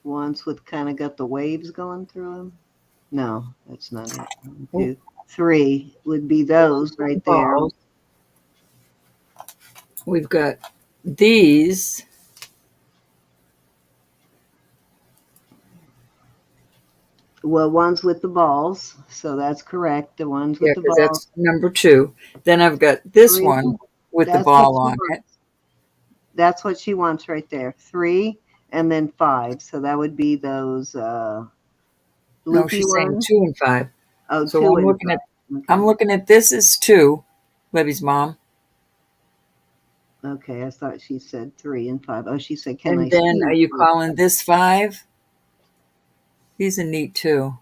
ones with kind of got the waves going through them. No, that's not it. 1, 2, 3 would be those right there. We've got these. Well, ones with the balls. So that's correct. The ones with the balls. That's number 2. Then I've got this 3, one with the that's ball what on she it. wants. That's what she wants right there. 3 and then 5. So that would be those No, loopy she's saying ones. 2 and 5. Oh, So 2 I'm and looking 5. at Okay. I'm looking at this is 2, Libby's mom. Okay, I thought she said 3 and 5. Oh, she said, can I And then see? are you calling this 5? These are neat too.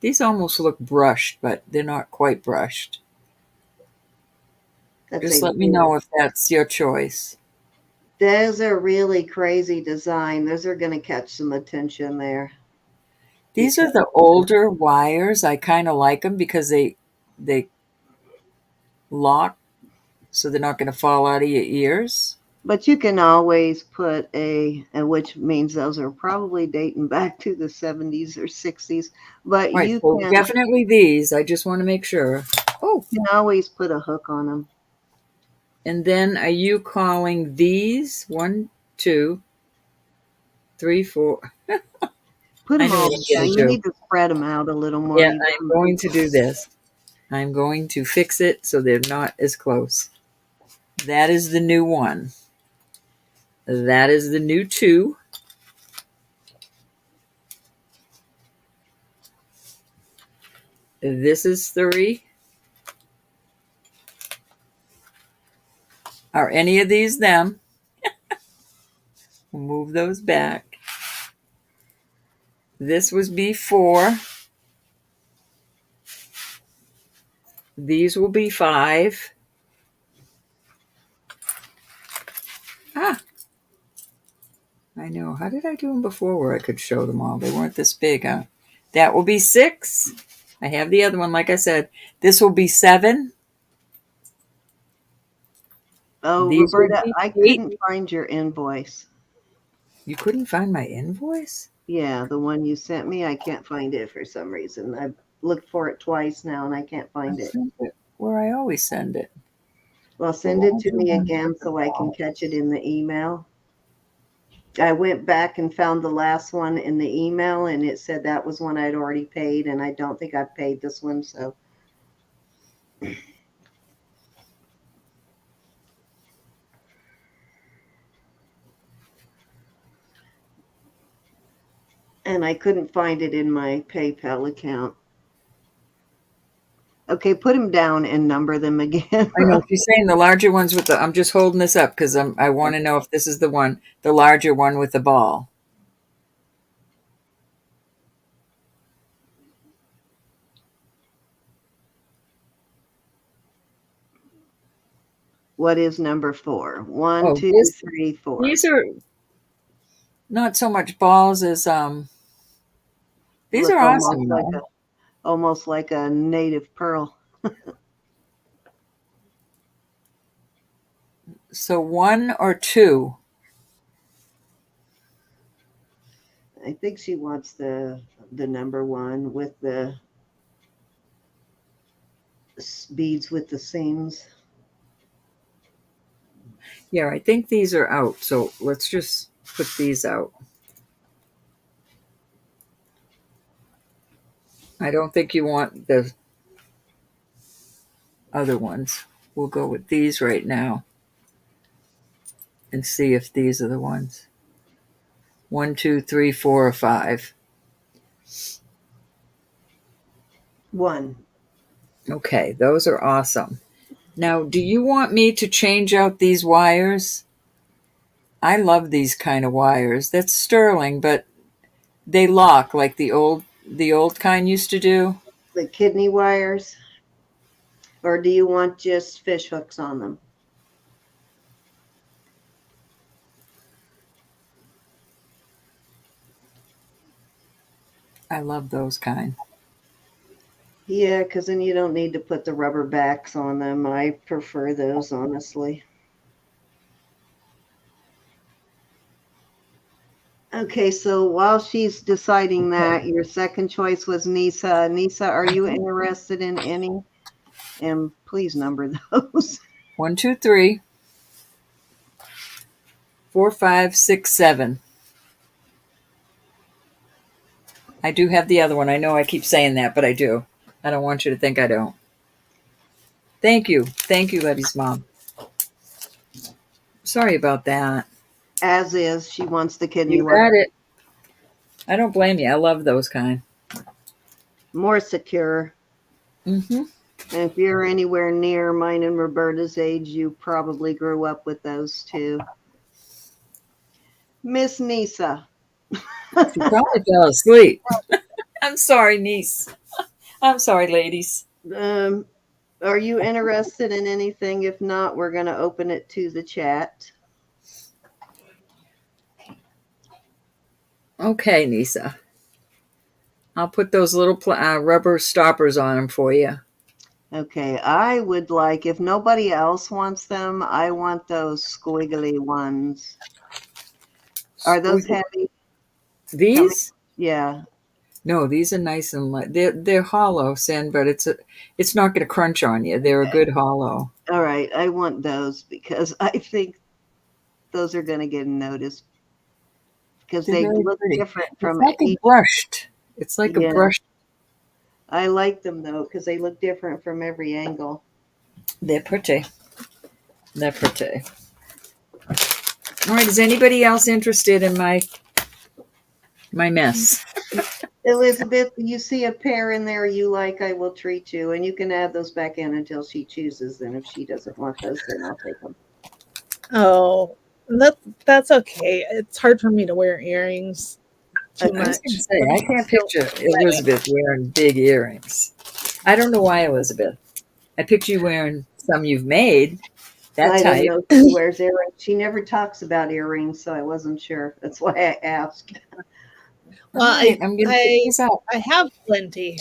These almost look brushed, but they're not quite brushed. Just let me know if that's your choice. Those are really crazy design. Those are going to catch some attention there. These are the older wires. I kind of like them because they lock, so they're not going to fall out of your ears. But you can always put which means those are probably dating back to the 70s or 60s. But Right, you so can definitely these. I just want to make sure. Oh, you can always put a hook on them. and then are you calling these 1, 2, 3, 4? Put I them know all what I'm together. going to You do. need to spread them out a little more. Yeah, I'm going to do this. I'm going to fix it so they're not as close. That is the new one. That is the new 2. This is 3. Are any of these them? We'll move those back. This was B4. These will be 5. Ah, I know. How did I do them before where I could show them all? They weren't this big, huh? That will be 6. I have the other one, like I said. This will be 7. Oh, These will Roberta, be I 8. couldn't find your invoice. You couldn't find my invoice? Yeah, the one you sent me, I can't find it for some reason. I've looked for it twice now and I can't I find it. sent it where I always send it. Well, send it to me again so I can catch it in the email. I went back and found the last one in the email and it said that was one I'd already paid, and I don't think I've paid this one, so. And I couldn't find it in my PayPal account. Okay, put them down and number them again. I know she's saying the larger ones with the. I'm just holding this up because I want to know if this is the one, the larger one with the ball. What is number 4? 1, Oh, 2, this. 3, 4. These are not so much balls as These Look are awesome though. almost like a native pearl. So 1 or 2. I think she wants the number 1 with the beads with the seams. Yeah, I think these are out. So let's just put these out. I don't think you want the other ones. We'll go with these right now and see if these are the ones. 1, 2, 3, 4, or 5. 1. Okay, those are awesome. Now, do you want me to change out these wires? I love these kind of wires. That's sterling, but they lock like the old kind used to do. The kidney wires, or do you want just fish hooks on them? I love those kind. Yeah, because then you don't need to put the rubber backs on them. I prefer those, honestly. Okay, so while she's deciding that, your second choice was Nisa. Nisa, are you interested in any? And please number those. 1, 2, 3, 4, 5, 6, 7. I do have the other one. I know I keep saying that, but I do. I don't want you to think I don't. Thank you. Thank you, Letty's mom. Sorry about that. As is, she wants the kidney You wire. got it. I don't blame you. I love those kind. More secure. Mm-hmm. And if you're anywhere near mine and Roberta's age, you probably grew up with those too. Miss Nisa. She probably fell asleep. I'm sorry, niece. I'm sorry, ladies. Are you interested in anything? If not, we're going to open it to the chat. Okay, Nisa. I'll put those little rubber stoppers on them for you. Okay, I would like, if nobody else wants them, I want those squiggly ones. Are those heavy? These? Yeah. No, these are nice and light. They're hollow, Sin, but it's not going to crunch on you. They're a good hollow. All right, I want those because I think those are going to get noticed. because They're they very look pretty. different It's from like a each. brushed. It's like a Yeah, brush. I like them though because they look different from every angle. They're pretty. They're pretty. All right. Is anybody else interested in my mess? Elizabeth, you see a pair in there you like, I will treat you, and you can add those back in until she chooses. And if she doesn't want those, then I'll take them. Oh, that's okay. It's hard for me to wear earrings too I was going to much. say, I can't picture Elizabeth wearing big earrings. I don't know why, Elizabeth. I picture you wearing some you've made. That I don't type. know if she wears earrings. She never talks about earrings, so I wasn't sure. That's why I asked. Well, All right, I'm going to pick these up. I have plenty,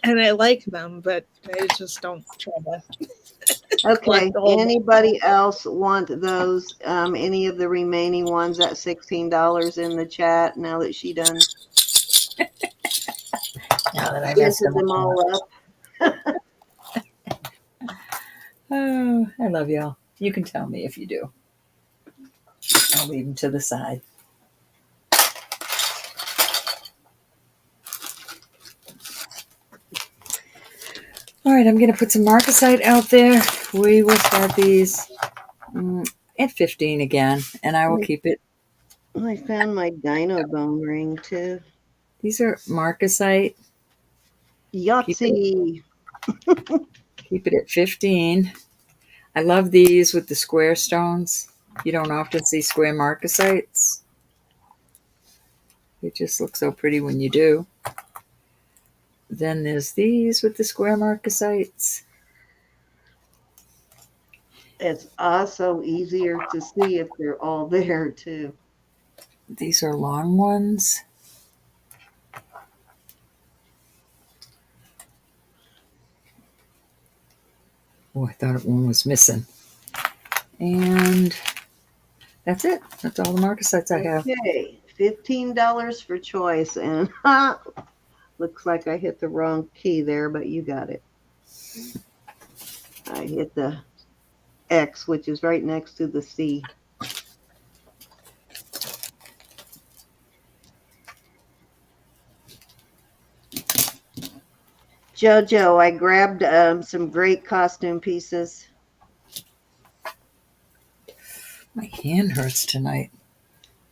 and I like them, but I just don't try to. Okay. Collect the whole Anybody else want those? Any of the remaining ones at $16 in the chat? Now that she done Now that I messed answered them all up. Oh, I love y'all. You can tell me if you do. I'll leave them to the side. All right, I'm going to put some marcasite out there. We will start these at 15 again, and I will keep it. I found my dino bone ring too. These are marcasite. Yahtzee. Keep it at 15. I love these with the square stones. You don't often see square marcasites. They just look so pretty when you do. Then there's these with the square marcasites. It's also easier to see if they're all there too. These are long ones. Oh, I thought one was missing. And that's it. That's all the marcasites I have. Okay, $15 for choice, and looks like I hit the wrong key there, but you got it. I hit the X, which is right next to the C. Jojo, I grabbed some great costume pieces. My hand hurts tonight.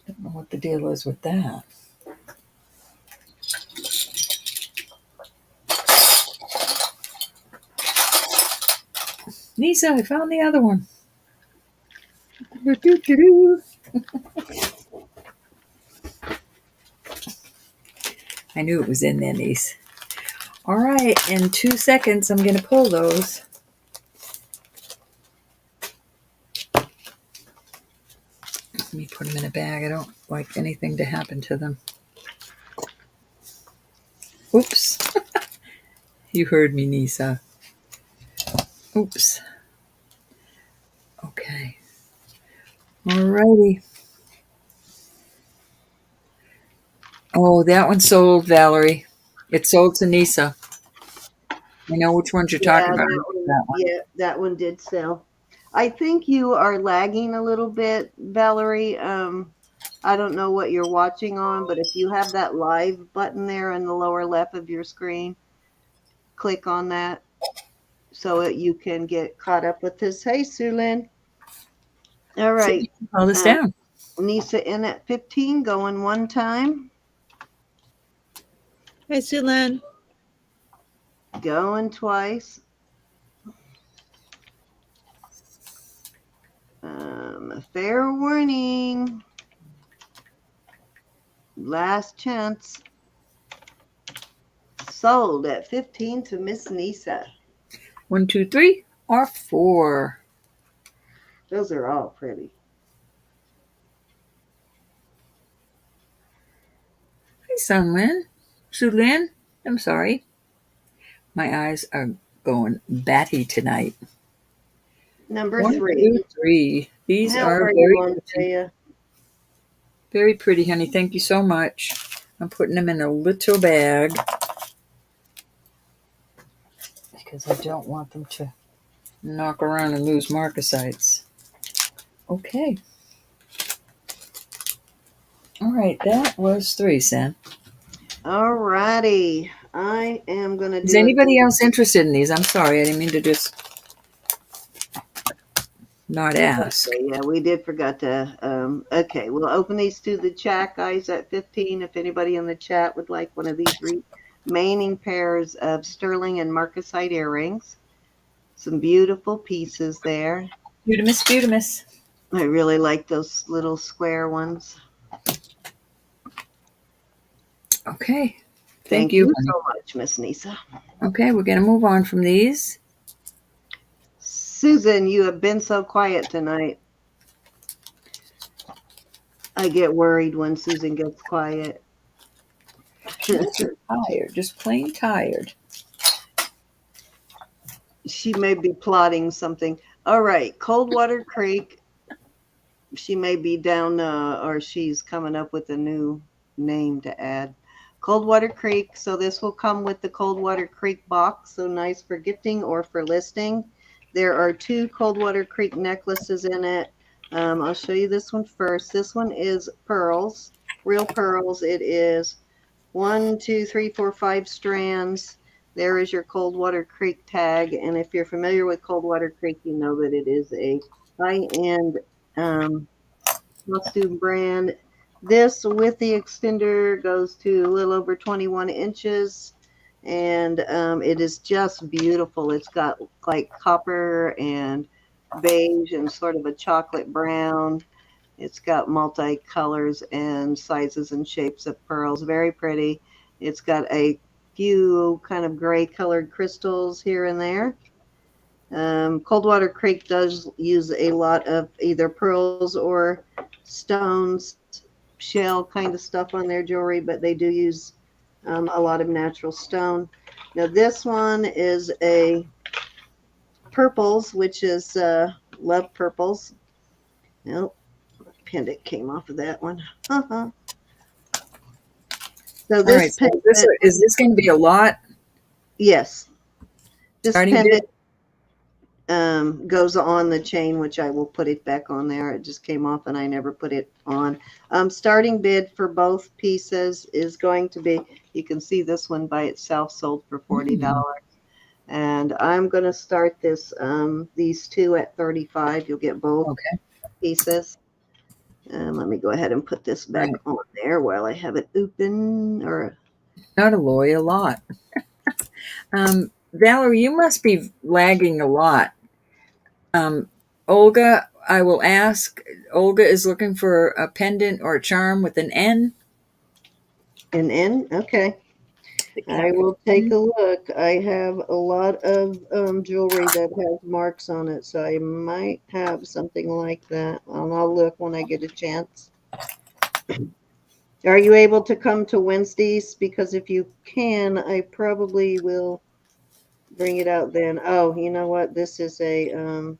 I don't know what the deal is with that. Nisa, I found the other one. I knew it was in there, niece. All right, in 2 seconds, I'm going to pull those. Let me put them in a bag. I don't like anything to happen to them. Oops. You heard me, Nisa. Oops. Okay. All righty. Oh, that one sold, Valerie. It sold to Nisa. I know which ones you're talking about. That one. Yeah, that one did sell. I think you are lagging a little bit, Valerie. I don't know what you're watching on, but if you have that live button there in the lower left of your screen, click on that so that you can get caught up with this. Hey, Sulin. All right. Hold this down. Nisa in at 15, going one time. Hi, Sulan. Going twice. Fair warning. Last chance. Sold at 15 to Miss Nisa. 1, 2, 3, or 4. Those are all pretty. Hi, Sunlin. Sulin. I'm sorry. My eyes are going batty tonight. Number 1, 3. 2, 3. These How are are very you, pretty. Andrea? Very pretty, honey. Thank you so much. I'm putting them in a little bag because I don't want them to knock around and lose marcasites. Okay. All right, that was 3, Sam. All righty. I am going to Is do a anybody else interested in these? I'm sorry, I didn't mean to just not ask. Okay, yeah, we did forget to. Okay, we'll open these to the chat, guys, at 15. If anybody in the chat would like one of these remaining pairs of sterling and marcasite earrings, some beautiful pieces there. Beautimus, beautimus. I really like those little square ones. Okay. Thank you, you honey. so much, Miss Nisa. Okay, we're going to move on from these. Susan, you have been so quiet tonight. I get worried when Susan gets quiet. Tired, just plain tired. She may be plotting something. All right, Coldwater Creek. She may be down, or she's coming up with a new name to add. Coldwater Creek. So this will come with the Coldwater Creek box. So nice for gifting or for listing. There are 2 Coldwater Creek necklaces in it. I'll show you this one first. This one is pearls, real pearls. It is 1, 2, 3, 4, 5 strands. There is your Coldwater Creek tag. And if you're familiar with Coldwater Creek, you know that it is a high-end costume brand. This with the extender goes to a little over 21 inches. And it is just beautiful. It's got like copper and beige and sort of a chocolate brown. It's got multi-colors and sizes and shapes of pearls. Very pretty. It's got a few kind of gray colored crystals here and there. Coldwater Creek does use a lot of either pearls or stones, shell kind of stuff on their jewelry, but they do use a lot of natural stone. Now this one is a purples, which is love purples. Nope, pendant came off of that one. So All this right, so pendant, is this going to be a lot? yes, this Starting pendant goes on the chain, which I will put it back on there. It just came off and I never put it on. Starting bid for both pieces is going to be, you can see this one by itself sold for $40. And I'm going to start this, these 2 at $35. You'll get both pieces. Let me go ahead and put this back on there while I have it open. Or not a lawyer, a lot. Valerie, you must be lagging a lot. Olga, I will ask. Olga is looking for a pendant or a charm with an N. An N? Okay. I will take a look. I have a lot of jewelry that has marks on it, so I might have something like that. I'll look when I get a chance. Are you able to come to Wednesdays? Because if you can, I probably will bring it out then. Oh, you know what? This is a,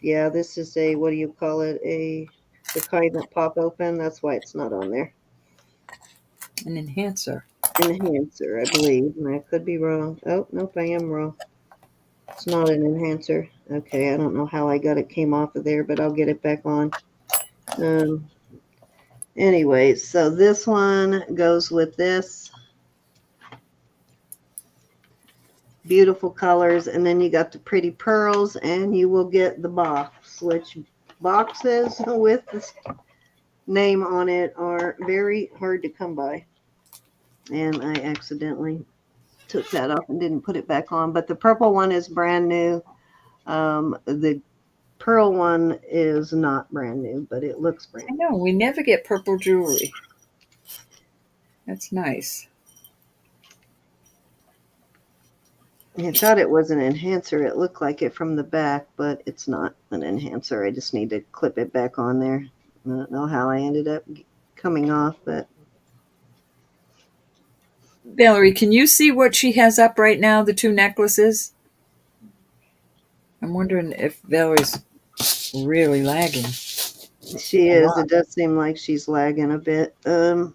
yeah, this is a, what do you call it? The kind that pop open. That's why it's not on there. An enhancer. Enhancer, I believe. I could be wrong. Oh, nope, I am wrong. It's not an enhancer. Okay, I don't know how I got it came off of there, but I'll get it back on. Anyways, so this one goes with this. Beautiful colors, and then you got the pretty pearls, and you will get the box, which boxes with this name on it are very hard to come by. And I accidentally took that off and didn't put it back on. But the purple one is brand new. The pearl one is not brand new, but it looks brand new. I know, we never get purple jewelry. That's nice. I thought it was an enhancer. It looked like it from the back, but it's not an enhancer. I just need to clip it back on there. I don't know how I ended up coming off, but Valerie, can you see what she has up right now, the 2 necklaces? I'm wondering if Valerie's really lagging. she is. It does seem like she's lagging a bit. Let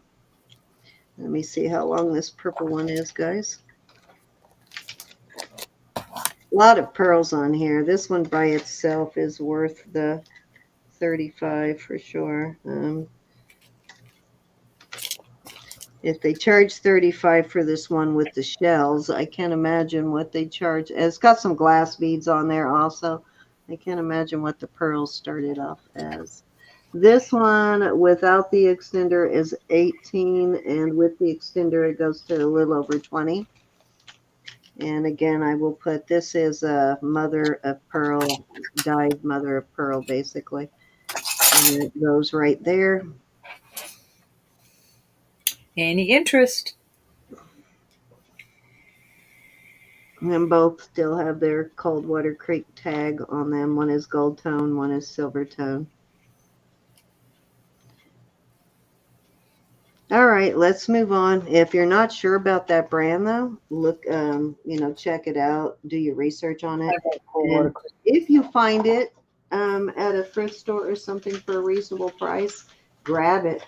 me see how long this purple one is, guys. A lot of pearls on here. This one by itself is worth the $35 for sure. If they charge 35 for this one with the shells, I can't imagine what they charge. It's got some glass beads on there also. I can't imagine what the pearls started off as. This one without the extender is 18, and with the extender it goes to a little over 20. And again, I will put, this is a mother of pearl, dyed mother of pearl basically. And it goes right there. Any interest? And both still have their Coldwater Creek tag on them. One is gold tone, one is silver tone. All right, let's move on. If you're not sure about that brand though, look, check it out, do your research on it. And if you find it at a thrift store or something for a reasonable price, grab it.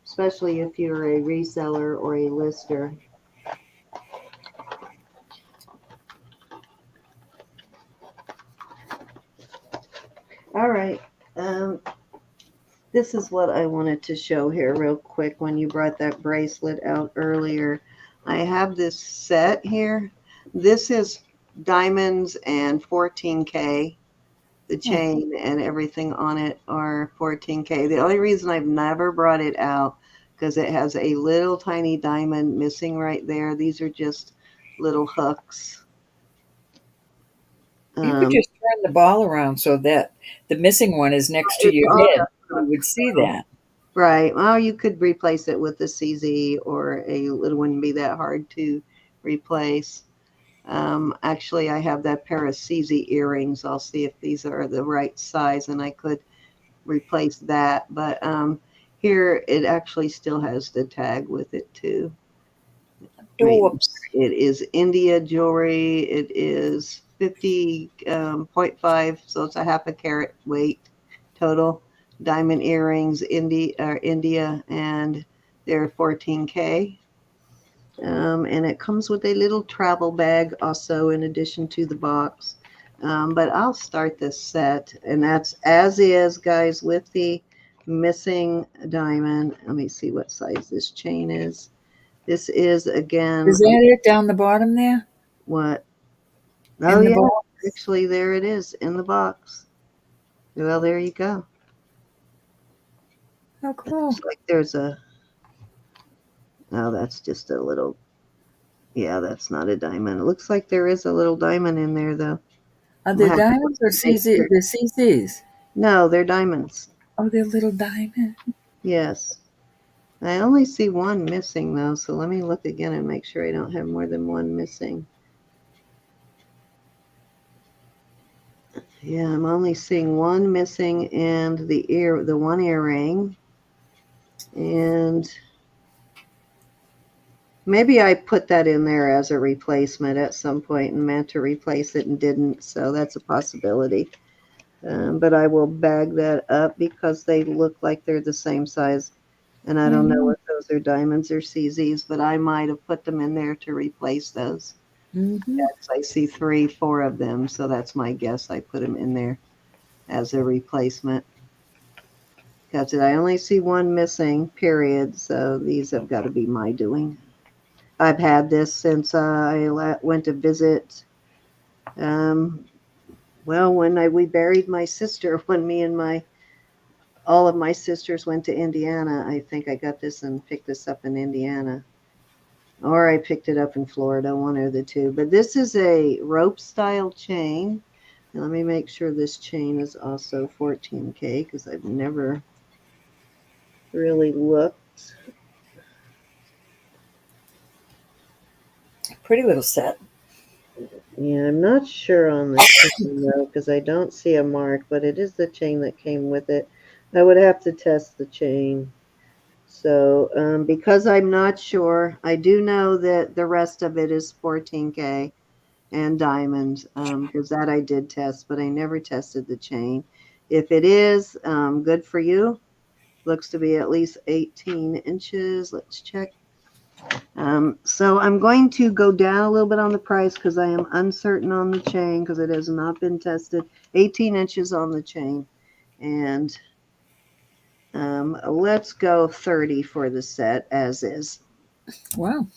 Especially if you're a reseller or a lister. All right. This is what I wanted to show here real quick when you brought that bracelet out earlier. I have this set here. This is diamonds and 14K. The chain and everything on it are 14K. The only reason I've never brought it out because it has a little tiny diamond missing right there. These are just little hooks. You could just turn the ball around so that the missing one is next to your head. You would see that. Right. Well, you could replace it with a CZ, or it wouldn't be that hard to replace. Actually, I have that pair of CZ earrings. I'll see if these are the right size, and I could replace that. But here, it actually still has the tag with it, too. Oops. It is India jewelry. It is 50.5, so it's a half a carat weight total. Diamond earrings, India, and they're 14K. And it comes with a little travel bag also in addition to the box. But I'll start this set, and that's as is, guys, with the missing diamond. Let me see what size this chain is. This is, again... Is that it down the bottom there? What? In Oh, the yeah. box? Actually, there it is in the box. Well, there you go. Oh, cool. Looks like there's a... Oh, that's just a little... Yeah, that's not a diamond. It looks like there is a little diamond in there, though. Are they diamonds or CZ? The CZs? No, they're diamonds. Oh, they're little diamonds. Yes. I only see one missing, though, so let me look again and make sure I don't have more than one missing. Yeah, I'm only seeing one missing, and the one earring. And maybe I put that in there as a replacement at some point and meant to replace it and didn't, so that's a possibility. But I will bag that up because they look like they're the same size. And I don't know if those are diamonds or CZs, but I might have put them in there to replace those. Yes, I see 4 of them, so that's my guess. I put them in there as a replacement. Because I only see one missing, period, so these have got to be my doing. I've had this since I went to visit. When we buried my sister, when all of my sisters went to Indiana, I think I got this and picked this up in Indiana. Or I picked it up in Florida, one or the two. But this is a rope style chain. And let me make sure this chain is also 14K because I've never really looked. Pretty little set. Yeah, I'm not sure on the chain though because I don't see a mark, but it is the chain that came with it. I would have to test the chain. So because I'm not sure, I do know that the rest of it is 14K and diamonds because that I did test, but I never tested the chain. If it is, good for you. Looks to be at least 18 inches. Let's check. So I'm going to go down a little bit on the price because I am uncertain on the chain because it has not been tested. 18 inches on the chain. And Let's go 30 for the set as is. Wow.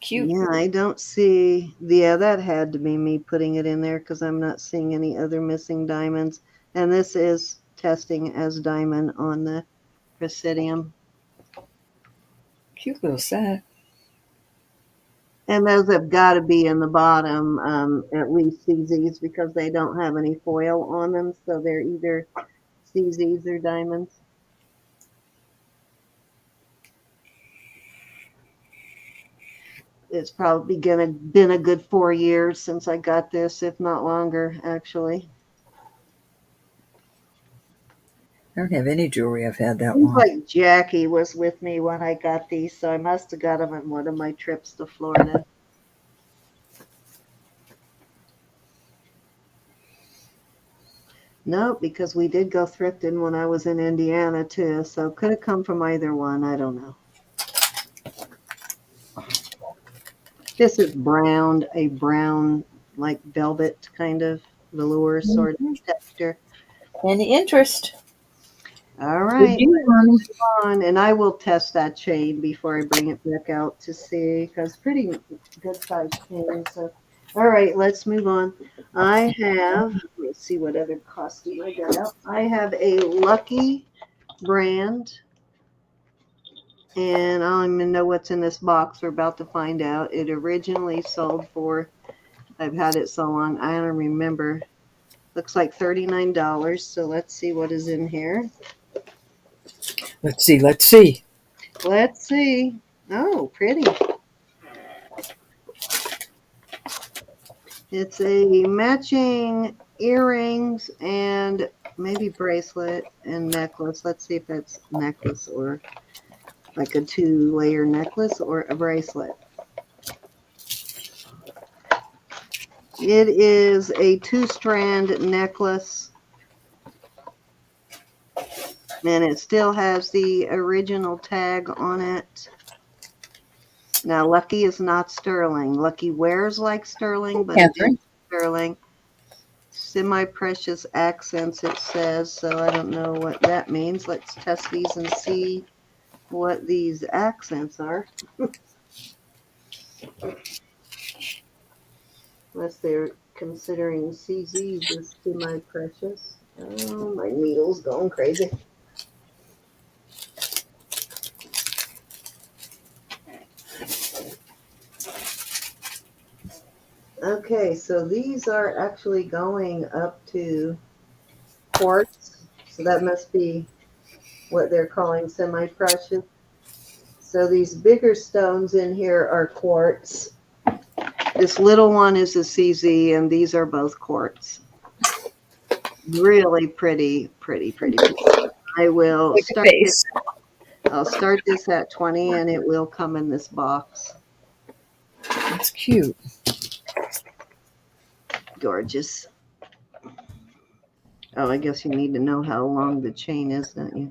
Cute. Yeah, I don't see. Yeah, that had to be me putting it in there because I'm not seeing any other missing diamonds. And this is testing as diamond on the Presidium. Cute little set. And those have got to be in the bottom, at least CZs, because they don't have any foil on them. So they're either CZs or diamonds. It's probably been a good 4 years since I got this, if not longer, actually. I don't have any jewelry I've had that Seems long. like Jackie was with me when I got these, so I must have got them on one of my trips to Florida. No, because we did go thrifting when I was in Indiana too, so could have come from either one. I don't know. This is brown, a brown like velvet kind of velour sort of texture. Any interest? All right, Good deal, honey. on, and I will test that chain before I bring it back out to see, because pretty good sized chain. So, all right, let's move on. I have, let's see what other costume I got out. I have a Lucky brand, and I don't even know what's in this box. We're about to find out. It originally sold for, I've had it so long, I don't remember. Looks like $39. So let's see what is in here. Let's see. Let's see. Let's see. Oh, pretty. It's a matching earrings and maybe bracelet and necklace. Let's see if that's necklace or like a 2-layer necklace or a bracelet. It is a 2-strand necklace, and it still has the original tag on it. Now, Lucky is not sterling. Lucky wears like sterling, but it is sterling. Semi-precious accents, it says, so I don't know what that means. Let's test these and see what these accents are. Unless they're considering CZs as semi-precious. Oh, my needle's going crazy. Okay, so these are actually going up to quartz. So that must be what they're calling semi-precious. So these bigger stones in here are quartz. This little one is a CZ, and these are both quartz. Really pretty. I will start this. I'll start this at 20, and it will come in this box. That's cute. Gorgeous. Oh, I guess you need to know how long the chain is, don't you?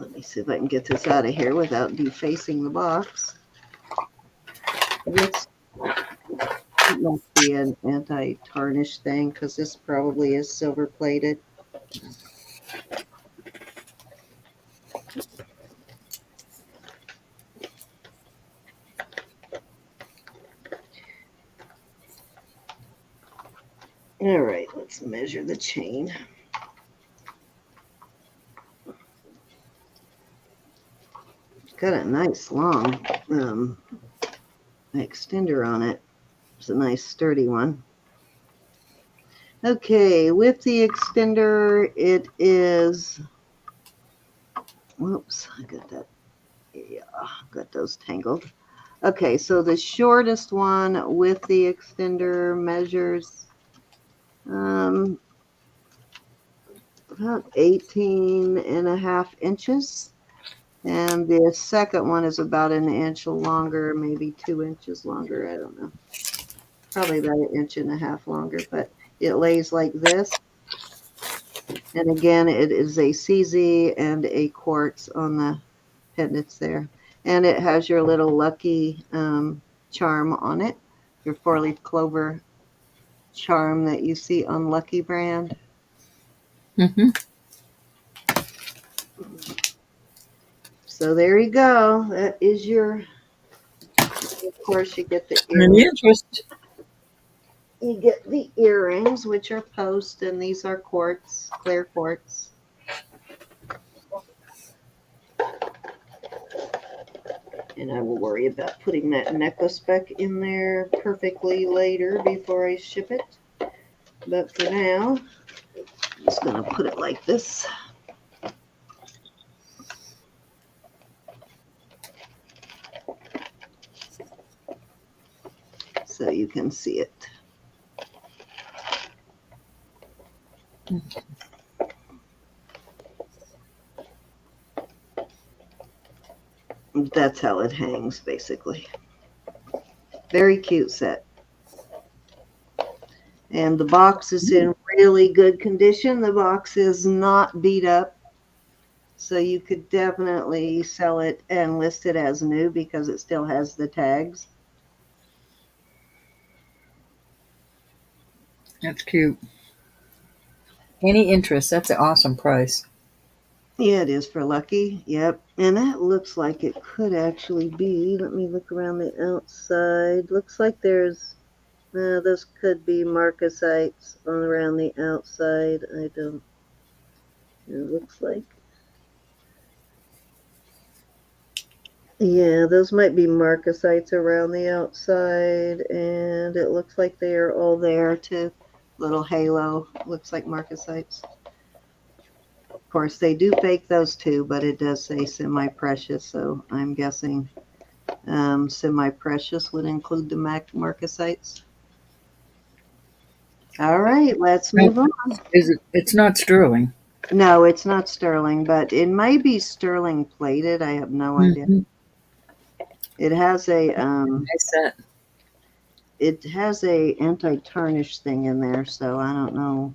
Let me see if I can get this out of here without defacing the box. It must be an anti-tarnish thing, because this probably is silver plated. All right, let's measure the chain. Got a nice long extender on it. It's a nice sturdy one. Okay, with the extender, it is, whoops, I got that, yeah, got those tangled. Okay, so the shortest one with the extender measures about 18.5 inches. And the second one is about an inch longer, maybe 2 inches longer. I don't know. Probably about 1.5 inches longer, but it lays like this. And again, it is a CZ and a quartz on the pendants there. And it has your little Lucky charm on it, your 4-leaf clover charm that you see on Lucky Brand. Mm-hmm. So there you go. That is your, of course, you get the Any earrings. interest? You get the earrings, which are post, and these are quartz, clear quartz. And I will worry about putting that necklace back in there perfectly later before I ship it. But for now, I'm just going to put it like this. So you can see it. That's how it hangs, basically. Very cute set. And the box is in really good condition. The box is not beat up. So you could definitely sell it and list it as new because it still has the tags. That's cute. Any interest? That's an awesome price. Yeah, it is for Lucky. Yep. And that looks like it could actually be. Let me look around the outside. Looks like there's, those could be marcasites on around the outside. I don't, it looks like. Yeah, those might be marcasites around the outside. And it looks like they are all there too. Little halo. Looks like marcasites. Of course, they do fake those too, but it does say semi-precious, so I'm guessing semi-precious would include the marcasites. All right, let's move on. Is it? It's not sterling. No, it's not sterling, but it might be sterling plated. I have no idea. Mhm. It has a Nice set. it has a anti-tarnish thing in there, so I don't know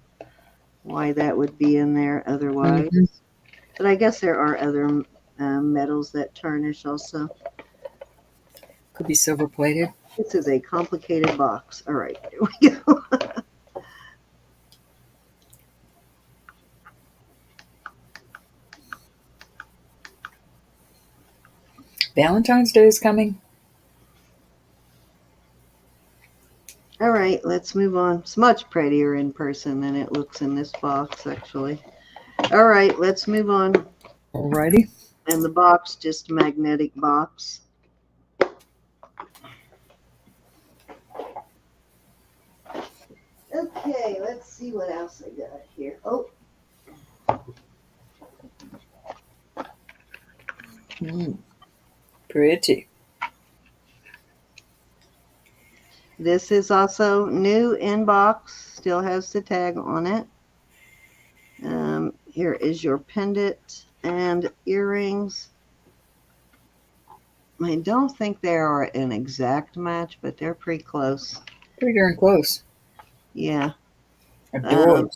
why that would be in there otherwise. Mhm. But I guess there are other metals that tarnish also. Could be silver plated. This is a complicated box. All right, here we go. Valentine's Day is coming. All right, let's move on. It's much prettier in person than it looks in this box, actually. All right, let's move on. Alrighty. And the box, just a magnetic box. Okay, let's see what else I got here. Oh, Pretty. this is also new in box. Still has the tag on it. Here is your pendant and earrings. I don't think they are an exact match, but they're pretty close. Pretty darn close. Yeah. Adorable.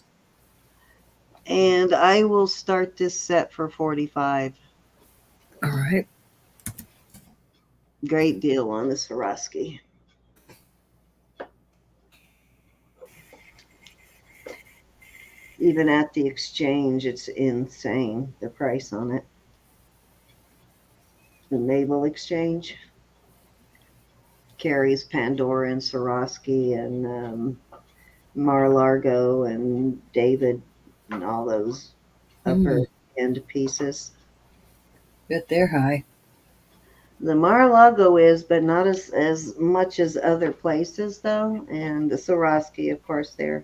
And I will start this set for $45. All right. Great deal on the Swarovski. Even at the exchange, it's insane, the price on it. The Naval Exchange carries Pandora and Swarovski and Mar-a-Lago and David and all those upper end pieces. Bet they're high. The Mar-a-Lago is, but not as much as other places though. And the Swarovski, of course, they're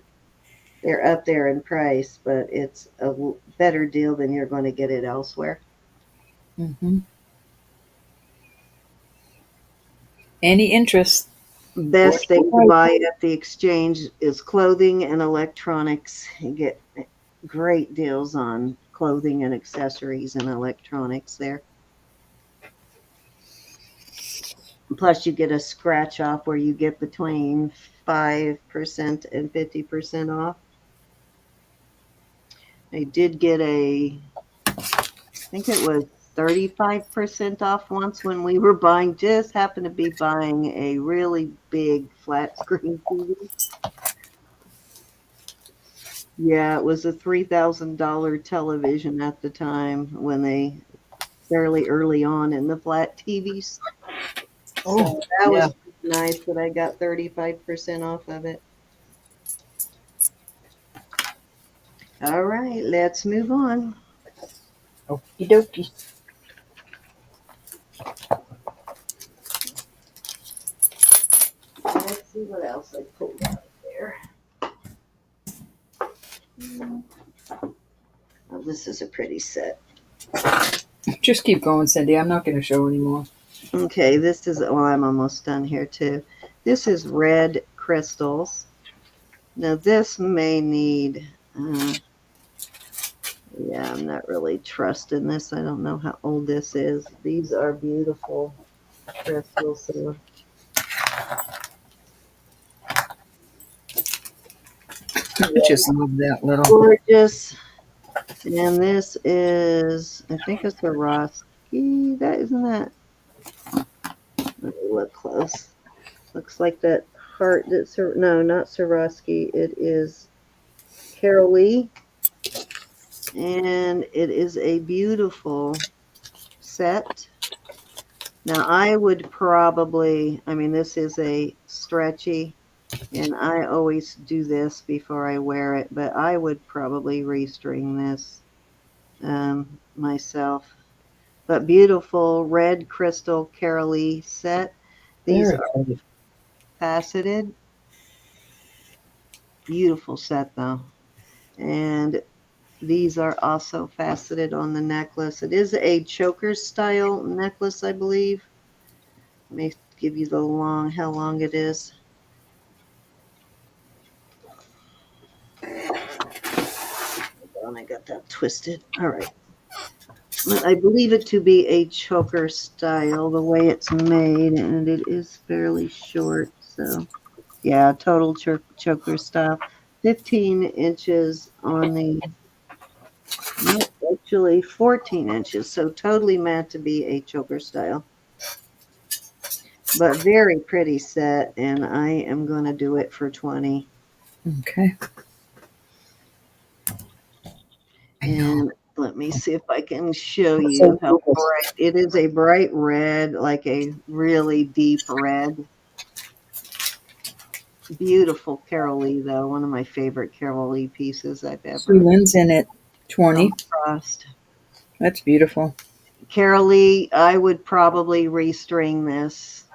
up there in price, but it's a better deal than you're going to get it elsewhere. Mm-hmm. Any interest? Best thing to buy at the exchange is clothing and electronics. You get great deals on clothing and accessories and electronics there. Plus, you get a scratch off where you get between 5% and 50% off. I did get I think it was 35% off once when we were happened to be buying a really big flat screen TV. Yeah, it was a $3,000 television at the time when they fairly early on in the flat TVs. Oh, So that yeah. was nice that I got 35% off of it. All right, let's move on. Okie dokie. Let's see what else I pulled out of there. Oh, this is a pretty set. Just keep going, Cindy. I'm not going to show anymore. Okay, this is, well, I'm almost done here too. This is red crystals. Now this may need, yeah, I'm not really trusting this. I don't know how old this is. These are beautiful crystals. So I just love that little. gorgeous. And this is, I think it's a Swarovski. That isn't that. Let me look close. Looks like that heart that's, no, not Swarovski. It is Carol Lee. And it is a beautiful set. Now I would probably, I mean, this is a stretchy, and I always do this before I wear it, but I would probably restring this myself. But beautiful red crystal Carolee set. These Very are pretty. faceted. Beautiful set though. And these are also faceted on the necklace. It is a choker style necklace, I believe. Let me give you the how long it is. I got that twisted. All right. I believe it to be a choker style, the way it's made, and it is fairly short. So, yeah, total choker style. 15 inches on the, no, actually 14 inches. So, totally meant to be a choker style. But very pretty set, and I am going to do it for 20. Okay. And let me see if I can show you how bright. It is a bright red, like a really deep red. Beautiful Carol Lee, though. One of my favorite Carol Lee pieces I've Sue ever Lynn's in it. 20. come across. That's beautiful. Carol Lee, I would probably restring this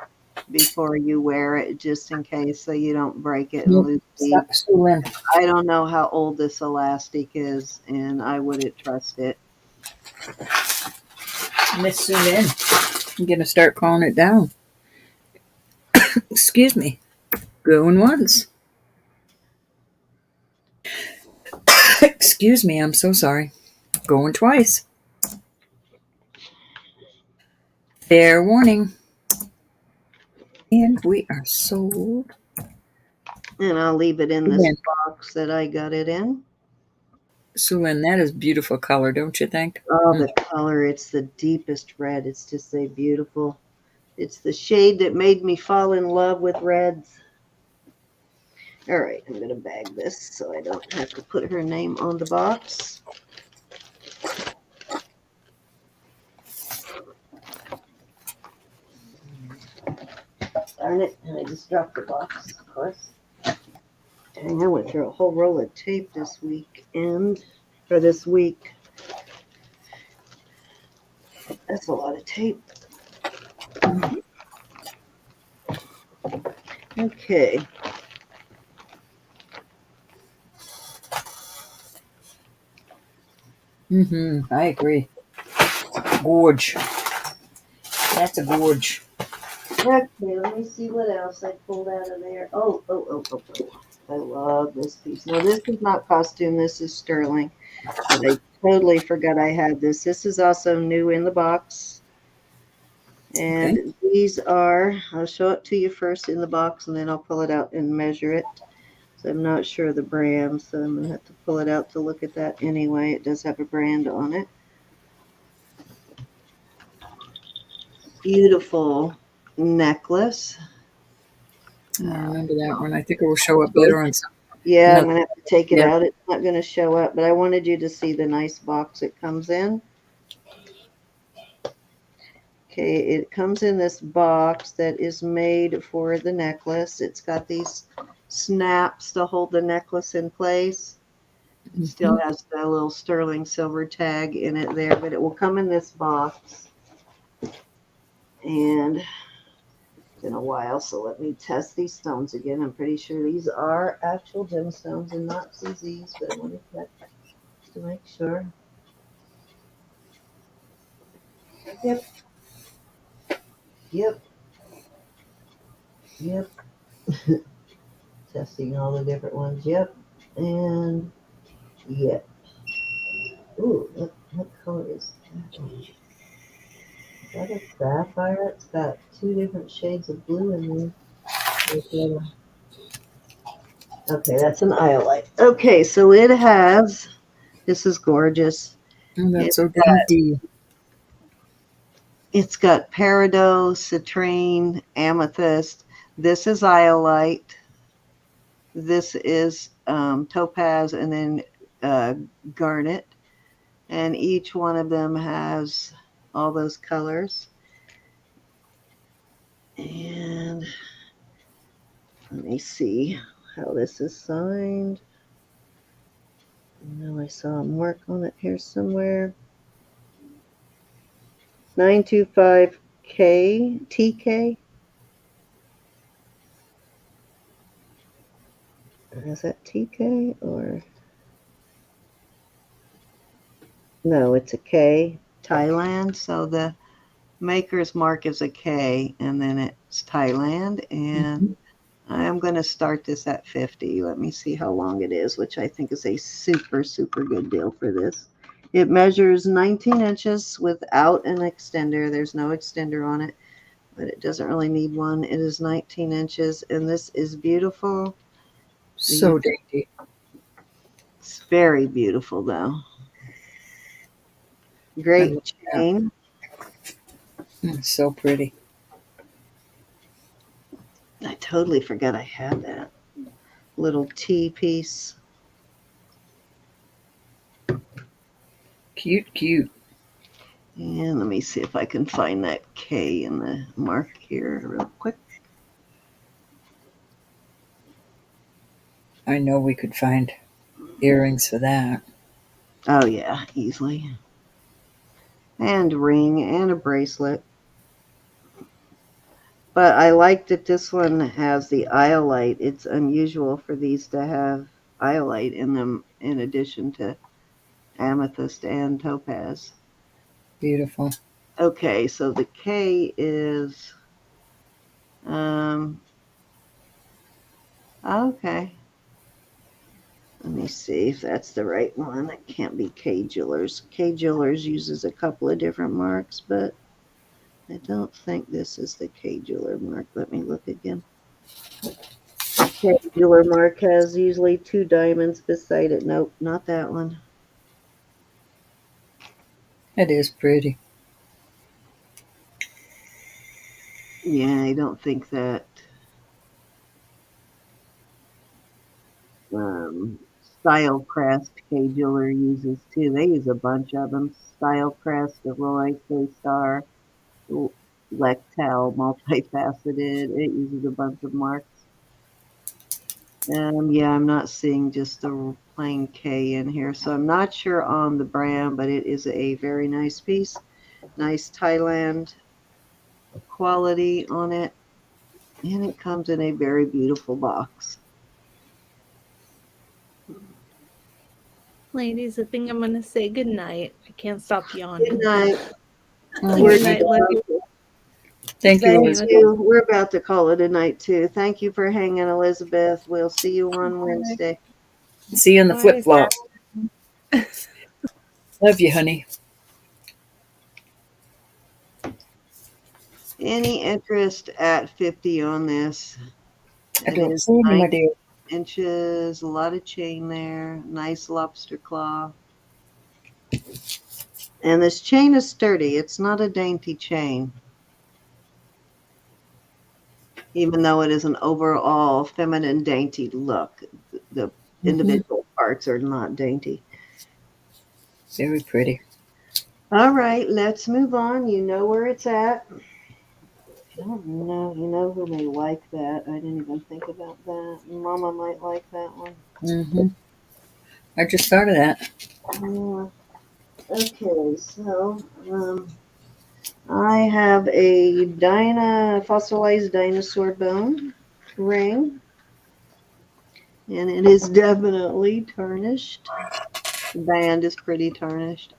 before you wear it, just in case, so you don't break it and Nope. lose the. Stop, Sue Lynn. I don't know how old this elastic is, and I wouldn't trust it. Miss Sue Lynn. I'm going to start calling it down. Excuse me. Going once. Excuse me. I'm so sorry. Going twice. Fair warning. And we are sold. And I'll leave it in this Lynn. box that I got it in. Sue Lynn, that is beautiful color, don't you think? Oh, the color, it's the deepest red. It's just a beautiful, it's the shade that made me fall in love with reds. All right, I'm going to bag this so I don't have to put her name on the box. Darn it, and I just dropped the box, of course. Dang, I went through a whole roll of tape this weekend, or this week. That's a lot of tape. Okay. I agree. Gorge. That's a gorge. Okay, let me see what else I pulled out of there. Oh. I love this piece. No, this is not costume. This is sterling. But I totally forgot I had this. This is also new in the box. And these are, I'll show it to you first in the box, and then I'll pull it out and measure it. So I'm not sure of the brand, so I'm going to have to pull it out to look at that anyway. It does have a brand on it. Beautiful necklace. I remember that one. I think it will show up better on some. Yeah, I'm Another, gonna have to take it yeah. out. It's not gonna show up, but I wanted you to see the nice box it comes in. Okay, it comes in this box that is made for the necklace. It's got these snaps to hold the necklace in place. It still has the little sterling silver tag in it there, but it will come in this box. And it's been a while, so let me test these stones again. I'm pretty sure these are actual gemstones and not CZs, but I want to check to make sure. Yep, yep, yep. Testing all the different ones. Yep, and yep. Ooh, what color is that one? Is that a sapphire? It's got two different shades of blue in there. Okay, that's an iolite. Okay, so it has, this is gorgeous. Oh, It, that's so dainty. it's got peridot, citrine, amethyst. This is iolite. This is topaz, and then garnet. And each one of them has all those colors. And let me see how this is signed. I know I saw a mark on it here somewhere. 925K, TK. Is that TK or? No, it's a K, Thailand. So the maker's mark is a K, and then it's Thailand. And I am going to start this at 50. Let me see how long it is, which I think is a super, super good deal for this. It measures 19 inches without an extender. There's no extender on it, but it doesn't really need one. It is 19 inches, and this is beautiful. So dainty. It's very beautiful, though. Great chain. So pretty. I totally forgot I had that little T piece. Cute, cute. And let me see if I can find that K in the mark here real quick. I know we could find earrings for that. Oh, yeah, easily. And ring and a bracelet. But I like that this one has the iolite. It's unusual for these to have iolite in them in addition to amethyst and topaz. Beautiful. Okay, so the K is okay. Let me see if that's the right one. It can't be K Jewelers. K Jewelers uses a couple of different marks, but I don't think this is the K Jeweler mark. Let me look again. K Jeweler mark has usually two diamonds beside it. Nope, not that one. It is pretty. Yeah, I don't think that Stylecrest K Jeweler uses too. They use a bunch of them. Stylecrest, Roy, K-Star, Lectel, multifaceted. It uses a bunch of marks. Yeah, I'm not seeing just the plain K in here, so I'm not sure on the brand, but it is a very nice piece. Nice Thailand quality on it, and it comes in a very beautiful box. Ladies, I think I'm gonna say good night. I can't stop yawning. Good night. Good night. Love you. Thank you, Thank Elizabeth. you. We're about to call it a night too. Thank you for hanging, Elizabeth. We'll see you on Wednesday. See you in the Bye. flip flops. Love you, honey. Any interest at 50 on this? I It don't is see any, my 9 dear. inches, a lot of chain there, nice lobster claw. And this chain is sturdy. It's not a dainty chain. Even though it is an overall feminine dainty look, the individual parts are not dainty. Very pretty. All right, let's move on. You know where it's at. I don't know. You know who may like that? I didn't even think about that. Mama might like that one. Mm-hmm. I just thought of that. Yeah. Okay, so I have a fossilized dinosaur bone ring, and it is definitely tarnished. The band is pretty tarnished.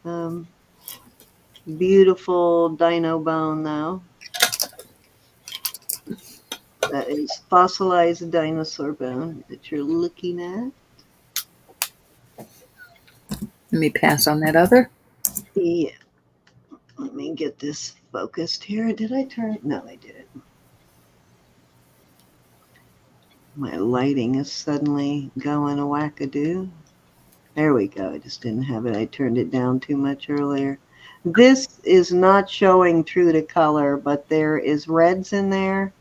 Beautiful dino bone, though. That is fossilized dinosaur bone that you're looking at. Let me pass on that other. Yeah. Let me get this focused here. Did I turn? No, I didn't. My lighting is suddenly going a wackadoo. There we go. I just didn't have it. I turned it down too much earlier. This is not showing true to color, but there is reds in there.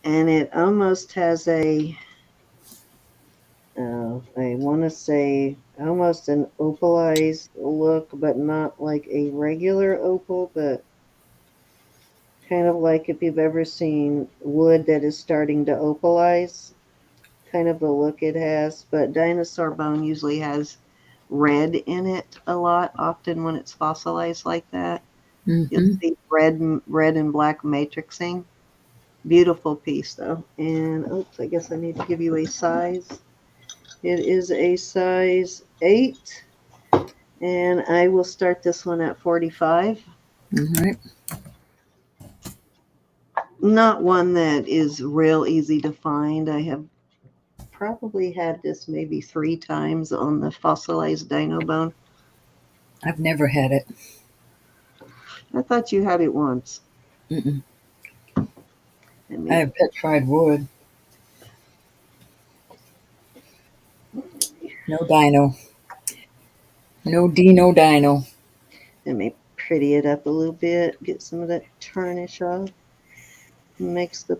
And it almost has I want to say almost an opalized look, but not like a regular opal, but kind of like if you've ever seen wood that is starting to opalize, kind of the look it has. But dinosaur bone usually has red in it a lot, often when it's fossilized like that. You'll Mm-hmm. see red and black matrixing. Beautiful piece though. And oops, I guess I need to give you a size. It is a size 8, and I will start this one at 45. All right. Not one that is real easy to find. I have probably had this maybe 3 times on the fossilized dino bone. I've never had it. I thought you had it once. Mm-mm. Let I me, have petrified wood. No dino. No dino dino. let me pretty it up a little bit, get some of that tarnish off. Makes the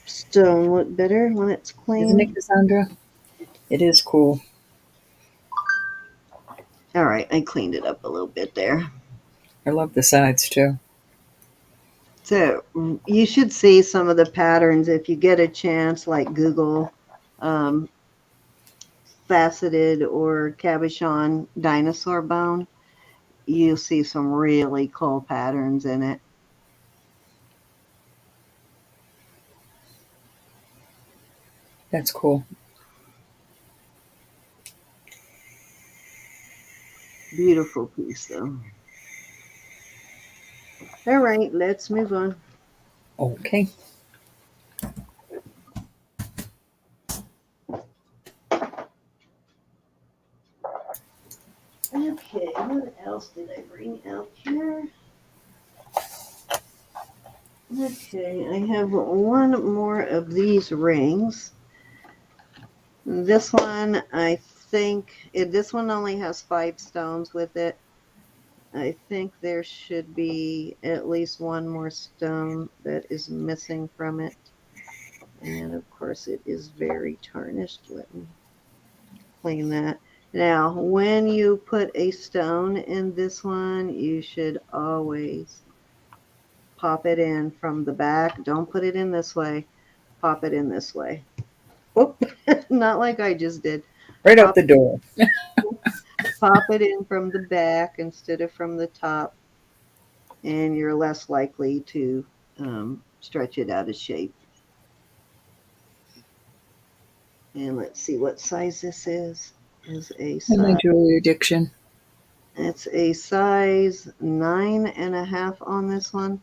stone look better when it's Isn't it, clean. Cassandra? It is cool. All right, I cleaned it up a little bit there. I love the sides too. So you should see some of the patterns if you get a chance, like Google um, faceted or cabochon dinosaur bone. You'll see some really cool patterns in it. That's cool. Beautiful piece, though. All right, let's move on. Okay. Okay, what else did I bring out here? Okay, I have one more of these rings. This one, I think, this one only has 5 stones with it. I think there should be at least one more stone that is missing from it. And of course, it is very tarnished. Let me clean that. Now, when you put a stone in this one, you should always pop it in from the back. Don't put it in this way. Pop it in this way. Whoop, not like I just did. Right out Pop, the door. pop it in from the back instead of from the top, and you're less likely to stretch it out of shape. And let's see what size this is. And my jewelry addiction. It's a size 9.5 on this one.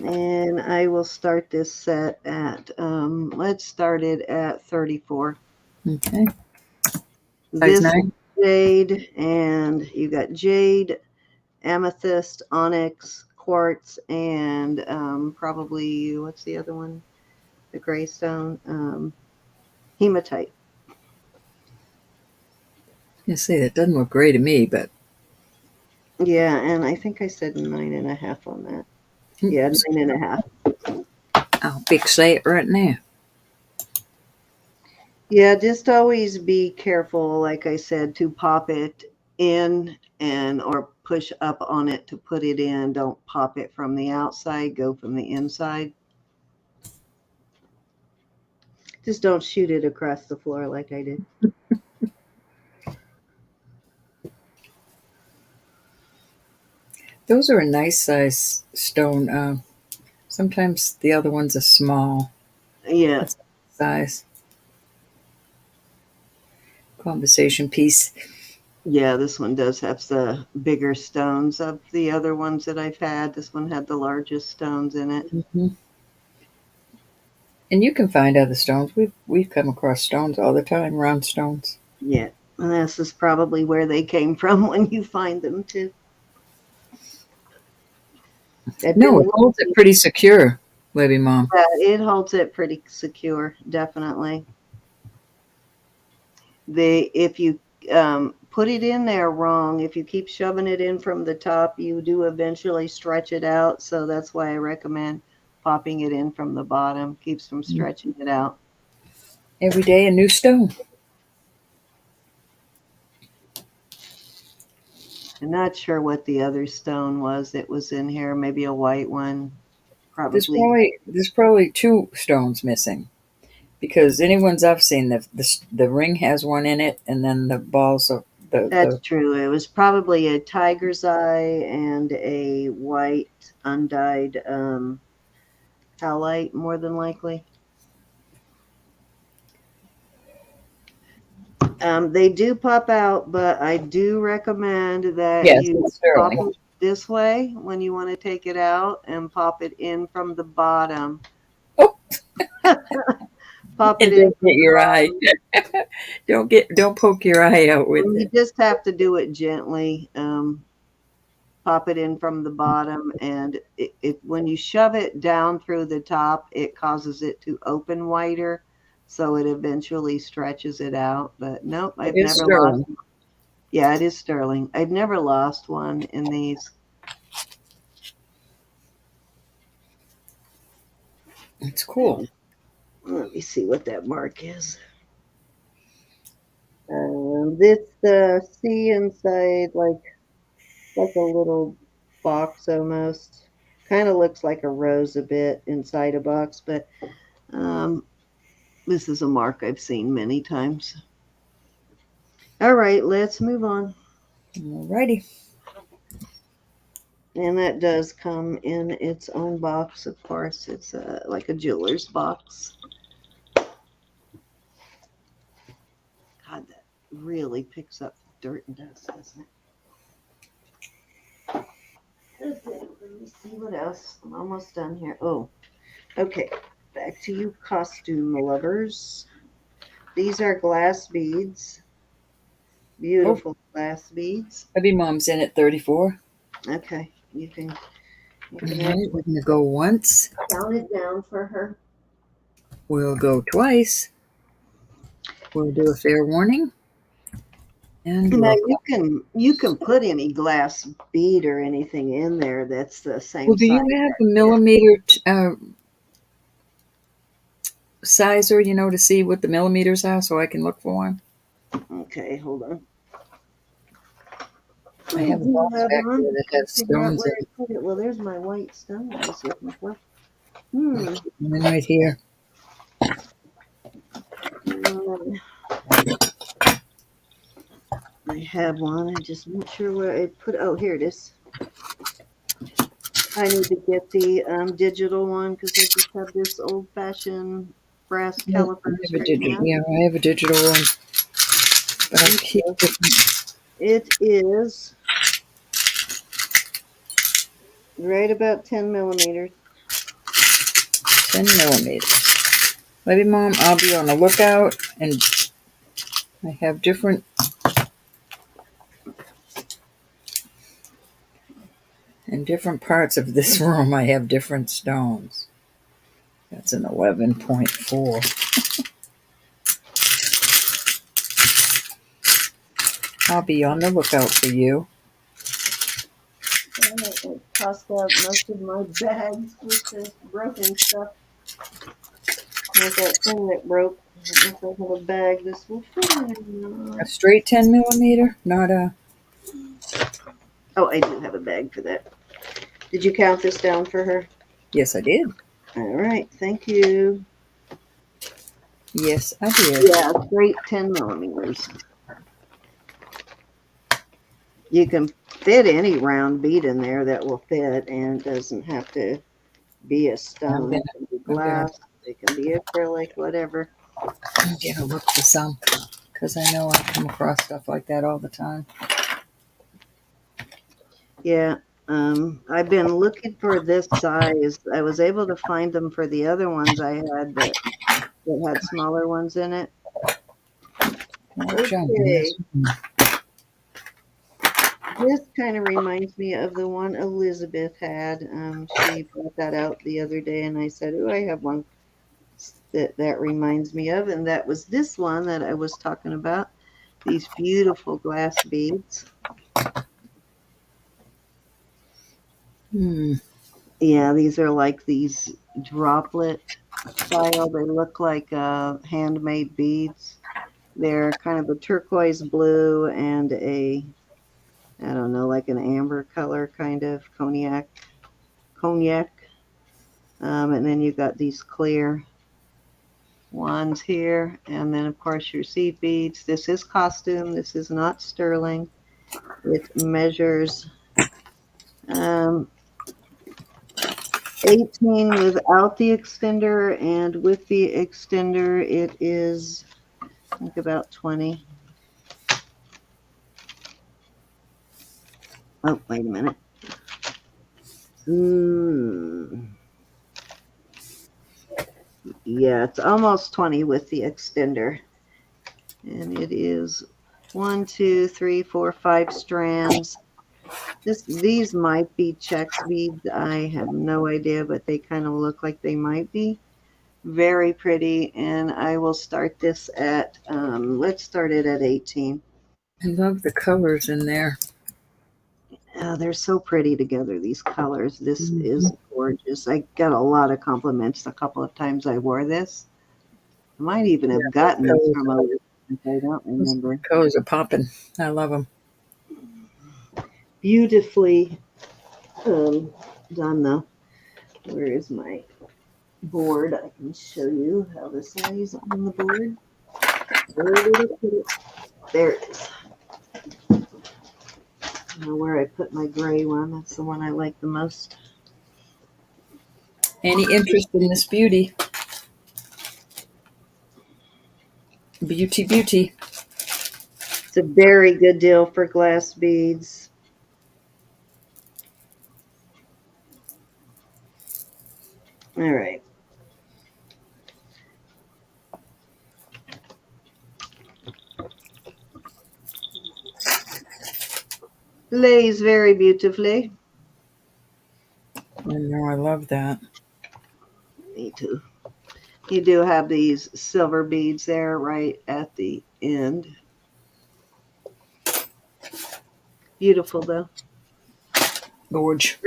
And I will start this set at, let's start it at 34. Okay. Size This 9. jade, and you got jade, amethyst, onyx, quartz, and probably, what's the other one? The gray stone, hematite. You see, that doesn't look gray to me, but Yeah, and I think I said 9.5 on that. Yeah, 9.5. I'll fixate right now. Yeah, just always be careful, like I said, to pop it in and or push up on it to put it in. Don't pop it from the outside, go from the inside. Just don't shoot it across the floor like I did. Those are a nice size stone. Sometimes the other ones are small. Yeah, That's size. Conversation piece. yeah, this one does have the bigger stones of the other ones that I've had. This one had the largest stones in it. Hmm. And you can find other stones. We've come across stones all the time, round stones. Yeah, and this is probably where they came from when you find them too. That No, didn't it look holds it like pretty secure, Libby Mom. that. It holds it pretty secure, definitely. If you put it in there wrong, if you keep shoving it in from the top, you do eventually stretch it out. So that's why I recommend popping it in from the bottom. Keeps from stretching it out. Every day a new stone. I'm not sure what the other stone was that was in here. Maybe a white one. Probably. There's probably two stones missing because any ones I've seen, the ring has one in it, and then the balls of That's the true. It was probably a tiger's eye and a white undyed howlite, more than likely. They do pop out, but I do recommend that yes, you it's pop sterling. it this way when you want to take it out and pop it in from the bottom. Oh, Pop it and in don't from get the your eye. bottom. Don't poke your eye out with And you it. just have to do it gently. Pop it in from the bottom, and when you shove it down through the top, it causes it to open wider, so it eventually stretches it out. But nope, It I've is never lost. sterling. Yeah, it is sterling. I've never lost one in these. It's cool. Let me see what that mark is. This C inside, like a little box almost. Kind of looks like a rose a bit inside a box, but um, this is a mark I've seen many times. All right, let's move on. Alrighty. And that does come in its own box, of course. It's like a jeweler's box. God, that really picks up dirt and dust, doesn't it? Okay, let me see what else. I'm almost done here. Oh, okay. Back to you, costume lovers. These are glass beads. Oh, Beautiful glass beads. Libby Mom's in at 34. Okay, you All can right, actually we're gonna go once. count it down for her. We'll go twice. We'll do a fair warning, and Now we'll. you can put any glass bead or anything in there that's the Well, same do you size have that the tip. millimeter sizer? To see what the millimeters are, so I can look for one. Okay, hold on. I I have a do box have back there one. that I has forgot stones where in I it. put it. Well, there's my white stone I was looking for. One right here. Um, I have one. I just not sure where I put. Oh, here it is. I need to get the digital one because I just have this old-fashioned brass Yeah, calipers right now. I have a digital one, but I keep Okay. different It is right about 10 millimeters. 10 millimeters. Maybe Mom, I'll be on the lookout, and I have different in different parts of this room. I have different stones. That's an 11.4. I'll be on the lookout for you. I tossed out most of my bags with this broken stuff. Like that thing that broke I don't know if I have a bag this will fit in or A not. straight 10 millimeter, not a. Oh, I do have a bag for that. Did you count this down for her? Yes, I did. All right, thank you. Yes, I did. Yeah, straight 10 millimeters. You can fit any round bead in there that will fit and doesn't have to be a stone. It can be glass, it can be acrylic, whatever. I'm gonna look for some because I know I come across stuff like that all the time. Yeah, I've been looking for this size. I was able to find them for the other ones I had that had smaller ones in it. Okay, this kind of reminds me of the one Elizabeth had. She brought that out the other day, and I said, "Oh, I have one that reminds me of," and that was this one that I was talking about. These beautiful glass beads. Hmm. Yeah, these are like these droplet style. They look like handmade beads. They're kind of a turquoise blue and I don't know, like an amber color, kind of cognac. And then you got these clear ones here, and then of course your seed beads. This is costume. This is not sterling. It measures um, 18 without the extender, and with the extender, it is, I think, about 20. Oh, wait a minute. Yeah, it's almost 20 with the extender. And it is 1, 2, 3, 4, 5 strands. These might be Chex beads. I have no idea, but they kind of look like they might be. Very pretty. And I will start this at, let's start it at 18. I love the colors in there. They're so pretty together, these colors. This Mhm. is gorgeous. I got a lot of compliments a couple of times I wore this. I might even have gotten this from a, I don't Those remember. colors are popping. I love them. Beautifully done, though. Where is my board? I can show you how this lays on the board. Where did it put it? There it is. I know where I put my gray one. That's the one I like the most. Any interest in this beauty? Beauty, beauty. It's a very good deal for glass beads. All right. Lays very beautifully. I know, I love that. Me too. You do have these silver beads there right at the end. Beautiful, though. Gorge.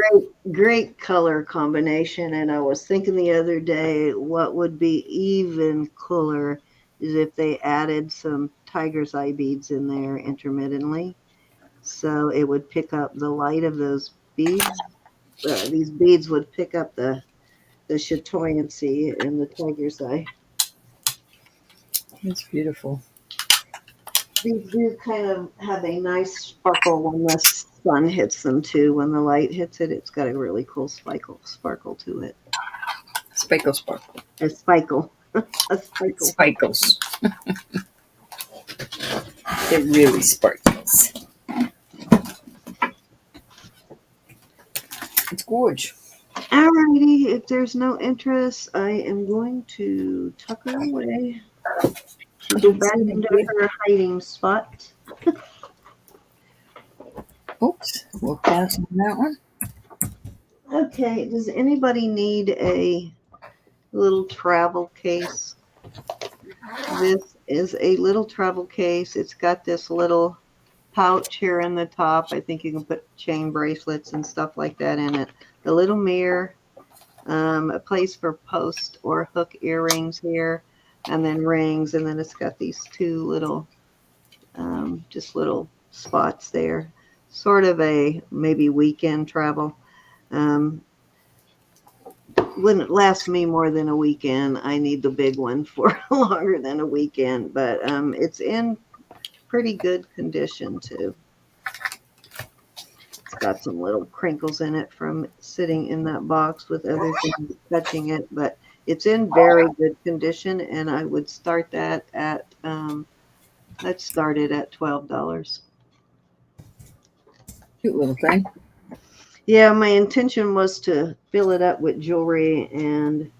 Great color combination. And I was thinking the other day, what would be even cooler is if they added some tiger's eye beads in there intermittently. So it would pick up the light of those beads. These beads would pick up the chatoyancy in the tiger's eye. It's beautiful. These do kind of have a nice sparkle when the sun hits them too. When the light hits it, it's got a really cool sparkle to it. Sparkle, sparkle. A spikel. A spikel. Sparkles. It really sparkles. It's gorge. Alrighty, if there's no interest, I am going to tuck her away. She'll go back into her hiding spot. Oops, we'll pass on that one. Okay, does anybody need a little travel case? This is a little travel case. It's got this little pouch here in the top. I think you can put chain bracelets and stuff like that in it. The little mirror, a place for post or hook earrings here. and then rings, and then it's got these two little, just little spots there. Sort of a maybe weekend travel. Um, wouldn't last me more than a weekend. I need the big one for longer than a weekend, but it's in pretty good condition too. It's got some little crinkles in it from sitting in that box with other things touching it, but it's in very good condition, and I would start that at let's start it at $12. Cute little thing. Yeah, my intention was to fill it up with jewelry and,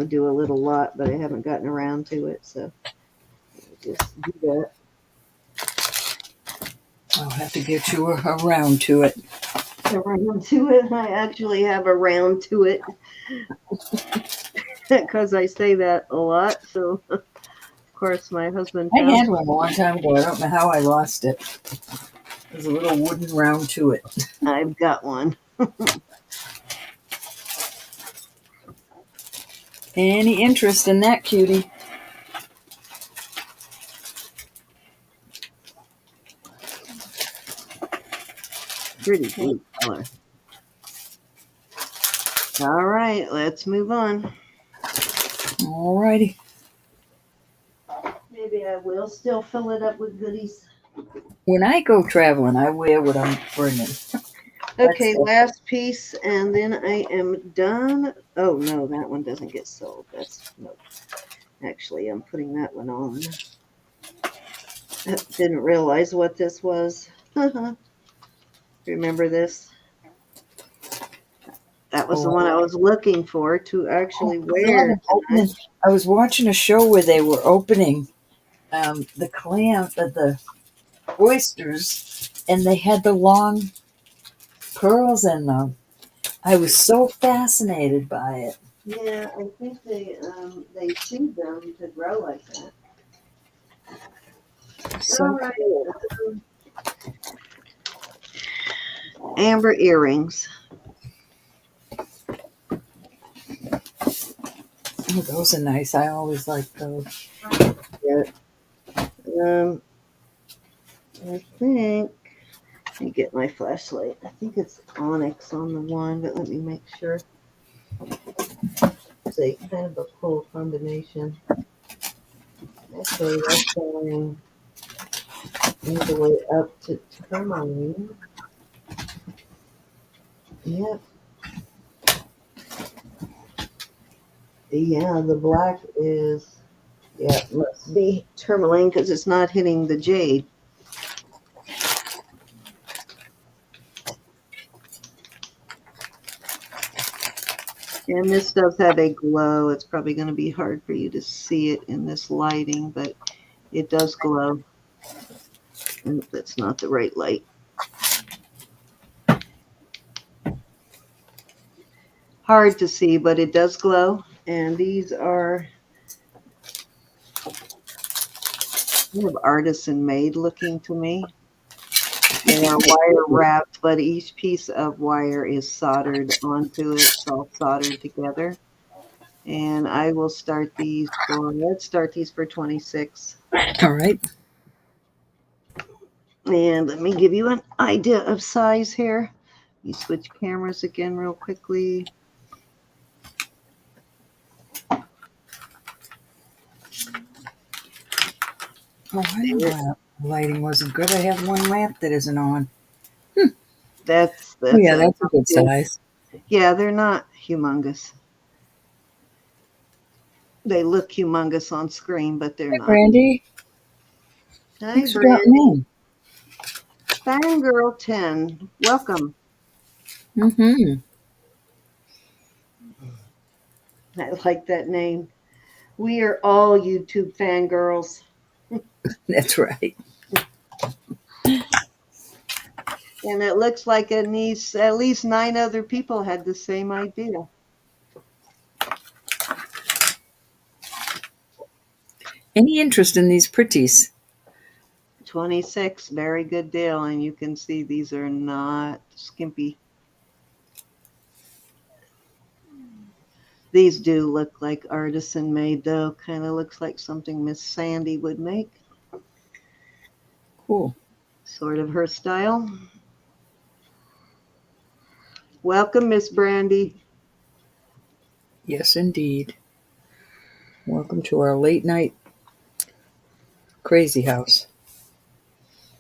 do a little lot, but I haven't gotten around to it, so I'll just do that. I'll have to get you around to it. Around to it. I actually have around to it because I say that a lot. So, of course, my husband I found had one a long time ago. I don't know how I lost it. There's a little wooden round to it. I've got one. Any interest in that cutie? Pretty blue color. All right, let's move on. Alrighty. Maybe I will still fill it up with goodies. When I go traveling, I wear what I'm bringing. Okay, last piece, and then I am done. Oh, no, that one doesn't get sold. No. Actually, I'm putting that one on. I didn't realize what this was. Remember this? That was the one I was looking for to actually wear. I was watching a show where they were opening the oysters, and they had the long pearls in them. I was so fascinated by it. Yeah, I think they seed them to grow like that. So all right. Amber earrings. Oh, those are nice. I always like those. Yeah. I think. Let me get my flashlight. I think it's onyx on the one, but let me make sure. It's a kind of a cool combination. Actually, that's going all the way up to tourmaline. Yep. Yeah, the black is, it must be tourmaline because it's not hitting the jade. And this does have a glow. It's probably going to be hard for you to see it in this lighting, but it does glow. And that's not the right light. Hard to see, but it does glow. And these are kind of artisan made looking to me. They are wire wrapped, but each piece of wire is soldered onto it. It's all soldered together. And I will start these let's start these for 26. All right. And let me give you an idea of size here. Let me switch cameras again real quickly. Oh, I didn't know lighting wasn't good. I have one lamp that isn't on. That's Yeah, that's a good size. Yeah, they're not humongous. They look humongous on screen, but they're not. Brandy. Hi, Thanks for Brandy. dropping in. Fangirl 10, welcome. Mm-hmm. I like that name. We are all YouTube fangirls. That's right. And it looks like at least 9 other people had the same idea. Any interest in these pretties? 26, very good deal. And you can see these are not skimpy. These do look like artisan made though. Kind of looks like something Miss Sandy would make. Cool. Sort of her style. Welcome, Miss Brandy. Yes, indeed. Welcome to our late night crazy house.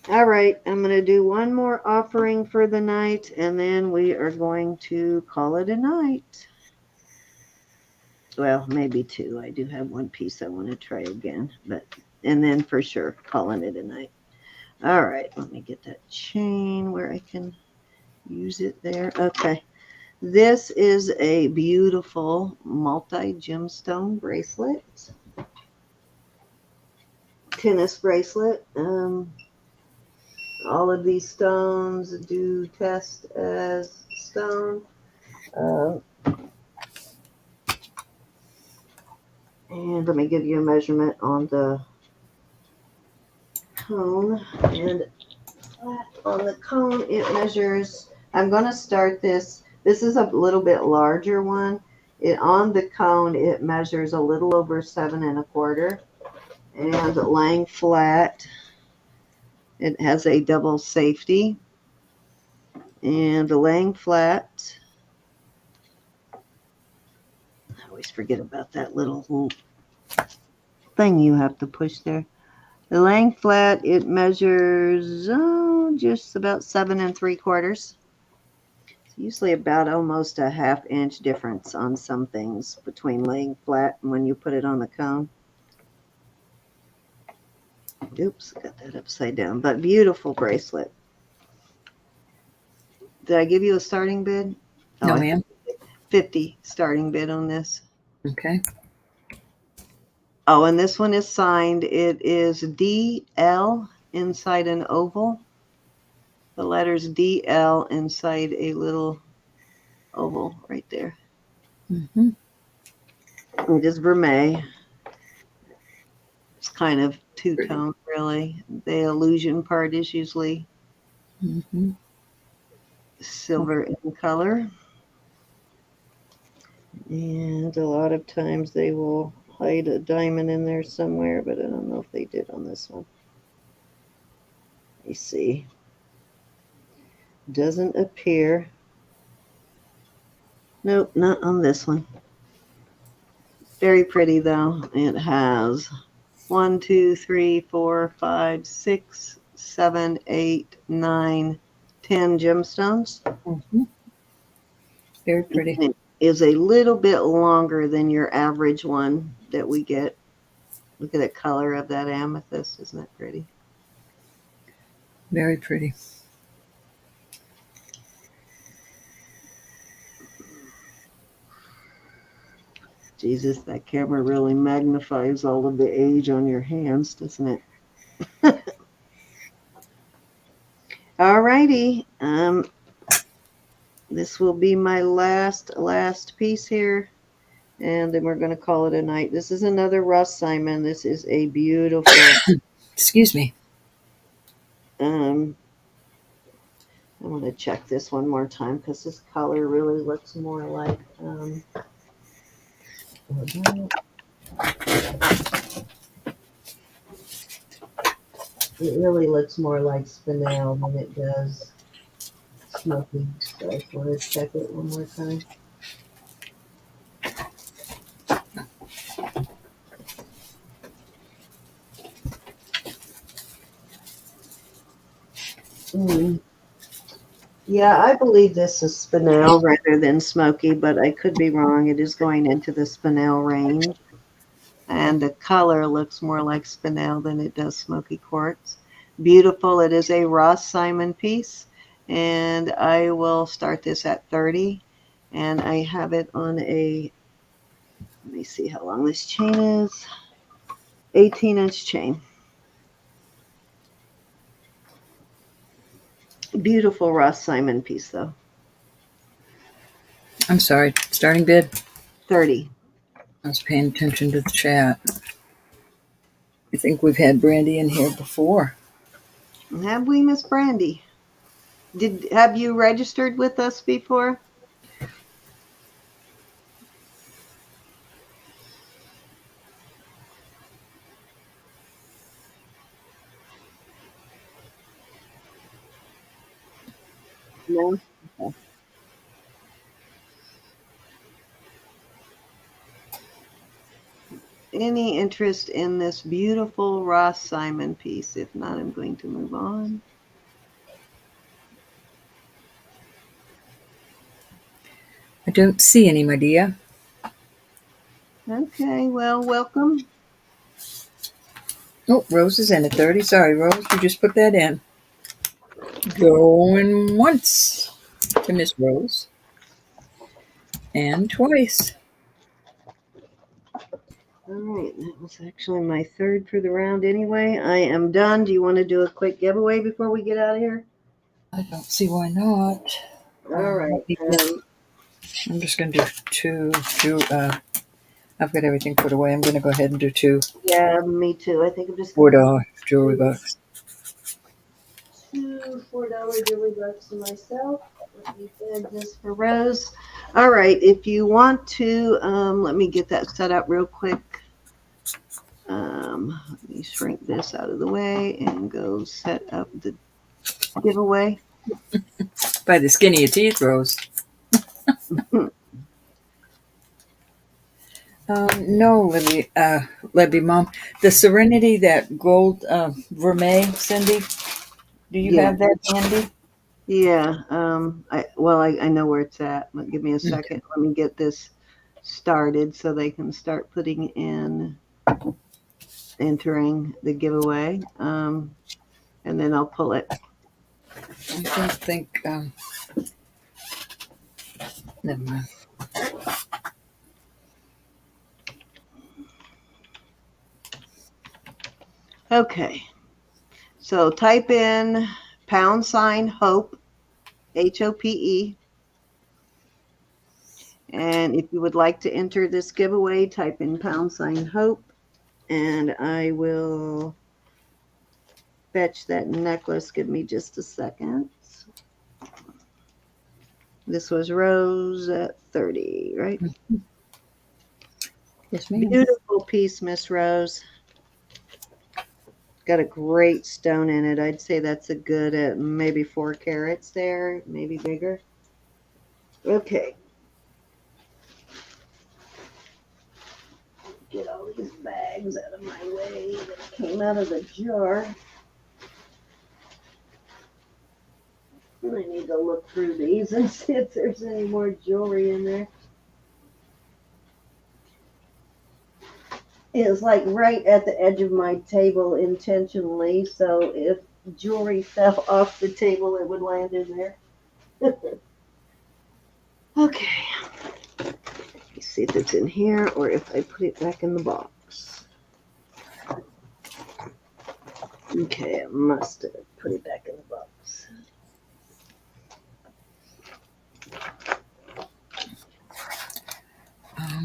All right, I'm going to do one more offering for the night, and then we are going to call it a night. Well, maybe two. I do have one piece I want to try again, and then for sure calling it a night. All right, let me get that chain where I can use it there. Okay, this is a beautiful multi-gemstone bracelet, tennis bracelet. All of these stones do test as stone. And let me give you a measurement on the cone. And on the cone, it measures, I'm going to start this. This is a little bit larger one. On the cone, it measures a little over 7 1/4. And laying flat, it has a double safety. And laying flat, I always forget about that little thing you have to push there. The laying flat, it measures just about 7 3/4. It's usually about almost a 1/2 inch difference on some things between laying flat and when you put it on the cone. Oops, got that upside down, but beautiful bracelet. Did I give you a starting bid? No, ma'am. 50 starting bid on this. Okay. Oh, and this one is signed. It is DL inside an oval. The letters DL inside a little oval right there. Mm-hmm. It is vermeil. It's kind of two-tone, really. The illusion part is usually silver in color. And a lot of times they will hide a diamond in there somewhere, but I don't know if they did on this one. Let me see. Doesn't appear. Nope, not on this one. Very pretty though. It has 1, 2, 3, 4, 5, 6, 7, 8, 9, 10 gemstones. Mm-hmm. Very pretty. And it is a little bit longer than your average one that we get. Look at the color of that amethyst. Isn't that pretty? Very pretty. Jesus, that camera really magnifies all of the age on your hands, doesn't it? All righty. This will be my last piece here, and then we're going to call it a night. This is another Russ Simon. This is a beautiful. Excuse me. I want to check this one more time because this color really looks more like. It really looks more like spinel than it does smoky. So I just want to check it one more time. Yeah, I believe this is spinel rather than smoky, but I could be wrong. It is going into the spinel range. And the color looks more like spinel than it does smoky quartz. Beautiful. It is a Ross Simon piece. And I will start this at 30. And I have it on a, let me see how long this chain is. 18-inch chain. Beautiful Ross Simon piece, though. I'm sorry. Starting bid? 30. I was paying attention to the chat. I think we've had Brandy in here before. Have we, Miss Brandy? Have you registered with us before? No? Okay. Any interest in this beautiful Ross Simon piece? If not, I'm going to move on. I don't see any, my dear. Okay, well, welcome. Oh, Rose is in at 30. Sorry, Rose, you just put that in. Going once to Miss Rose. And twice. All right, that was actually my third for the round anyway. I am done. Do you want to do a quick giveaway before we get out of here? I don't see why not. All right. I'm just going to do two. I've got everything put away. I'm going to go ahead and do two Yeah, me too. I think I'm just going $4 jewelry bucks. to $4 jewelry bucks to myself. Let me bid this for Rose. All right, if you want to, let me get that set up real quick. Let me shrink this out of the way and go set up the giveaway. By the skin of your teeth, Rose. No, Libby, Mom. The Serenity, that gold vermeil, Cindy. Do you Yeah. have that handy? Yeah. I know where it's at. But give me a second. Let me get this started so they can start putting in entering the giveaway. And then I'll pull it. I don't think. Never mind. Okay. So type in # Hope, HOPE. And if you would like to enter this giveaway, type in # Hope. And I will fetch that necklace. Give me just a second. This was Rose at 30, right? Yes, ma'am. Beautiful piece, Miss Rose. Got a great stone in it. I'd say that's a good maybe 4 carats there, maybe bigger. Okay. Get all these bags out of my way that came out of the jar. And I need to look through these and see if there's any more jewelry in there. It was like right at the edge of my table intentionally, so if jewelry fell off the table, it would land in there. Okay. Let me see if it's in here or if I put it back in the box. Okay, I must have put it back in the box.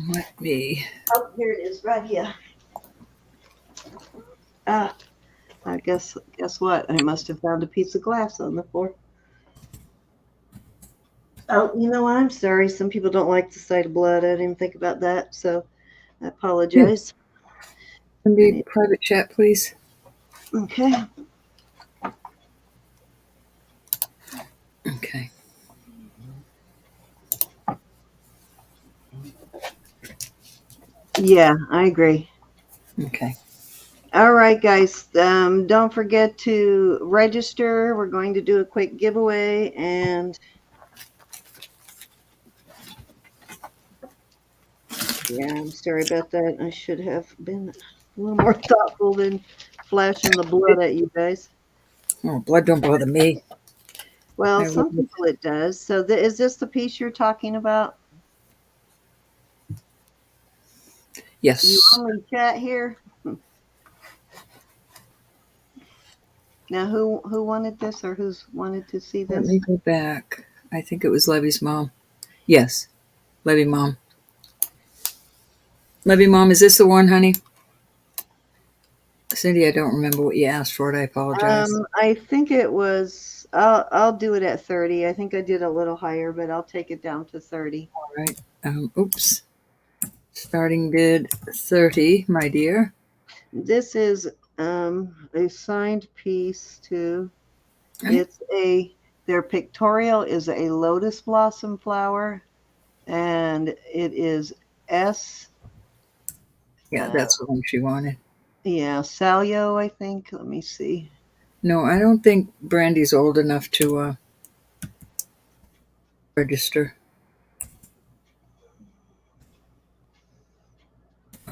Might be. Oh, here it is, right here. I guess what? I must have found a piece of glass on the floor. Oh, you know what? I'm sorry. Some people don't like the sight of blood. I didn't think about that, so I apologize. Cindy, private chat, please. Okay. Okay. Yeah, I agree. Okay. All right, guys. Don't forget to register. We're going to do a quick giveaway, and yeah, I'm sorry about that. I should have been a little more thoughtful than flashing the blood at you guys. Oh, blood don't bother me. Well, I some wouldn't. people it does. So is this the piece you're talking about? Yes. You only chat here? Now, who wanted this or who's wanted to see Let this? me go back. I think it was Levy's mom. Yes, Levy mom. Levy mom, is this the one, honey? Cindy, I don't remember what you asked for it. I apologize. I think it was. I'll do it at 30. I think I did a little higher, but I'll take it down to 30. All right. Oops. Starting bid 30, my dear. This is a signed piece too. Okay. It's a Their pictorial is a lotus blossom flower, and it is S. Yeah, that's the one she wanted. Yeah, Salio, I think. Let me see. No, I don't think Brandy's old enough to register.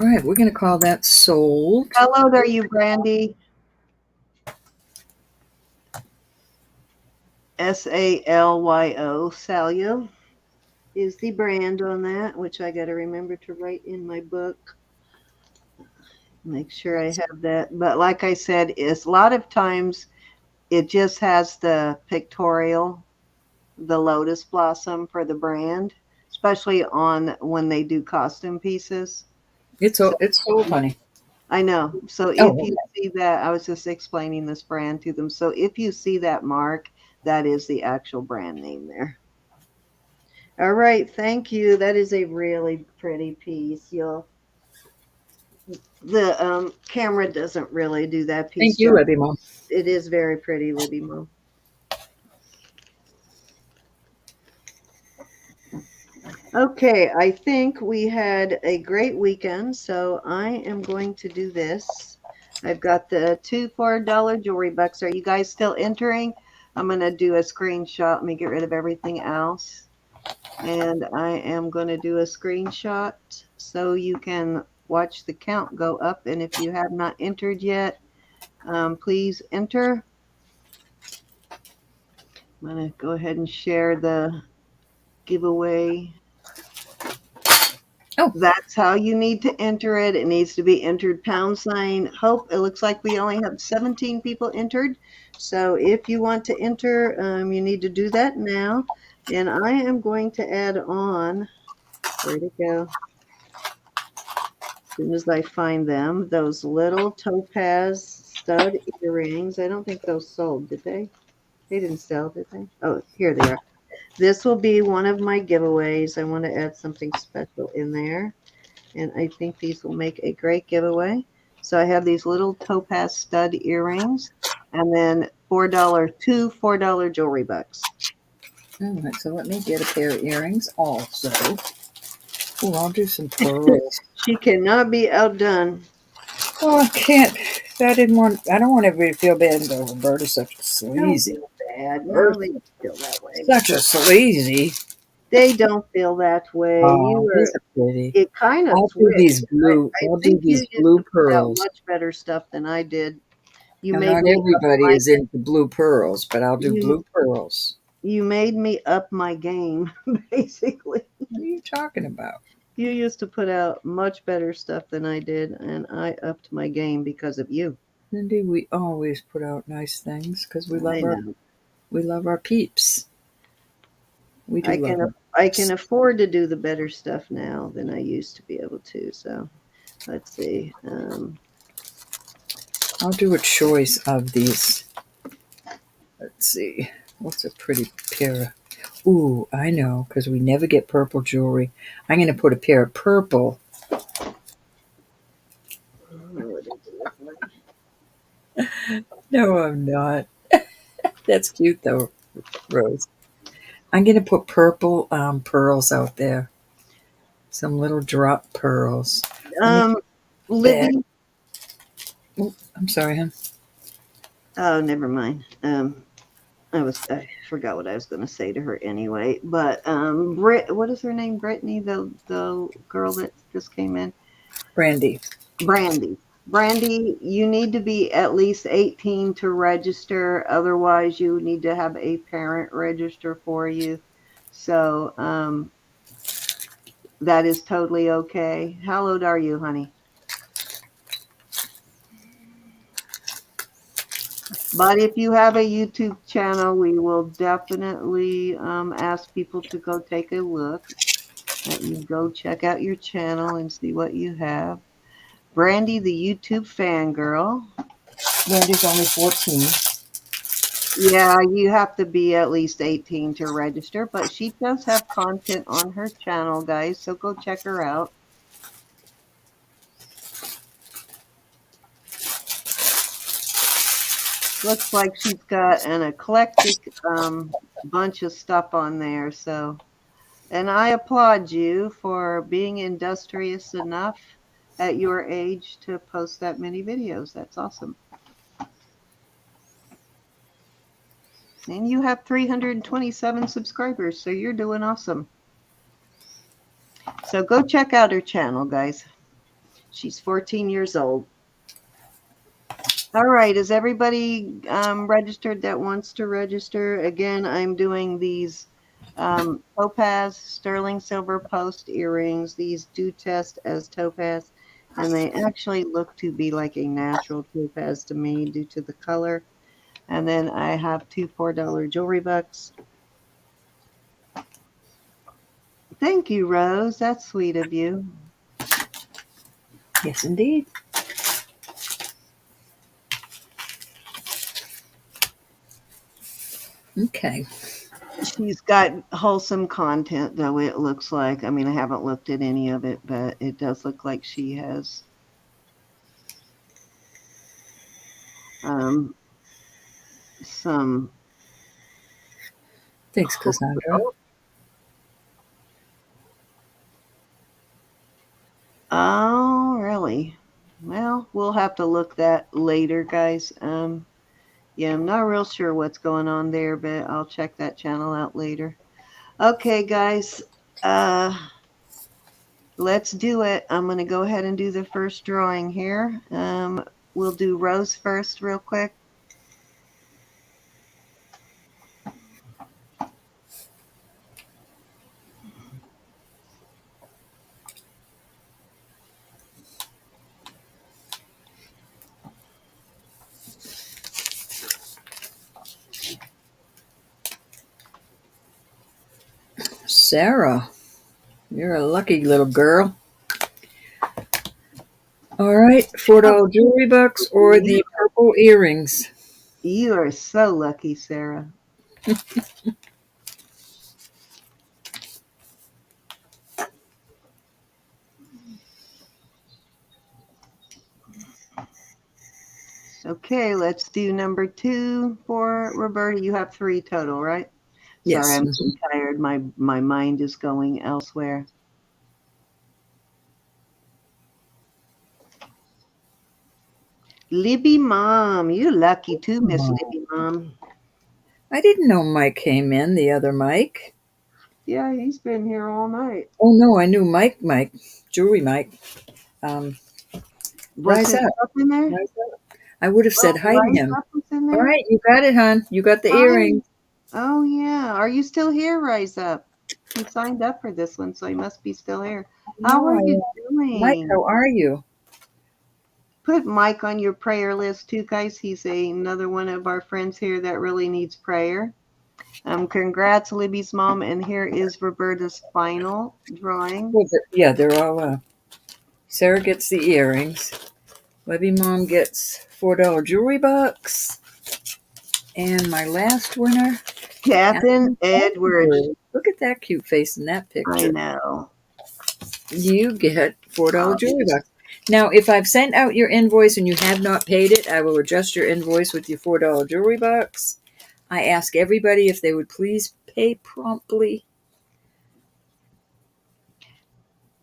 All right, we're going to call that sold. How old are you, Brandy? Salyo. Salyo is the brand on that, which I got to remember to write in my book. Make sure I have that. But like I said, it's a lot of times it just has the pictorial, the lotus blossom for the brand, especially on when they do costume pieces. It's So sold, honey. I know. So if Oh, you see that, I was just explaining this brand to them. So if you see that mark, that is the actual brand name there. All right, thank you. That is a really pretty piece. The camera doesn't really do that piece thank you, justice. Libby Mom. It is very pretty, Libby Mo. Okay, I think we had a great weekend, so I am going to do this. I've got the 2 $4 jewelry bucks. Are you guys still entering? I'm going to do a screenshot. Let me get rid of everything else. And I am going to do a screenshot so you can watch the count go up. And if you have not entered yet, please enter. I'm going to go ahead and share the giveaway. Oh. That's how you need to enter it. It needs to be entered # hope. It looks like we only have 17 people entered. So if you want to enter, you need to do that now. And I am going to add on, where'd it go? As soon as I find them, those little topaz stud earrings. I don't think those sold, did they? They didn't sell, did they? Oh, here they are. This will be one of my giveaways. I want to add something special in there. And I think these will make a great giveaway. So I have these little topaz stud earrings, and then two $4 jewelry bucks. All right, so let me get a pair of earrings also. Oh, I'll do some pearls. She cannot be outdone. Oh, I can't. I don't want everybody to feel bad about Roberta's such a sleazy. Don't feel bad. No, they don't feel that way. Such a sleazy. They don't feel that way. Oh, these are pretty. It kind of I'll switched. do these blue. I I'll do think you these used blue to put out pearls. much better stuff than I did. You Now, made not me everybody is into blue pearls, but I'll do blue pearls. You made me up my game, basically. What are you talking about? You used to put out much better stuff than I did, and I upped my game because of you. Cindy, we always put out nice things because we I love our peeps. We do love them. I can afford to do the better stuff now than I used to be able to. So let's see. I'll do a choice of these. Let's see. What's a pretty pair of... Ooh, I know, because we never get purple jewelry. I'm going to put a pair of purple. No, I'm not. That's cute, though, Rose. I'm going to put purple pearls out there. Some little drop pearls. Libby. Oh, I'm sorry, hon. Oh, never mind. I forgot what I was going to say to her anyway. But what is her name? Brittany, the girl that just came in. Brandy, you need to be at least 18 to register. Otherwise, you need to have a parent register for you. So that is totally okay. How old are you, honey? But if you have a YouTube channel, we will definitely ask people to go take a look. Let you go check out your channel and see what you have. Brandy, the YouTube fangirl. Brandy's only 14. Yeah, you have to be at least 18 to register, but she does have content on her channel, guys, so go check her out. looks like she's got an eclectic bunch of stuff on there. So, and I applaud you for being industrious enough at your age to post that many videos. That's awesome. And you have 327 subscribers, so you're doing awesome. So go check out her channel, guys. She's 14 years old. All right, is everybody registered that wants to register? Again, I'm doing these topaz sterling silver post earrings. These do test as topaz, and they actually look to be like a natural topaz to me due to the color. And then I have two $4 jewelry bucks. Thank you, Rose. That's sweet of you. Yes, indeed. Okay. She's got wholesome content, though, it looks like. I mean, I haven't looked at any of it, but it does look like she has some. Thanks, Cassandra. Oh, really? Well, we'll have to look that later, guys. Yeah, I'm not real sure what's going on there, but I'll check that channel out later. Okay, guys. Let's do it. I'm going to go ahead and do the first drawing here. We'll do Rose first real quick. Sarah, you're a lucky little girl. All right, $4 jewelry bucks or the purple earrings? You are so lucky, Sarah. Okay, let's do number 2 for Roberta. You have 3 total, right? Yes. Sorry, I'm so tired. My mind is going elsewhere. Libby Mom. You're lucky too, Miss Libby Mom. I didn't know Mike came in, the other Mike. Yeah, he's been here all night. Oh, no, I knew Mike, Jewelry Mike. Rise up. In there? Rise up. I would have said hi to him. In there? All right, you got it, hon. You got the earrings. Oh, yeah. Are you still here, Rise Up? He signed up for this one, so he must be still here. How are you doing? Mike, how are you? Put Mike on your prayer list too, guys. He's another one of our friends here that really needs prayer. Congrats, Libby's mom. And here is Roberta's final drawing. Well, yeah, they're all. Sarah gets the earrings. Libby mom gets $4 jewelry bucks. And my last winner, Catherine Edwards. Look at that cute face in that picture. I know. You get $4 jewelry bucks. Now, if I've sent out your invoice and you have not paid it, I will adjust your invoice with your $4 jewelry bucks. I ask everybody if they would please pay promptly.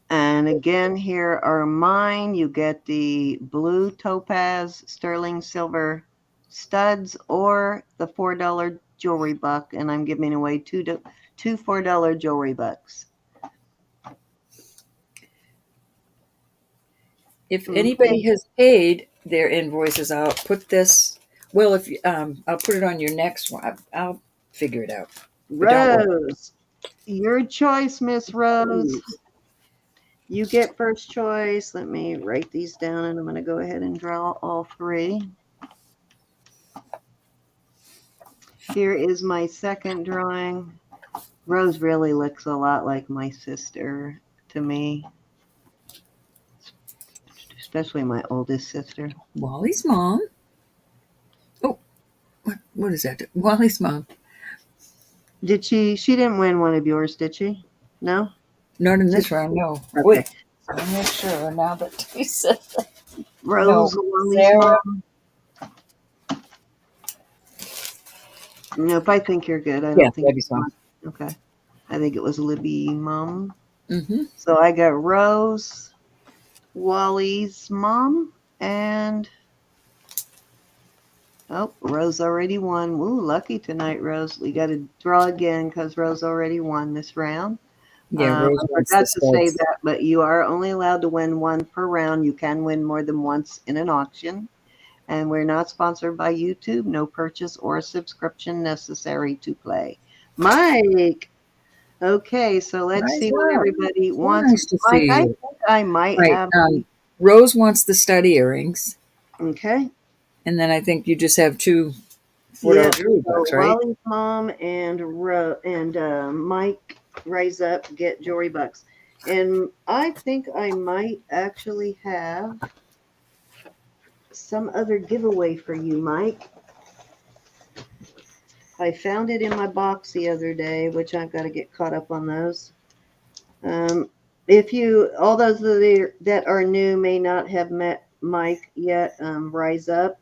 And again, here are mine. You get the blue topaz sterling silver studs or the $4 jewelry buck. And I'm giving away two $4 jewelry bucks. If anybody has paid their invoices, I'll put this. Well, if I'll put it on your next one. I'll figure it out. Rose, your choice, Miss Rose. You get first choice. Let me write these down, and I'm going to go ahead and draw all 3. Here is my second drawing. Rose really looks a lot like my sister to me, especially my oldest sister. Wally's mom. Oh, what is that? Wally's mom. Did she didn't win one of yours, did she? No? Not in this round, no. Okay. Wait, I'm not sure now that you said that. Rose, No, Wally's Sarah. mom. Nope, I think you're good. I Yeah, don't think that'd be fine. okay. I think it was Libby mom. Mm-hmm. So I got Rose, Wally's mom, and oh, Rose already won. Ooh, lucky tonight, Rose. We got to draw again because Rose already won this round. Yeah, Rose I wants the forgot to say studs. that, but you are only allowed to win one per round. You can win more than once in an auction. And we're not sponsored by YouTube. No purchase or subscription necessary to play. Mike. Okay, so let's Rise see what up. everybody So wants. nice to Mike, see I you. think I might Right. have. Rose wants the stud earrings, Okay. and then I think you just have two $4 Yeah. jewelry So bucks, right? Wally's mom and Mike rise up, get jewelry bucks. And I think I might actually have some other giveaway for you, Mike. I found it in my box the other day, which I've got to get caught up on those. If you, all those that are new may not have met Mike yet, rise up.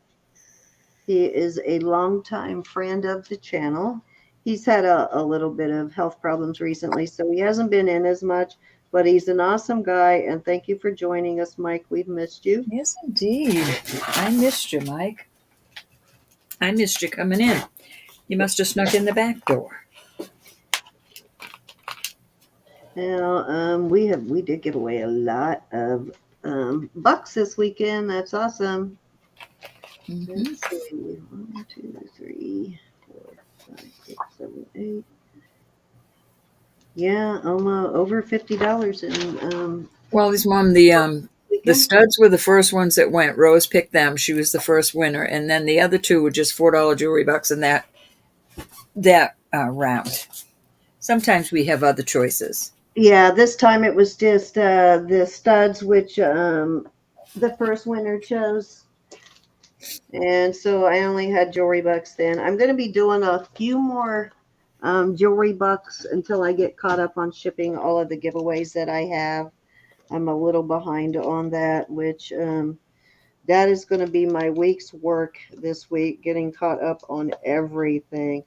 He is a longtime friend of the channel. He's had a little bit of health problems recently, so he hasn't been in as much, but he's an awesome guy. And thank you for joining us, Mike. We've missed you. Yes, indeed. I missed you, Mike. I missed you coming in. You must have snuck in the back door. Now, we did give away a lot of bucks this weekend. That's awesome. Mm-hmm. Let's see. 1, 2, 3, 4, 5, 6, 7, 8. Yeah, almost over $50 in Wally's mom, the weekend. studs were the first ones that went. Rose picked them. She was the first winner, and then the other two were just $4 jewelry bucks in that round. Sometimes we have other choices. Yeah, this time it was just the studs, which the first winner chose. And so I only had jewelry bucks then. I'm going to be doing a few more jewelry bucks until I get caught up on shipping all of the giveaways that I have. I'm a little behind on that, which that is going to be my week's work this week, getting caught up on everything.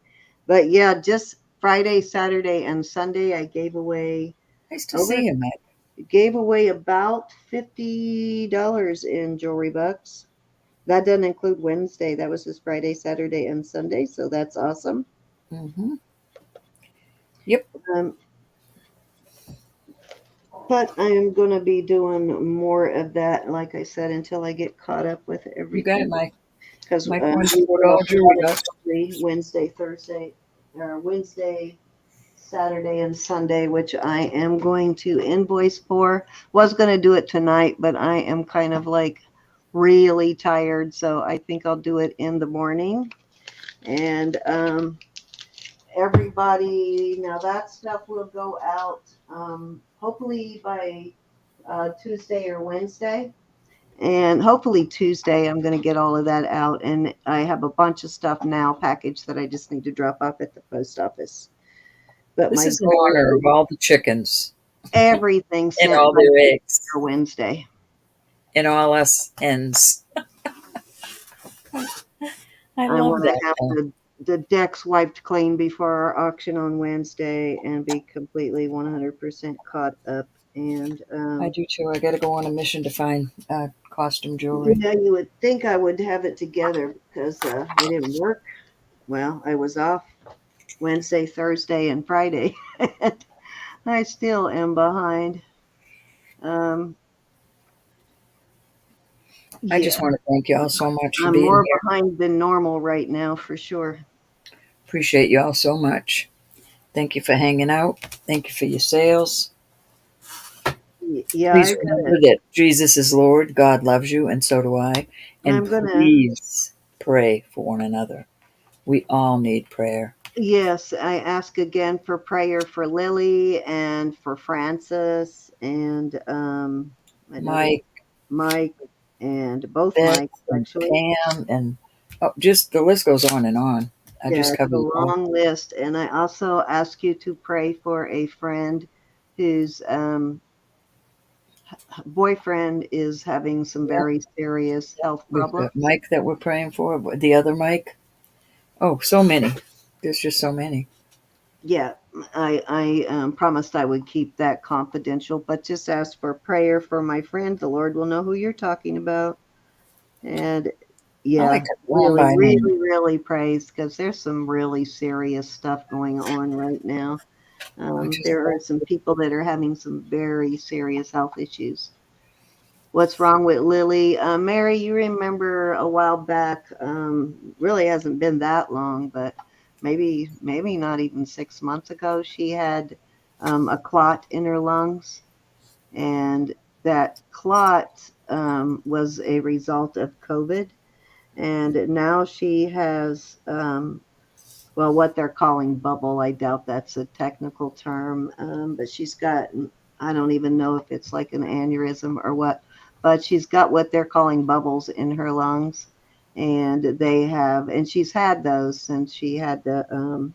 But yeah, just Friday, Saturday, and Sunday, I gave away Nice to see you, Mike. about $50 in jewelry bucks. That doesn't include Wednesday. That was just Friday, Saturday, and Sunday. So that's awesome. Mm-hmm. Yep. But I am going to be doing more of that, like I said, until I get caught up with everything. You got it, Mike. Because Mike wants $4 jewelry bucks. Wednesday, Thursday, or Wednesday, Saturday, and Sunday, which I am going to invoice for. Was going to do it tonight, but I am kind of like really tired, so I think I'll do it in the morning. And everybody, now that stuff will go out hopefully by Tuesday or Wednesday. And hopefully Tuesday, I'm going to get all of that out. And I have a bunch of stuff now packaged that I just need to drop off at the post office. But This my is in goal honor is of all the chickens everything and sent all by their eggs Wednesday. and all us hens. I I love want to that. have the decks wiped clean before our auction on Wednesday and be completely 100% caught up. And I do too. I got to go on a mission to find costume jewelry. yeah, you would think I would have it together because it didn't work. Well, I was off Wednesday, Thursday, and Friday. I still am behind. I Yeah, just want to thank y'all so much for I'm being more here. behind than normal right now, for sure. Appreciate y'all so much. Thank you for hanging out. Thank you for your sales. Yeah, Please remember that Jesus is Lord, God loves you, and so do I. And I'm gonna. please pray for one another. We all need prayer. Yes, I ask again for prayer for Lily and for Francis and Mike, Mike and both Beth, Mike and actually. Pam, and just the list goes on and on. I Yeah, just it's a covered it all. long list, and I also ask you to pray for a friend whose boyfriend is having some very serious health We've problems. got Mike that we're praying for. The other Mike. Oh, so many. There's just so many. Yeah, I promised I would keep that confidential, but just ask for prayer for my friend. The Lord will know who you're talking about. And I like yeah, to go on really, by name. really, really praise, because there's some really serious stuff going on right now. Which is There are some people that are having some very serious health issues. What's wrong with Lily? Mary, you remember a while back, really hasn't been that long, but maybe not even 6 months ago, she had a clot in her lungs, and that clot was a result of COVID. And now she has, well, what they're calling bubble. I doubt that's a technical term, but she's got, I don't even know if it's like an aneurysm or what, but she's got what they're calling bubbles in her lungs. And she's had those since she had the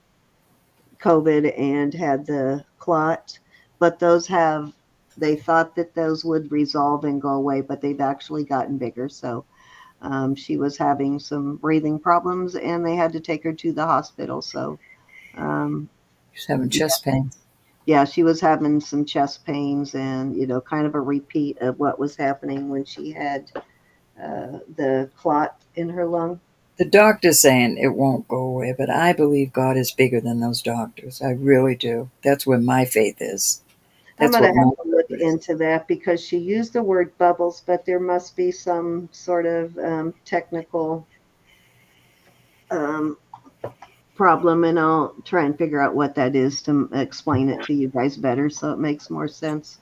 COVID and had the clot. But they thought that those would resolve and go away, but they've actually gotten bigger. So she was having some breathing problems, and they had to take her to the hospital. So, um, She's having yeah, chest pains. yeah, she was having some chest pains, and kind of a repeat of what was happening when she had the clot in her lung. The doctor's saying it won't go away, but I believe God is bigger than those doctors. I really do. That's where my faith is. I'm That's going to what my have to look faith is. into that, because she used the word bubbles, but there must be some sort of technical um, problem, and I'll try and figure out what that is to explain it to you guys better so it makes more sense.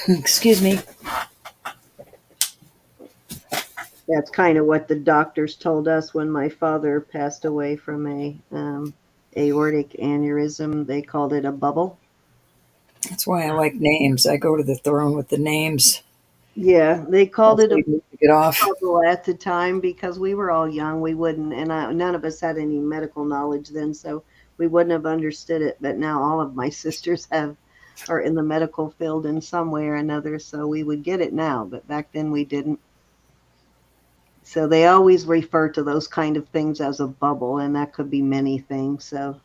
Excuse me. That's kind of what the doctors told us when my father passed away from a aortic aneurysm. They called it a bubble. That's why I like names. I go to the throne with the names. Yeah, they called That's it how a you need to get off. bubble at the time because we were all young. We wouldn't, and none of us had any medical knowledge then, so we wouldn't have understood it. But now all of my sisters are in the medical field in some way or another, so we would get it now. But back then we didn't. So they always refer to those kind of things as a bubble, and that could be many things. So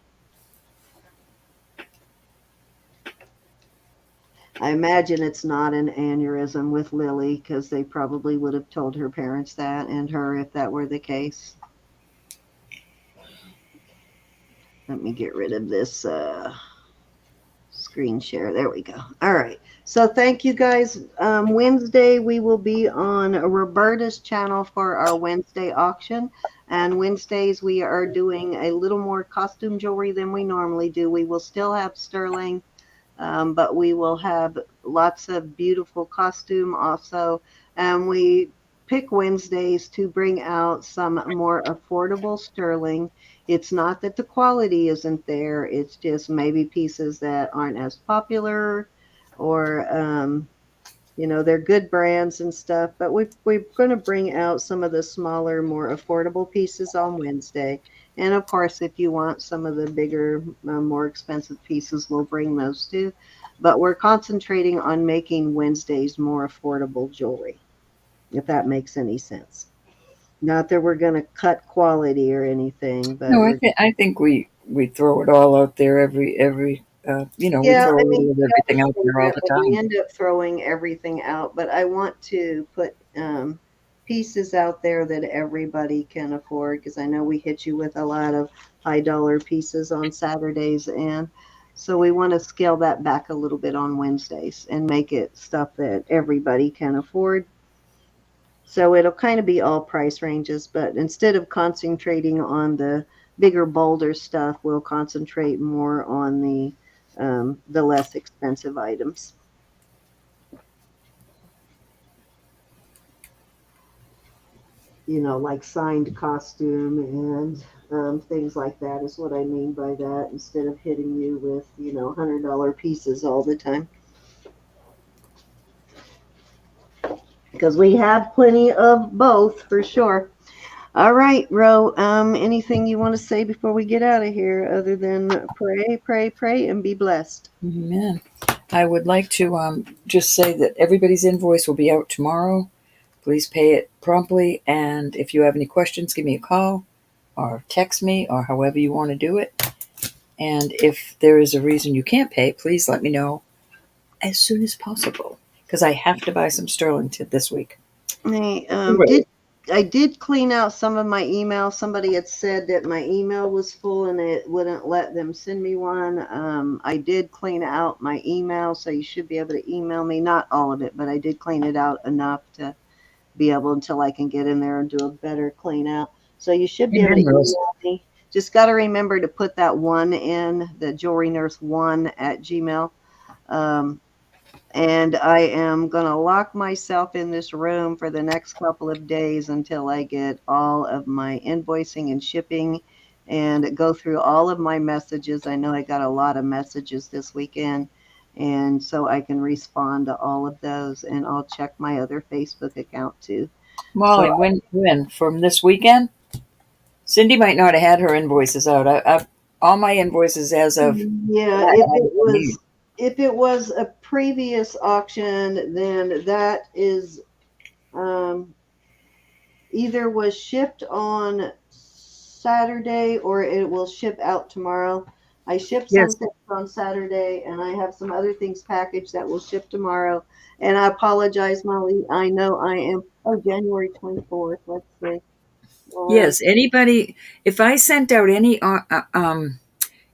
I imagine it's not an aneurysm with Lily, because they probably would have told her parents that, and her, if that were the case. Let me get rid of this screen share. There we go. All right. So thank you guys. Wednesday, we will be on Roberta's channel for our Wednesday auction. And Wednesdays, we are doing a little more costume jewelry than we normally do. We will still have sterling, but we will have lots of beautiful costume also. And we pick Wednesdays to bring out some more affordable sterling. It's not that the quality isn't there, it's just maybe pieces that aren't as popular, or they're good brands and stuff, but we're going to bring out some of the smaller, more affordable pieces on Wednesday. And of course, if you want some of the bigger, more expensive pieces, we'll bring those too. But we're concentrating on making Wednesdays more affordable jewelry, if that makes any sense. Not that we're going to cut quality or anything, but No, we're I think we throw it all out there every we yeah, throw I a mean, little of we everything always out say there all that, the but we time. end up throwing everything out. But I want to put pieces out there that everybody can afford, because I know we hit you with a lot of high dollar pieces on Saturdays, and so we want to scale that back a little bit on Wednesdays and make it stuff that everybody can afford. So it'll kind of be all price ranges, but instead of concentrating on the bigger, bolder stuff, we'll concentrate more on the less expensive items. Like signed costume and things like that is what I mean by that. Instead of hitting you with $100 pieces all the time, because we have plenty of both for sure. All right, Ro. Anything you want to say before we get out of here, other than pray, pray, pray, and be blessed? Amen. I would like to just say that everybody's invoice will be out tomorrow. Please pay it promptly, and if you have any questions, give me a call. or text me or however you want to do it. And if there is a reason you can't pay, please let me know as soon as possible because I have to buy some sterling this week. I did clean out some of my emails. Somebody had said that my email was full and it wouldn't let them send me one. I did clean out my email, so you should be able to email me. Not all of it, but I did clean it out enough to be able until I can get in there and do a better clean out. So you should be able to email me. Just got to remember to put that one in, the JewelryNurse1 at Gmail. And I am going to lock myself in this room for the next couple of days until I get all of my invoicing and shipping and go through all of my messages. I know I got a lot of messages this weekend, and so I can respond to all of those, and I'll check my other Facebook account too. Molly, So, when? From this weekend? Cindy might not have had her invoices out. I've all my invoices as of yeah, if it was a previous auction, then that is either was shipped on Saturday or it will ship out tomorrow. I shipped some things on Saturday and I have some other things packaged that will ship tomorrow. And I apologize, Molly. I know I am. Oh, January 24th. Let's see. Yes, anybody, if I sent out any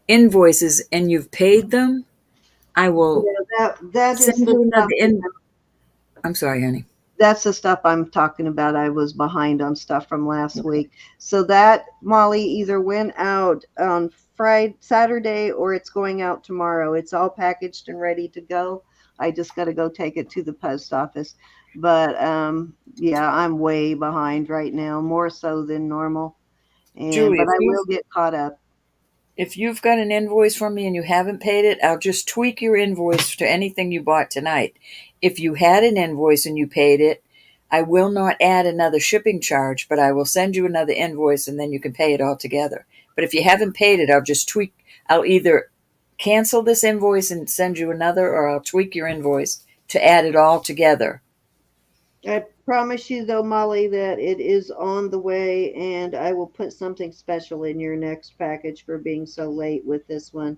invoices and you've paid them, I will that is send the you stuff. another I'm sorry, honey. That's the stuff I'm talking about. I was behind on stuff from last week. So that, Molly, either went out on Friday, Saturday, or it's going out tomorrow. It's all packaged and ready to go. I just got to go take it to the post office. But yeah, I'm way behind right now, more so than normal. Julie, But I will get caught up. if you've got an invoice from me and you haven't paid it, I'll just tweak your invoice to anything you bought tonight. If you had an invoice and you paid it, I will not add another shipping charge, but I will send you another invoice and then you can pay it all together. But if you haven't paid it, I'll just tweak. I'll either cancel this invoice and send you another, or I'll tweak your invoice to add it all together. I promise you, though, Molly, that it is on the way, and I will put something special in your next package for being so late with this one.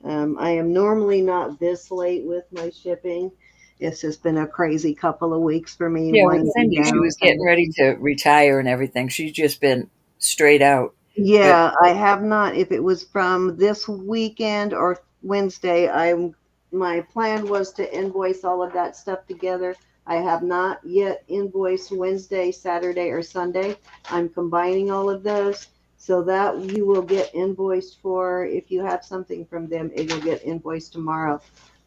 I am normally not this late with my shipping. It's just been a crazy couple of weeks for me. Yeah, with Cindy, she was getting ready to retire and everything. She's just been straight out. Yeah, I have not. If it was from this weekend or Wednesday, my plan was to invoice all of that stuff together. I have not yet invoiced Wednesday, Saturday, or Sunday. I'm combining all of those so that you will get invoiced for. If you have something from them, it will get invoiced tomorrow.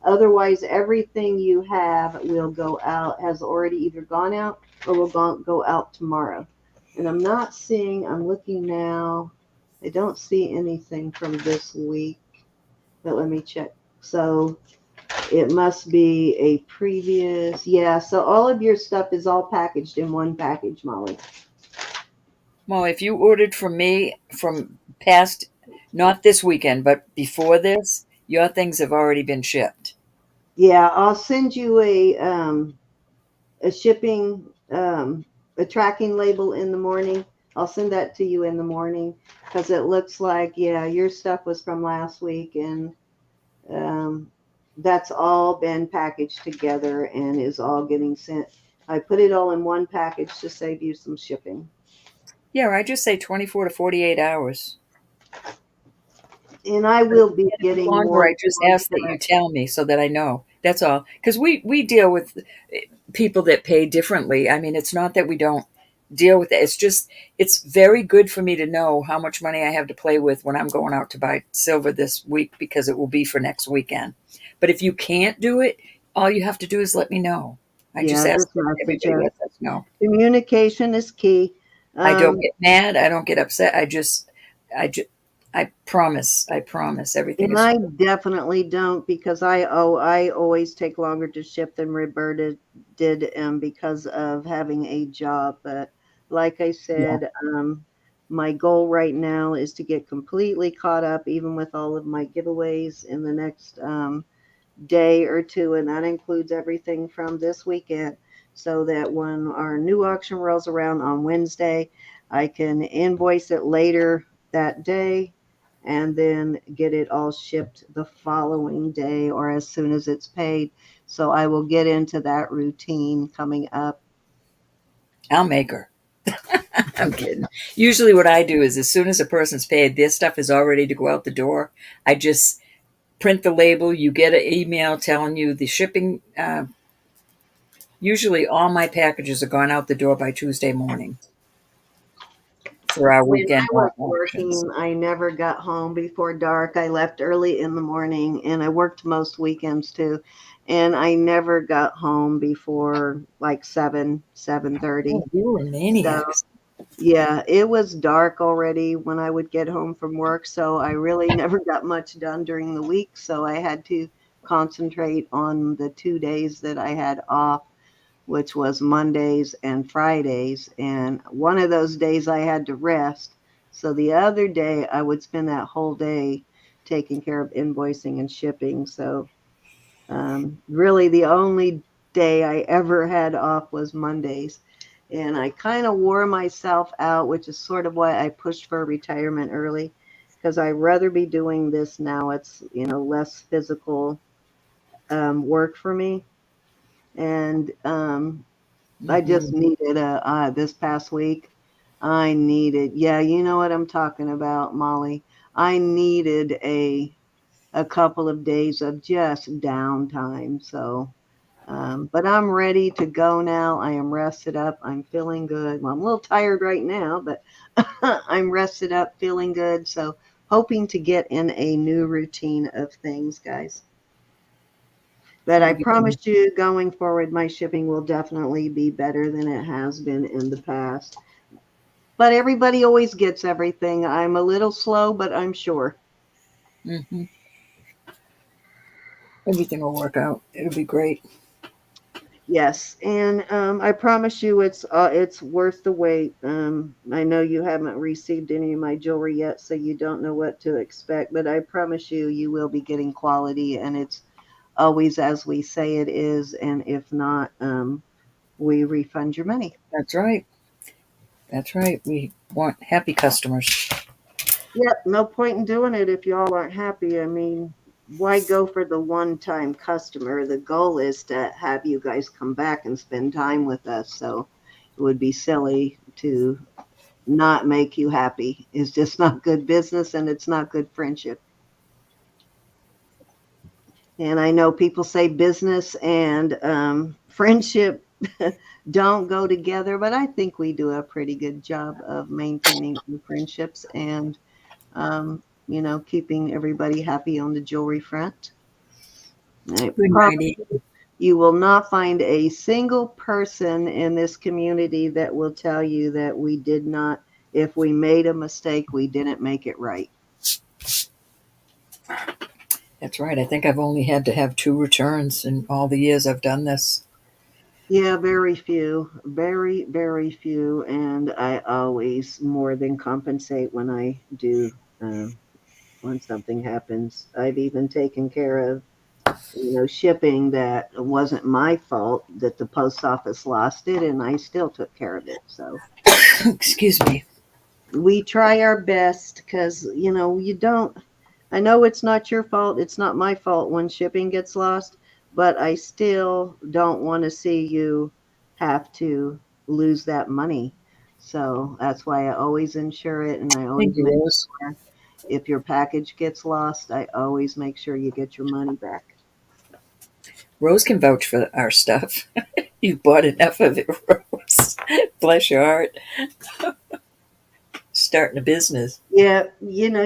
Otherwise, everything you have will go out, has already either gone out or will go out tomorrow. And I'm not seeing, I'm looking now. I don't see anything from this week, but let me check. So it must be a previous, yeah. So all of your stuff is all packaged in one package, Molly. Well, if you ordered from me from past, not this weekend, but before this, your things have already been shipped. Yeah, I'll send you a shipping, a tracking label in the morning. I'll send that to you in the morning because it looks like, yeah, your stuff was from last week and that's all been packaged together and is all getting sent. I put it all in one package to save you some shipping. Yeah, I just say 24 to 48 hours. And I will be getting longer. more. I just ask that you tell me so that I know. That's all. Because we deal with people that pay differently. I mean, it's not that we don't deal with it. It's just, it's very good for me to know how much money I have to play with when I'm going out to buy silver this week because it will be for next weekend. But if you can't do it, all you have to do is let me know. I just ask everybody let us know. Communication is key. I don't get mad. I don't get upset. I promise everything And is. I definitely don't because I always take longer to ship than Roberta did because of having a job. But like I said, my goal right now is to get completely caught up, even with all of my giveaways in the next day or two, and that includes everything from this weekend. So that when our new auction rolls around on Wednesday, I can invoice it later that day and then get it all shipped the following day or as soon as it's paid. So I will get into that routine coming up. I'll make her. I'm kidding. Usually what I do is as soon as a person's paid, their stuff is all ready to go out the door. I just print the label. You get an email telling you the shipping. Usually all my packages are gone out the door by Tuesday morning for our When I weekend was auctions. working, I never got home before dark. I left early in the morning and I worked most weekends too. And I never got home before like 7:30. Oh, you were So maniacs. yeah, it was dark already when I would get home from work. So I really never got much done during the week. So I had to concentrate on the 2 days that I had off, which was Mondays and Fridays. And one of those days I had to rest. So the other day I would spend that whole day taking care of invoicing and shipping. So really the only day I ever had off was Mondays. And I kind of wore myself out, which is sort of why I pushed for retirement early, because I'd rather be doing this now. It's, less physical work for me. And I just Mhm. needed this past week. Yeah, you know what I'm talking about, Molly. I needed a couple of days of just downtime. So, but I'm ready to go now. I am rested up. I'm feeling good. Well, I'm a little tired right now, but I'm rested up, feeling good. So, hoping to get in a new routine of things, guys. But I promise you, going forward, my shipping will definitely be better than it has been in the past. But everybody always gets everything. I'm a little slow, but I'm sure. Mhm. Everything will work out. It'll be great. Yes, and I promise you, it's worth the wait. I know you haven't received any of my jewelry yet, so you don't know what to expect. But I promise you, you will be getting quality, and it's always as we say it is. And if not, we refund your money. That's right. That's right. We want happy customers. Yep, no point in doing it if y'all aren't happy. I mean, why go for the one-time customer? The goal is to have you guys come back and spend time with us. So it would be silly to not make you happy. It's just not good business and it's not good friendship. And I know people say business and friendship don't go together, but I think we do a pretty good job of maintaining the friendships and keeping everybody happy on the jewelry front. I Good promise night. you will not find a single person in this community that will tell you that we did not, if we made a mistake, we didn't make it right. That's right. I think I've only had to have 2 returns in all the years I've done this. Yeah, very few, very, very few. And I always more than compensate when I do, when something happens. I've even taken care of shipping that wasn't my fault that the post office lost it and I still took care of it. So Excuse me. we try our best because, I know it's not your fault. It's not my fault when shipping gets lost, but I still don't want to see you have to lose that money. So that's why I always insure it and I Thank always you, make Rose. sure if your package gets lost, I always make sure you get your money back. Rose can vouch for our stuff. You bought enough of it, Rose. Bless your heart. Starting a business. Yeah,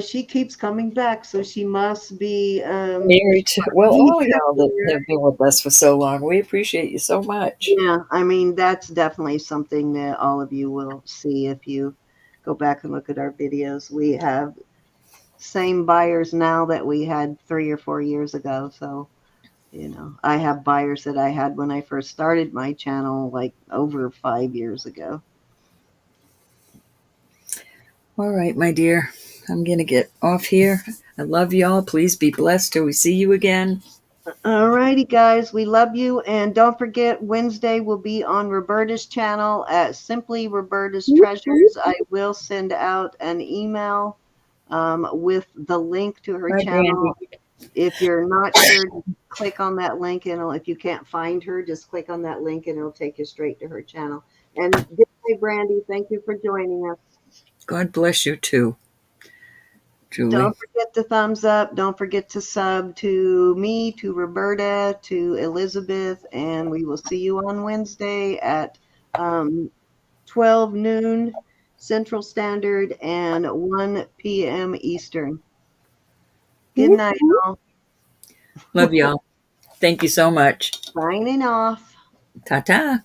she keeps coming back, so she must be Married to, well, be all y'all happy. that have been with us for so long, we appreciate you so much. Yeah, I mean, that's definitely something that all of you will see if you go back and look at our videos. We have same buyers now that we had 3 or 4 years ago. So, I have buyers that I had when I first started my channel, like over 5 years ago. All right, my dear. I'm going to get off here. I love y'all. Please be blessed till we see you again. All righty, guys. We love you. And don't forget, Wednesday will be on Roberta's channel at Simply Roberta's Treasures. I will send out an email with the link to her Bye, Brandy. channel. If you're not sure, click on that link, and if you can't find her, just click on that link, and it'll take you straight to her channel. And good day, Brandy. Thank you for joining us. God bless you too, Julie. Don't forget to thumbs up. Don't forget to sub to me, to Roberta, to Elizabeth, and we will see you on Wednesday at 12 noon Central Standard and 1 p.m. Eastern. Good night, all. Love y'all. Thank you so much. Signing off. Ta-ta.